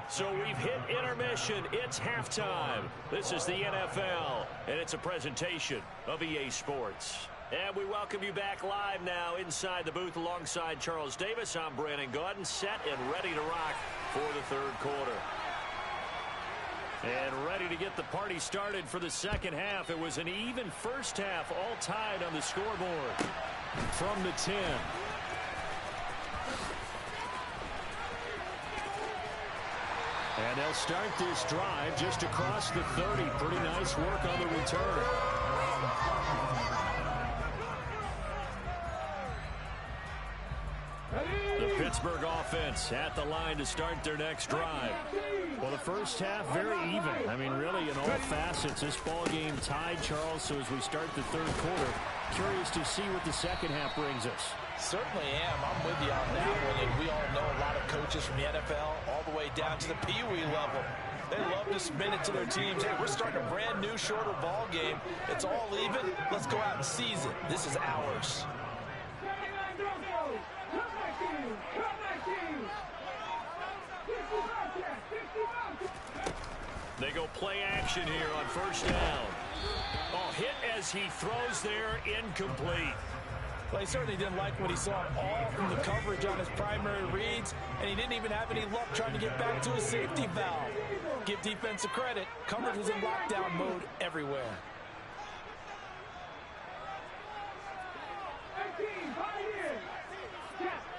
So we've hit intermission. It's halftime. This is the NFL, and it's a presentation of EA Sports. And we welcome you back live now inside the booth alongside Charles Davis. I'm Brandon Gaudin, set and ready to rock for the 3rd quarter. And ready to get the party started for the 2nd half. It was an even first half, all tied on the scoreboard. From the 10. And they'll start this drive just across the 30. Pretty nice work on the return. The Pittsburgh offense at the line to start their next drive. Well, the first half, very even. I mean, really, in all facets, this ball game tied, Charles. So as we start the 3rd quarter, curious to see what the 2nd half brings us. Certainly am. I'm with you on that one. And we all know a lot of coaches from the NFL all the way down to the Pee-wee level. They love to spin it to their teams. Hey, we're starting a brand new, shorter ball game. It's all even. Let's go out and seize it. This is ours. They go play action here on first down. Oh, hit as he throws there, incomplete. Well, he certainly didn't like what he saw all from the coverage on his primary reads, and he didn't even have any luck trying to get back to his safety valve. Give defense a credit. Coverage was in lockdown mode everywhere.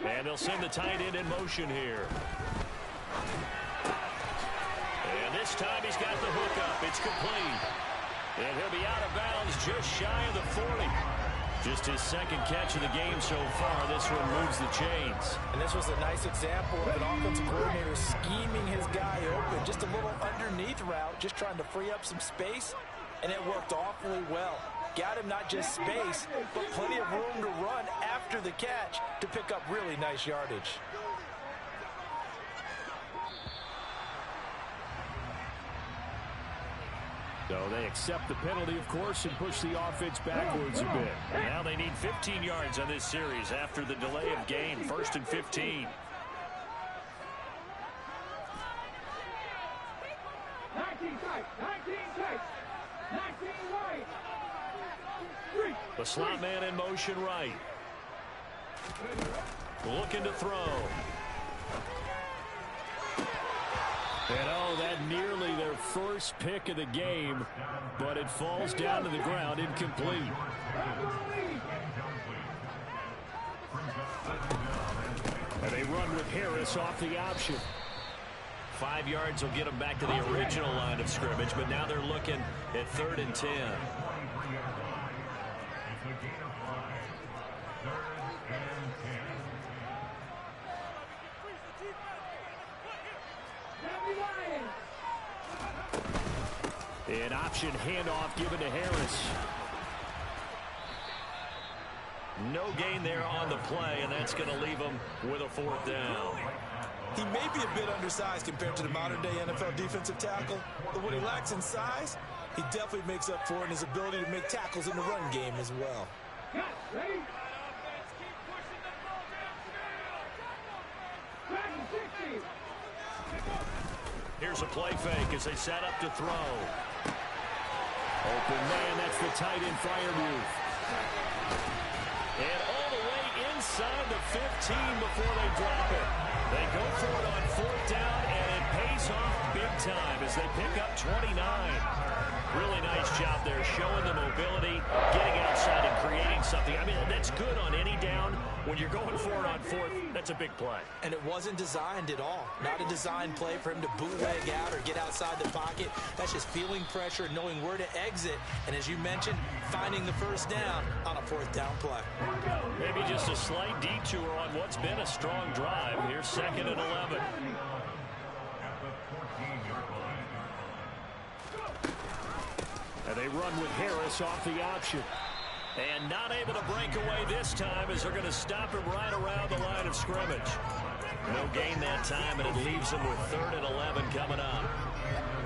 And they'll send the tight end in motion here. And this time he's got the hook up. It's complete. And he'll be out of bounds just shy of the 40. Just his second catch of the game so far. This one moves the chains. And this was a nice example of an offensive coordinator scheming his guy open. Just a little underneath route, just trying to free up some space, and it worked awfully well. Got him not just space, but plenty of room to run after the catch to pick up really nice yardage. So they accept the penalty, of course, and push the offense backwards a bit. Now they need 15 yards on this series after the delay of game. 1st and 15. 19 tight, 19 tight, 19 right. The slot man in motion right. Looking to throw. And oh, that nearly their first pick of the game, but it falls down to the ground incomplete. And they run with Harris off the option. 5 yards will get them back to the original line of scrimmage, but now they're looking at 3rd and 10. An option handoff given to Harris. No gain there on the play, and that's going to leave him with a 4th down. He may be a bit undersized compared to the modern-day NFL defensive tackle, but what he lacks in size, he definitely makes up for in his ability to make tackles in the run game as well. Ready? Here's a play fake as they set up to throw. Open man, that's the tight end Freiermuth. And all the way inside the 15 before they drop it. They go for it on 4th down, and it pays off big time as they pick up 29. Really nice job there, showing the mobility, getting outside and creating something. I mean, that's good on any down. When you're going for it on 4th, that's a big play. And it wasn't designed at all. Not a designed play for him to bootleg out or get outside the pocket. That's just feeling pressure, knowing where to exit, and as you mentioned, finding the 1st down on a 4th down play. Maybe just a slight detour on what's been a strong drive. Here's 2nd and 11. And they run with Harris off the option. And not able to break away this time as they're going to stop him right around the line of scrimmage. No gain that time, and it leaves them with 3rd and 11 coming up.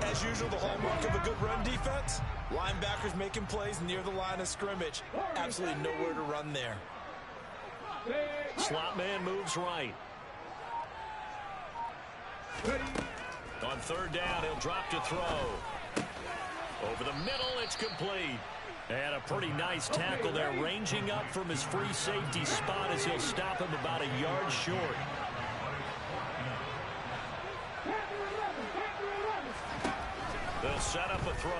As usual, the hallmark of a good run defense, linebackers making plays near the line of scrimmage. Absolutely nowhere to run there. Slot man moves right. On 3rd down, he'll drop to throw. Over the middle, it's complete. And a pretty nice tackle there, ranging up from his free safety spot as he'll stop him about a yard short. They'll set up a throw.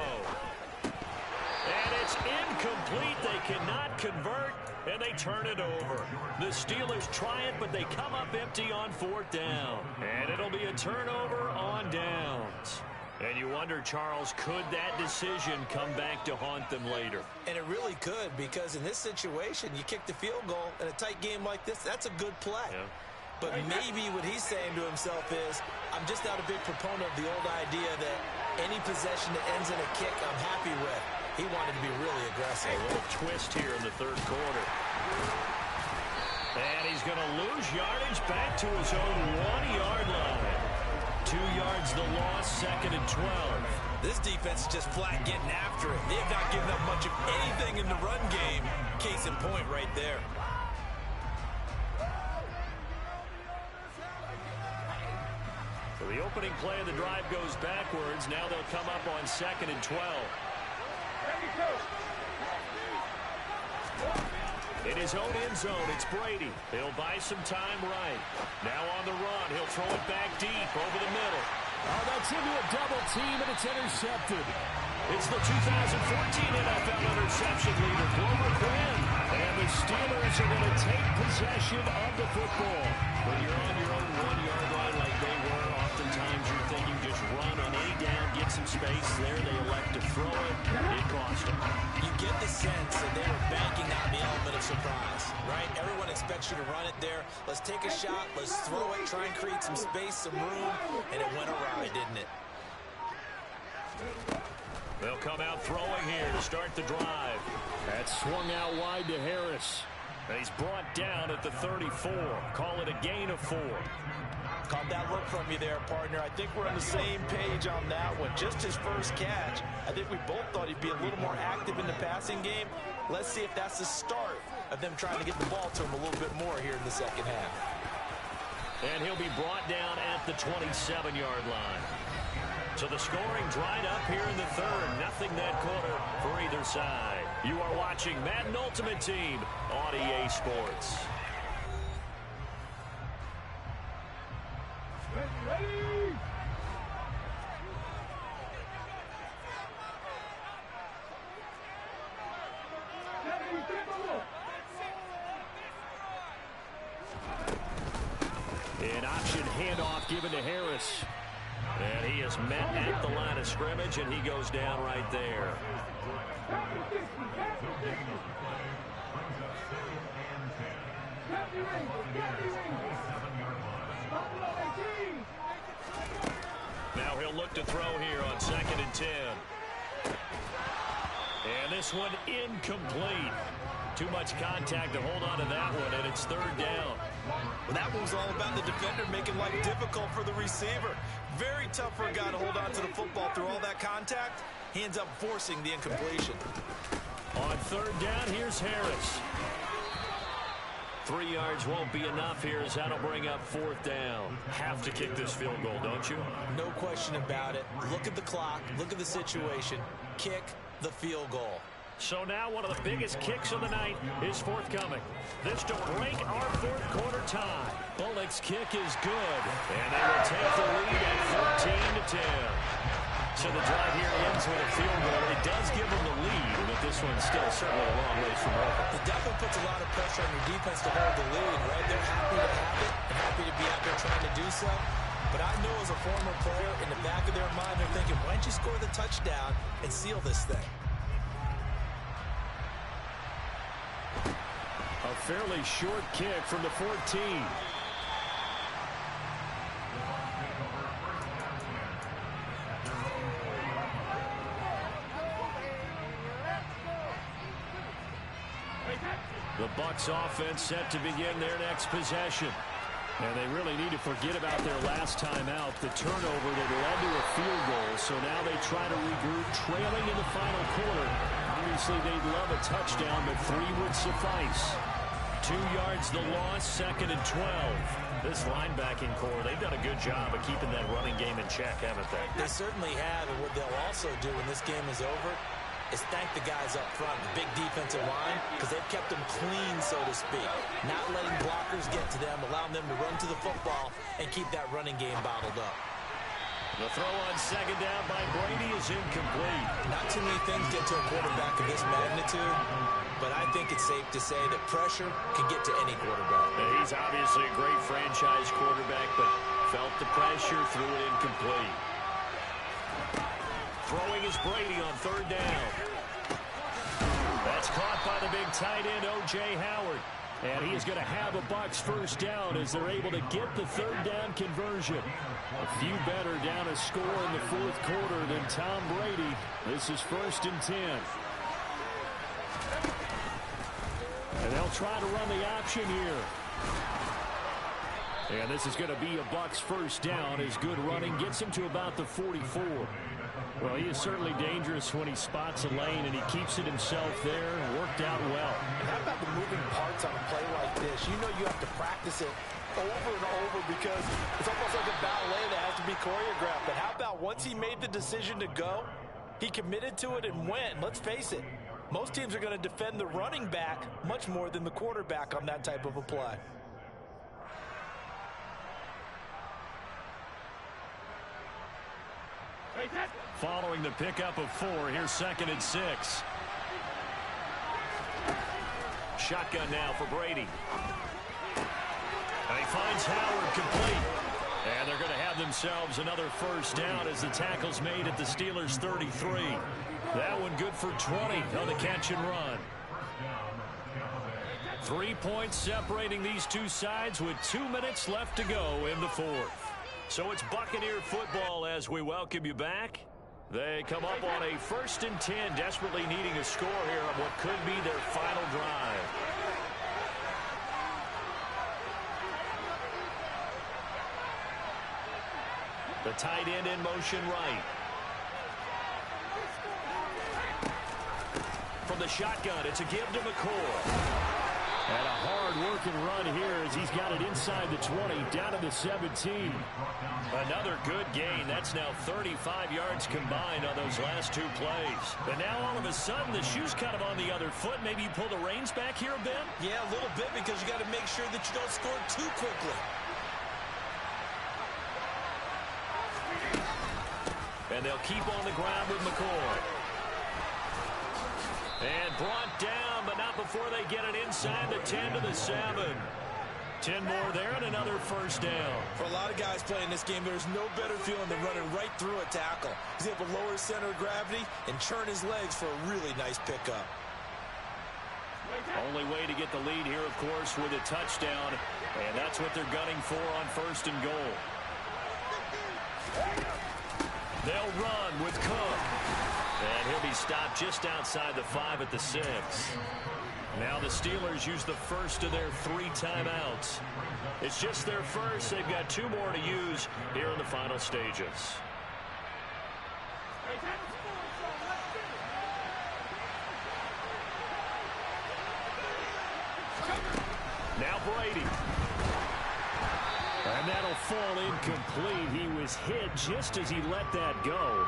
And it's incomplete. They cannot convert, and they turn it over. The Steelers try it, but they come up empty on 4th down. And it'll be a turnover on downs. And you wonder, Charles, could that decision come back to haunt them later? And it really could, because in this situation, you kick the field goal in a tight game like this, that's a good play. Yeah. But maybe what he's saying to himself is, I'm just not a big proponent of the old idea that any possession that ends in a kick I'm happy with. He wanted to be really aggressive. A little twist here in the 3rd quarter. And he's going to lose yardage back to his own 1-yard line. 2 yards the loss, 2nd and 12. This defense is just flat getting after it. They have not given up much of anything in the run game. Case in point right there. So the opening play of the drive goes backwards. Now they'll come up on 2nd and 12. In his own end zone, it's Brady. He'll buy some time right. Now on the run, he'll throw it back deep over the middle. Oh, that's into a double team, and it's intercepted. It's the 2014 NFL interception leader, Glover Quinn. And the Steelers are going to take possession of the football. When you're on your own 1-yard line like they were, oftentimes you're thinking just run on any down, get some space there. They elect to throw it. It cost them. You get the sense that they were banking on the element of surprise, right? Everyone expects you to run it there. Let's take a shot. Let's throw it. Try and create some space, some room. And it went awry, didn't it? They'll come out throwing here to start the drive. That swung out wide to Harris. He's brought down at the 34. Call it a gain of 4. Caught that look from you there, partner. I think we're on the same page on that one. Just his first catch. I think we both thought he'd be a little more active in the passing game. Let's see if that's the start of them trying to get the ball to him a little bit more here in the second half. And he'll be brought down at the 27-yard line. So the scoring dried up here in the third. Nothing that quarter for either side. You are watching Madden Ultimate Team on EA Sports. Ready? An option handoff given to Harris. And he is met at the line of scrimmage, and he goes down right there. Now he'll look to throw here on 2nd and 10. And this one incomplete. Too much contact to hold on to that one, and it's 3rd down. Well, that one was all about the defender making life difficult for the receiver. Very tough for a guy to hold on to the football through all that contact. He ends up forcing the incompletion. On 3rd down, here's Harris. 3 yards won't be enough here as that'll bring up 4th down. Have to kick this field goal, don't you? No question about it. Look at the clock. Look at the situation. Kick the field goal. So now one of the biggest kicks of the night is forthcoming. This to break our 4th quarter tie. Bullock's kick is good, and they will take the lead at 14-10. So the drive here ends with a field goal. It does give them the lead, but this one's still certainly a long way from over. It definitely puts a lot of pressure on your defense to hold the lead, right? They're happy to have it and happy to be out there trying to do so. But I know as a former player, in the back of their mind, they're thinking, why don't you score the touchdown and seal this thing? A fairly short kick from the 14. The Bucs offense set to begin their next possession. And they really need to forget about their last time out, the turnover that led to a field goal. So now they try to regroup, trailing in the final quarter. Obviously, they'd love a touchdown, but 3 would suffice. 2 yards the loss, 2nd and 12. This linebacking core, they've done a good job of keeping that running game in check, haven't they? They certainly have, and what they'll also do when this game is over is thank the guys up front, the big defensive line, because they've kept them clean, so to speak. Not letting blockers get to them, allowing them to run to the football and keep that running game bottled up. The throw on 2nd down by Brady is incomplete. Not too many things get to a quarterback of this magnitude, but I think it's safe to say that pressure can get to any quarterback. He's obviously a great franchise quarterback, but felt the pressure, threw it incomplete. Throwing is Brady on 3rd down. That's caught by the big tight end, O.J. Howard. And he is going to have a Bucs 1st down as they're able to get the 3rd down conversion. A few better down a score in the 4th quarter than Tom Brady. This is 1st and 10. And they'll try to run the option here. And this is going to be a Bucs 1st down as good running gets him to about the 44. Well, he is certainly dangerous when he spots a lane, and he keeps it himself there. Worked out well. And how about the moving parts on a play like this? You know you have to practice it over and over because it's almost like a ballet that has to be choreographed. But how about once he made the decision to go, he committed to it and went. Let's face it, most teams are going to defend the running back much more than the quarterback on that type of a play. Following the pickup of 4, here's 2nd and 6. Shotgun now for Brady. And he finds Howard complete. And they're going to have themselves another first down as the tackle's made at the Steelers' 33. That one good for 20 on the catch and run. 3 points separating these two sides with 2 minutes left to go in the fourth. So it's Buccaneer football as we welcome you back. They come up on a 1st and 10, desperately needing a score here on what could be their final drive. The tight end in motion right. From the shotgun, it's a give to McCoy. And a hard-working run here as he's got it inside the 20, down to the 17. Another good gain. That's now 35 yards combined on those last 2 plays. And now all of a sudden, the shoe's kind of on the other foot. Maybe you pull the reins back here a bit? Yeah, a little bit because you got to make sure that you don't score too quickly. And they'll keep on the ground with McCoy. And brought down, but not before they get it inside the 10 to the 7. 10 more there and another first down. For a lot of guys playing this game, there's no better feeling than running right through a tackle. He's able to lower his center of gravity and churn his legs for a really nice pickup. Only way to get the lead here, of course, with a touchdown. And that's what they're gunning for on 1st and goal. They'll run with Cook. And he'll be stopped just outside the 5 at the 6. Now the Steelers use the first of their 3 timeouts. It's just their first. They've got 2 more to use here in the final stages. Now Brady. And that'll fall incomplete. He was hit just as he let that go.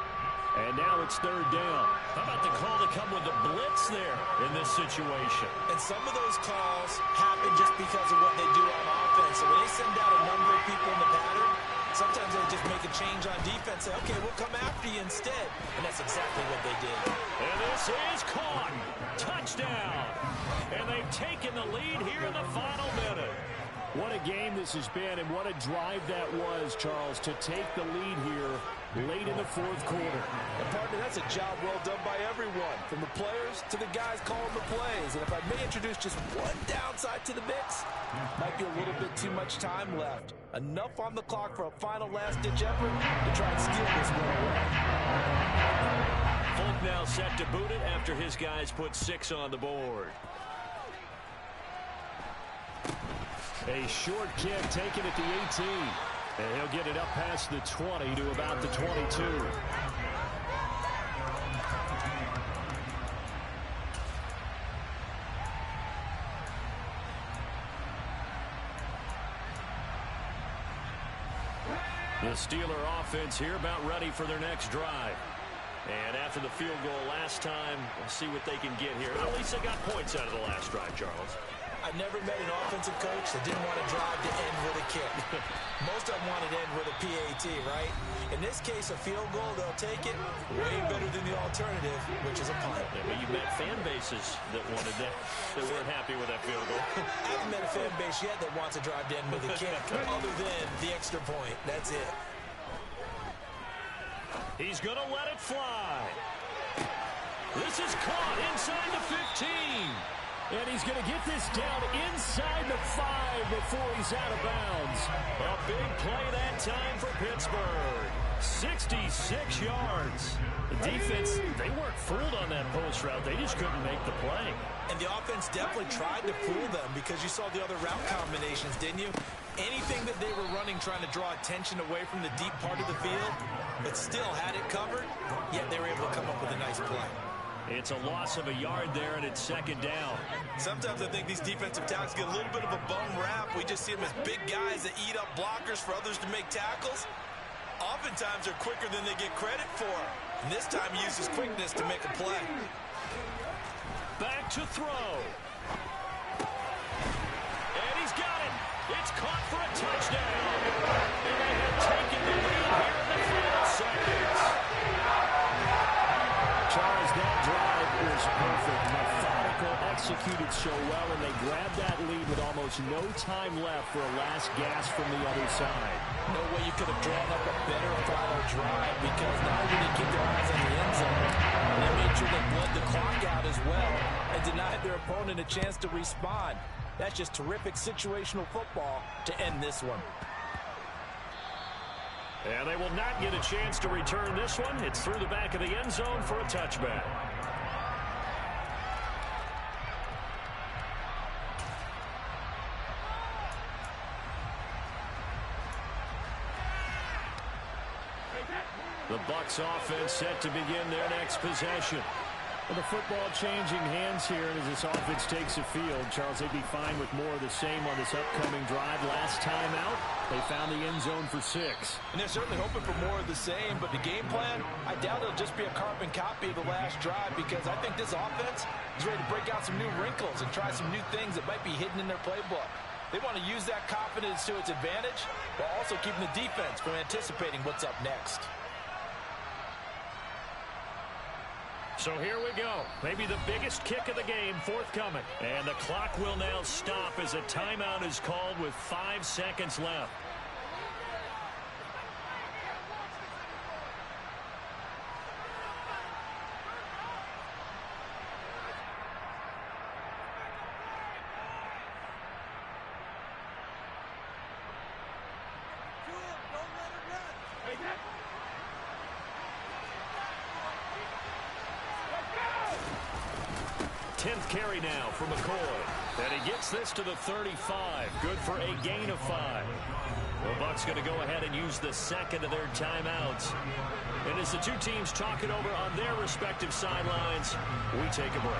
And now it's 3rd down. How about the call to come with the blitz there in this situation? And some of those calls happen just because of what they do on offense. So when they send out a number of people in the pattern, sometimes they just make a change on defense. Say, okay, we'll come after you instead. And that's exactly what they did. And this is caught. Touchdown. And they've taken the lead here in the final minute. What a game this has been, and what a drive that was, Charles, to take the lead here late in the 4th quarter. And partner, that's a job well done by everyone, from the players to the guys calling the plays. And if I may introduce just one downside to the mix, might be a little bit too much time left. Enough on the clock for a final last-ditch effort to try and steal this one away. Folk now set to boot it after his guys put 6 on the board. A short kick taken at the 18. And he'll get it up past the 20 to about the 22. The Steeler offense here about ready for their next drive. And after the field goal last time, we'll see what they can get here. At least they got points out of the last drive, Charles. I've never met an offensive coach that didn't want to drive to end with a kick. Most of them wanted to end with a PAT, right? In this case, a field goal, they'll take it. Way better than the alternative, which is a punt. Yeah, but you met fan bases that wanted that, that weren't happy with that field goal. I haven't met a fan base yet that wants to drive to end with a kick, other than the extra point. That's it. He's going to let it fly. This is caught inside the 15. And he's going to get this down inside the 5 before he's out of bounds. A big play that time for Pittsburgh. 66 yards. The defense, they weren't fooled on that post route. They just couldn't make the play. And the offense definitely tried to fool them because you saw the other route combinations, didn't you? Anything that they were running trying to draw attention away from the deep part of the field, but still had it covered, yet they were able to come up with a nice play. It's a loss of a yard there, and it's 2nd down. Sometimes I think these defensive tackles get a little bit of a bum rap. We just see them as big guys that eat up blockers for others to make tackles. Oftentimes they're quicker than they get credit for. And this time he uses quickness to make a play. Back to throw. And he's got it. It's caught for a touchdown. And they have taken the lead here in the final seconds. Charles, that drive was perfect. Methodical, executed so well, and they grabbed that lead with almost no time left for a last gasp from the other side. No way you could have drawn up a better final drive, because not only did they keep their eyes on the end zone, they made sure they bled the clock out as well and denied their opponent a chance to respond. That's just terrific situational football to end this one. And they will not get a chance to return this one. It's through the back of the end zone for a touchback. The Bucs offense set to begin their next possession. Well, the football changing hands here, and as this offense takes the field, Charles, they'd be fine with more of the same on this upcoming drive. Last time out, they found the end zone for 6. And they're certainly hoping for more of the same, but the game plan, I doubt it'll just be a carbon copy of the last drive, because I think this offense is ready to break out some new wrinkles and try some new things that might be hidden in their playbook. They want to use that confidence to its advantage, while also keeping the defense from anticipating what's up next. So here we go. Maybe the biggest kick of the game forthcoming. And the clock will now stop as a timeout is called with 5 seconds left. Carry now for McCoy. And he gets this to the 35. Good for a gain of 5. The Bucs going to go ahead and use the second of their timeouts. And as the two teams talk it over on their respective sidelines, we take a break.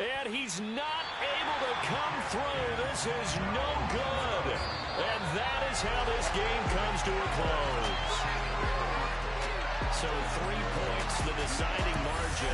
And he's not able to come through. This is no good. And that is how this game comes to a close. So 3 points, the deciding margin.